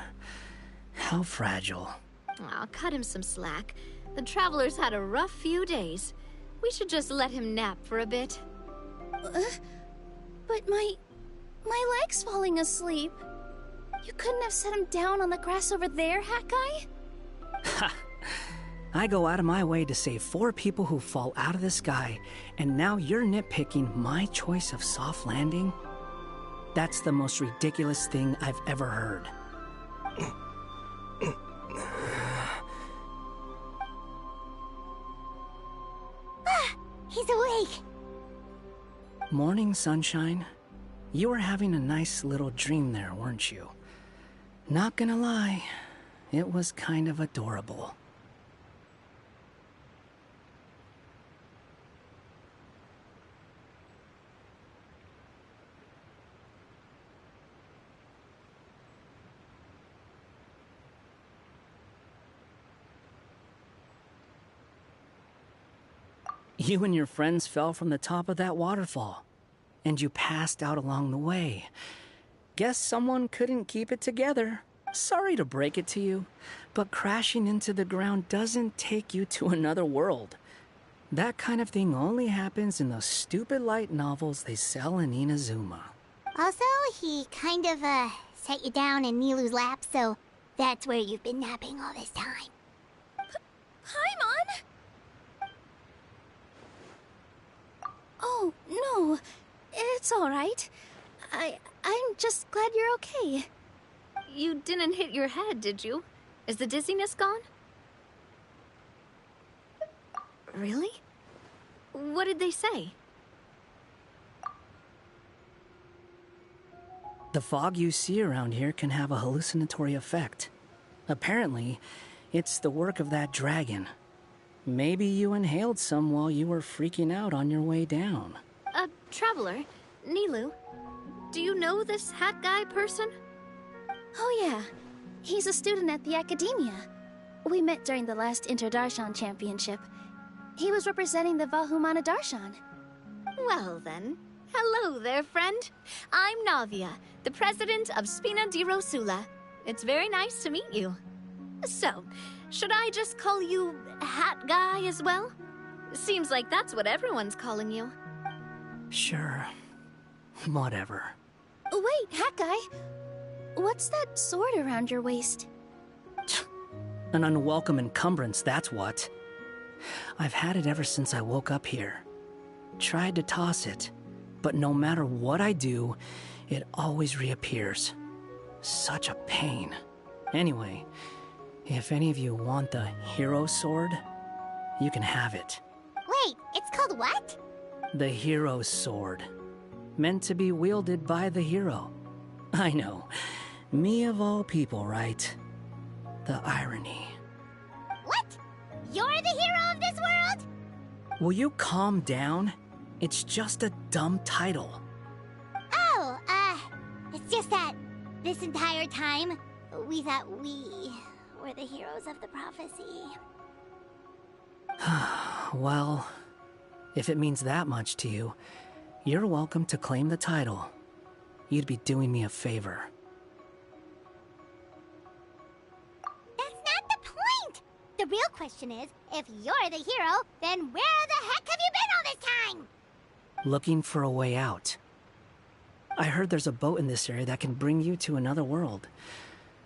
How fragile. Aw, cut him some slack. The traveler's had a rough few days. We should just let him nap for a bit. But my leg's falling asleep. You couldn't have set him down on the grass over there, Hat Guy? Ha! I go out of my way to save 4 people who fall out of the sky, and now you're nitpicking my choice of soft landing? That's the most ridiculous thing I've ever heard. He's awake! Morning, sunshine. You were having a nice little dream there, weren't you? Not gonna lie, it was kind of adorable. You and your friends fell from the top of that waterfall, and you passed out along the way. Guess someone couldn't keep it together. Sorry to break it to you, but crashing into the ground doesn't take you to another world. That kind of thing only happens in those stupid light novels they sell in Inazuma. Also, he kind of, set you down in Nilou's lap, so That's where you've been napping all this time. Paimon! Oh, no. It's all right. I'm just glad you're okay. You didn't hit your head, did you? Is the dizziness gone? Really? What did they say? The fog you see around here can have a hallucinatory effect. Apparently, it's the work of that dragon. Maybe you inhaled some while you were freaking out on your way down. Traveler, Nilou, do you know this hat guy person? Oh yeah, he's a student at the academia. We met during the last Inter-Darshan Championship. He was representing the Vahumana Darshan. Well then, hello there, friend. I'm Navia, the president of Spina di Rosula. It's very nice to meet you. So, should I just call you Hat Guy as well? Seems like that's what everyone's calling you. Sure. Whatever. Wait, Hat Guy. What's that sword around your waist? An unwelcome encumbrance, that's what. I've had it ever since I woke up here. Tried to toss it, but no matter what I do, it always reappears. Such a pain. Anyway, if any of you want the hero sword, you can have it. Wait, it's called what? The hero sword. Meant to be wielded by the hero. I know. Me of all people, right? The irony. What? You're the hero of this world? Will you calm down? It's just a dumb title. Oh, it's just that this entire time, we thought we were the heroes of the prophecy. Well, if it means that much to you, you're welcome to claim the title. You'd be doing me a favor. That's not the point! The real question is, if you're the hero, then where the heck have you been all this time? Looking for a way out. I heard there's a boat in this area that can bring you to another world.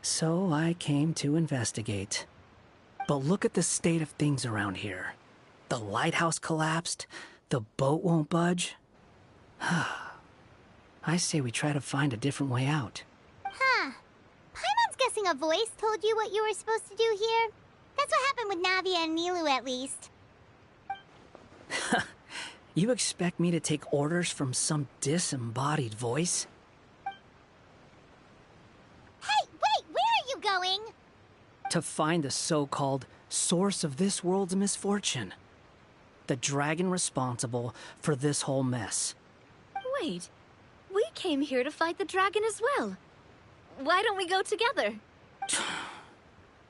So I came to investigate. But look at the state of things around here. The lighthouse collapsed. The boat won't budge. I say we try to find a different way out. Huh. Paimon's guessing a voice told you what you were supposed to do here. That's what happened with Navia and Nilou, at least. You expect me to take orders from some disembodied voice? Hey, wait, where are you going? To find the so-called source of this world's misfortune. The dragon responsible for this whole mess. Wait, we came here to fight the dragon as well. Why don't we go together?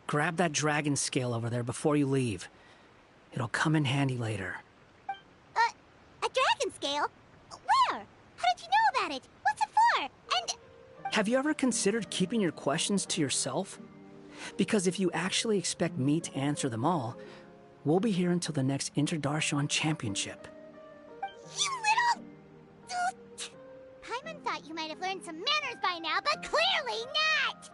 Grab that dragon scale over there before you leave. It'll come in handy later. A dragon scale? Where? How did you know about it? What's it for? And... Have you ever considered keeping your questions to yourself? Because if you actually expect me to answer them all, we'll be here until the next Inter-Darshan Championship. You little... Paimon thought you might have learned some manners by now, but clearly not!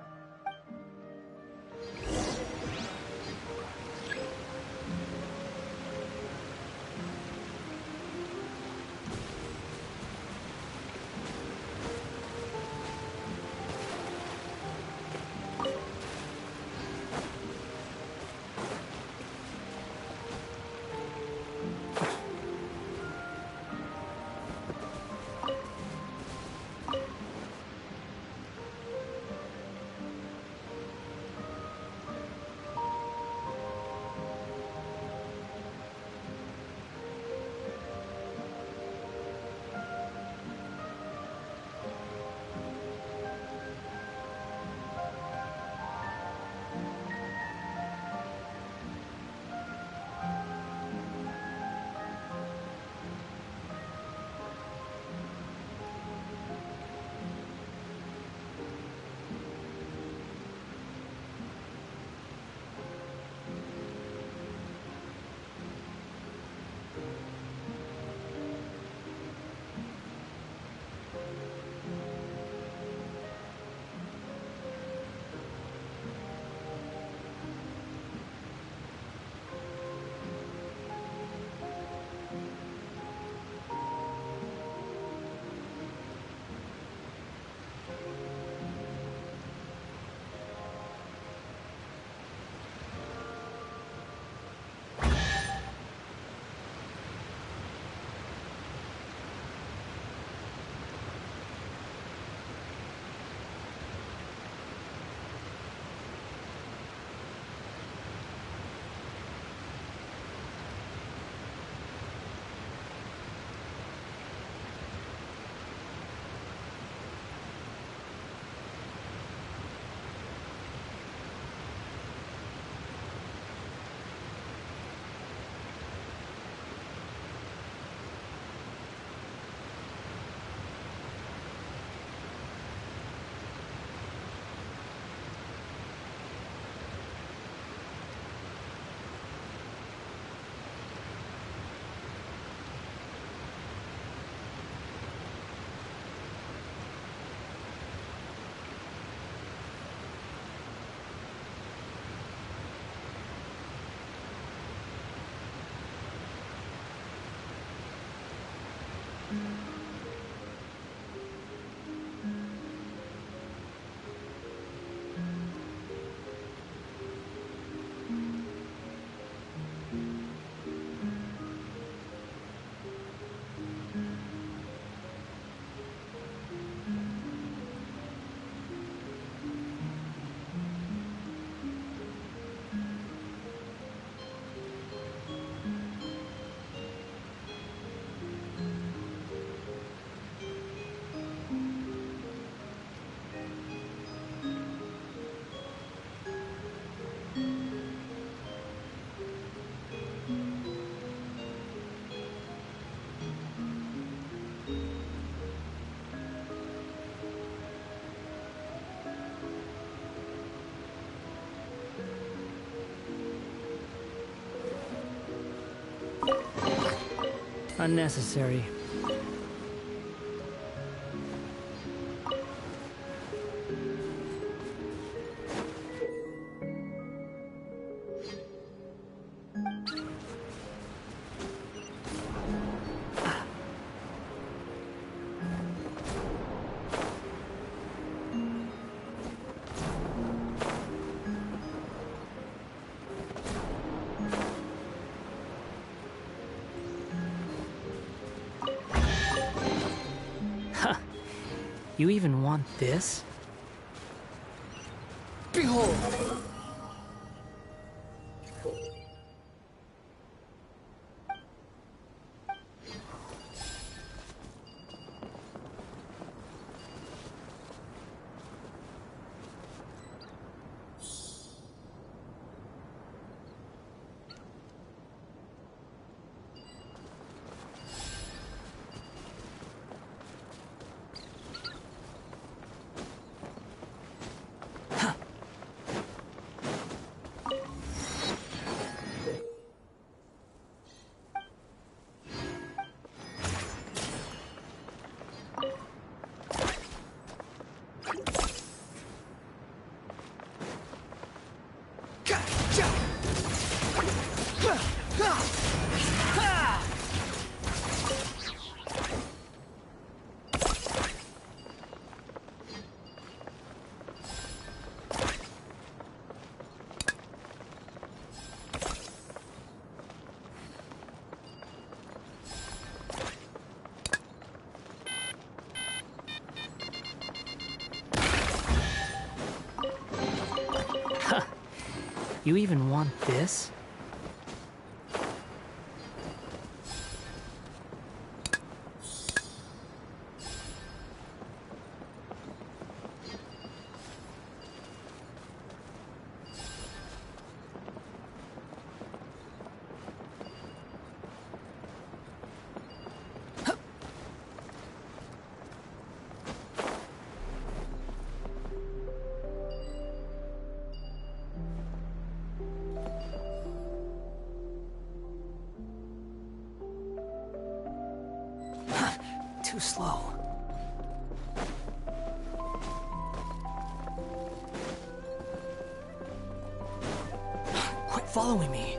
Unnecessary. You even want this? Behold! You even want this? Too slow. Quit following me.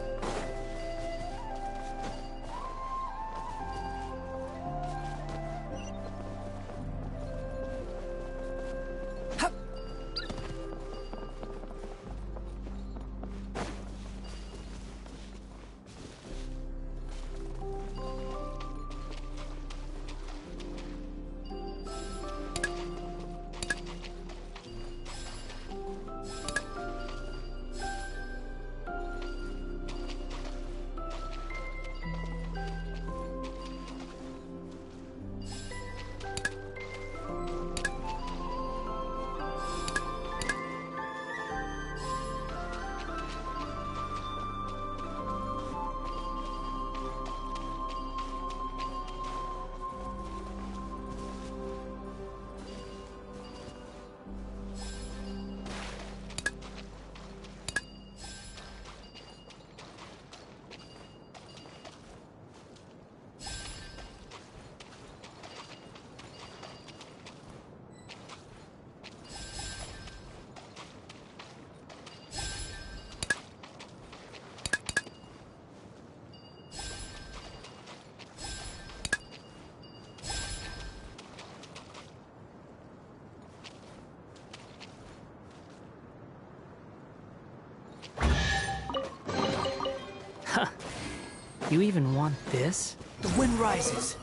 You even want this? The wind rises.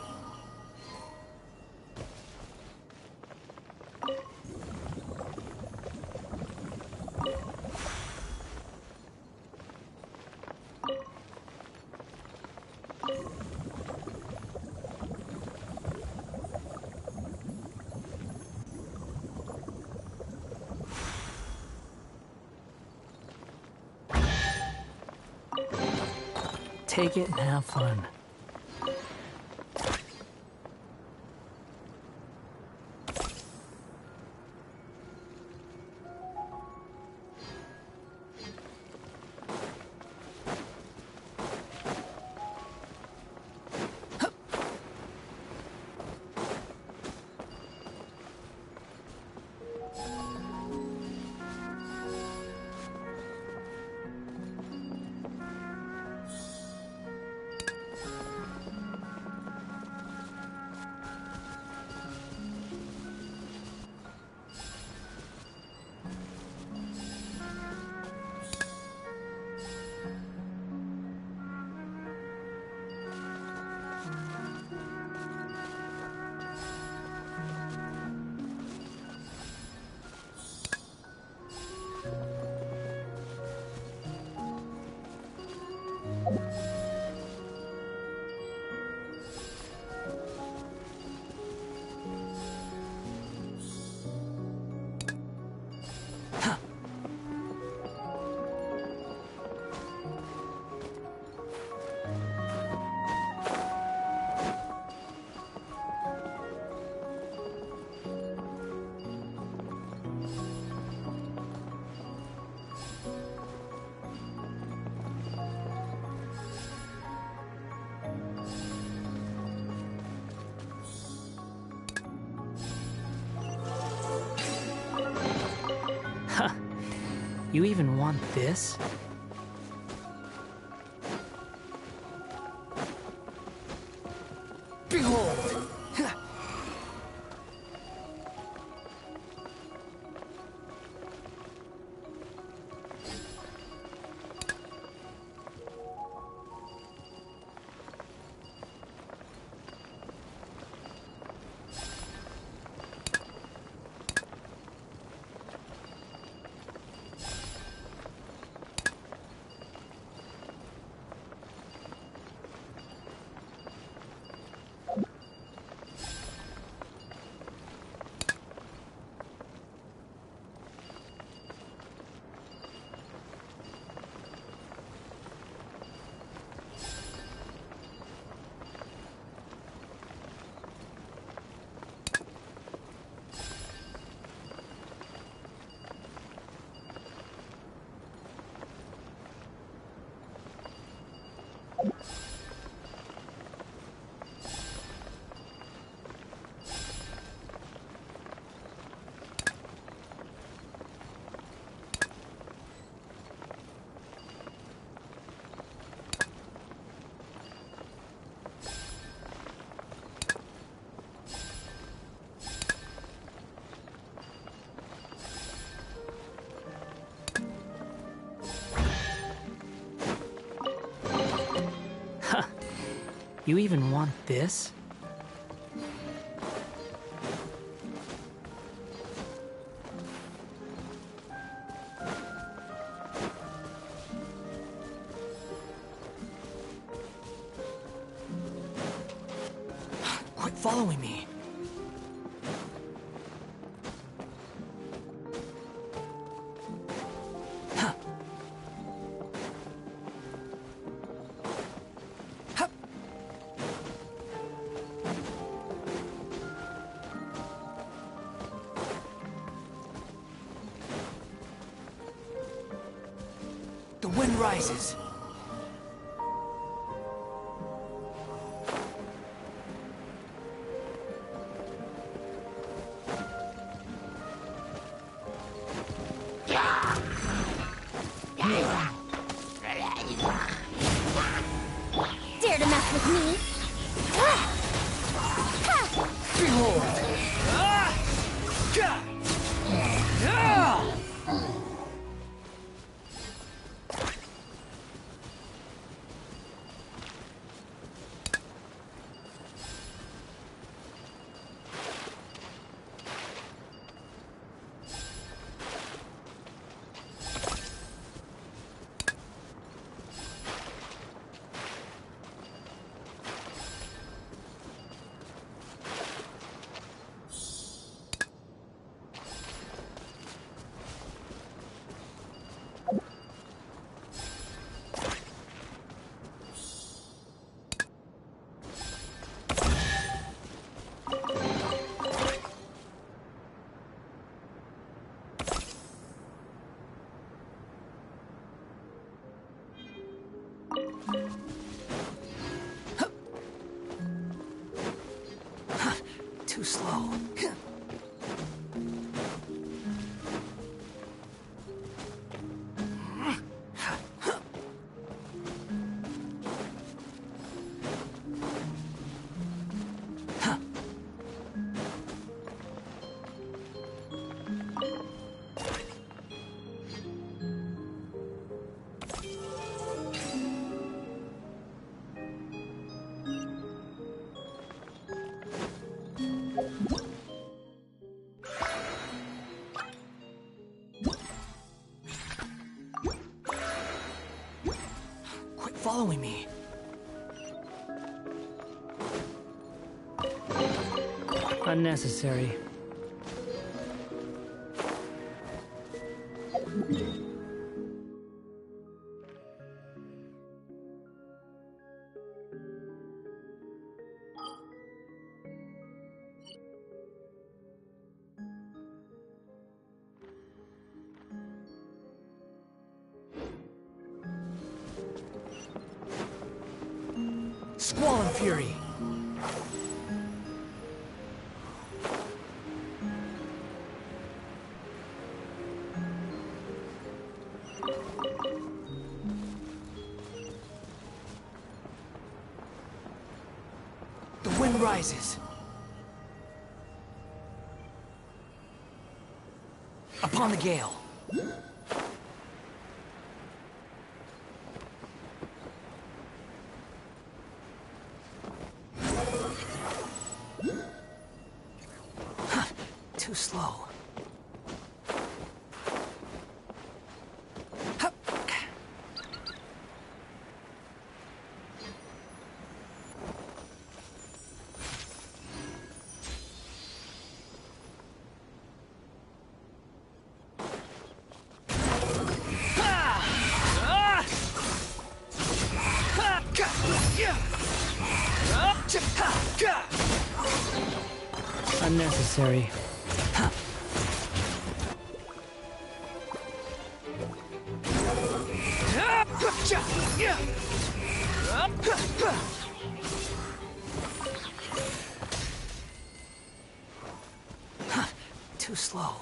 Take it and have fun. You even want this? Behold! You even want this? Quit following me. The wind rises. Dare to mess with me? Behold! Too slow. Quit following me. Unnecessary. Squall and Fury. wind rises. Upon the gale. Too slow. Unnecessary. Too slow.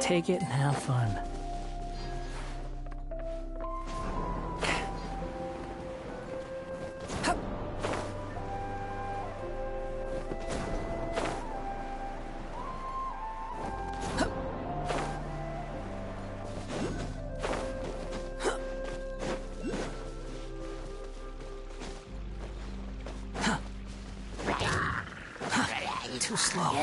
Take it and have fun. Too slow.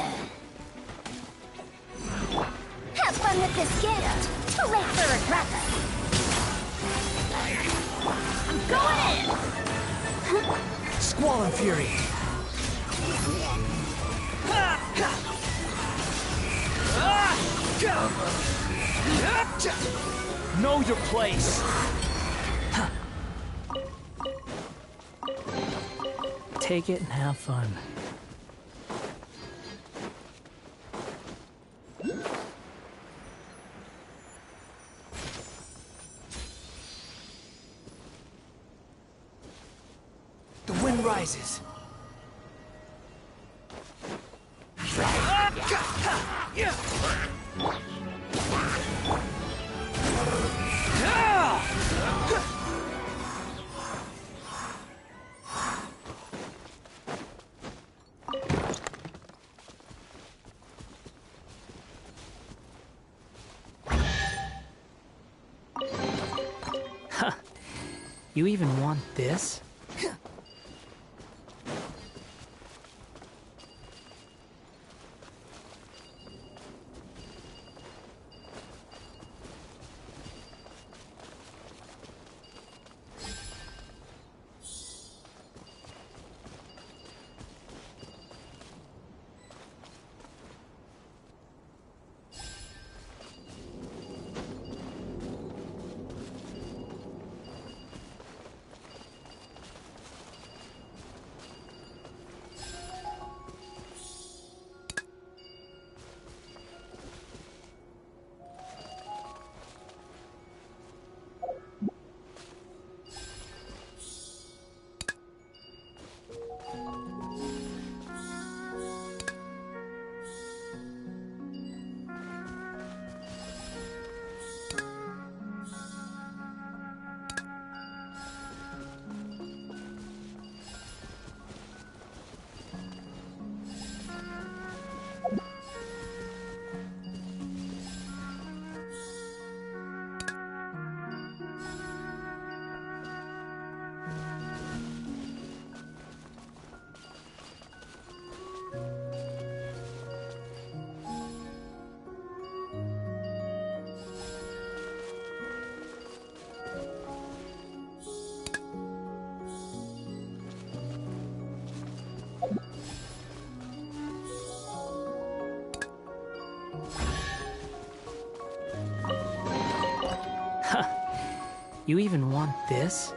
Have fun with this gift. Too late for regret. I'm going in. Squall and fury. Know your place. Take it and have fun. The wind rises. You even want this? You even want this?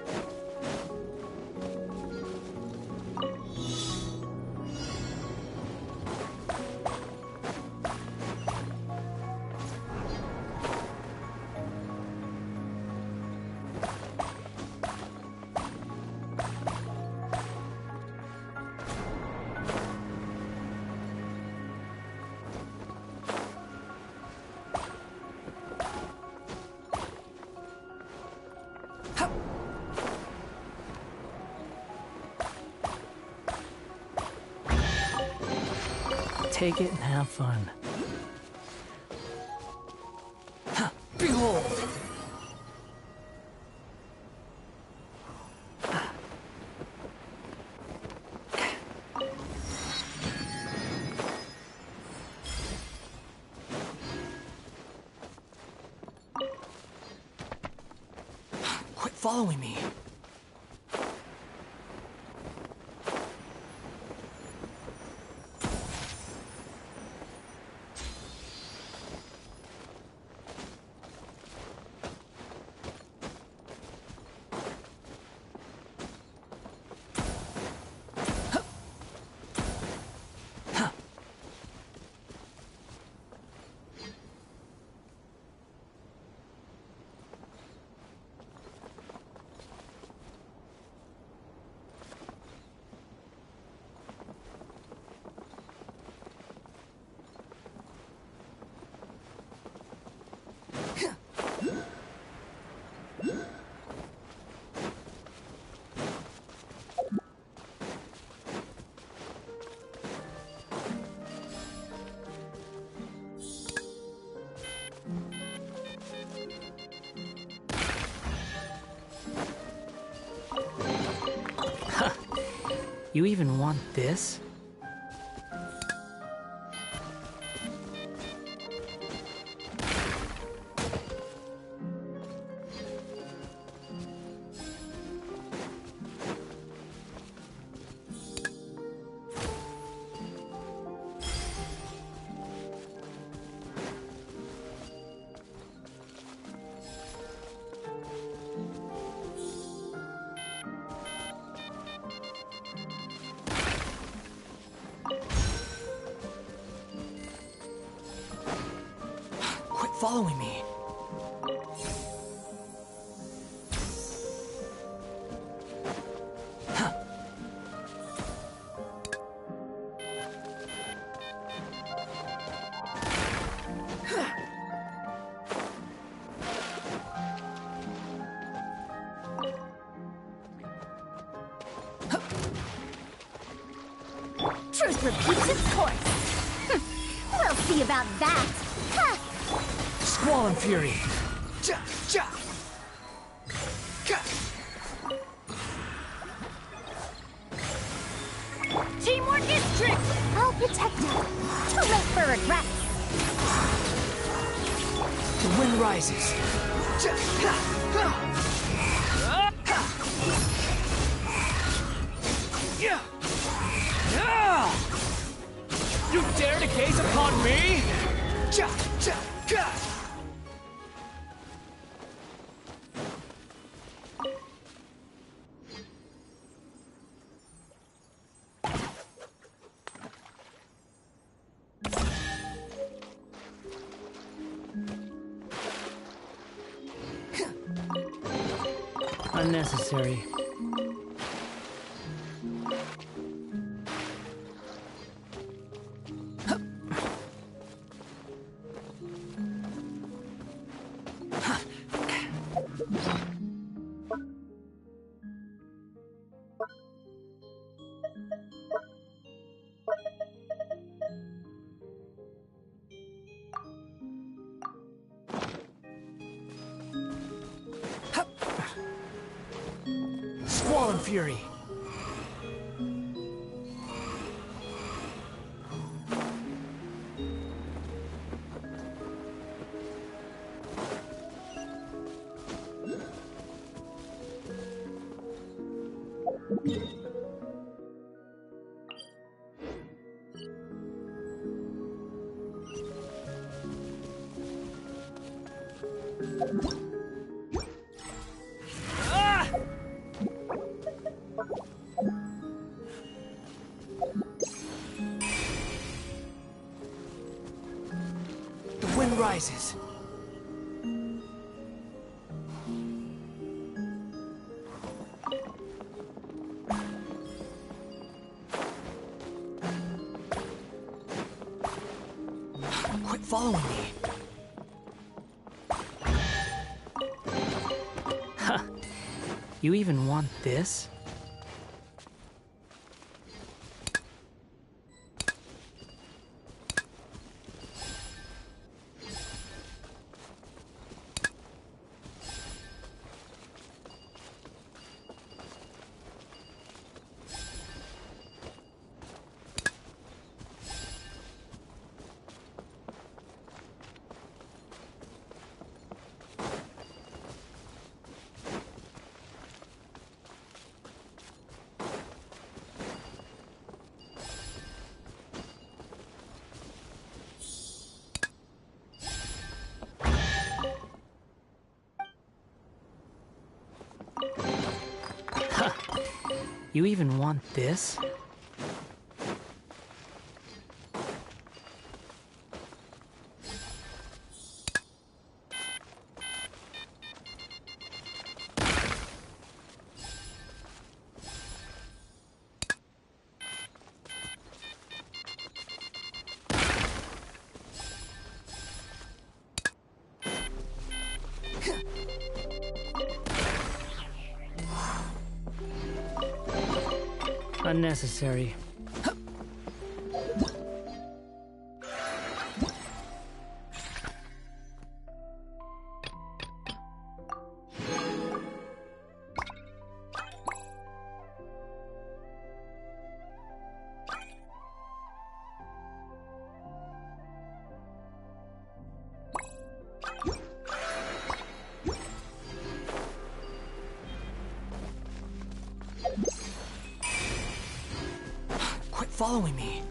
Take it and have fun. Behold! Quit following me. You even want this? Following me. Truth repeats its course. We'll see about that. Squall and Fury. Teamwork is strength. I'll protect you. Too late for regrets. The wind rises. You dare to gaze upon me? Unnecessary. Squall and Fury. prizes. Quit following me. Huh. You even want this? You even want this? Unnecessary. Following me.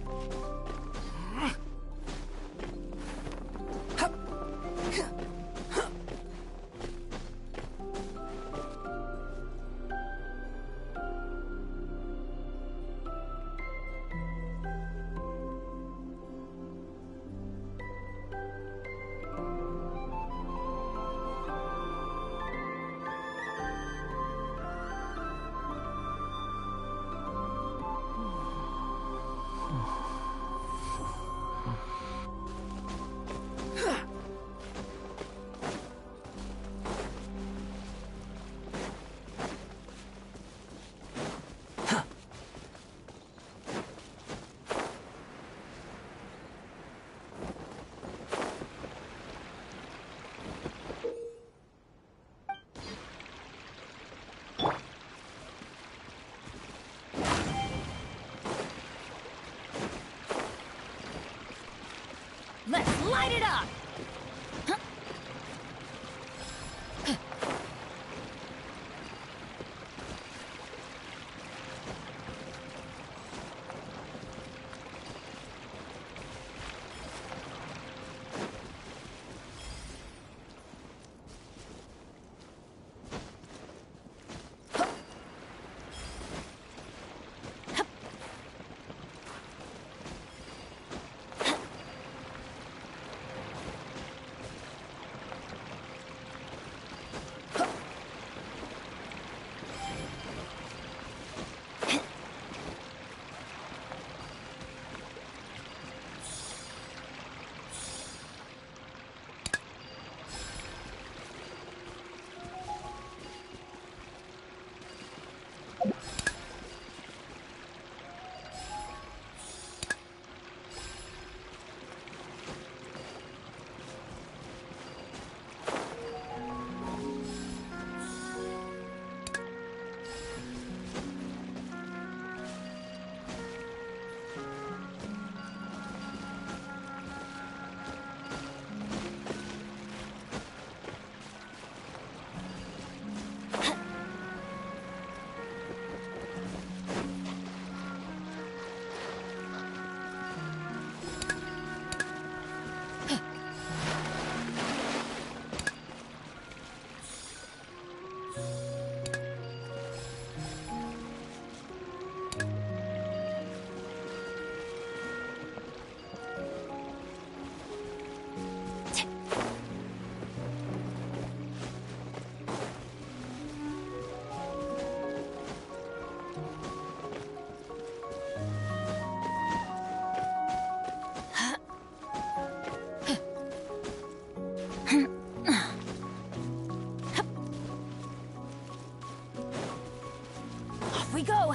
Off we go!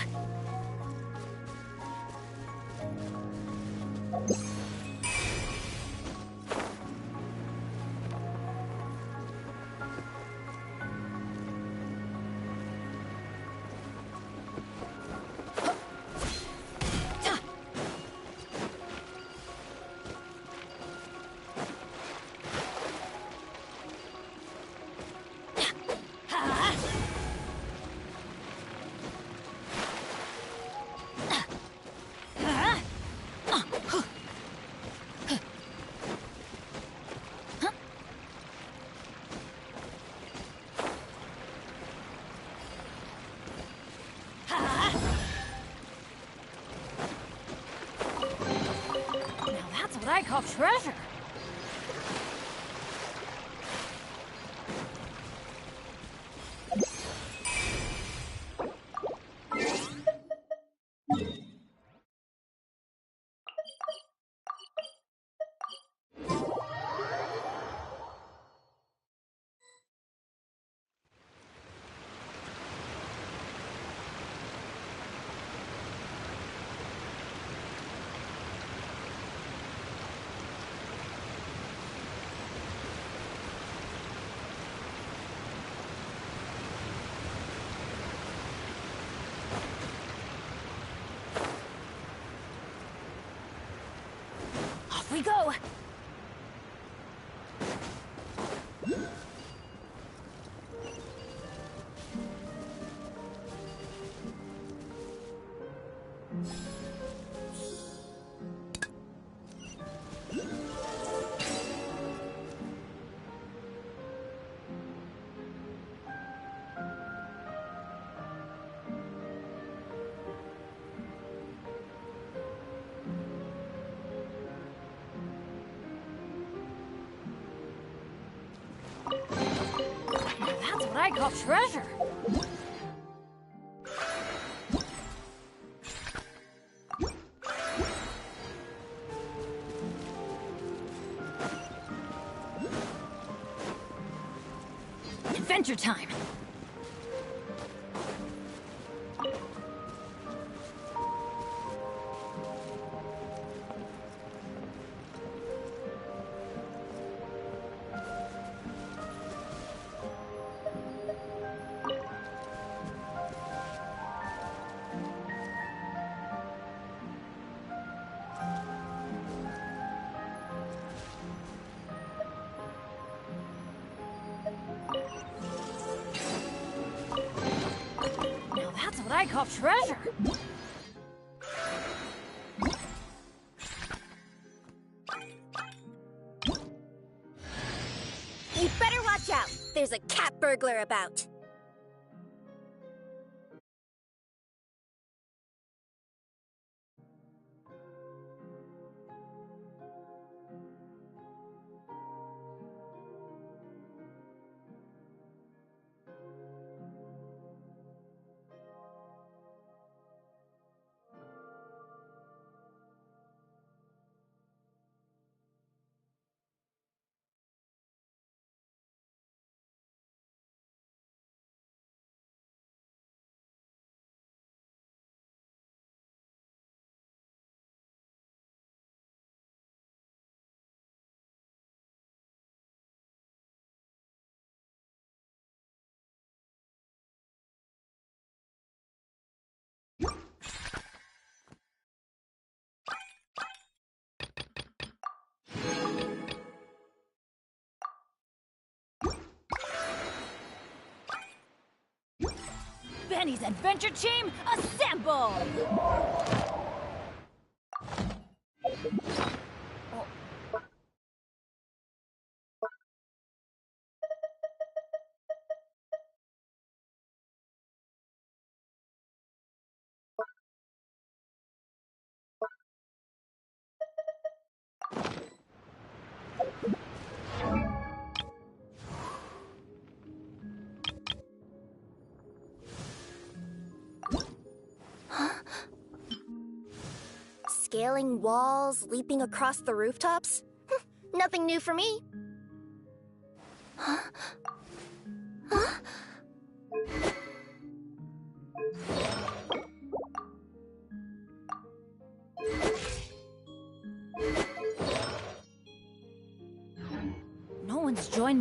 What I call treasure. Off we go! That's what I call treasure. Adventure time. What I call treasure. You better watch out. There's a cat burglar about. Benny's adventure team, assemble! Scaling walls, leaping across the rooftops? Nothing new for me.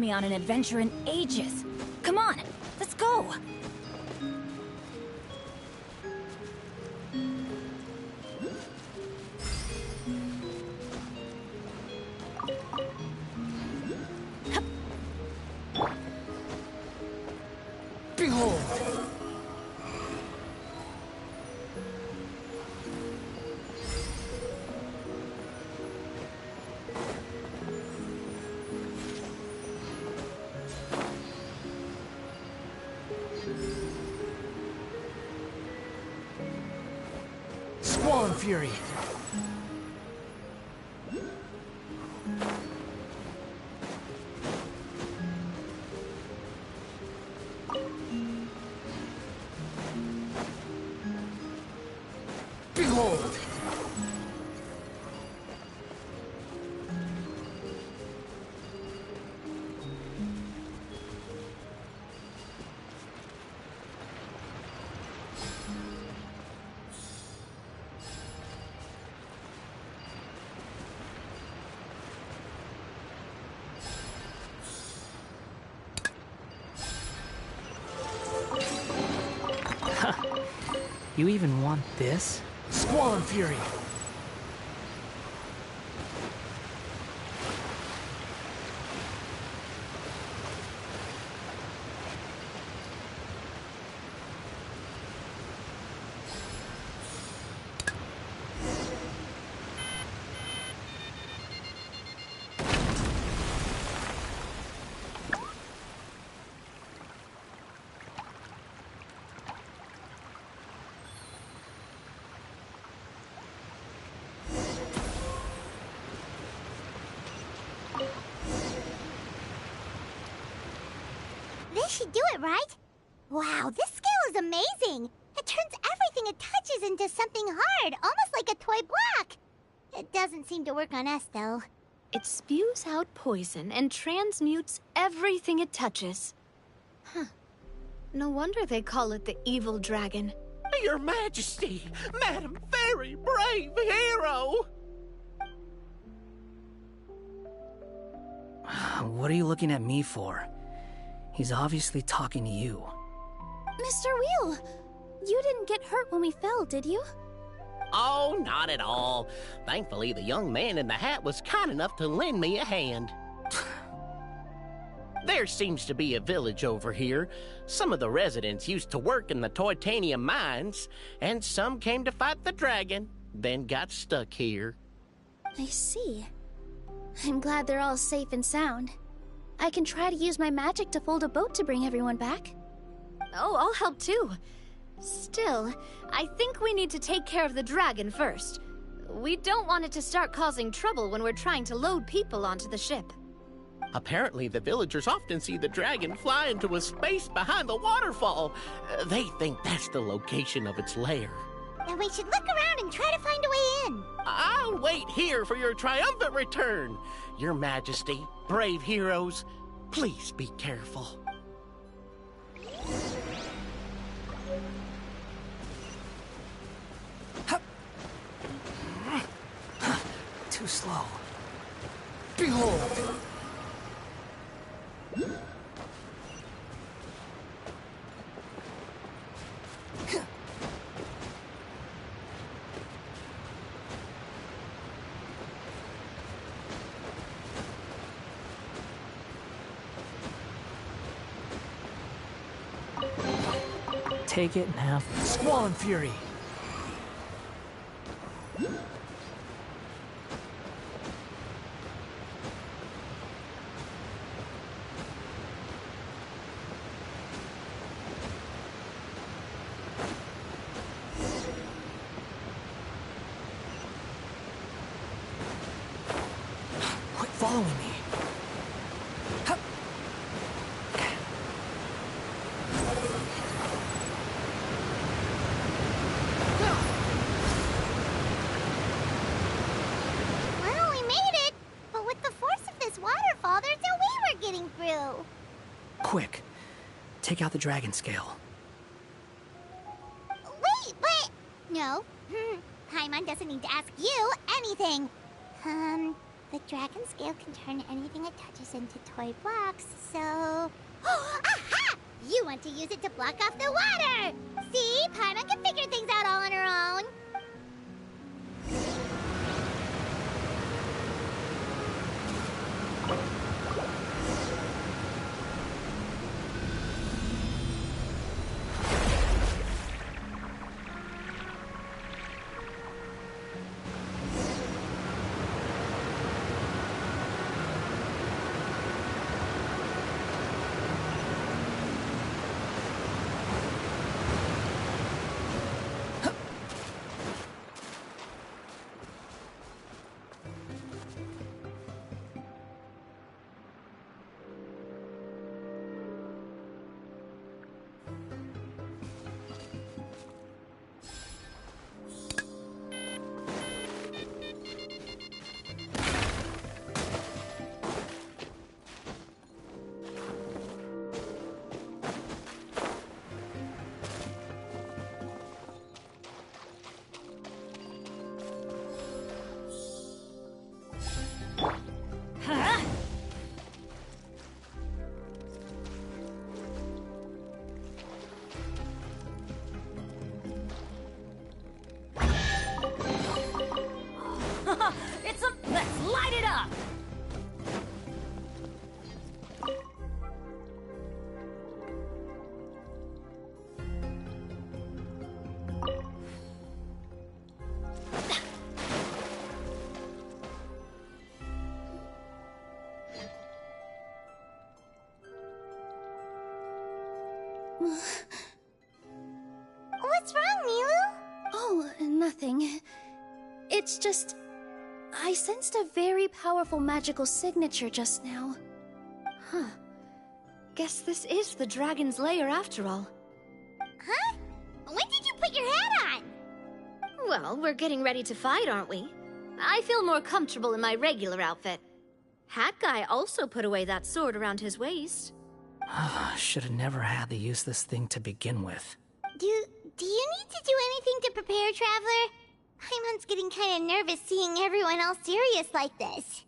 me on an adventure in ages. Come on, let's go! Behold! Squall Fury! Behold! You even want this? Squall and Fury! This should do it, right? Wow, this scale is amazing! It turns everything it touches into something hard, almost like a toy block! It doesn't seem to work on us, though. It spews out poison and transmutes everything it touches. Huh. No wonder they call it the evil dragon. Your Majesty, Madam Very Brave Hero! What are you looking at me for? He's obviously talking to you. Mr. Wheel, you didn't get hurt when we fell, did you? Oh, not at all. Thankfully, the young man in the hat was kind enough to lend me a hand. There seems to be a village over here. Some of the residents used to work in the titanium mines, and some came to fight the dragon, then got stuck here. I see. I'm glad they're all safe and sound. I can try to use my magic to fold a boat to bring everyone back. Oh, I'll help too. Still, I think we need to take care of the dragon first. We don't want it to start causing trouble when we're trying to load people onto the ship. Apparently, the villagers often see the dragon fly into a space behind the waterfall. They think that's the location of its lair. Then we should look around and try to find a way in. I'll wait here for your triumphant return. Your Majesty, brave heroes, please be careful. Too slow. Behold! Take it and have Squall and Fury. Quit following me. Quick, take out the dragon scale. Wait, but... No. Paimon doesn't need to ask you anything. The dragon scale can turn anything it touches into toy blocks, so... Aha! You want to use it to block off the water! See? Paimon can figure things out all on her own. Let's light it up! What's wrong, Nilou? Oh, nothing. It's just... I sensed a very powerful magical signature just now. Huh. Guess this is the dragon's lair after all. Huh? When did you put your hat on? Well, we're getting ready to fight, aren't we? I feel more comfortable in my regular outfit. Hat Guy also put away that sword around his waist. Should have never had to use this thing to begin with. Do you need to do anything to prepare, Traveler? Paimon's getting kind of nervous seeing everyone else serious like this.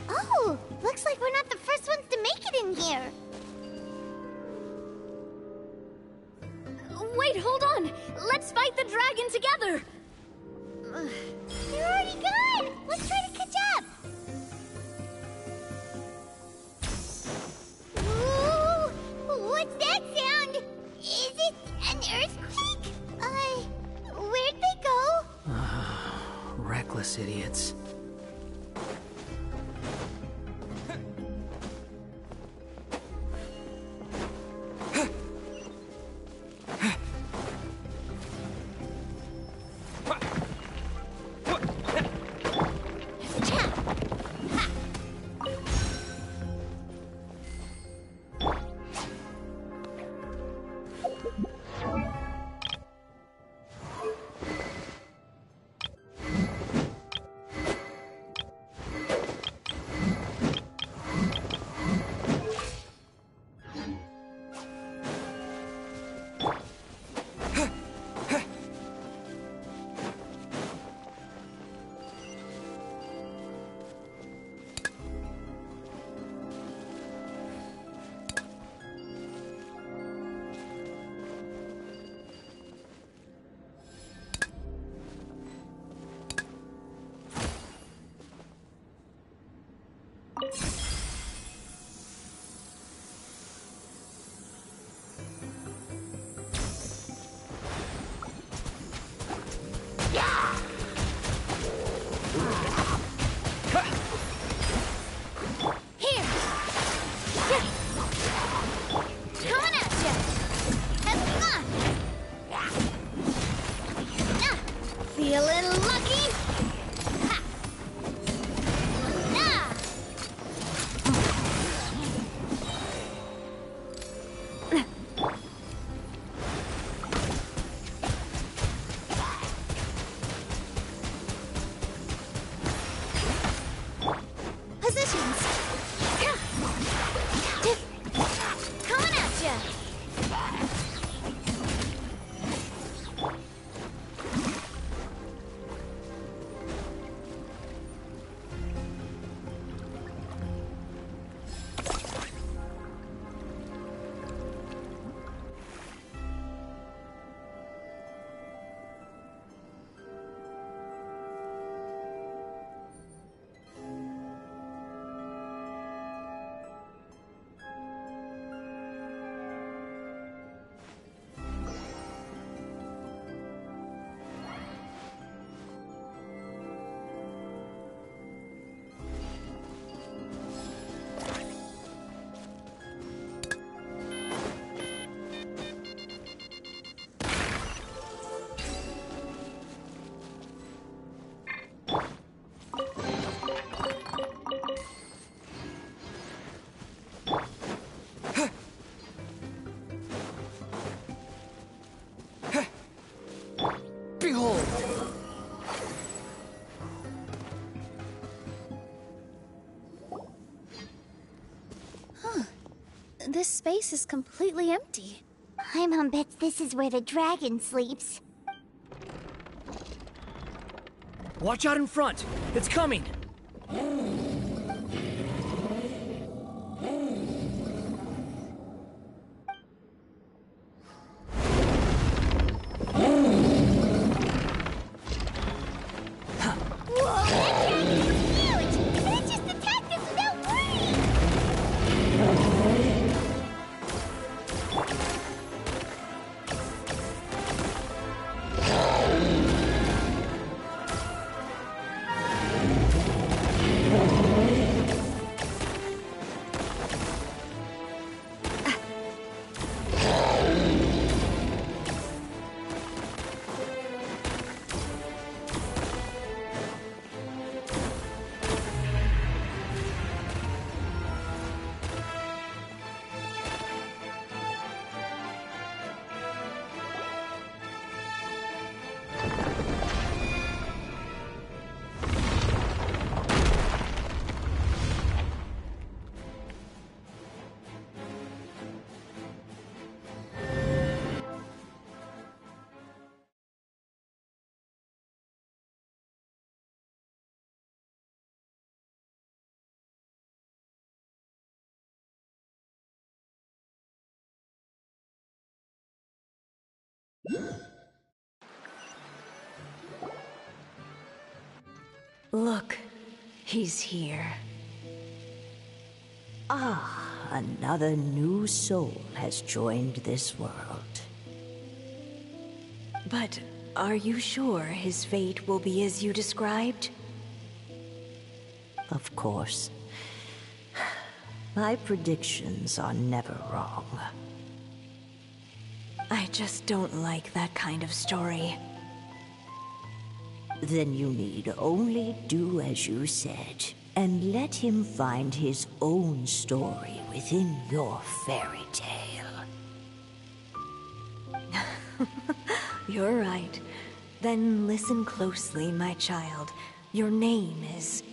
Oh, looks like we're not the first ones to make it in here. Wait, hold on! Let's fight the dragon together! They're already gone! Let's try to catch up! Ooh, what's that sound? Is it an earthquake? Where'd they go? Reckless idiots. This space is completely empty. Paimon bets this is where the dragon sleeps. Watch out in front! It's coming! Whoa, that dragon is huge! It just attacked us without warning! Look, he's here. Ah, another new soul has joined this world. But are you sure his fate will be as you described? Of course. My predictions are never wrong. I just don't like that kind of story. Then you need only do as you said, and let him find his own story within your fairy tale. You're right. Then listen closely, my child. Your name is...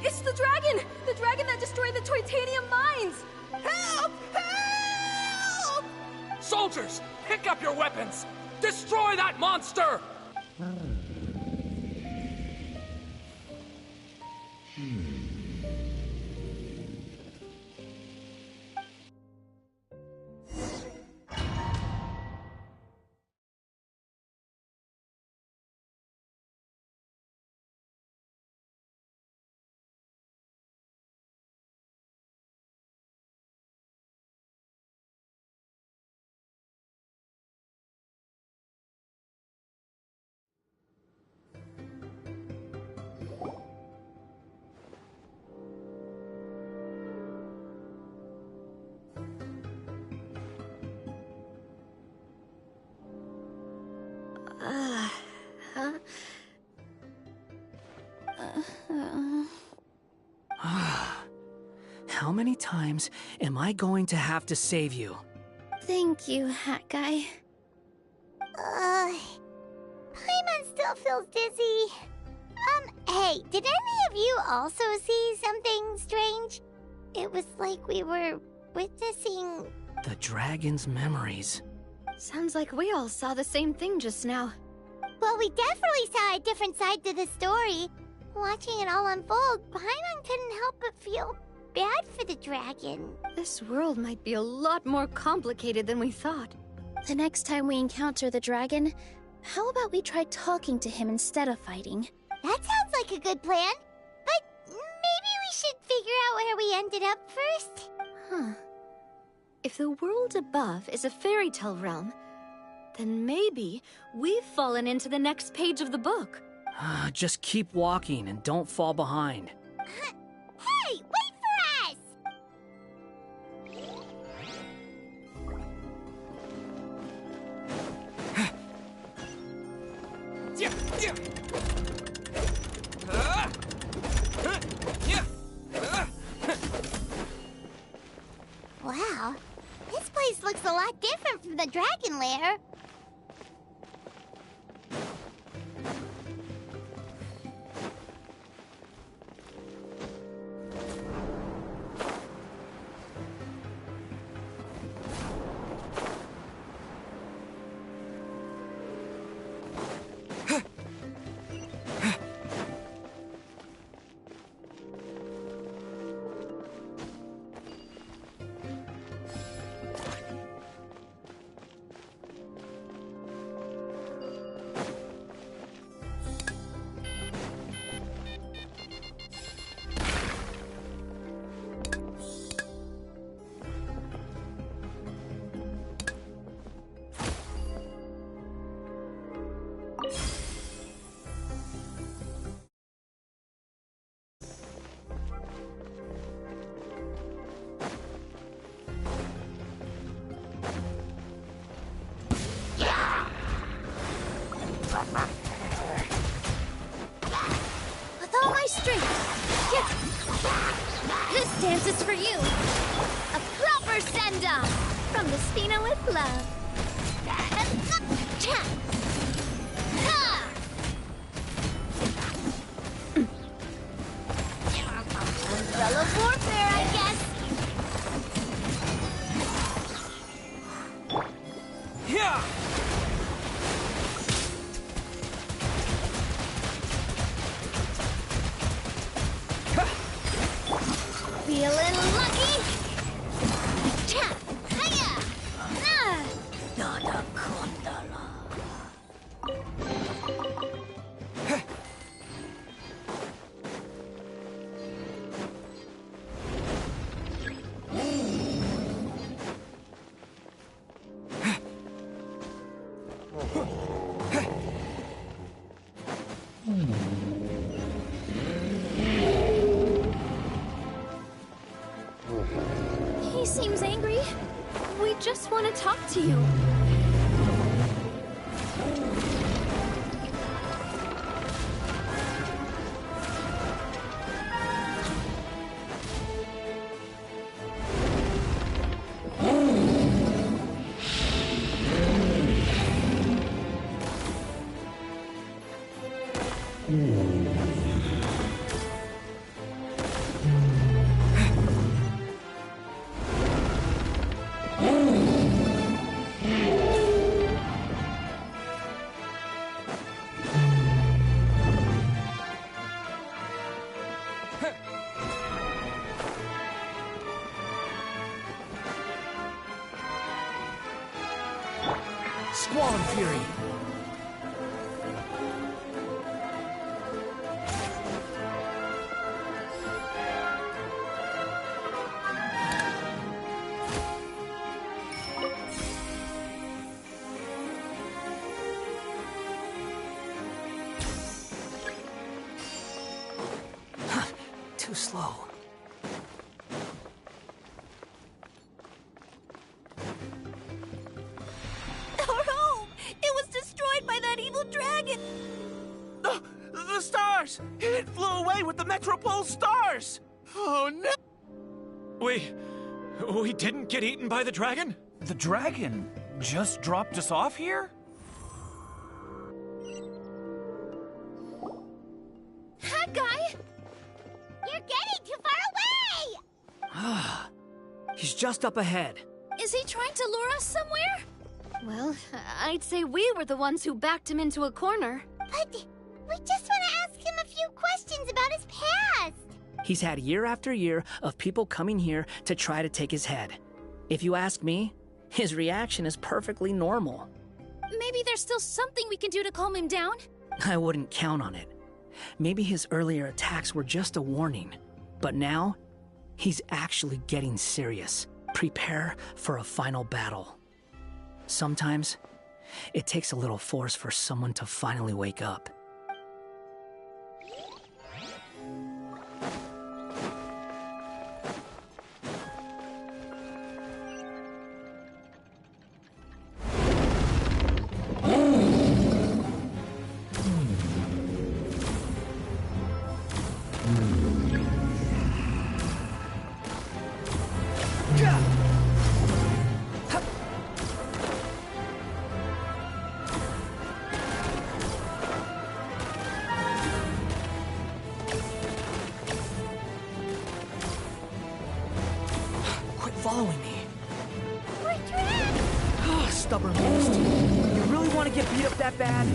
It's the dragon! The dragon that destroyed the Titanium mines! Help! Help! Soldiers, pick up your weapons! Destroy that monster! How many times am I going to have to save you? Thank you, Hat Guy. Paimon still feels dizzy. Hey, did any of you also see something strange? It was like we were witnessing... The dragon's memories. Sounds like we all saw the same thing just now. Well, we definitely saw a different side to the story. Watching it all unfold, Paimon couldn't help but feel bad for the dragon. This world might be a lot more complicated than we thought. The next time we encounter the dragon, how about we try talking to him instead of fighting? That sounds like a good plan. But maybe we should figure out where we ended up first. Huh. If the world above is a fairy tale realm, then maybe we've fallen into the next page of the book. Just keep walking and don't fall behind. Hey, wait for us! Wow, this place looks a lot different from the dragon lair. With all my strength. This dance is for you. A proper send-off from the Spina with love. Umbrella warfare, I guess. Yeah. Feeling lucky? Cha! Hiya! Nada Kondala. He seems angry. We just want to talk to you. Squall and Fury. Too slow. Our home! It was destroyed by that evil dragon! The stars! It flew away with the Metropole stars! Oh no! We didn't get eaten by the dragon? The dragon just dropped us off here? That guy! You're getting too far away! He's just up ahead. Is he trying to lure us somewhere? Well, I'd say we were the ones who backed him into a corner. But we just want to ask him a few questions He's had year after year of people coming here to try to take his head. If you ask me, his reaction is perfectly normal. Maybe there's still something we can do to calm him down? I wouldn't count on it. Maybe his earlier attacks were just a warning. But now, he's actually getting serious. Prepare for a final battle. Sometimes, it takes a little force for someone to finally wake up. Following me. Oh, stubborn beast. You really want to get beat up that bad?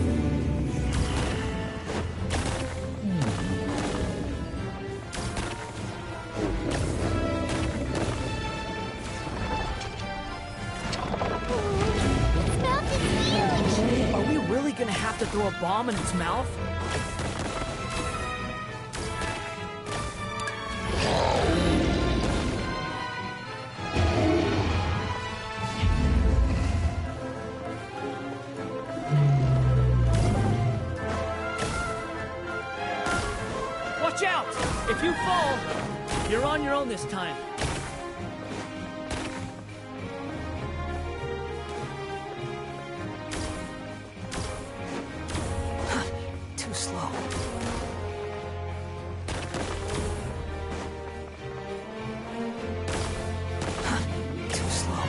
Its mouth is huge! Are we really gonna have to throw a bomb in its mouth? Watch out! If you fall, you're on your own this time. Too slow. Too slow.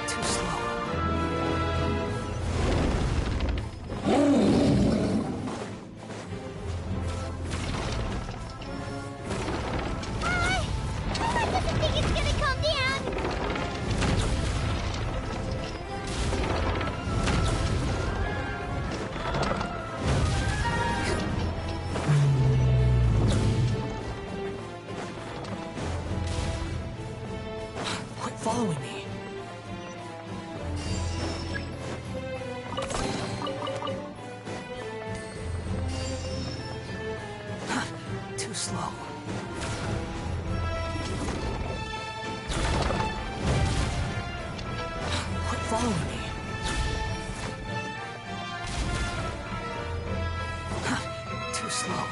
Too slow. Paimon doesn't think it's gonna calm down! Quit following me. Too slow. Quit following me. Too slow.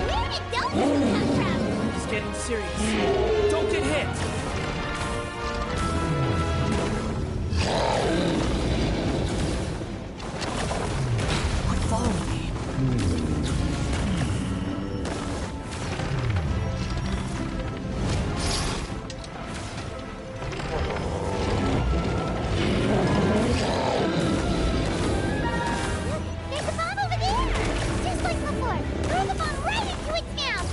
Where did those come from? It's getting serious. Don't get hit. Quit following me. There's a bomb over there! Just like before! Throw the bomb right into its mouth!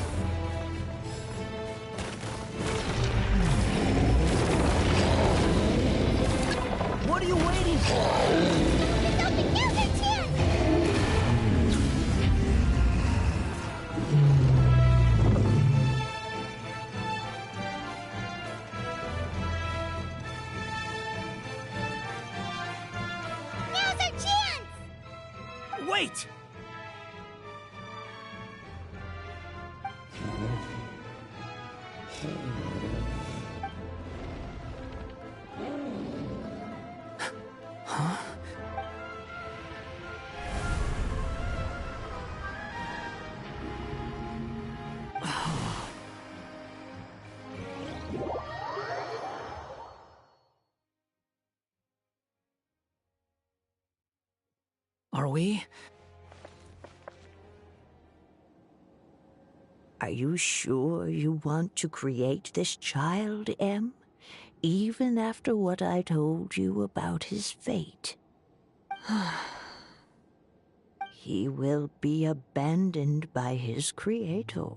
What are you waiting for? Now's our chance! Now's our chance! Wait! Huh? Are we? Are you sure you want to create this child, Em? Even after what I told you about his fate? He will be abandoned by his creator,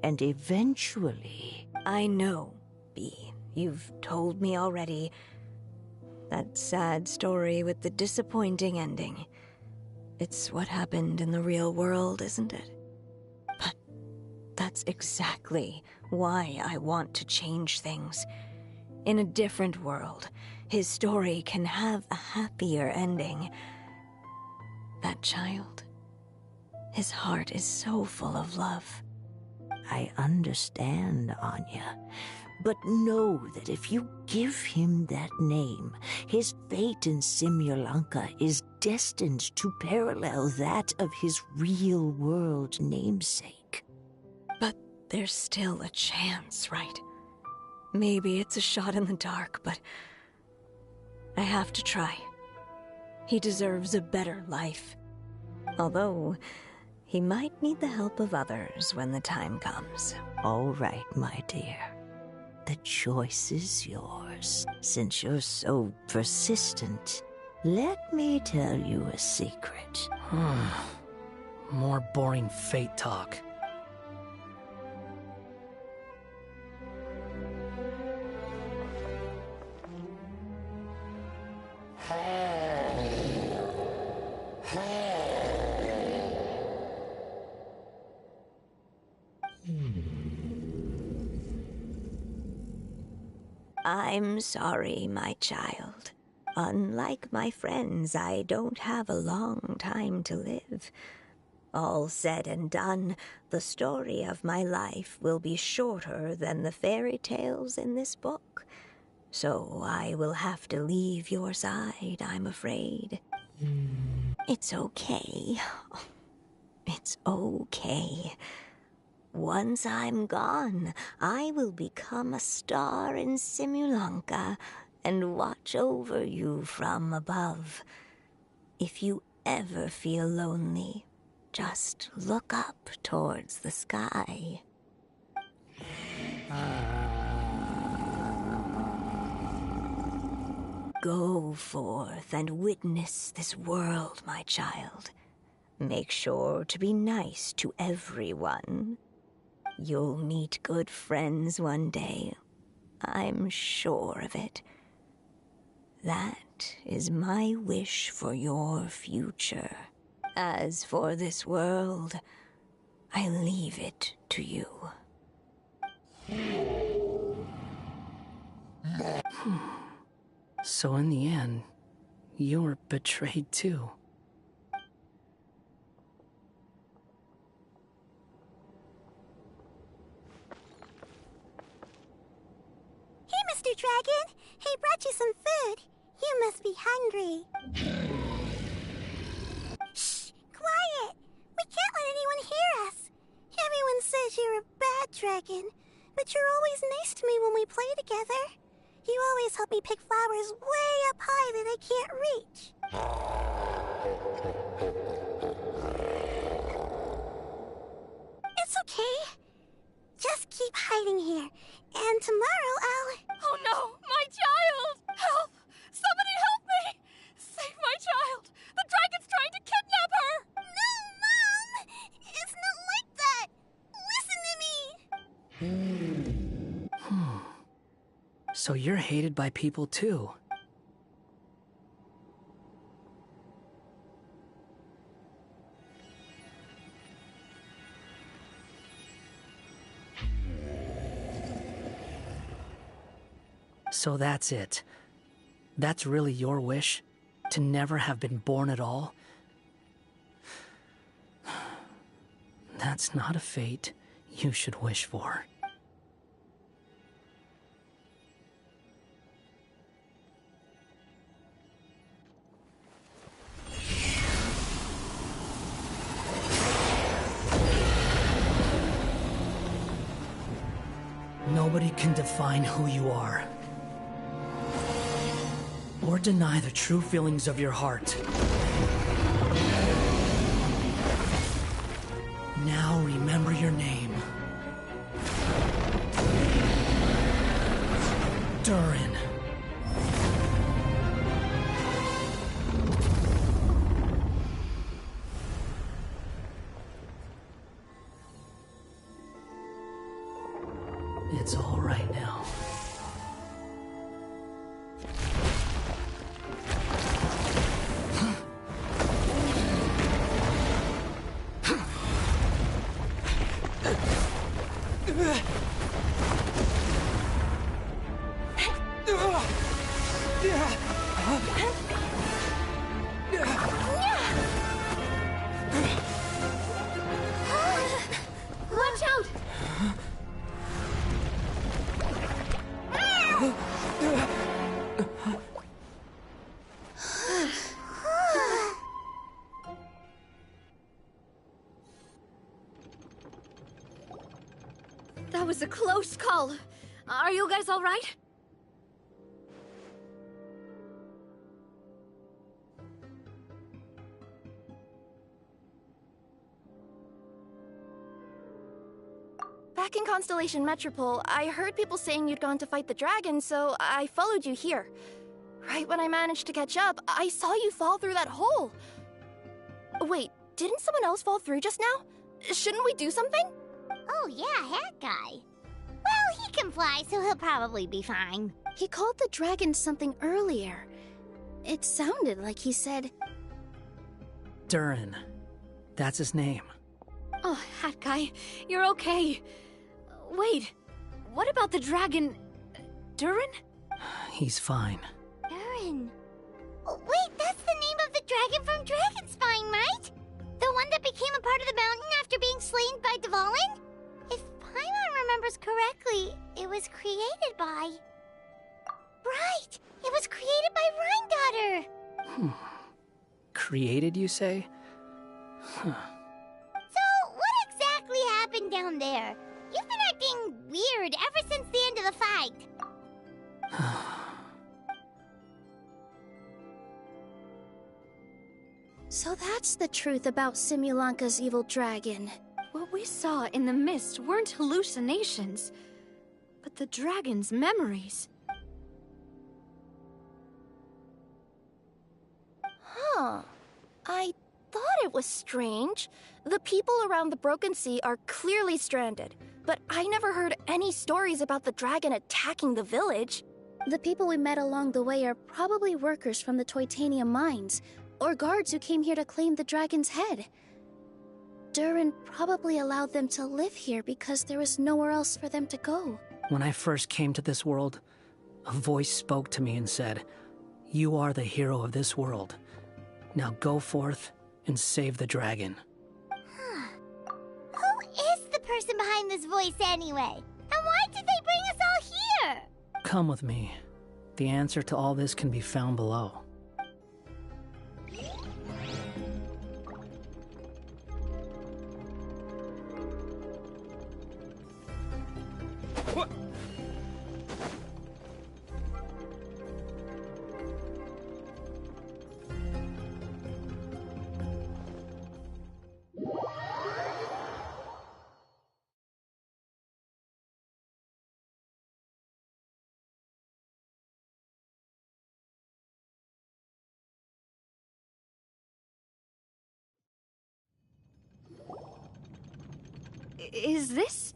and eventually... I know, Bee. You've told me already. That sad story with the disappointing ending. It's what happened in the real world, isn't it? But that's exactly why I want to change things. In a different world, his story can have a happier ending. That child, his heart is so full of love. I understand, Anya. But know that if you give him that name, his fate in Simulanka is destined to parallel that of his real-world namesake. But there's still a chance, right? Maybe it's a shot in the dark, but I have to try. He deserves a better life. Although, he might need the help of others when the time comes. All right, my dear. The choice is yours. Since you're so persistent, let me tell you a secret. More boring fate talk. I'm sorry, my child. Unlike my friends, I don't have a long time to live. All said and done, the story of my life will be shorter than the fairy tales in this book. So I will have to leave your side, I'm afraid. It's okay. It's okay. Once I'm gone, I will become a star in Simulanka and watch over you from above. If you ever feel lonely, just look up towards the sky. Go forth and witness this world, my child. Make sure to be nice to everyone. You'll meet good friends one day. I'm sure of it. That is my wish for your future. As for this world, I leave it to you. So in the end, you were betrayed too. Hey, Mr. Dragon! He brought you some food. You must be hungry. Shh! Quiet! We can't let anyone hear us. Everyone says you're a bad dragon, but you're always nice to me when we play together. You always help me pick flowers way up high that I can't reach. It's okay. Just keep hiding here, and tomorrow I'll... Oh no! My child! Help! Somebody help me! Save my child! The dragon's trying to kidnap her! No, Mom! It's not like that! Listen to me! So you're hated by people too. So that's it. That's really your wish? To never have been born at all? That's not a fate you should wish for. Nobody can define who you are. Or deny the true feelings of your heart. Now remember your name. Durin. It's all right now. Watch out! That was a close call. Are you guys all right? Back in Constellation Metropole, I heard people saying you'd gone to fight the dragon, so I followed you here. Right when I managed to catch up, I saw you fall through that hole. Wait, didn't someone else fall through just now? Shouldn't we do something? Oh yeah, that guy. Well, he can fly, so he'll probably be fine. He called the dragon something earlier. It sounded like he said... Durin. That's his name. Oh, Hat Guy, you're okay. Wait, what about the dragon... Durin? He's fine. Durin. Oh, wait, that's the name of the dragon from Dragonspine, right? The one that became a part of the mountain after being slain by Dvalin? If Paimon remembers correctly, it was created by... Right! It was created by Rhine Daughter! Created, you say? Huh. So, what exactly happened down there? You've been acting weird ever since the end of the fight. So that's the truth about Simulanka's evil dragon. What we saw in the mist weren't hallucinations, but the dragon's memories. Huh. I thought it was strange. The people around the Broken Sea are clearly stranded, but I never heard any stories about the dragon attacking the village. The people we met along the way are probably workers from the Titanium mines, or guards who came here to claim the dragon's head. Durin probably allowed them to live here because there was nowhere else for them to go. When I first came to this world, a voice spoke to me and said, "You are the hero of this world. Now go forth and save the dragon." Who is the person behind this voice anyway? And why did they bring us all here? Come with me. The answer to all this can be found below. What? Is this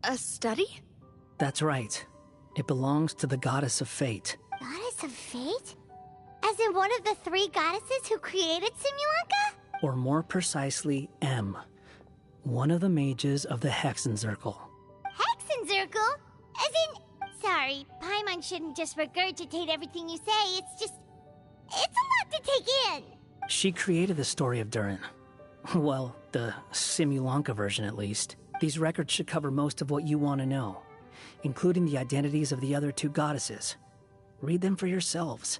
a study? That's right. It belongs to the Goddess of Fate. Goddess of Fate? As in one of the three goddesses who created Simulanka? Or more precisely, M. One of the mages of the Hexenzirkel. Hexenzirkel? As in... Sorry, Paimon shouldn't just regurgitate everything you say. It's just... It's a lot to take in. She created the story of Durin. Well, the Simulanka version at least. These records should cover most of what you want to know, including the identities of the other two goddesses. Read them for yourselves.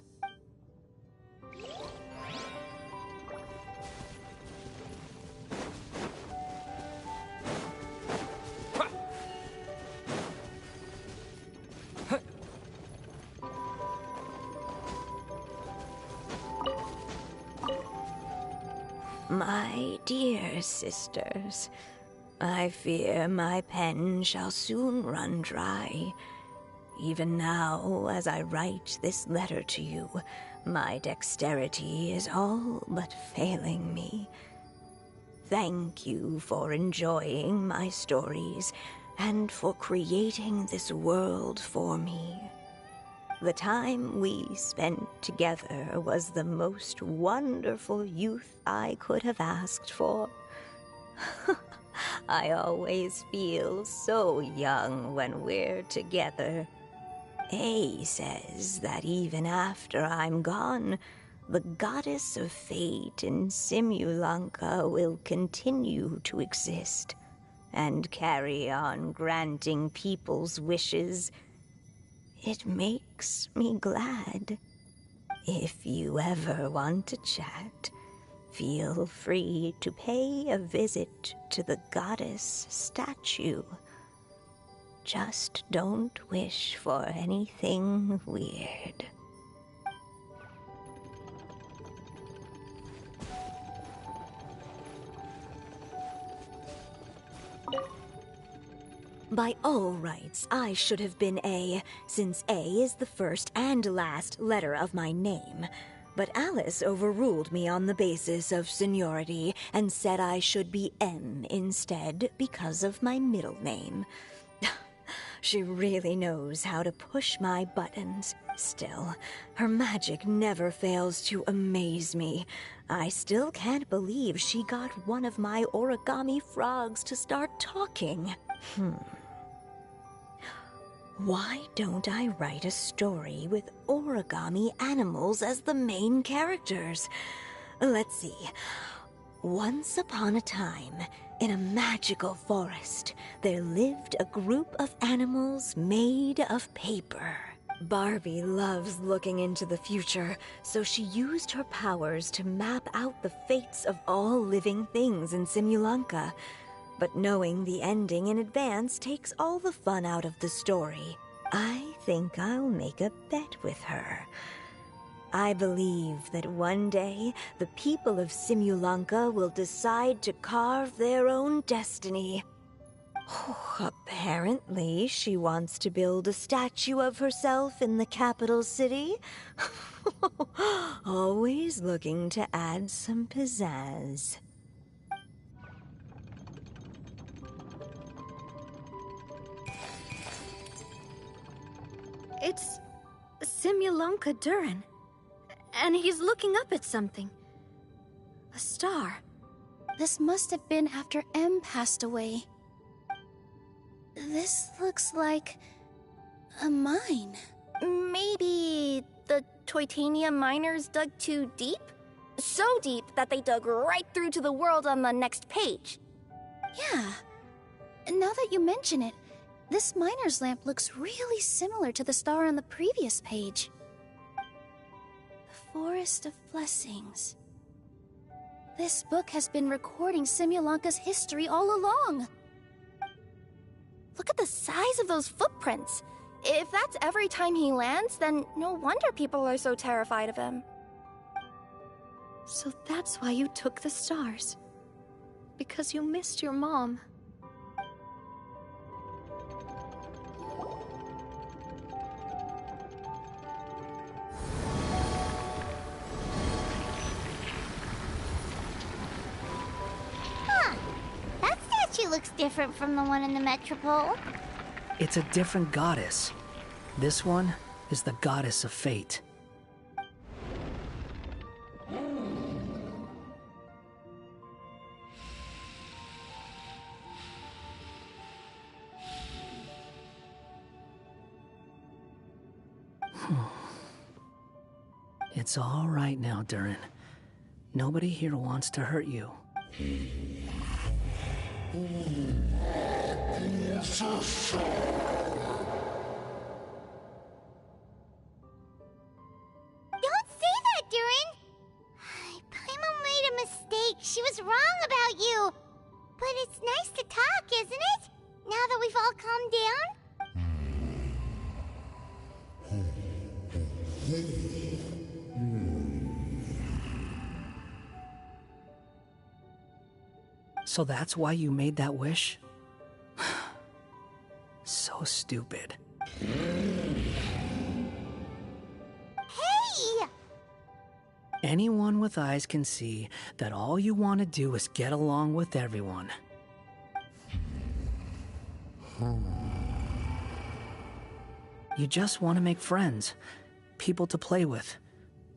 My dear sisters, I fear my pen shall soon run dry. Even now, as I write this letter to you, my dexterity is all but failing me. Thank you for enjoying my stories and for creating this world for me. The time we spent together was the most wonderful youth I could have asked for. I always feel so young when we're together. A says that even after I'm gone, the goddess of fate in Simulanka will continue to exist and carry on granting people's wishes. It makes me glad. If you ever want to chat, feel free to pay a visit to the goddess statue. Just don't wish for anything weird. By all rights, I should have been A, since A is the first and last letter of my name. But Alice overruled me on the basis of seniority and said I should be M instead because of my middle name. She really knows how to push my buttons. Still, her magic never fails to amaze me. I still can't believe she got one of my origami frogs to start talking. Why don't I write a story with origami animals as the main characters? Let's see. Once upon a time, in a magical forest, there lived a group of animals made of paper. Barbie loves looking into the future, so she used her powers to map out the fates of all living things in Simulanka. But knowing the ending in advance takes all the fun out of the story. I think I'll make a bet with her. I believe that one day, the people of Simulanka will decide to carve their own destiny. Apparently, she wants to build a statue of herself in the capital city. Always looking to add some pizzazz. It's Simulanka Durin. And he's looking up at something. A star. This must have been after M passed away. This looks like a mine. Maybe the Toitania miners dug too deep? So deep that they dug right through to the world on the next page. Yeah. Now that you mention it, this miner's lamp looks really similar to the star on the previous page. The Forest of Blessings. This book has been recording Simulanka's history all along. Look at the size of those footprints. If that's every time he lands, then no wonder people are so terrified of him. So that's why you took the stars. Because you missed your mom. Looks different from the one in the Metropole. It's a different goddess. This one is the goddess of fate. It's all right now, Durin. Nobody here wants to hurt you. Don't say that, Durin! Paimon made a mistake. She was wrong about you. But it's nice to talk, isn't it? Now that we've all calmed down? So that's why you made that wish? So stupid. Hey! Anyone with eyes can see that all you want to do is get along with everyone. You just want to make friends, people to play with,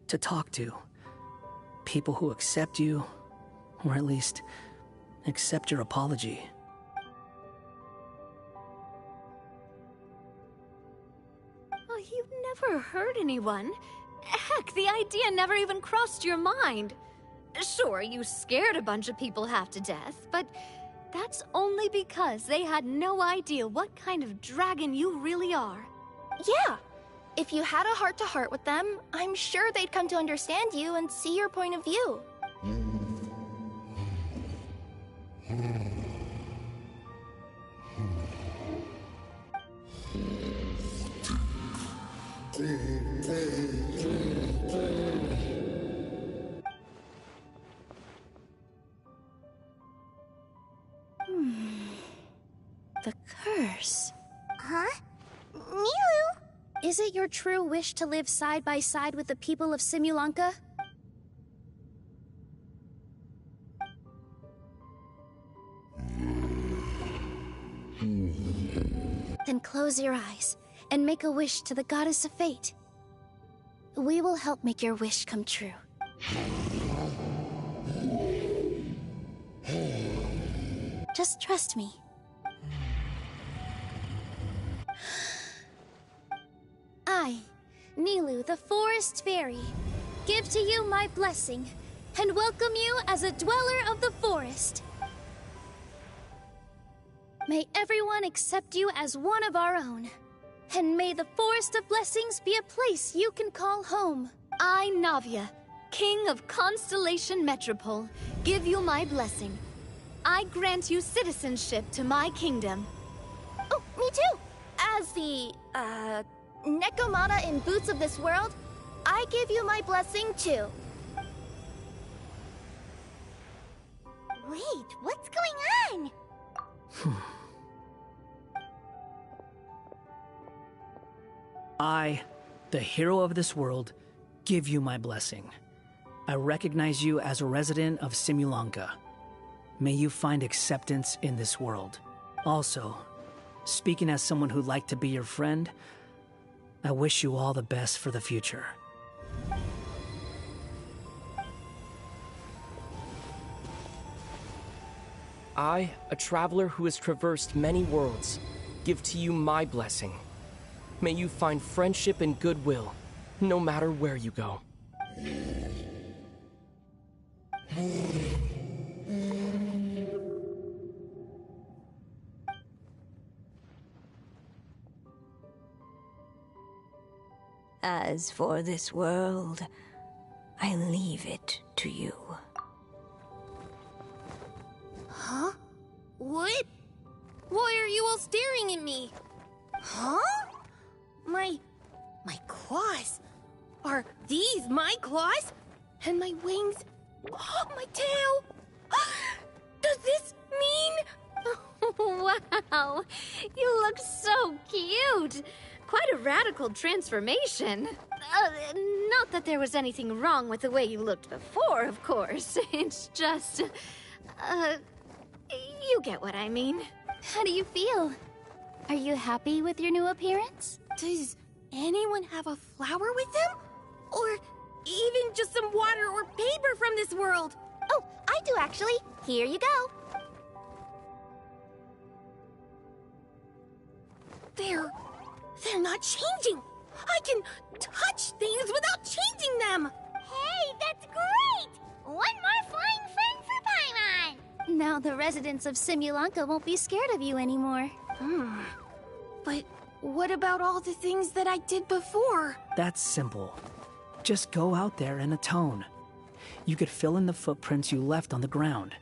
to talk to, people who accept you, or at least accept your apology. Oh, you've never hurt anyone. Heck, the idea never even crossed your mind. Sure, you scared a bunch of people half to death, but that's only because they had no idea what kind of dragon you really are. Yeah. If you had a heart-to-heart with them, I'm sure they'd come to understand you and see your point of view. The curse. Huh? Nilou? Is it your true wish to live side by side with the people of Simulanka? Then close your eyes and make a wish to the goddess of fate. We will help make your wish come true. Just trust me. I, Nilou, the Forest Fairy, give to you my blessing and welcome you as a dweller of the forest. May everyone accept you as one of our own, and may the Forest of Blessings be a place you can call home. I, Navia, King of Constellation Metropole, give you my blessing. I grant you citizenship to my kingdom. Oh, me too! As the, Nekomata in Boots of this world, I give you my blessing too. Wait, what's going on? I, the hero of this world, give you my blessing. I recognize you as a resident of Simulanka. May you find acceptance in this world. Also, speaking as someone who'd like to be your friend, I wish you all the best for the future. I, a traveler who has traversed many worlds, give to you my blessing. May you find friendship and goodwill, no matter where you go. As for this world, I leave it to you. Huh? What? Why are you all staring at me? Huh? My claws? Are these my claws? And my wings? Oh, my tail? Does this mean... Wow, you look so cute. Quite a radical transformation. Not that there was anything wrong with the way you looked before, of course. It's just... you get what I mean. How do you feel? Are you happy with your new appearance? Does anyone have a flower with them? Or even just some water or paper from this world? Oh, I do actually. Here you go. They're not changing. I can touch things without changing them. Hey, that's great! One more flying friend for Paimon. Now the residents of Simulanka won't be scared of you anymore. But what about all the things that I did before? That's simple. Just go out there and atone. You could fill in the footprints you left on the ground,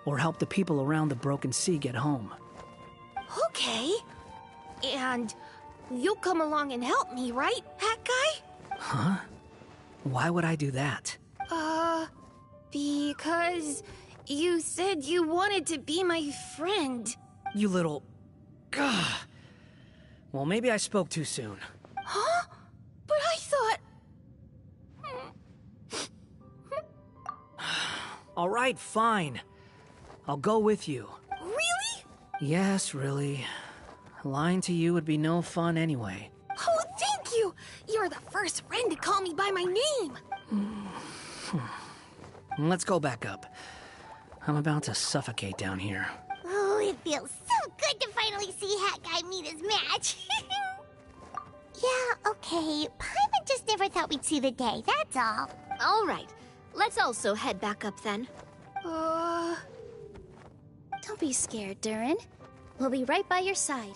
or help the people around the broken sea get home. Okay. And you'll come along and help me, right, Hat Guy? Huh? Why would I do that? Because You said you wanted to be my friend. You little... Gah. Well, maybe I spoke too soon. Huh? But I thought... All right, fine. I'll go with you. Really? Yes, really. Lying to you would be no fun anyway. Oh, thank you! You're the first friend to call me by my name! Let's go back up. I'm about to suffocate down here. Oh, it feels so good to finally see Hat Guy meet his match. Yeah, okay. Paimon just never thought we'd see the day, that's all. All right. Let's also head back up then. Don't be scared, Durin. We'll be right by your side.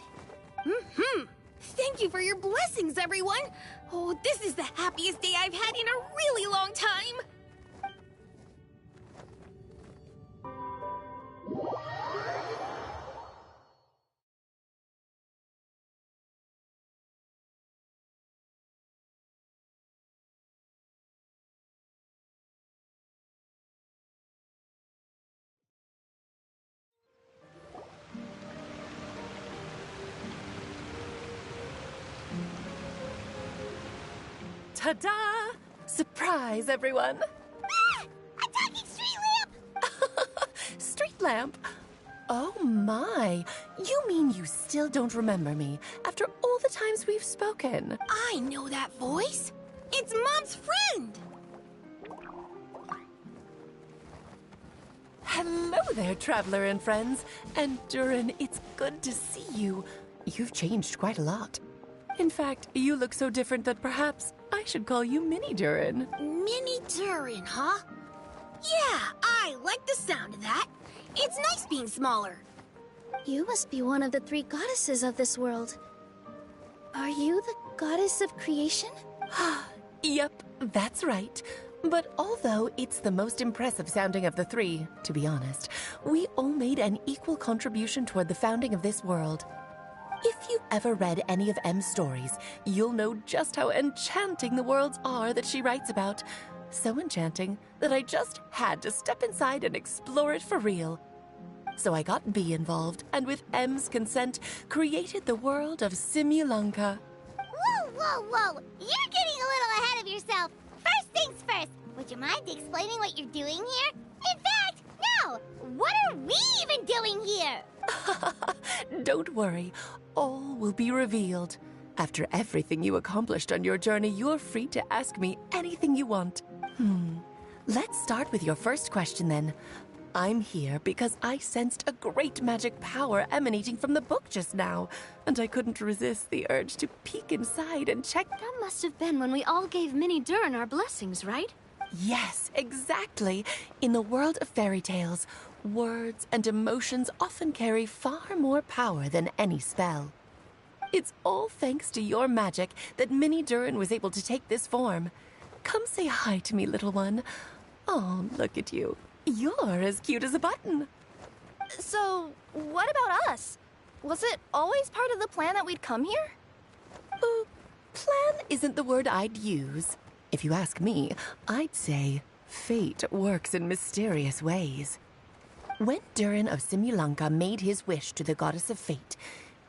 Thank you for your blessings, everyone! Oh, this is the happiest day I've had in a really long time! Ta-da! Surprise, everyone! Ah! A talking street lamp! Street lamp? Oh my! You mean you still don't remember me after all the times we've spoken? I know that voice! It's Mom's friend! Hello there, traveler and friends. And Durin, it's good to see you. You've changed quite a lot. In fact, you look so different that perhaps I should call you Mini Durin. Mini Durin, huh? Yeah, I like the sound of that. It's nice being smaller. You must be one of the 3 goddesses of this world. Are you the goddess of creation? Yep, that's right. But although it's the most impressive sounding of the 3, to be honest, we all made an equal contribution toward the founding of this world. If you've ever read any of M's stories, you'll know just how enchanting the worlds are that she writes about. So enchanting that I just had to step inside and explore it for real. So I got B involved, and with M's consent, created the world of Simulanka. Whoa, whoa, whoa! You're getting a little ahead of yourself. First things first, would you mind explaining what you're doing here? In fact, no! What are we even doing here? Don't worry, all will be revealed. After everything you accomplished on your journey, you're free to ask me anything you want. Let's start with your first question then. I'm here because I sensed a great magic power emanating from the book just now, and I couldn't resist the urge to peek inside and check. That must have been when we all gave Mini Durin our blessings, right? Yes, exactly. In the world of fairy tales, words and emotions often carry far more power than any spell. It's all thanks to your magic that Mini Durin was able to take this form. Come say hi to me, little one. Oh, look at you. You're as cute as a button. So, what about us? Was it always part of the plan that we'd come here? Plan isn't the word I'd use. If you ask me, I'd say fate works in mysterious ways. When Durin of Simulanka made his wish to the goddess of fate,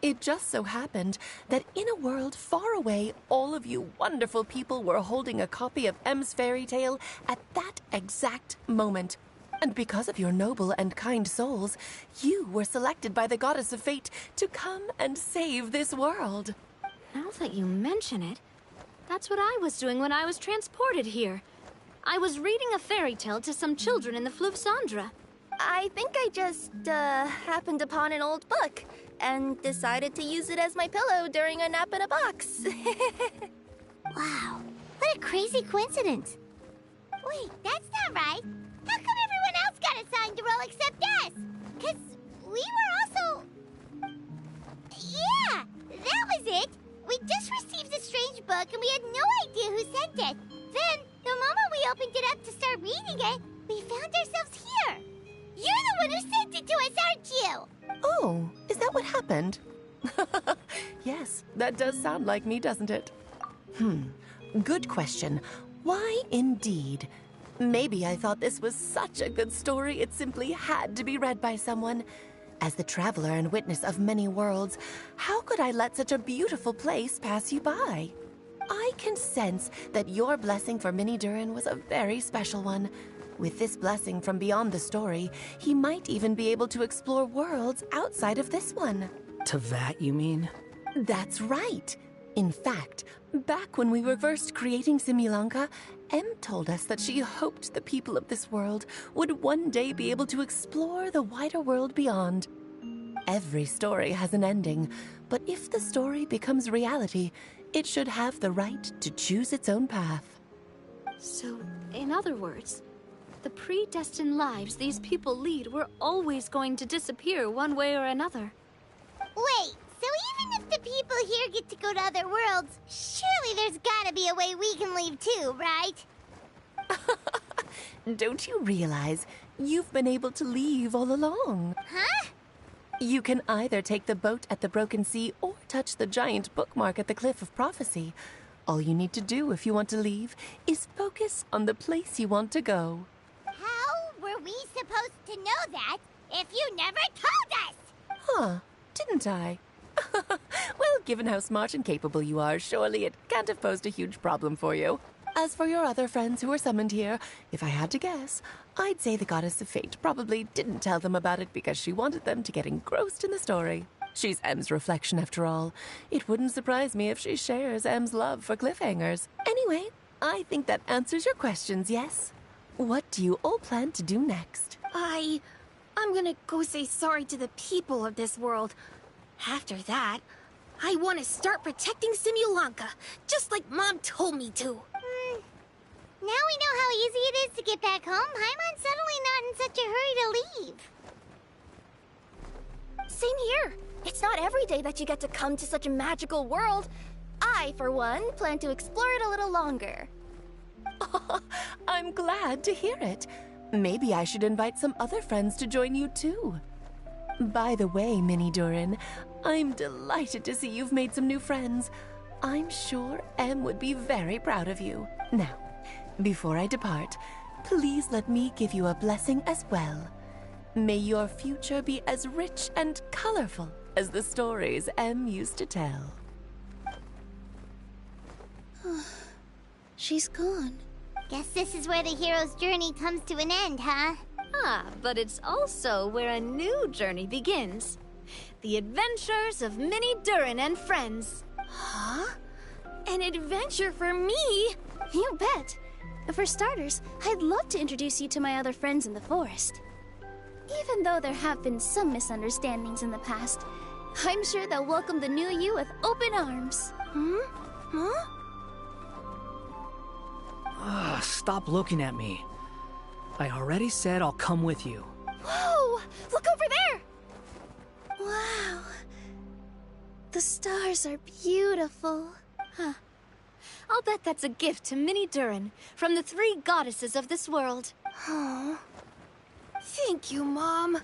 it just so happened that in a world far away, all of you wonderful people were holding a copy of M's fairy tale at that exact moment. And because of your noble and kind souls, you were selected by the goddess of fate to come and save this world. Now that you mention it, that's what I was doing when I was transported here. I was reading a fairy tale to some children in the Fluvsandra. I think I just, happened upon an old book and decided to use it as my pillow during a nap in a box. Wow, what a crazy coincidence. Wait, that's not right. How come everyone else got assigned to roll except us? 'Cause we were also... Yeah, that was it. We just received a strange book and we had no idea who sent it. Then, the moment we opened it up to start reading it, we found ourselves here. You're the one who sent it to us, aren't you? Oh, is that what happened? Yes, that does sound like me, doesn't it? Good question. Why indeed? Maybe I thought this was such a good story it simply had to be read by someone. As the traveler and witness of many worlds, how could I let such a beautiful place pass you by? I can sense that your blessing for Mini Durin was a very special one. With this blessing from beyond the story, he might even be able to explore worlds outside of this one. Teyvat, you mean? That's right. In fact, back when we were first creating Simulanka, Em told us that she hoped the people of this world would one day be able to explore the wider world beyond. Every story has an ending, but if the story becomes reality, it should have the right to choose its own path. So, in other words, the predestined lives these people lead were always going to disappear one way or another. Wait, so even if the people here get to go to other worlds, surely there's gotta be a way we can leave too, right? Don't you realize you've been able to leave all along? Huh? You can either take the boat at the Broken Sea or touch the giant bookmark at the Cliff of Prophecy. All you need to do if you want to leave is focus on the place you want to go. How were we supposed to know that if you never told us? Huh, didn't I? Well, given how smart and capable you are, surely it can't have posed a huge problem for you. As for your other friends who were summoned here, if I had to guess, I'd say the Goddess of Fate probably didn't tell them about it because she wanted them to get engrossed in the story. She's Em's reflection, after all. It wouldn't surprise me if she shares Em's love for cliffhangers. Anyway, I think that answers your questions, yes? What do you all plan to do next? I'm gonna go say sorry to the people of this world. After that, I want to start protecting Simulanka, just like Mom told me to. Now we know how easy it is to get back home. Paimon's suddenly not in such a hurry to leave. Same here. It's not every day that you get to come to such a magical world. I, for one, plan to explore it a little longer. I'm glad to hear it. Maybe I should invite some other friends to join you too. By the way, Mini Durin, I'm delighted to see you've made some new friends. I'm sure Em would be very proud of you. Now, before I depart, please let me give you a blessing as well. May your future be as rich and colorful as the stories Em used to tell. She's gone. Guess this is where the hero's journey comes to an end, huh? But it's also where a new journey begins. The adventures of Mini Durin and friends. Huh? An adventure for me? You bet. For starters, I'd love to introduce you to my other friends in the forest. Even though there have been some misunderstandings in the past, I'm sure they'll welcome the new you with open arms. Huh? Stop looking at me. I already said I'll come with you. Whoa! Look over there! Wow. The stars are beautiful. I'll bet that's a gift to Mini Durin from the 3 goddesses of this world. Oh. Thank you, Mom.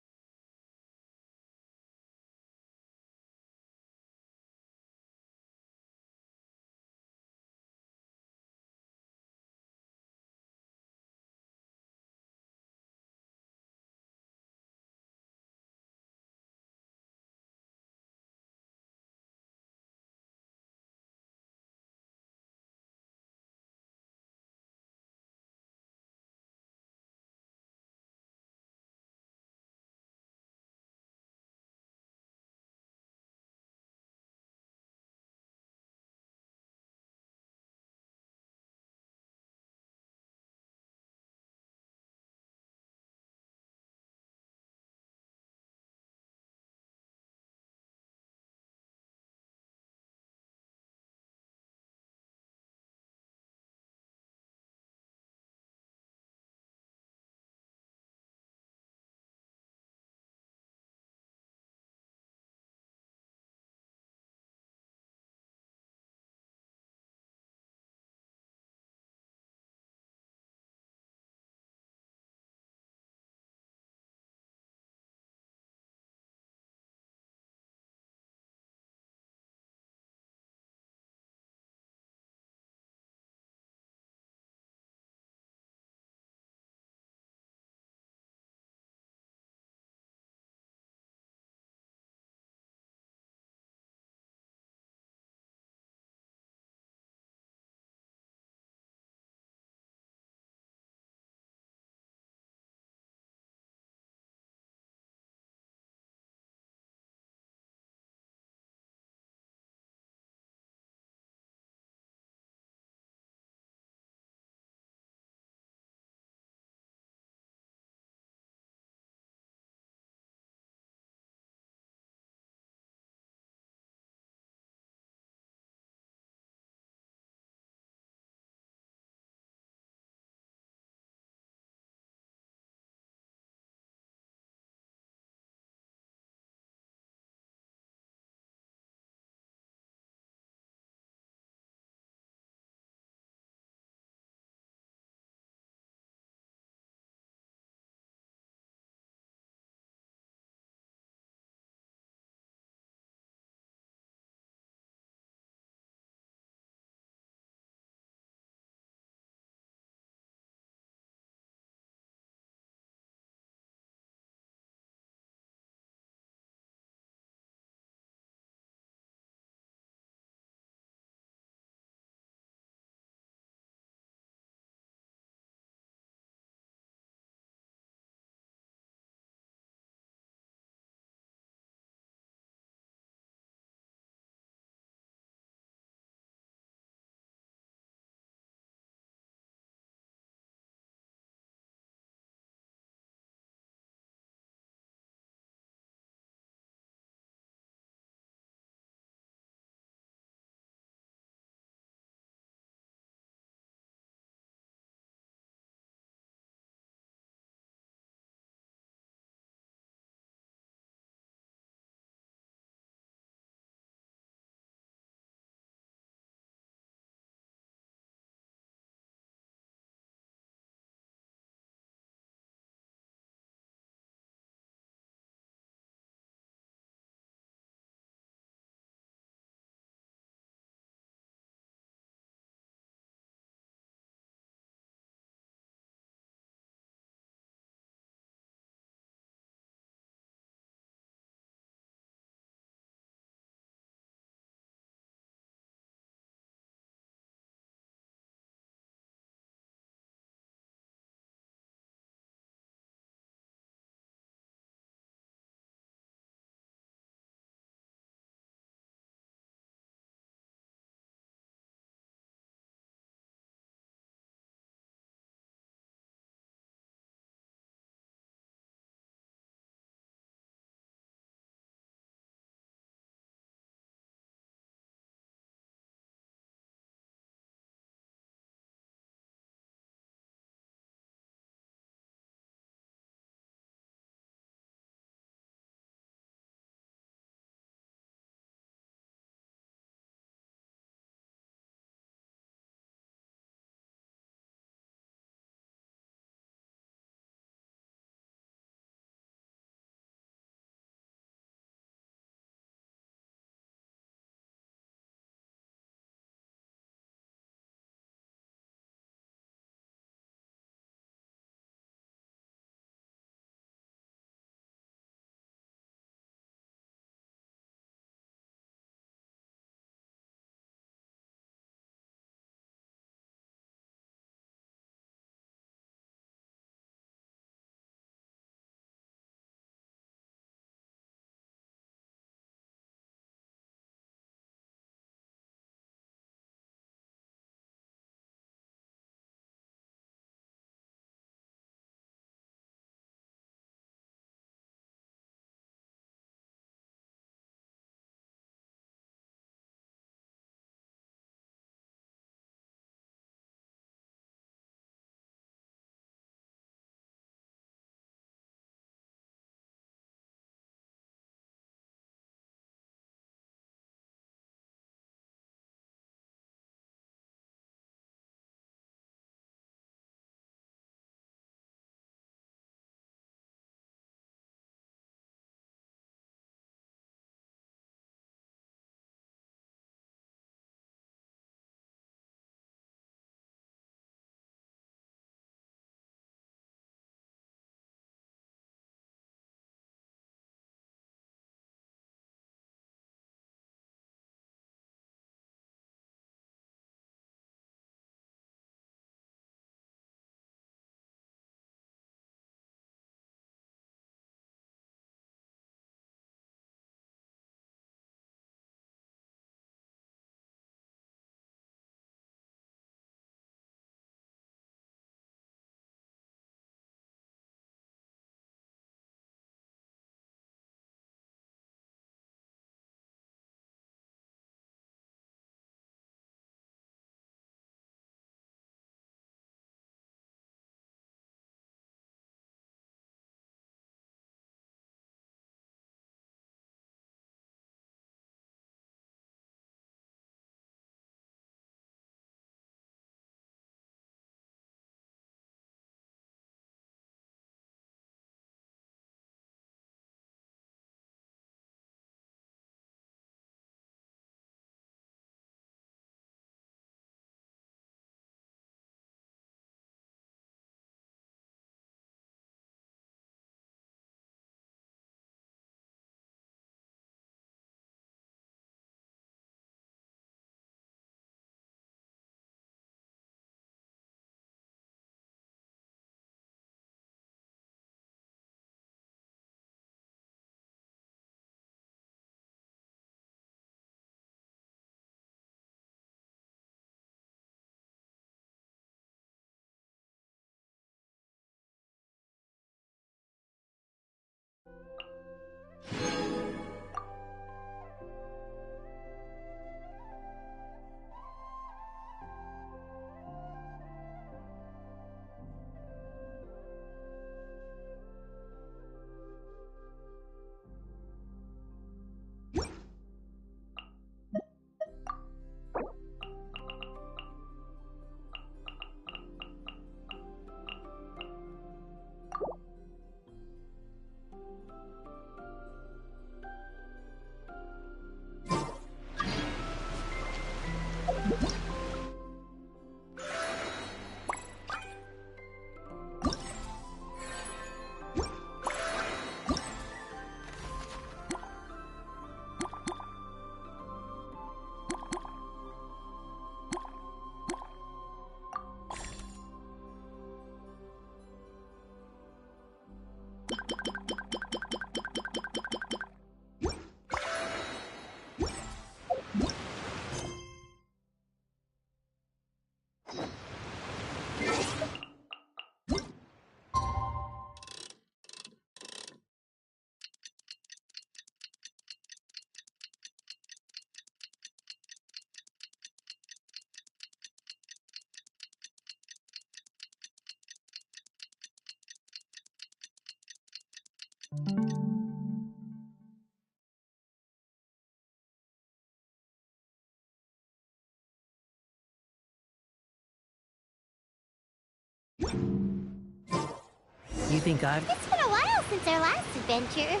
You think I've... It's been a while since our last adventure.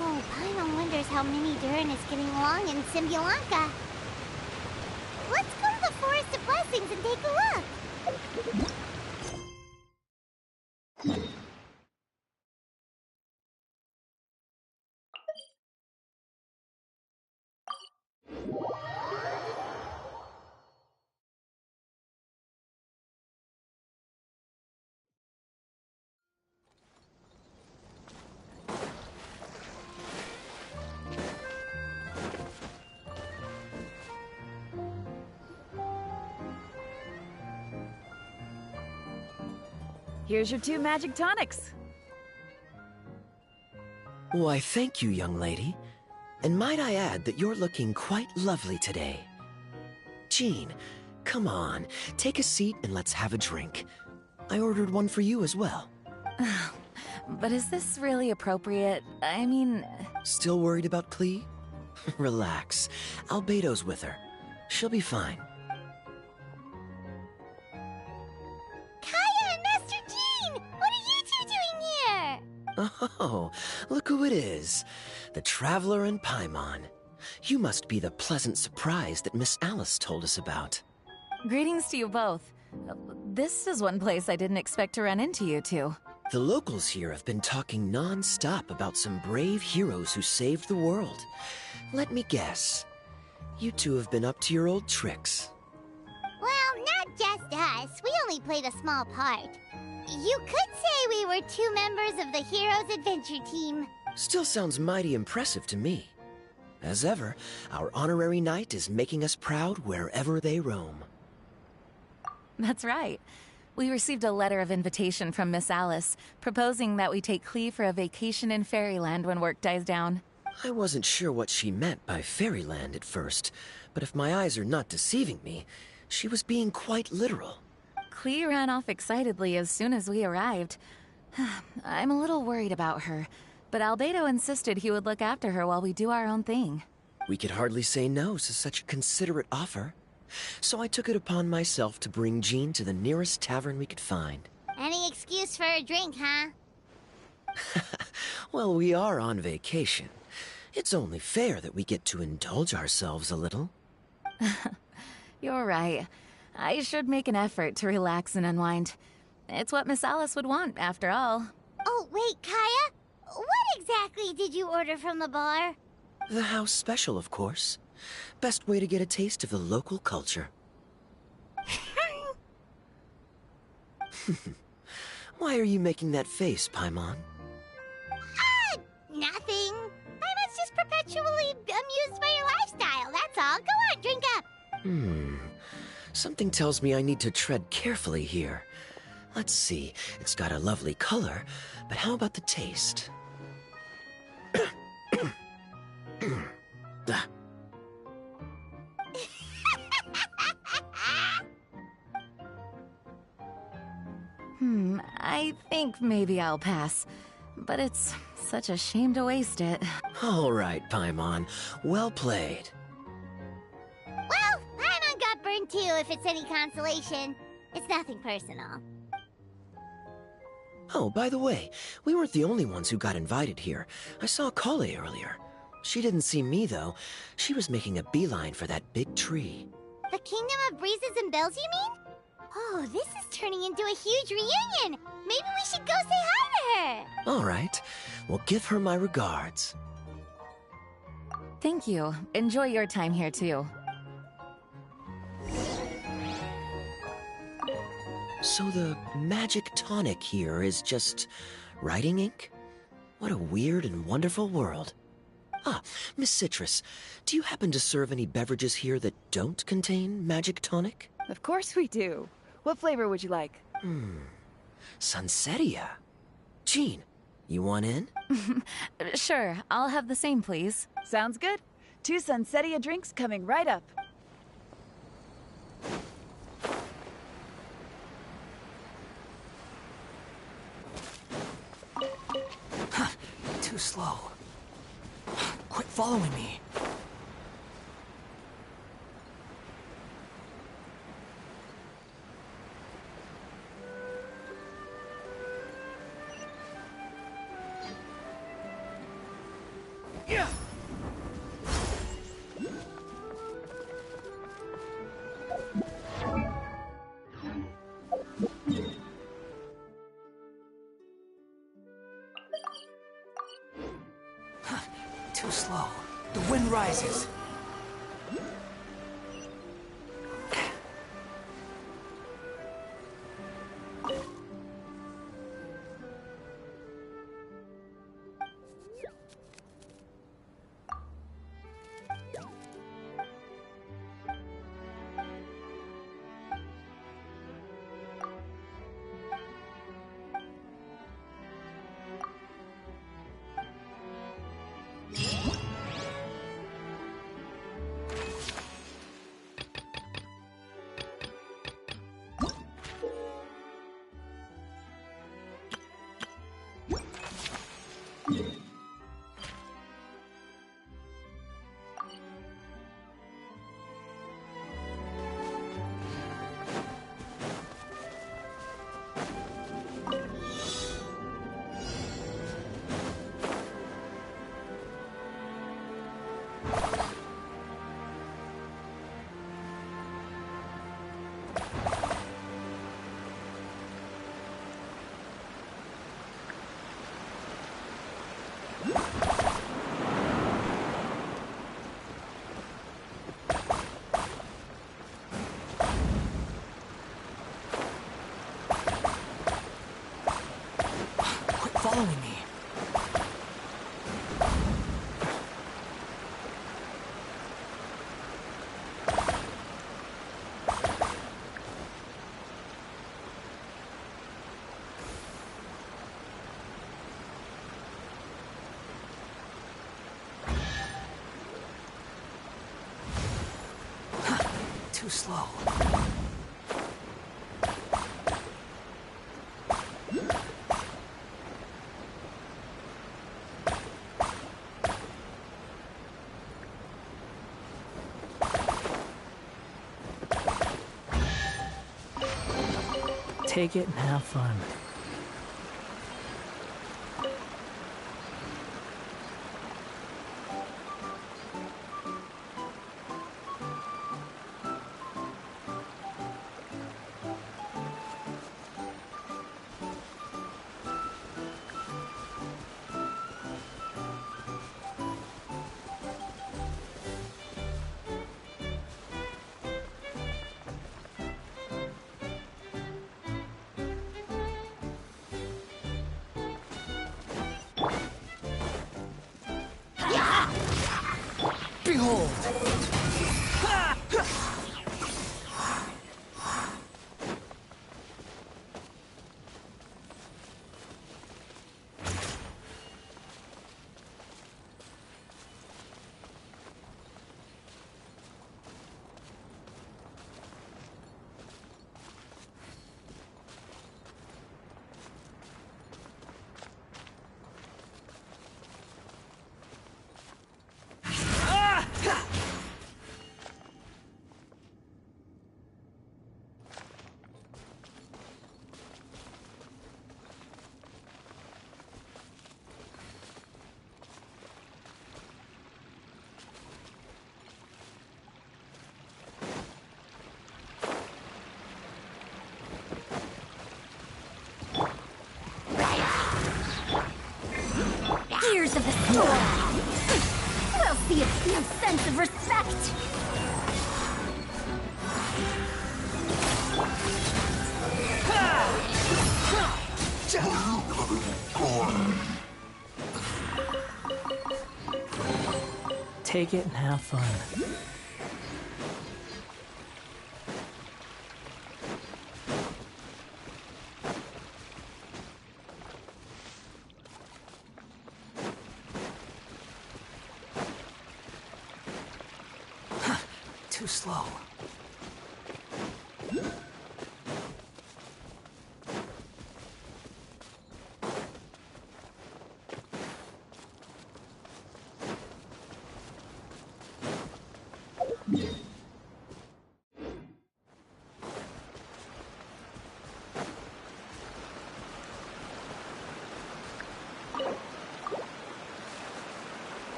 Oh, Paimon wonders how Mini Durin is getting along in Simulanka. Let's go to the Forest of Blessings and take a look. Here's your 2 Magic Tonics. Why, thank you, young lady. And might I add that you're looking quite lovely today. Jean, come on, take a seat and let's have a drink. I ordered one for you as well. But is this really appropriate? I mean... Still worried about Klee? Relax. Albedo's with her. She'll be fine. Oh, look who it is. The Traveler and Paimon. You must be the pleasant surprise that Miss Alice told us about. Greetings to you both. This is one place I didn't expect to run into you two. The locals here have been talking non-stop about some brave heroes who saved the world. Let me guess. You two have been up to your old tricks. Well, not just us. We only played a small part. You could say we were 2 members of the Heroes Adventure Team. Still sounds mighty impressive to me. As ever, our honorary knight is making us proud wherever they roam. That's right. We received a letter of invitation from Miss Alice, proposing that we take Klee for a vacation in Fairyland when work dies down. I wasn't sure what she meant by Fairyland at first, but if my eyes are not deceiving me, she was being quite literal. Klee ran off excitedly as soon as we arrived. I'm a little worried about her, but Albedo insisted he would look after her while we do our own thing. We could hardly say no to such a considerate offer, so I took it upon myself to bring Jean to the nearest tavern we could find. Any excuse for a drink, huh? Well, we are on vacation. It's only fair that we get to indulge ourselves a little. You're right. I should make an effort to relax and unwind. It's what Miss Alice would want, after all. Oh, wait, Kaya? What exactly did you order from the bar? The house special, of course. Best way to get a taste of the local culture. Why are you making that face, Paimon? Nothing. I'm just perpetually amused by your lifestyle, that's all. Go on, drink up. Something tells me I need to tread carefully here. Let's see, it's got a lovely color, but how about the taste? I think maybe I'll pass. But it's such a shame to waste it. All right, Paimon. Well played. Well, Paimon got burned too, if it's any consolation. It's nothing personal. Oh, by the way, we weren't the only ones who got invited here. I saw Kale earlier. She didn't see me, though. She was making a beeline for that big tree. The Kingdom of Breezes and Bells, you mean? Oh, this is turning into a huge reunion. Maybe we should go say hi to her. All right. Well, give her my regards. Thank you. Enjoy your time here, too. So the Magic Tonic here is just writing ink? What a weird and wonderful world. Ah, Miss Citrus, do you happen to serve any beverages here that don't contain Magic Tonic? Of course we do. What flavor would you like? Sunsettia. Jean, you want in? Sure, I'll have the same, please. Sounds good. 2 Sunsettia drinks coming right up. Too slow. Quit following me. Yeah. Too slow. The wind rises. Following me. Too slow. Take it and have fun. Behold! Gears of the storm! We'll see its new sense of respect! take it and have fun. Too slow.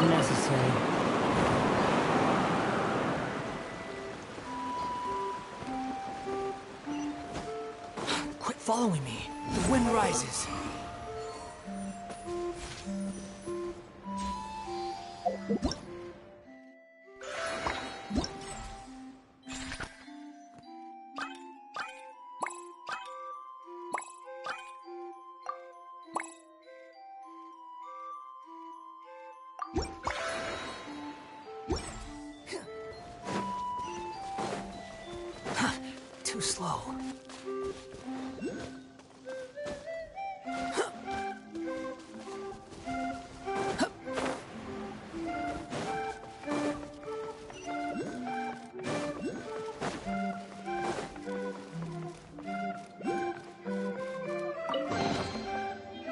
Unnecessary. Quit following me. The wind rises. Too slow.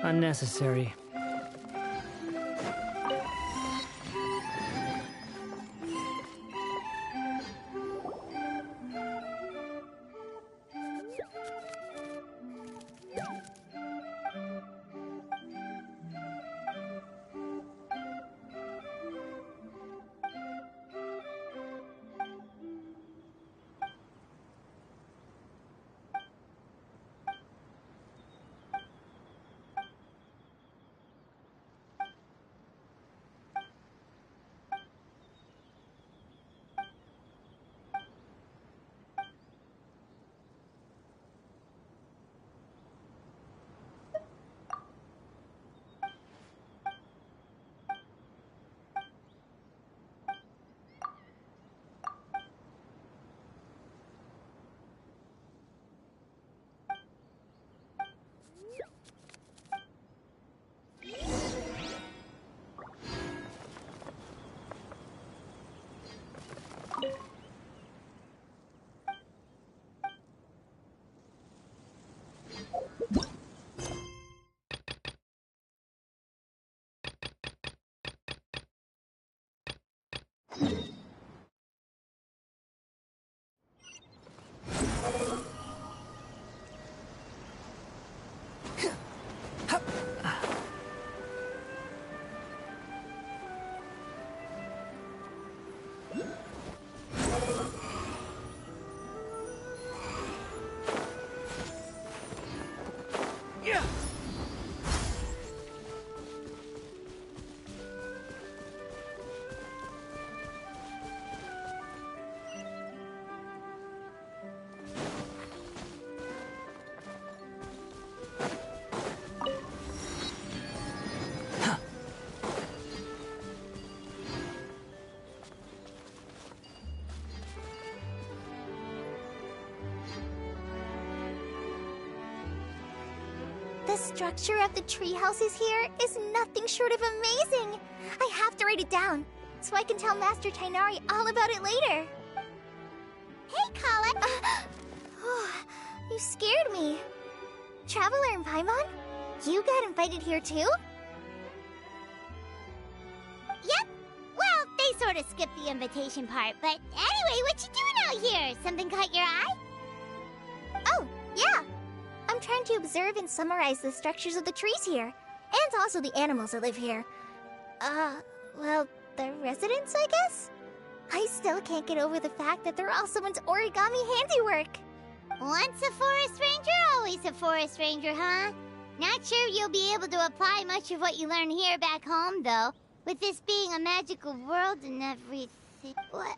Unnecessary. The structure of the tree houses here is nothing short of amazing. I have to write it down, so I can tell Master Tighnari all about it later. Hey, Colin! You scared me. Traveler and Paimon? You got invited here too? Yep. Well, they sort of skipped the invitation part, but anyway, what you doing out here? Something caught your eye? Oh, yeah. I'm trying to observe and summarize the structures of the trees here, and also the animals that live here. Well, the residents, I guess? I still can't get over the fact that they're all someone's origami handiwork. Once a forest ranger, always a forest ranger, huh? Not sure you'll be able to apply much of what you learn here back home, though. With this being a magical world and everything. What?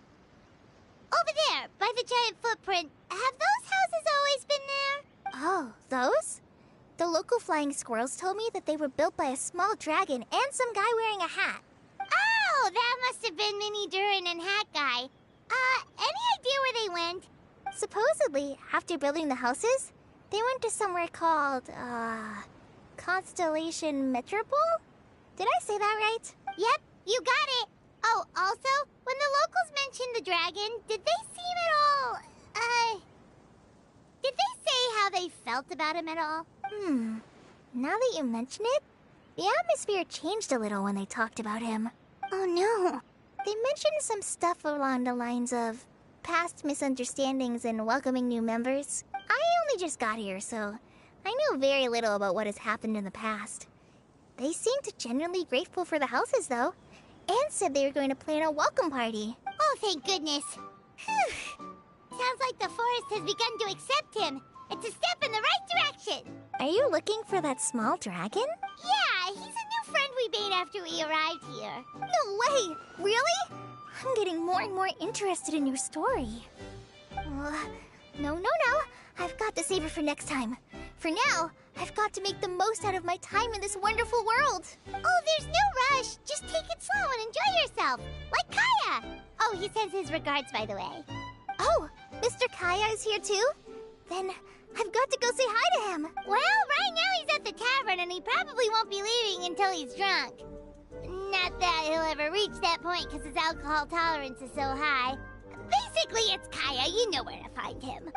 Over there, by the giant footprint. Have those houses always been there? Oh, those? The local flagship flying squirrels told me that they were built by a small dragon and some guy wearing a hat. Oh, that must have been Mini Durin and Hat Guy. Any idea where they went? Supposedly, after building the houses, they went to somewhere called, Constellation Metropole? Did I say that right? Yep, you got it. Oh, also, when the locals mentioned the dragon, did they seem at all, did they say how they felt about him at all? Now that you mention it, the atmosphere changed a little when they talked about him. Oh no. They mentioned some stuff along the lines of past misunderstandings and welcoming new members. I only just got here, so I know very little about what has happened in the past. They seemed genuinely grateful for the houses, though, and said they were going to plan a welcome party. Oh, thank goodness. Whew. Sounds like the forest has begun to accept him. It's a step in the right direction. Are you looking for that small dragon? Yeah, he's a new friend we made after we arrived here. No way! Really? I'm getting more and more interested in your story. No. I've got to save it for next time. For now, I've got to make the most out of my time in this wonderful world. Oh, there's no rush. Just take it slow and enjoy yourself. Like Kaya. Oh, he sends his regards, by the way. Oh, Mr. Kaya is here too? Then I've got to go say hi to him. Well, right now he's at the tavern and he probably won't be leaving until he's drunk. Not that he'll ever reach that point because his alcohol tolerance is so high. Basically, it's Kaya. You know where to find him.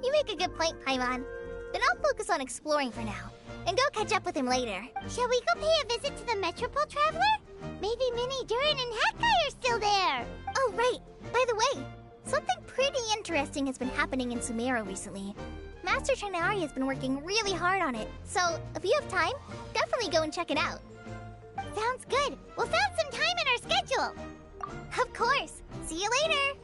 You make a good point, Paimon. Then I'll focus on exploring for now and go catch up with him later. Shall we go pay a visit to the Metropole Traveler? Maybe Mini, Durin, and Hat Guy are still there. Oh, right. By the way, something pretty interesting has been happening in Sumeru recently. Master Trinari has been working really hard on it, so if you have time, definitely go and check it out. Sounds good. We'll find some time in our schedule. Of course. See you later.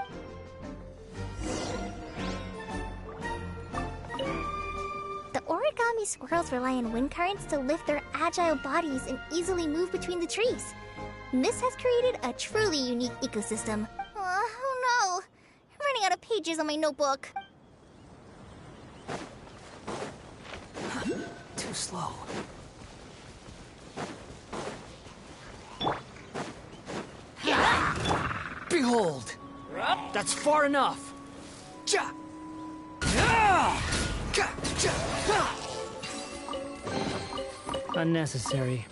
The origami squirrels rely on wind currents to lift their agile bodies and easily move between the trees. This has created a truly unique ecosystem. Oh no! I'm running out of pages on my notebook. Too slow. Behold! That's far enough! Unnecessary.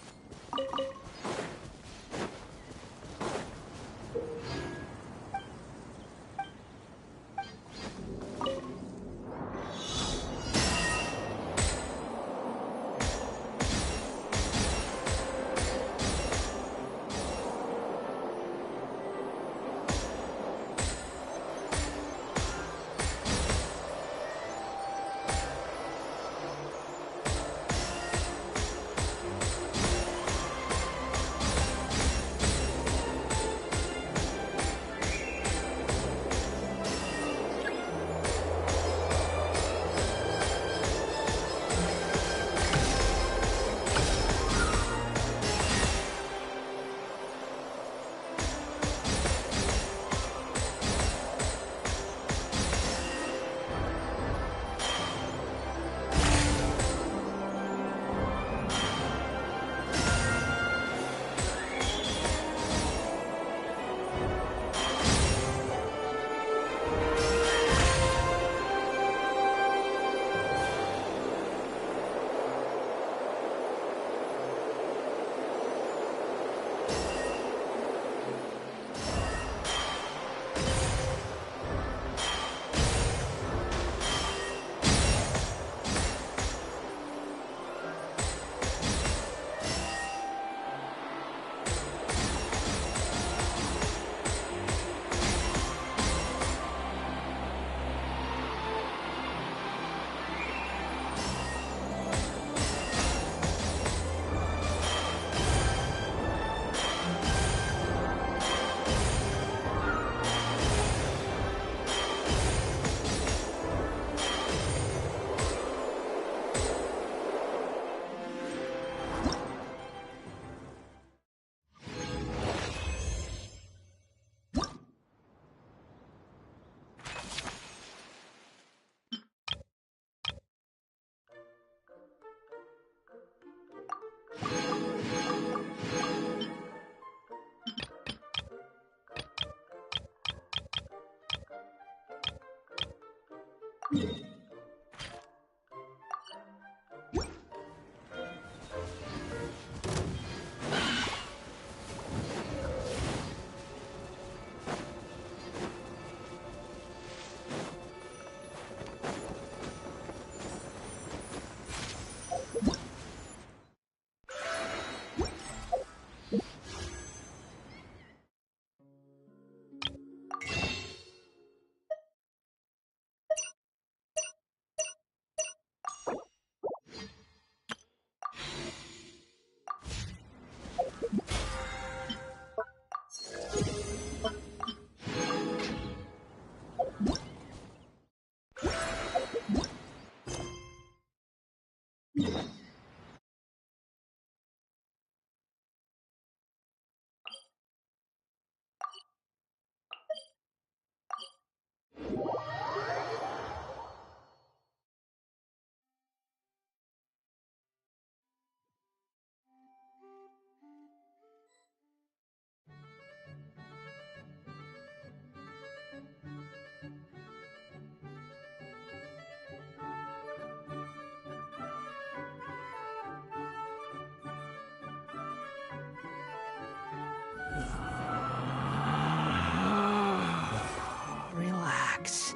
Relax.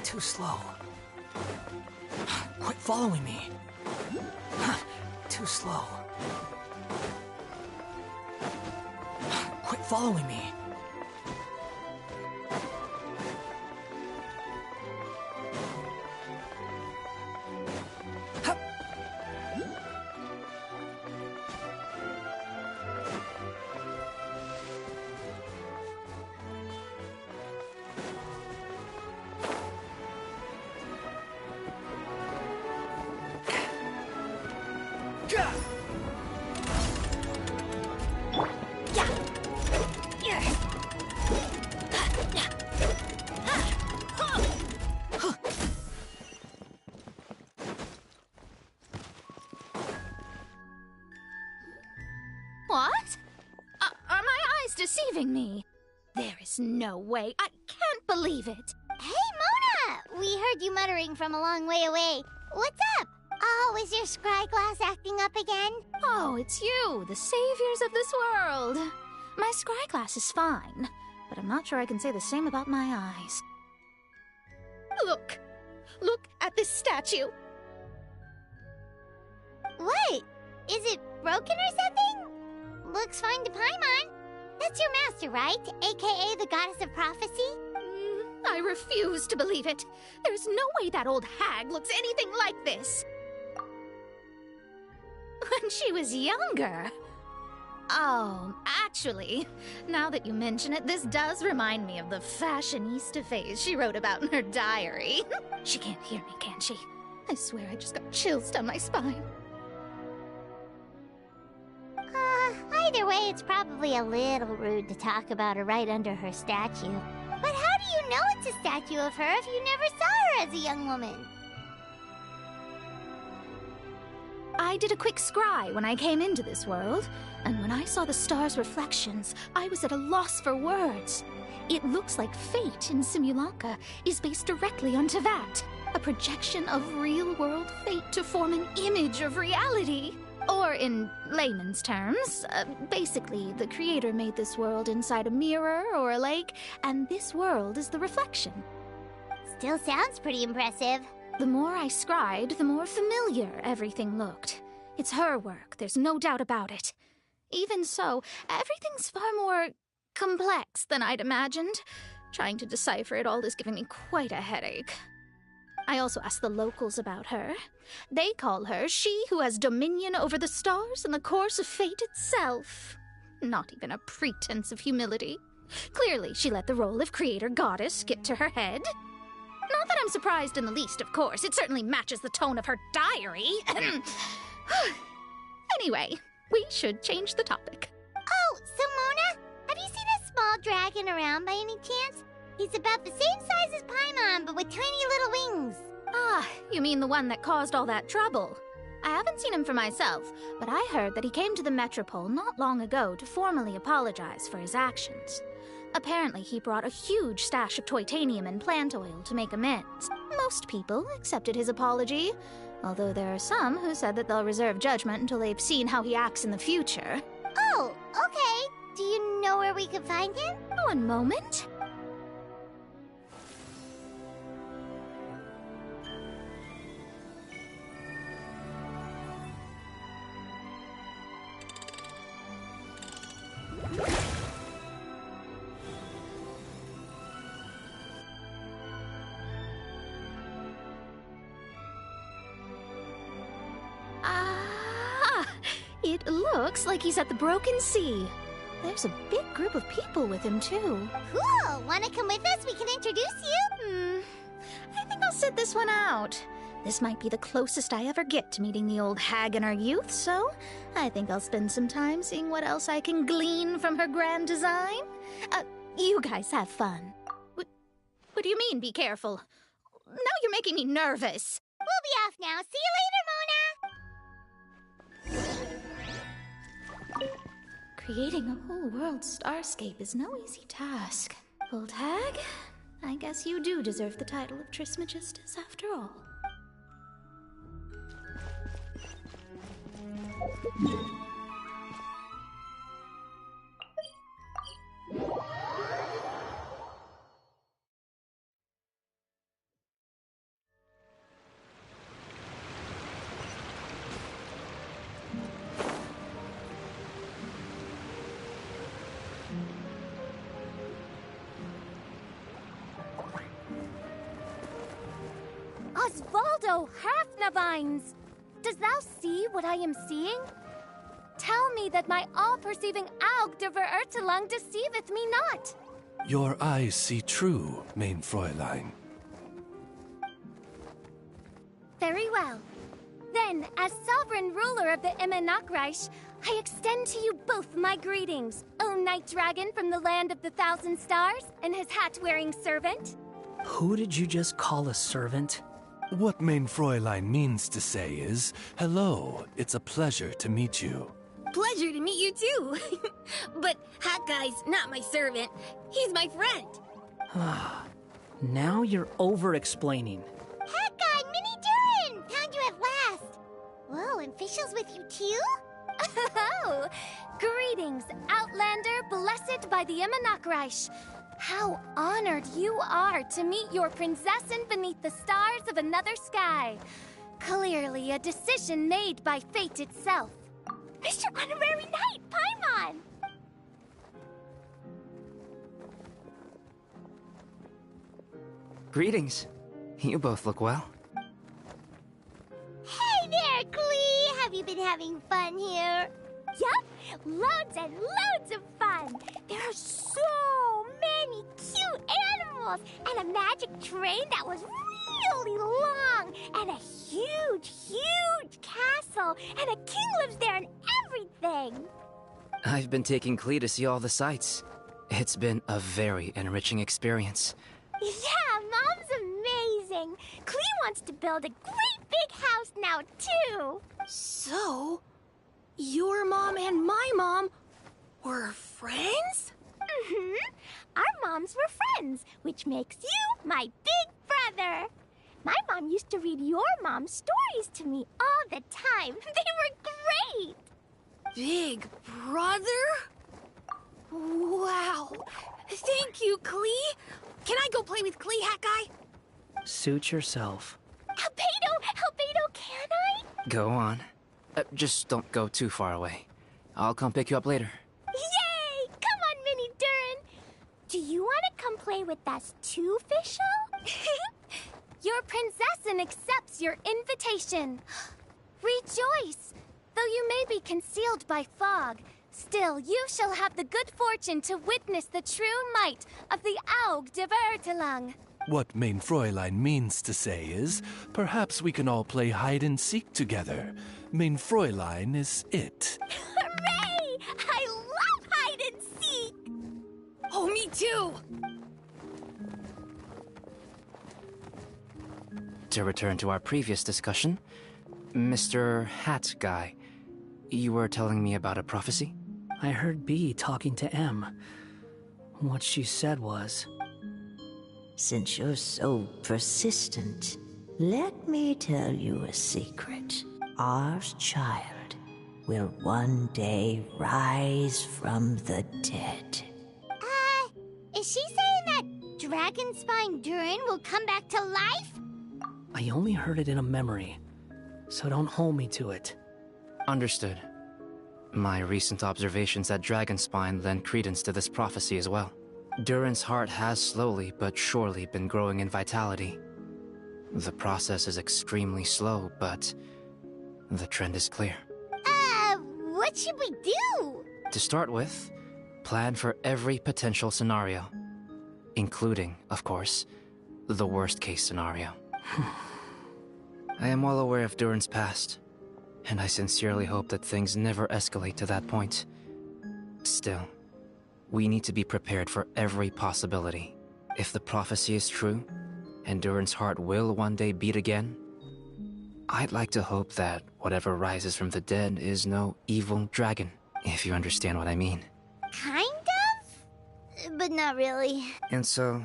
Too slow. Quit following me. Too slow. Quit following me. What? Are my eyes deceiving me? There is no way. I can't believe it. Hey, Mona! We heard you muttering from a long way away. What's up? Oh, is your scry glass acting up again? Oh, it's you, the saviors of this world. My scry glass is fine, but I'm not sure I can say the same about my eyes. Look! Look at this statue! What? Is it broken or something? Looks fine to Paimon. That's your master, right? AKA the goddess of prophecy? I refuse to believe it. There's no way that old hag looks anything like this. When she was younger. Oh, actually, now that you mention it, this does remind me of the fashionista phase she wrote about in her diary. She can't hear me, can she? I swear I just got chills down my spine. Either way, it's probably a little rude to talk about her right under her statue. But how do you know it's a statue of her if you never saw her as a young woman? I did a quick scry when I came into this world, and when I saw the stars' reflections, I was at a loss for words. It looks like fate in Simulanka is based directly on Tevat, a projection of real-world fate to form an image of reality. Or in layman's terms, basically the creator made this world inside a mirror or a lake, and this world is the reflection. Still sounds pretty impressive. The more I scried, the more familiar everything looked. It's her work, there's no doubt about it. Even so, everything's far more complex than I'd imagined. Trying to decipher it all is giving me quite a headache. I also asked the locals about her. They call her she who has dominion over the stars and the course of fate itself. Not even a pretense of humility. Clearly, she let the role of creator goddess get to her head. Not that I'm surprised in the least, of course. It certainly matches the tone of her diary. Anyway, we should change the topic. Oh, so Mona, have you seen a small dragon around by any chance? He's about the same size as Paimon, but with tiny little wings. Ah, you mean the one that caused all that trouble? I haven't seen him for myself, but I heard that he came to the Metropole not long ago to formally apologize for his actions. Apparently, he brought a huge stash of Toitanium and plant oil to make amends. Most people accepted his apology, although there are some who said that they'll reserve judgment until they've seen how he acts in the future. Oh, okay. Do you know where we can find him? One moment. It looks like he's at the Broken Sea. There's a big group of people with him, too. Cool! Wanna come with us? We can introduce you? I think I'll sit this one out. This might be the closest I ever get to meeting the old hag in our youth, so I think I'll spend some time seeing what else I can glean from her grand design. You guys have fun. What do you mean, be careful? Now you're making me nervous. We'll be off now. See you later, Mona! Creating a whole world starscape is no easy task. Old hag, I guess you do deserve the title of Trismegistus after all. Osvaldo Hafnavines! Does thou see what I am seeing? Tell me that my all-perceiving Aug de Verurtelang deceiveth me not. Your eyes see true, mein Fräulein. Very well. Then, as sovereign ruler of the Immenachreich, I extend to you both my greetings, O Night Dragon from the land of the Thousand Stars and his hat-wearing servant. Who did you just call a servant? What mein Fräulein means to say is, hello, it's a pleasure to meet you. Pleasure to meet you too. But Hat Guy's not my servant. He's my friend. Now you're over-explaining. Hat Guy, Minnie Durin! Found you at last. Whoa, and Fischl's with you too? Oh, greetings, Outlander blessed by the Immenachreich. How honored you are to meet your prinzessin beneath the stars of another sky. Clearly a decision made by fate itself. Mr. Honorary Knight, Paimon! Greetings. You both look well. Hey there, Klee! Have you been having fun here? Yup, loads and loads of fun. There are so many cute animals, and a magic train that was really long, and a huge, huge castle, and a king lives there and everything. I've been taking Klee to see all the sights. It's been a very enriching experience. Yeah, Mom's amazing. Klee wants to build a great big house now, too. So, your mom and my mom were friends? Mm-hmm. Our moms were friends, which makes you my big brother. My mom used to read your mom's stories to me all the time. They were great. Big brother? Wow. Thank you, Klee. Can I go play with Klee, Hat Guy? Suit yourself. Albedo, can I? Go on. Just don't go too far away. I'll come pick you up later. Yay! Come on, Minnie Durin. Do you want to come play with us too, Fischl? Your prinzessin accepts your invitation. Rejoice! Though you may be concealed by fog, still you shall have the good fortune to witness the true might of the Aug de Verurtelang. What mein Fräulein means to say is, perhaps we can all play hide-and-seek together. Mein Fräulein is it. Hooray! I love hide and seek! Oh, me too! To return to our previous discussion, Mr. Hat Guy, you were telling me about a prophecy? I heard B talking to M. What she said was... Since you're so persistent, let me tell you a secret. Our child will one day rise from the dead. Is she saying that Dragonspine Durin will come back to life? I only heard it in a memory, so don't hold me to it. Understood. My recent observations at Dragonspine lend credence to this prophecy as well. Durin's heart has slowly but surely been growing in vitality. The process is extremely slow, but the trend is clear. What should we do? To start with, plan for every potential scenario, including, of course, the worst-case scenario. I am well aware of Durin's past, and I sincerely hope that things never escalate to that point. Still, we need to be prepared for every possibility. If the prophecy is true, and Durin's heart will one day beat again, I'd like to hope that whatever rises from the dead is no evil dragon, if you understand what I mean. Kind of? But not really. And so,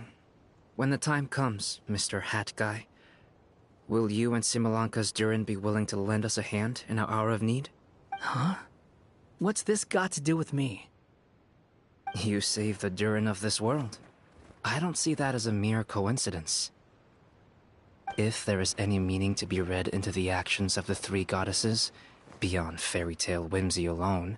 when the time comes, Mr. Hat Guy, will you and Simulanka's Durin be willing to lend us a hand in our hour of need? Huh? What's this got to do with me? You saved the Durin of this world. I don't see that as a mere coincidence. If there is any meaning to be read into the actions of the three goddesses, beyond fairy tale whimsy alone,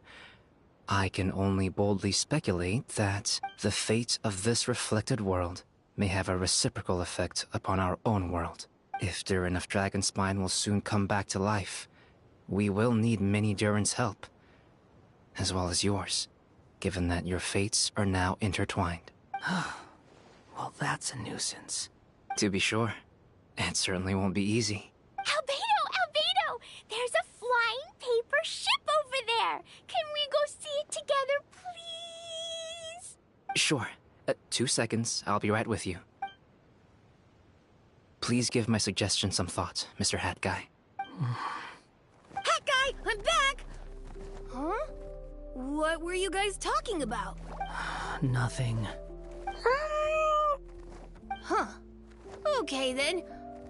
I can only boldly speculate that the fate of this reflected world may have a reciprocal effect upon our own world. If Durin of Dragonspine will soon come back to life, we will need many Durin's help, as well as yours, given that your fates are now intertwined. Well, that's a nuisance. To be sure, it certainly won't be easy. Albedo! There's a flying paper ship over there! Can we go see it together, please? Sure. 2 seconds, I'll be right with you. Please give my suggestion some thought, Mr. Hat Guy. Hat Guy, I'm back! Huh? What were you guys talking about? Nothing. Huh. Okay then,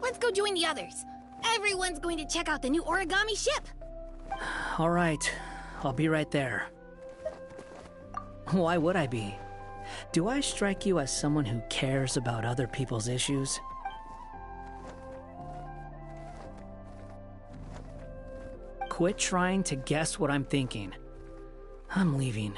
let's go join the others. Everyone's going to check out the new origami ship. All right, I'll be right there. Why would I be? Do I strike you as someone who cares about other people's issues? Quit trying to guess what I'm thinking. I'm leaving.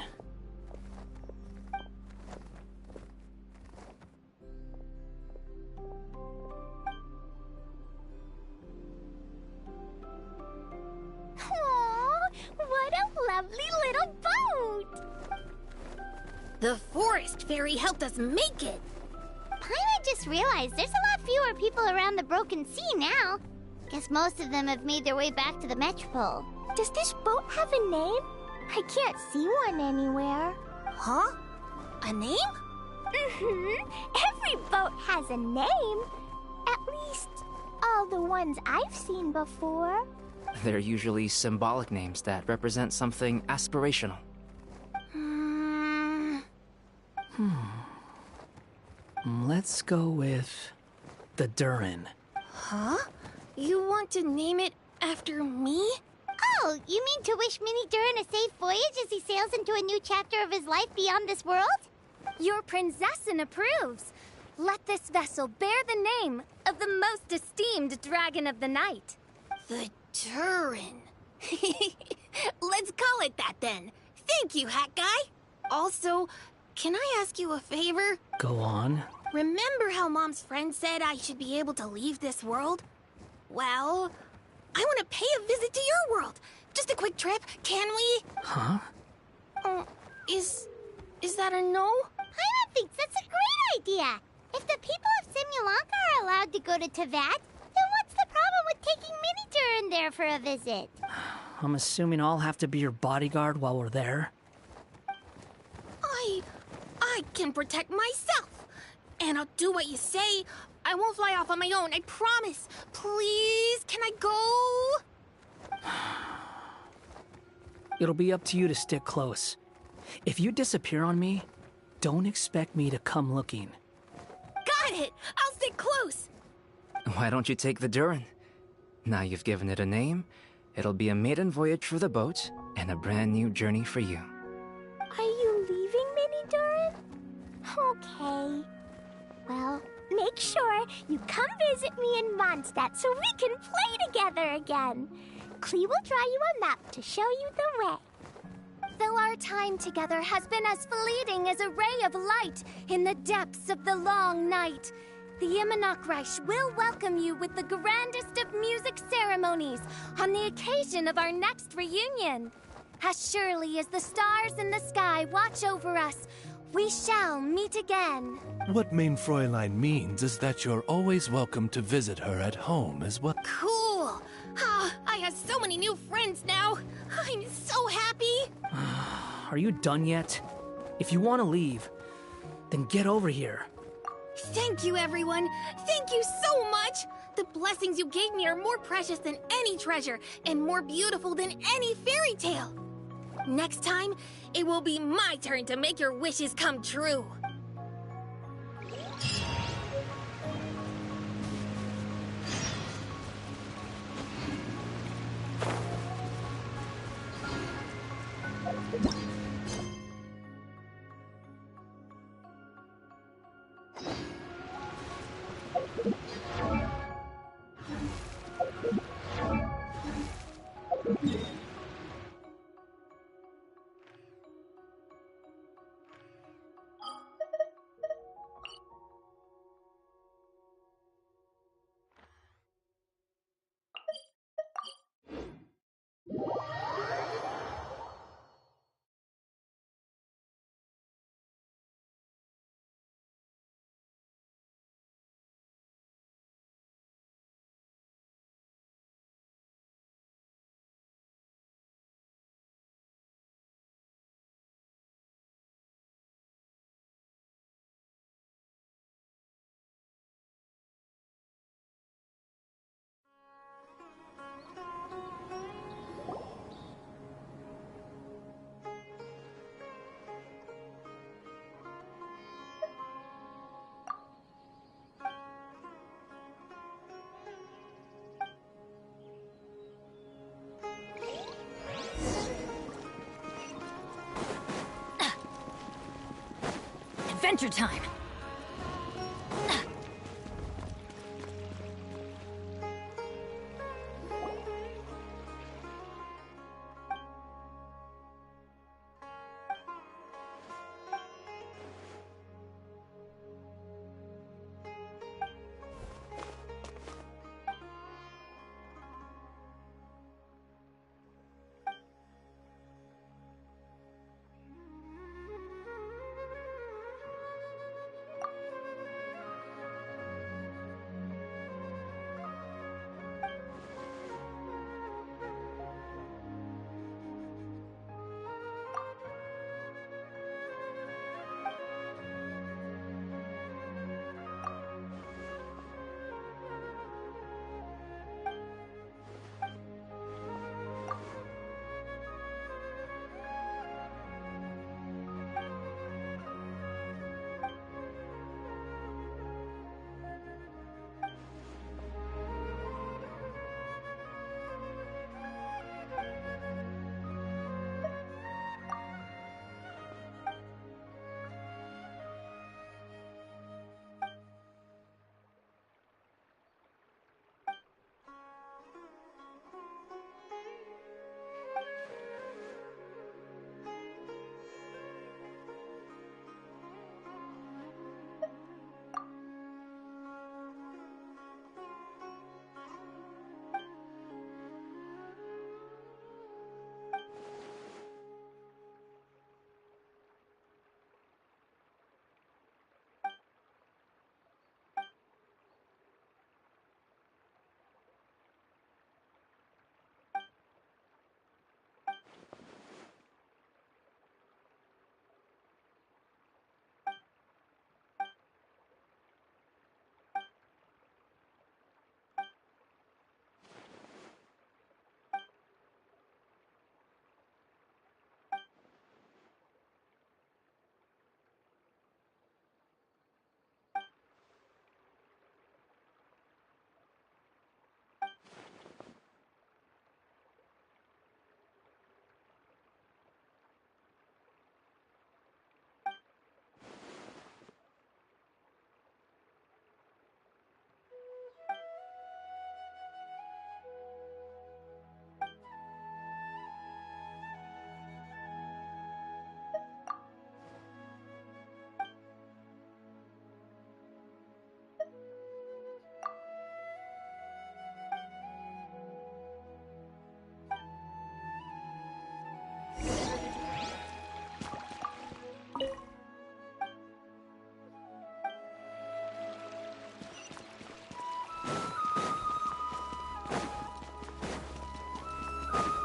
What a lovely little boat! The forest fairy helped us make it. Paimon just realized there's a lot fewer people around the Broken Sea now. Guess most of them have made their way back to the Metropole. Does this boat have a name? I can't see one anywhere. Huh? A name? Every boat has a name. At least, all the ones I've seen before. They're usually symbolic names that represent something aspirational. Let's go with the Durin. Huh? You want to name it after me? Oh, you mean to wish Mini Durin a safe voyage as he sails into a new chapter of his life beyond this world? Your princessin approves. Let this vessel bear the name of the most esteemed dragon of the night. The Durin. Let's call it that then. Thank you, Hat Guy. Also, can I ask you a favor? Go on. Remember how Mom's friend said I should be able to leave this world? Well, I want to pay a visit to your world. Just a quick trip, can we? Huh? Is that a no? Paimon thinks that's a great idea. If the people of Simulanka are allowed to go to Teyvat, then what's the problem with taking Mini Durin there for a visit? I'm assuming I'll have to be your bodyguard while we're there. I can protect myself. And I'll do what you say. I won't fly off on my own, I promise. Please, can I go? It'll be up to you to stick close. If you disappear on me, don't expect me to come looking. Got it! I'll stick close! Why don't you take the Durin? Now you've given it a name, it'll be a maiden voyage for the boat and a brand new journey for you. Are you leaving, Mini Durin? Okay. Well, make sure you come visit me in Mondstadt so we can play together again. Klee will draw you a map to show you the way. Though our time together has been as fleeting as a ray of light in the depths of the long night, the Imanakreich will welcome you with the grandest of music ceremonies on the occasion of our next reunion. As surely as the stars in the sky watch over us, we shall meet again. What Mein Fräulein means is that you're always welcome to visit her at home as well. Cool! Ah, I have so many new friends now! I'm so happy! Are you done yet? If you want to leave, then get over here. Thank you, everyone! Thank you so much! The blessings you gave me are more precious than any treasure, and more beautiful than any fairy tale. Next time, it will be my turn to make your wishes come true. Adventure time!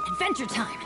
Adventure time!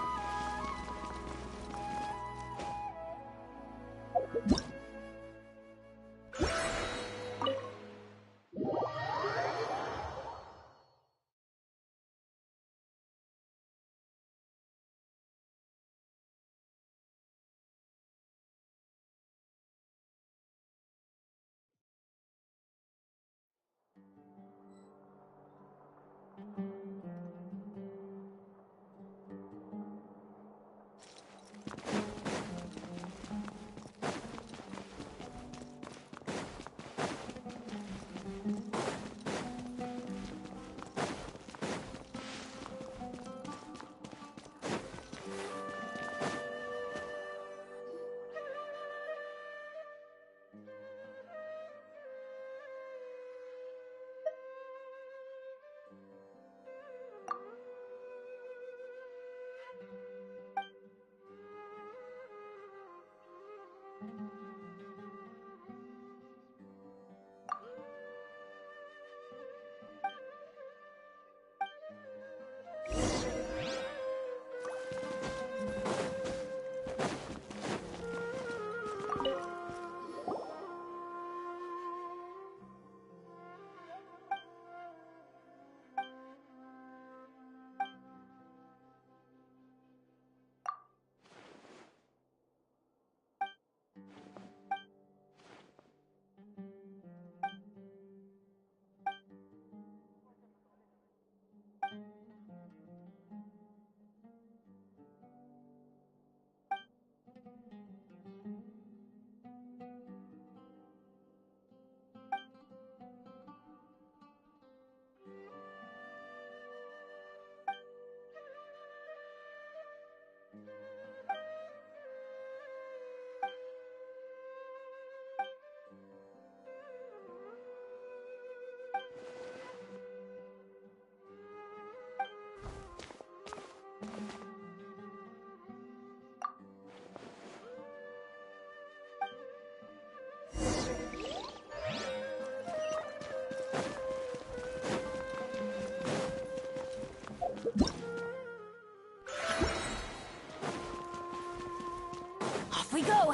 Off we go!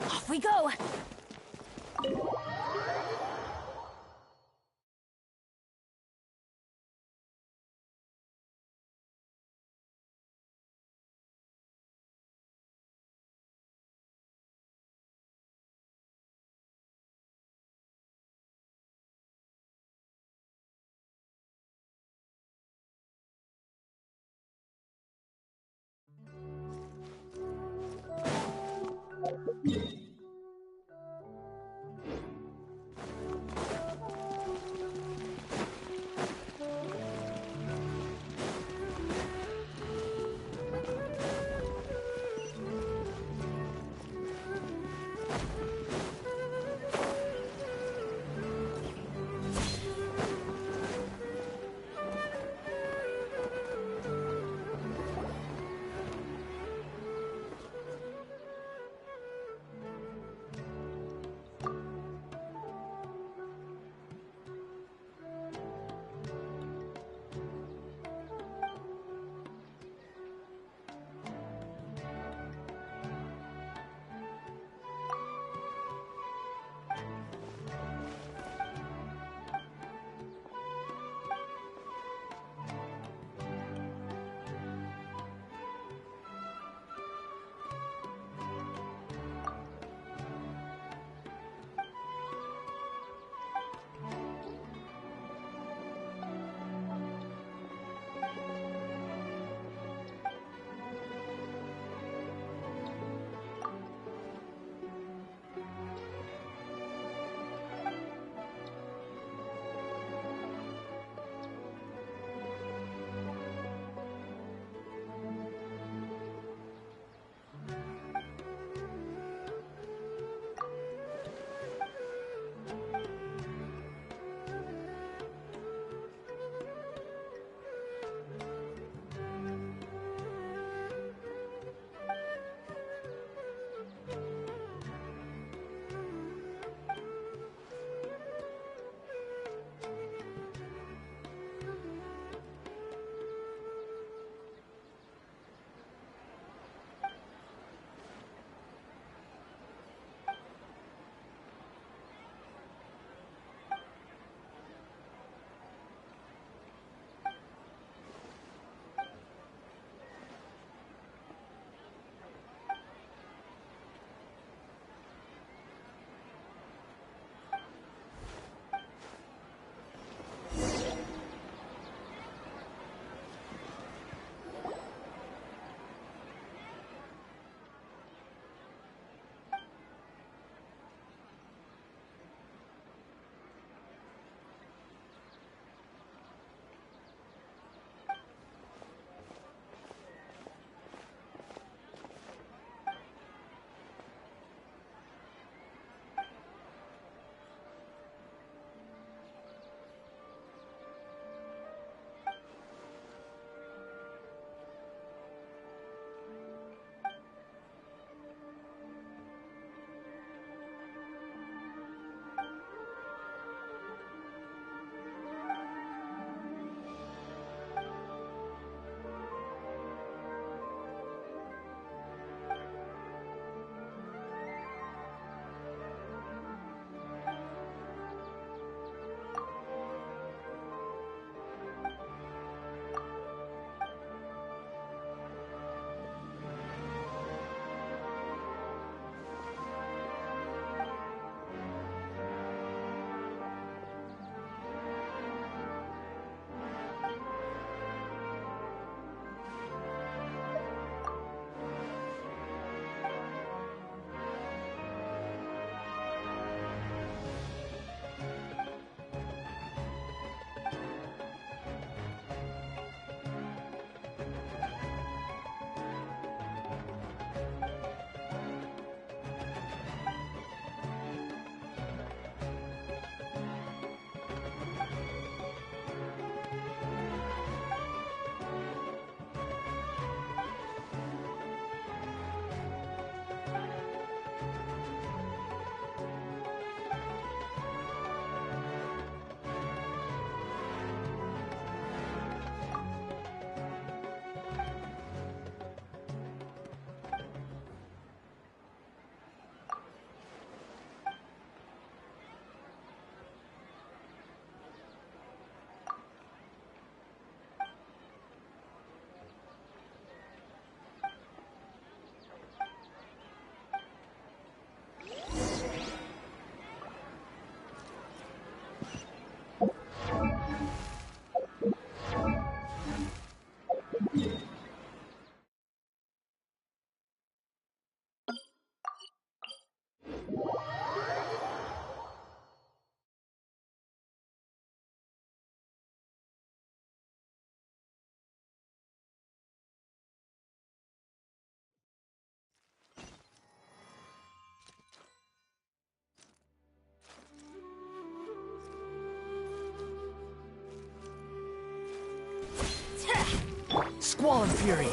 Off we go! Squall and Fury!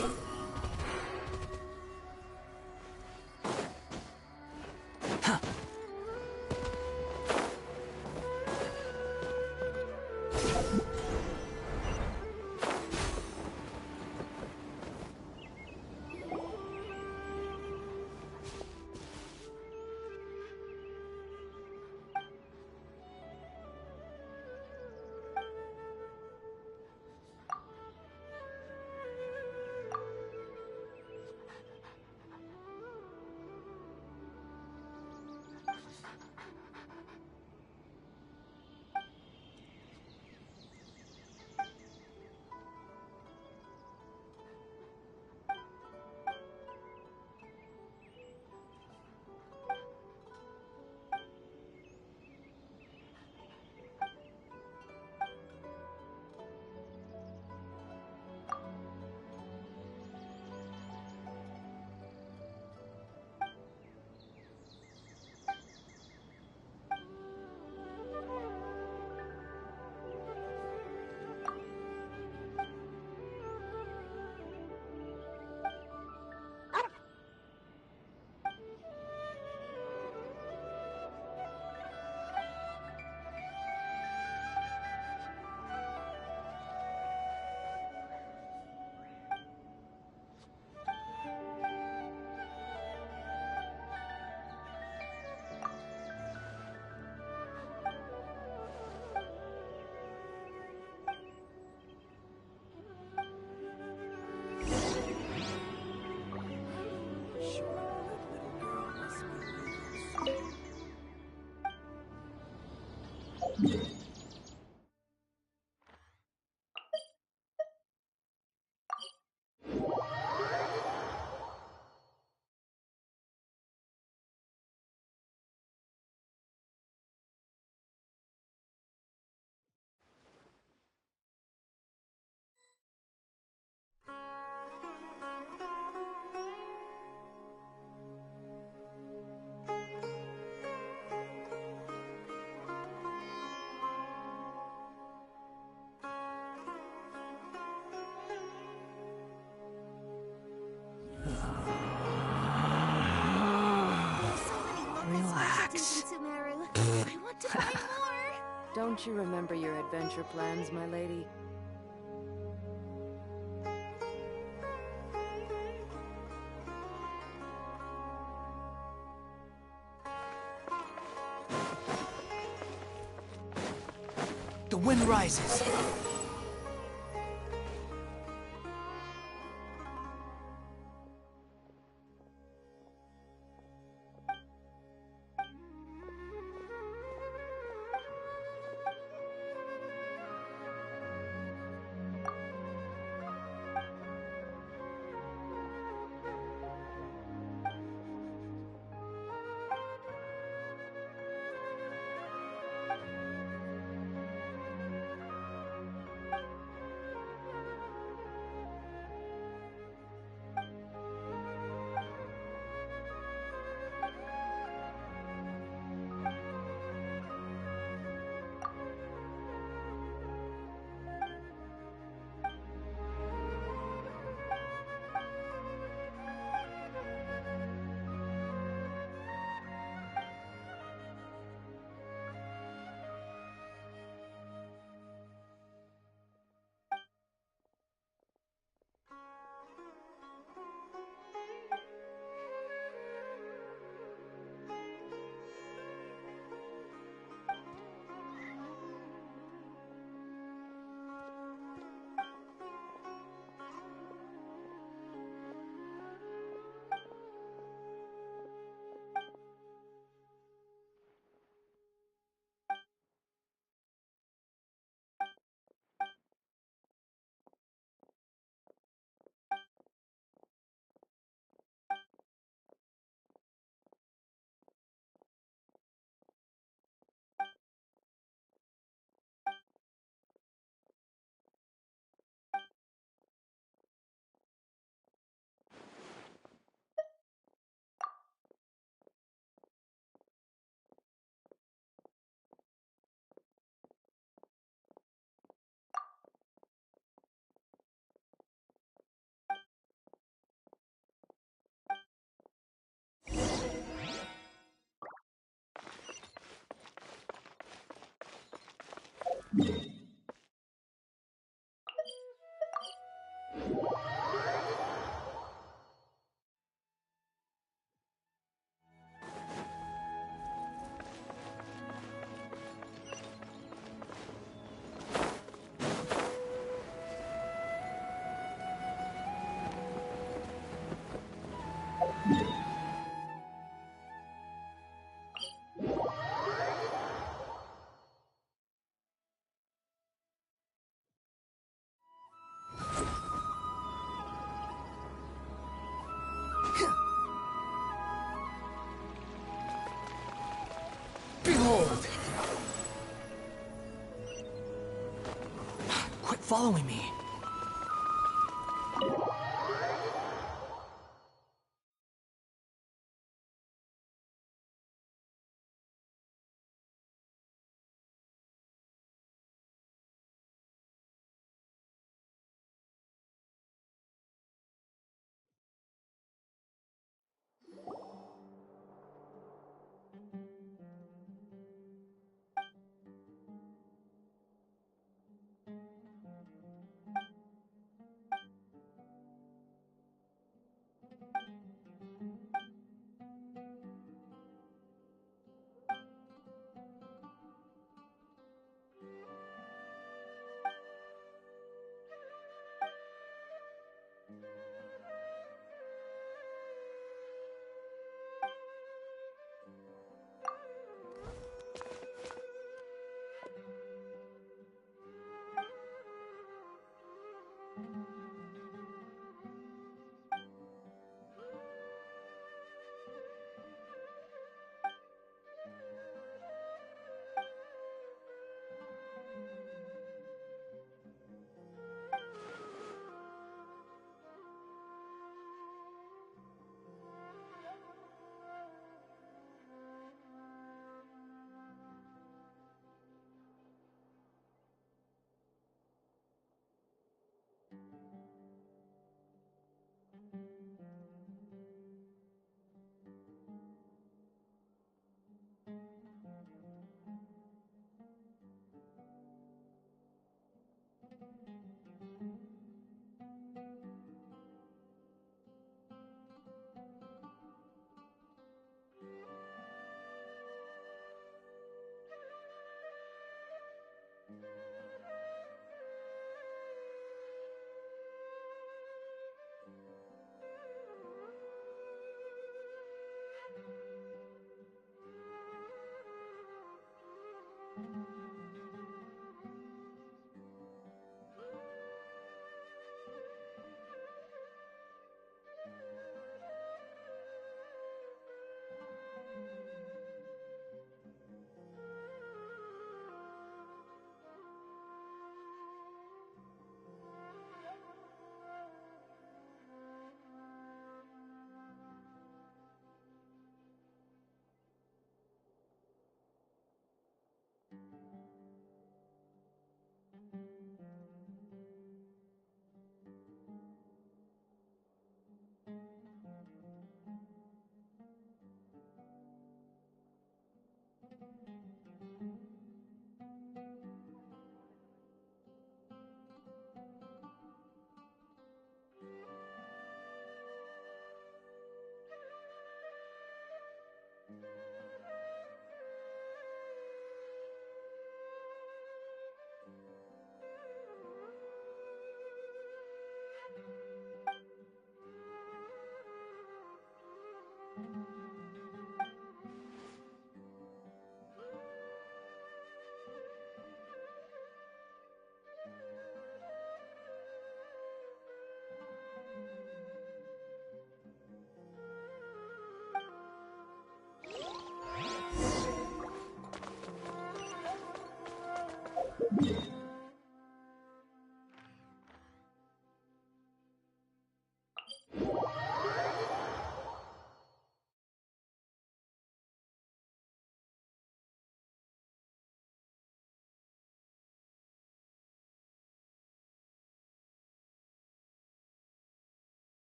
Relax. I want to buy more! Don't you remember your adventure plans, my lady? The wind rises. Behold! Quit following me.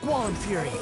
Squall and Fury.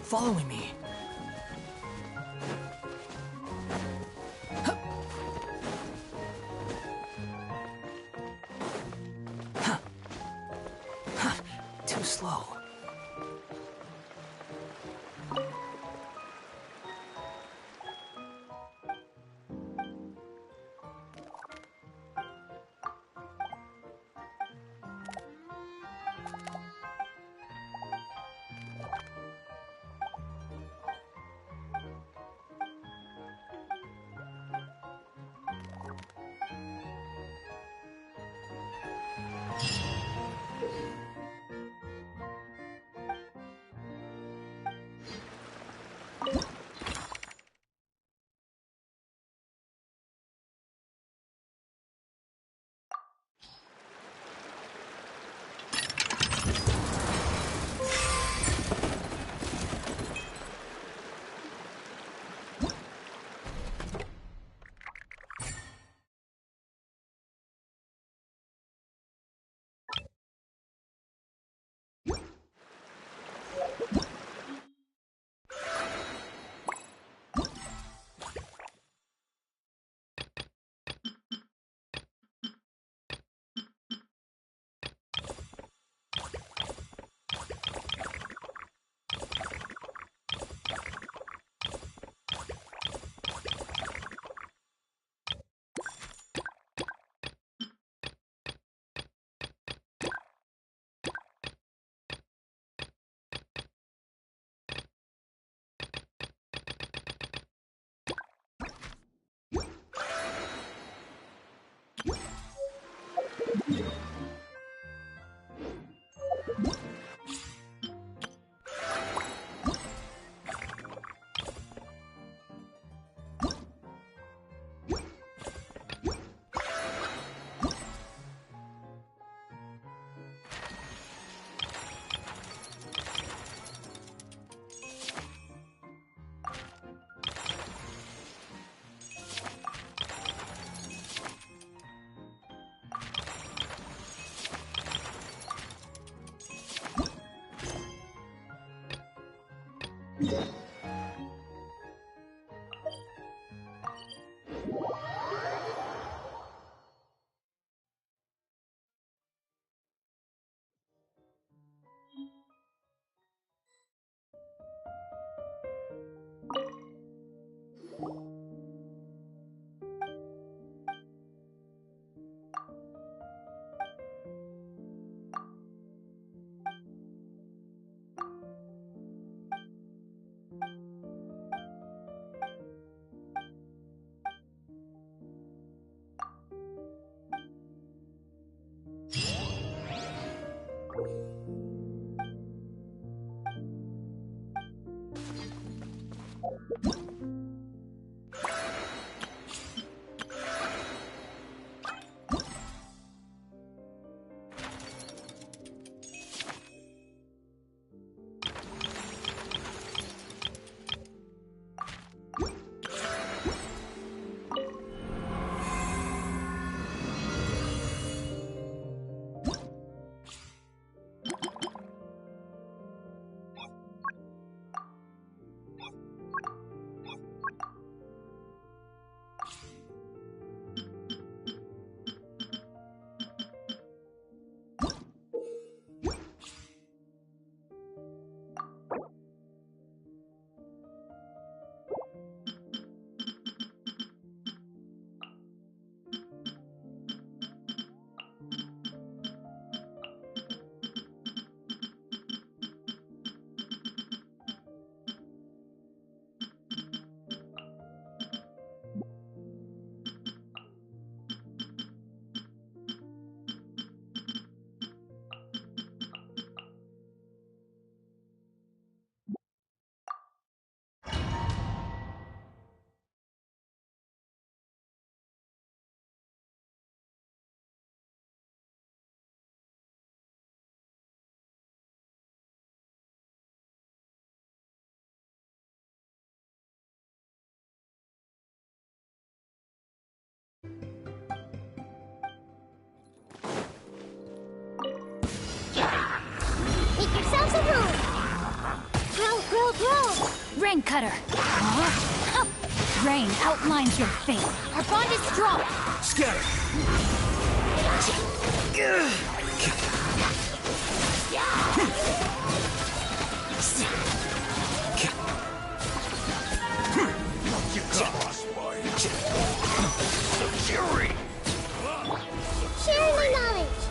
following me. Too slow. Make yourselves a room! I'll grow grow! Rain Cutter! Rain outlines your fate. Our bond is strong! Scatter! Sharing my knowledge!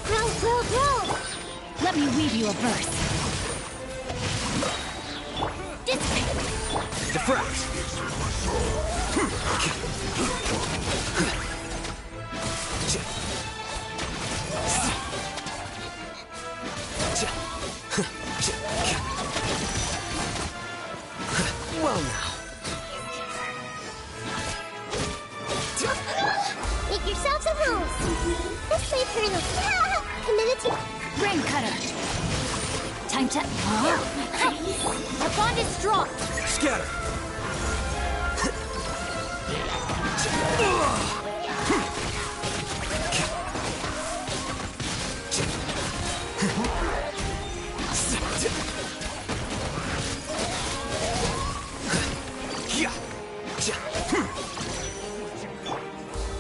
Grow, grow, grow! Let me weave you a verse. Diffract! Well now. Make yourselves at home! This way, Colonel! Committed to... Rain Cutter! Time to... Our bond is strong! Scatter!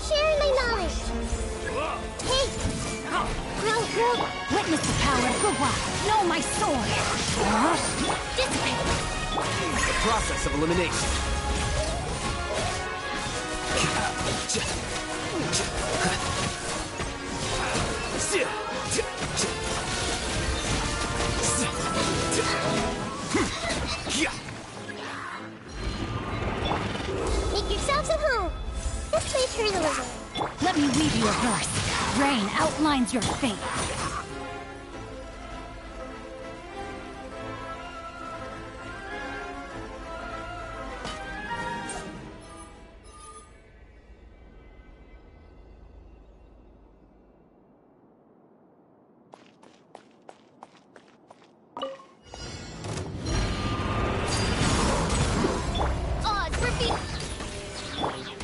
Sharing my knowledge! Hey! Grow, grow! Witness the power of Gua. Know my sword. Dissipate. The process of elimination. Make yourselves at home! This way, Colonel. Let me weave you a verse. Rain outlines your fate.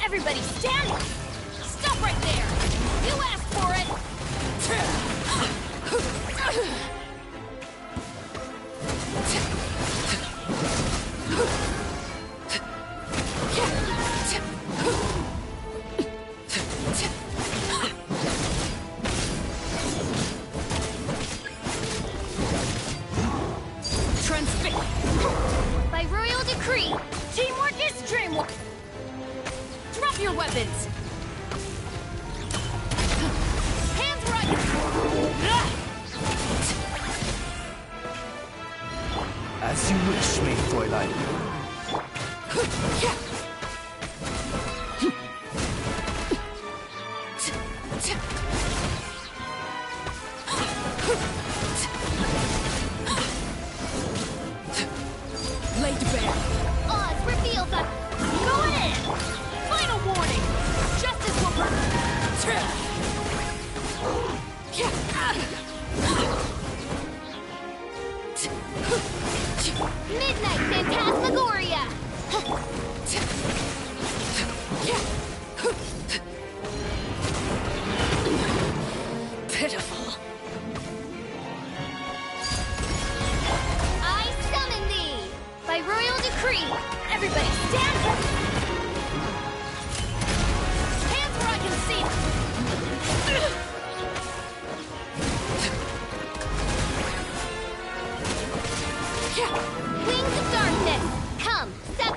Everybody stand! Stop right there! You asked for it! Transfix! By royal decree, teamwork is dreamwork! Drop your weapons! Hands right! As you wish, main Fräulein. Laid bare. Oz reveals us. Going in. Final warning. Justice will Midnight Phantasmagoria. Pitiful. I summon thee! By royal decree, everybody stand up! Hands where I can see them! Wings of darkness, come, step!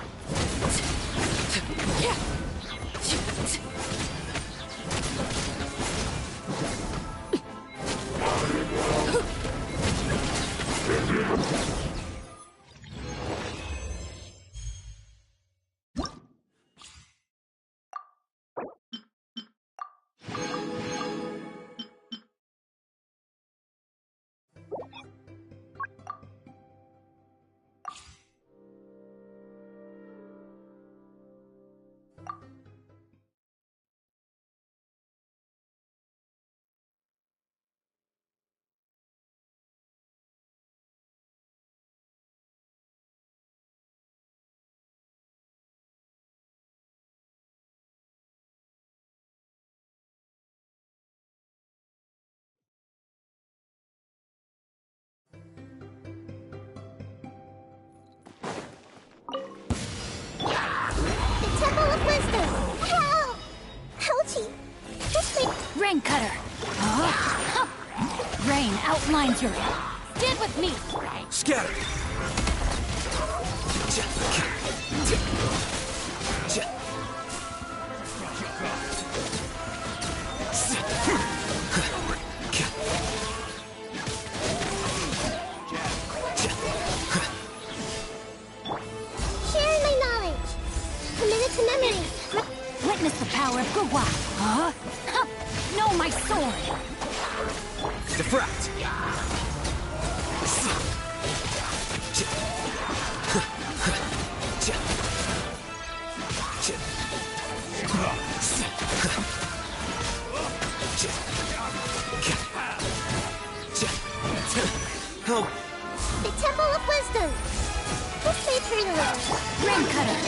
wisdom! Ow! Ouchie! This way... Rain Cutter! Rain outlines your... Stand with me! Scatter! Share my knowledge! Commit it to memory! Witness the power of Gugwa! Know my sword! Diffract! Oh. The Temple of Wisdom! This may turn a little. Rain Cutter!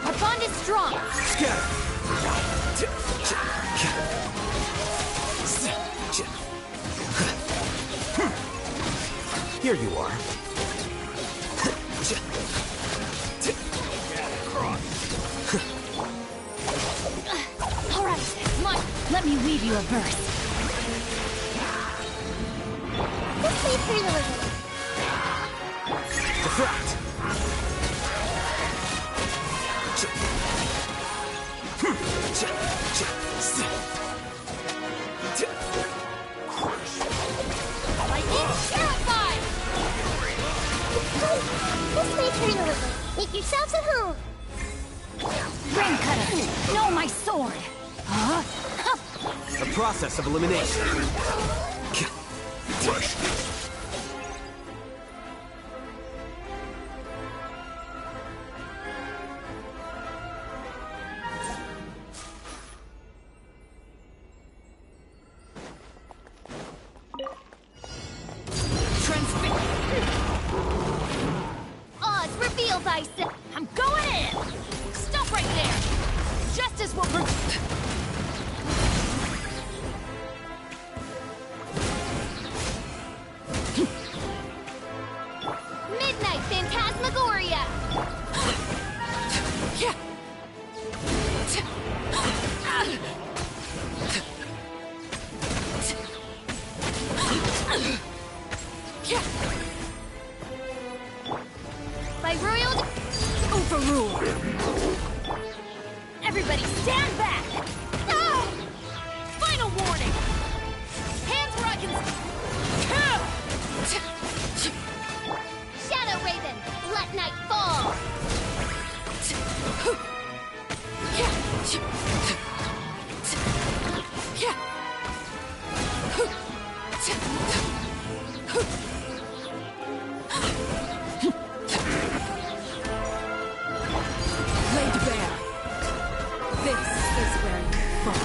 Our bond is strong! Scatter! Here you are. All right, come on. Let me weave you a verse. This may turn a little. Diffract! Lightning terrified! This may turn a little. Make yourselves at home. Rain Cutter! Know my sword! The process of elimination. Odds reveal thyself! I'm going in! Stop right there! Justice will Midnight Phantasmagoria! By royal... Overruled! Everybody stand back! Ah! Final warning! Hands where I can... Shadow Raven, let night fall! Laid bare. This is where you fall.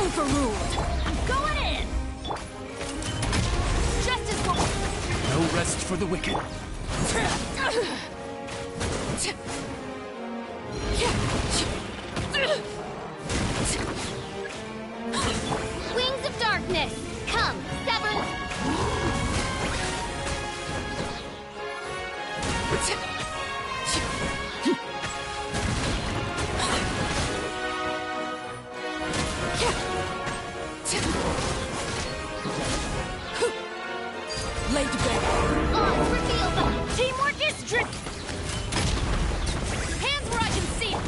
Overruled! I'm going in! Justice will... No rest for the wicked. Wings of Darkness, come, sever... Laid bare. Odds reveal them! Teamwork is driven. Hands where I can see it.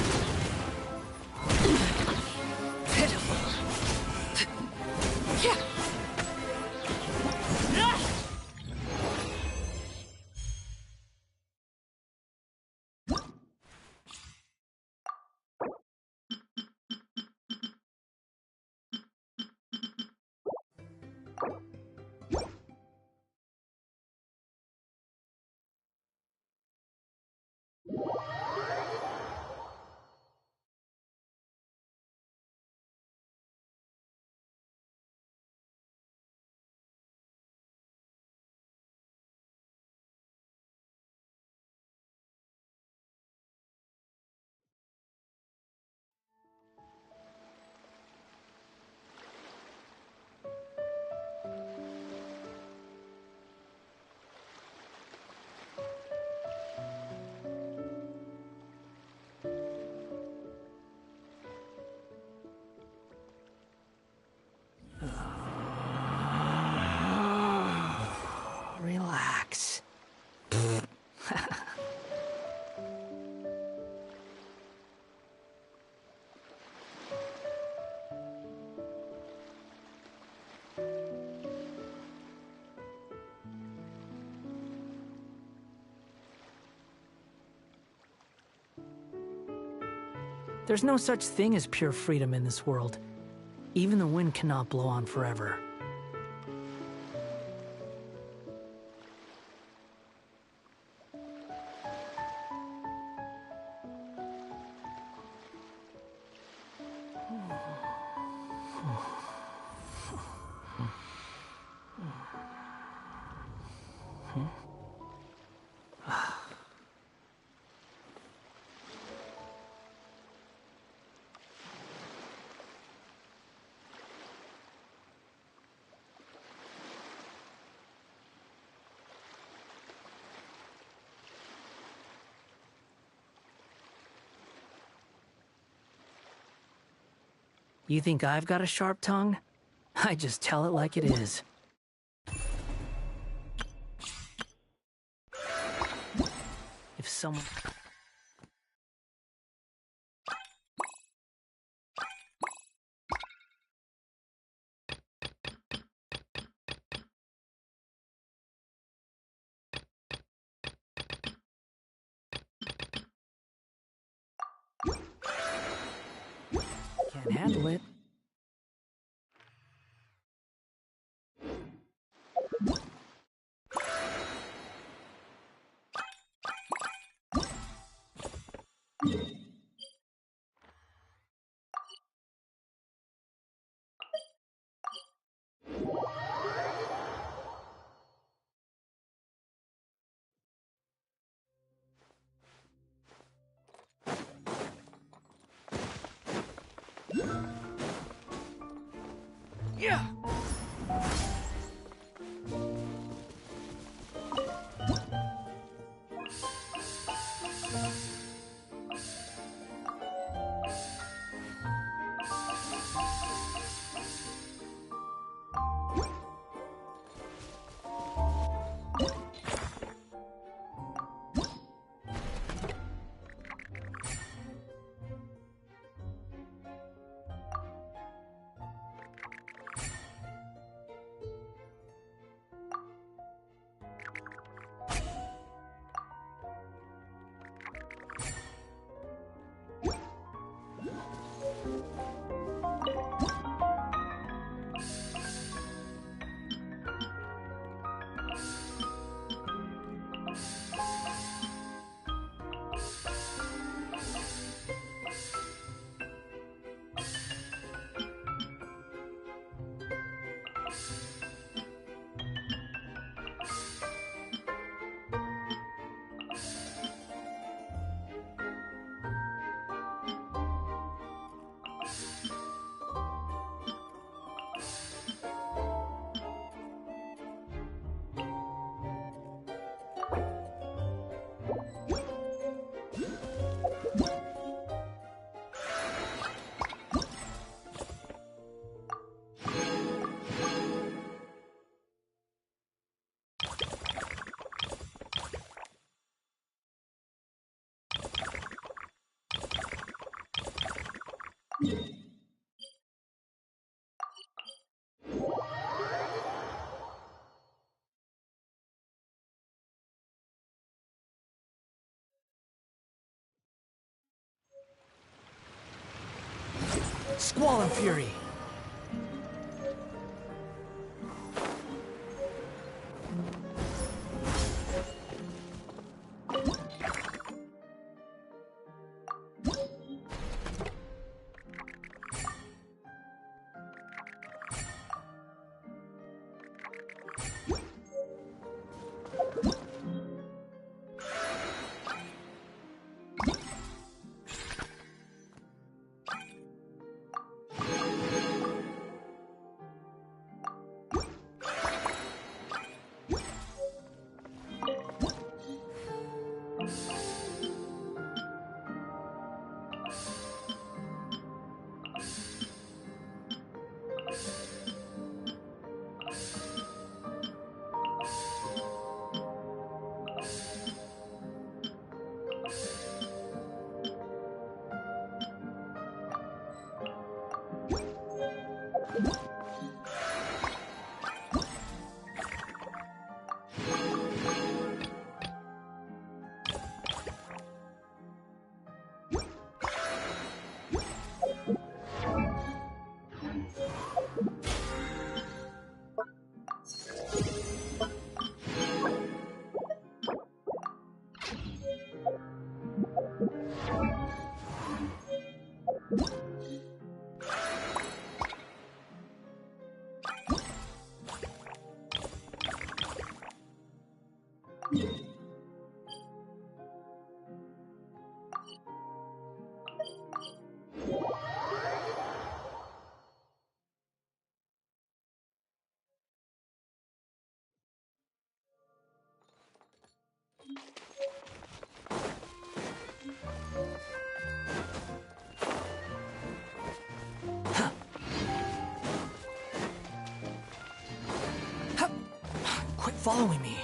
There's no such thing as pure freedom in this world. Even the wind cannot blow on forever. You think I've got a sharp tongue? I just tell it like it is. If someone... can't handle it. Yeah. Squall and Fury! Quit following me.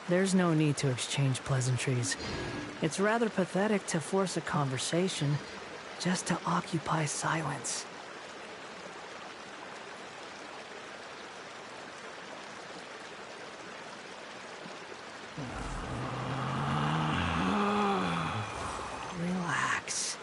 There's no need to exchange pleasantries. It's rather pathetic to force a conversation just to occupy silence. Relax.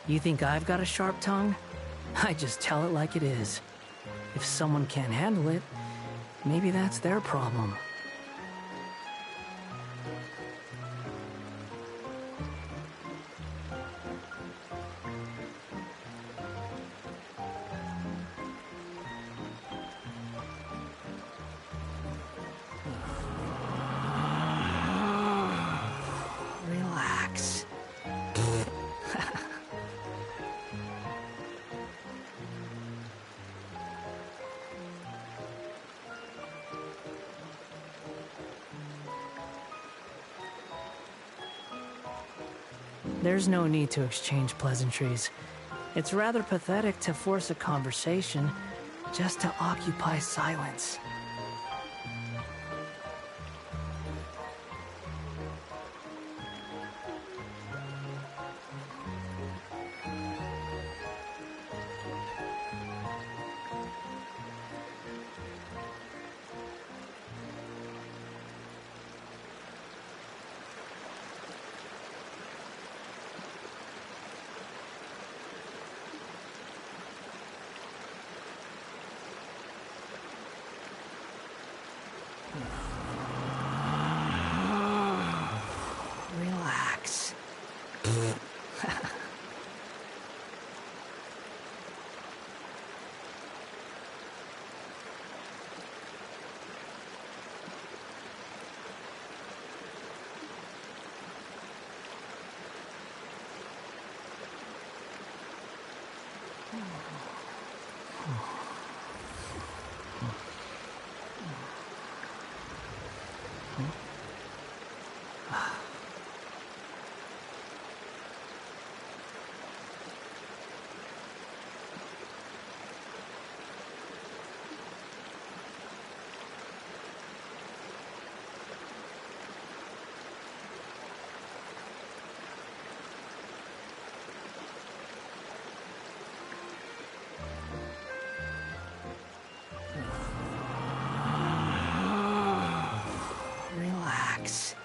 You think I've got a sharp tongue? I just tell it like it is. If someone can't handle it, maybe that's their problem. Relax. There's no need to exchange pleasantries. It's rather pathetic to force a conversation just to occupy silence. Relax. Relax.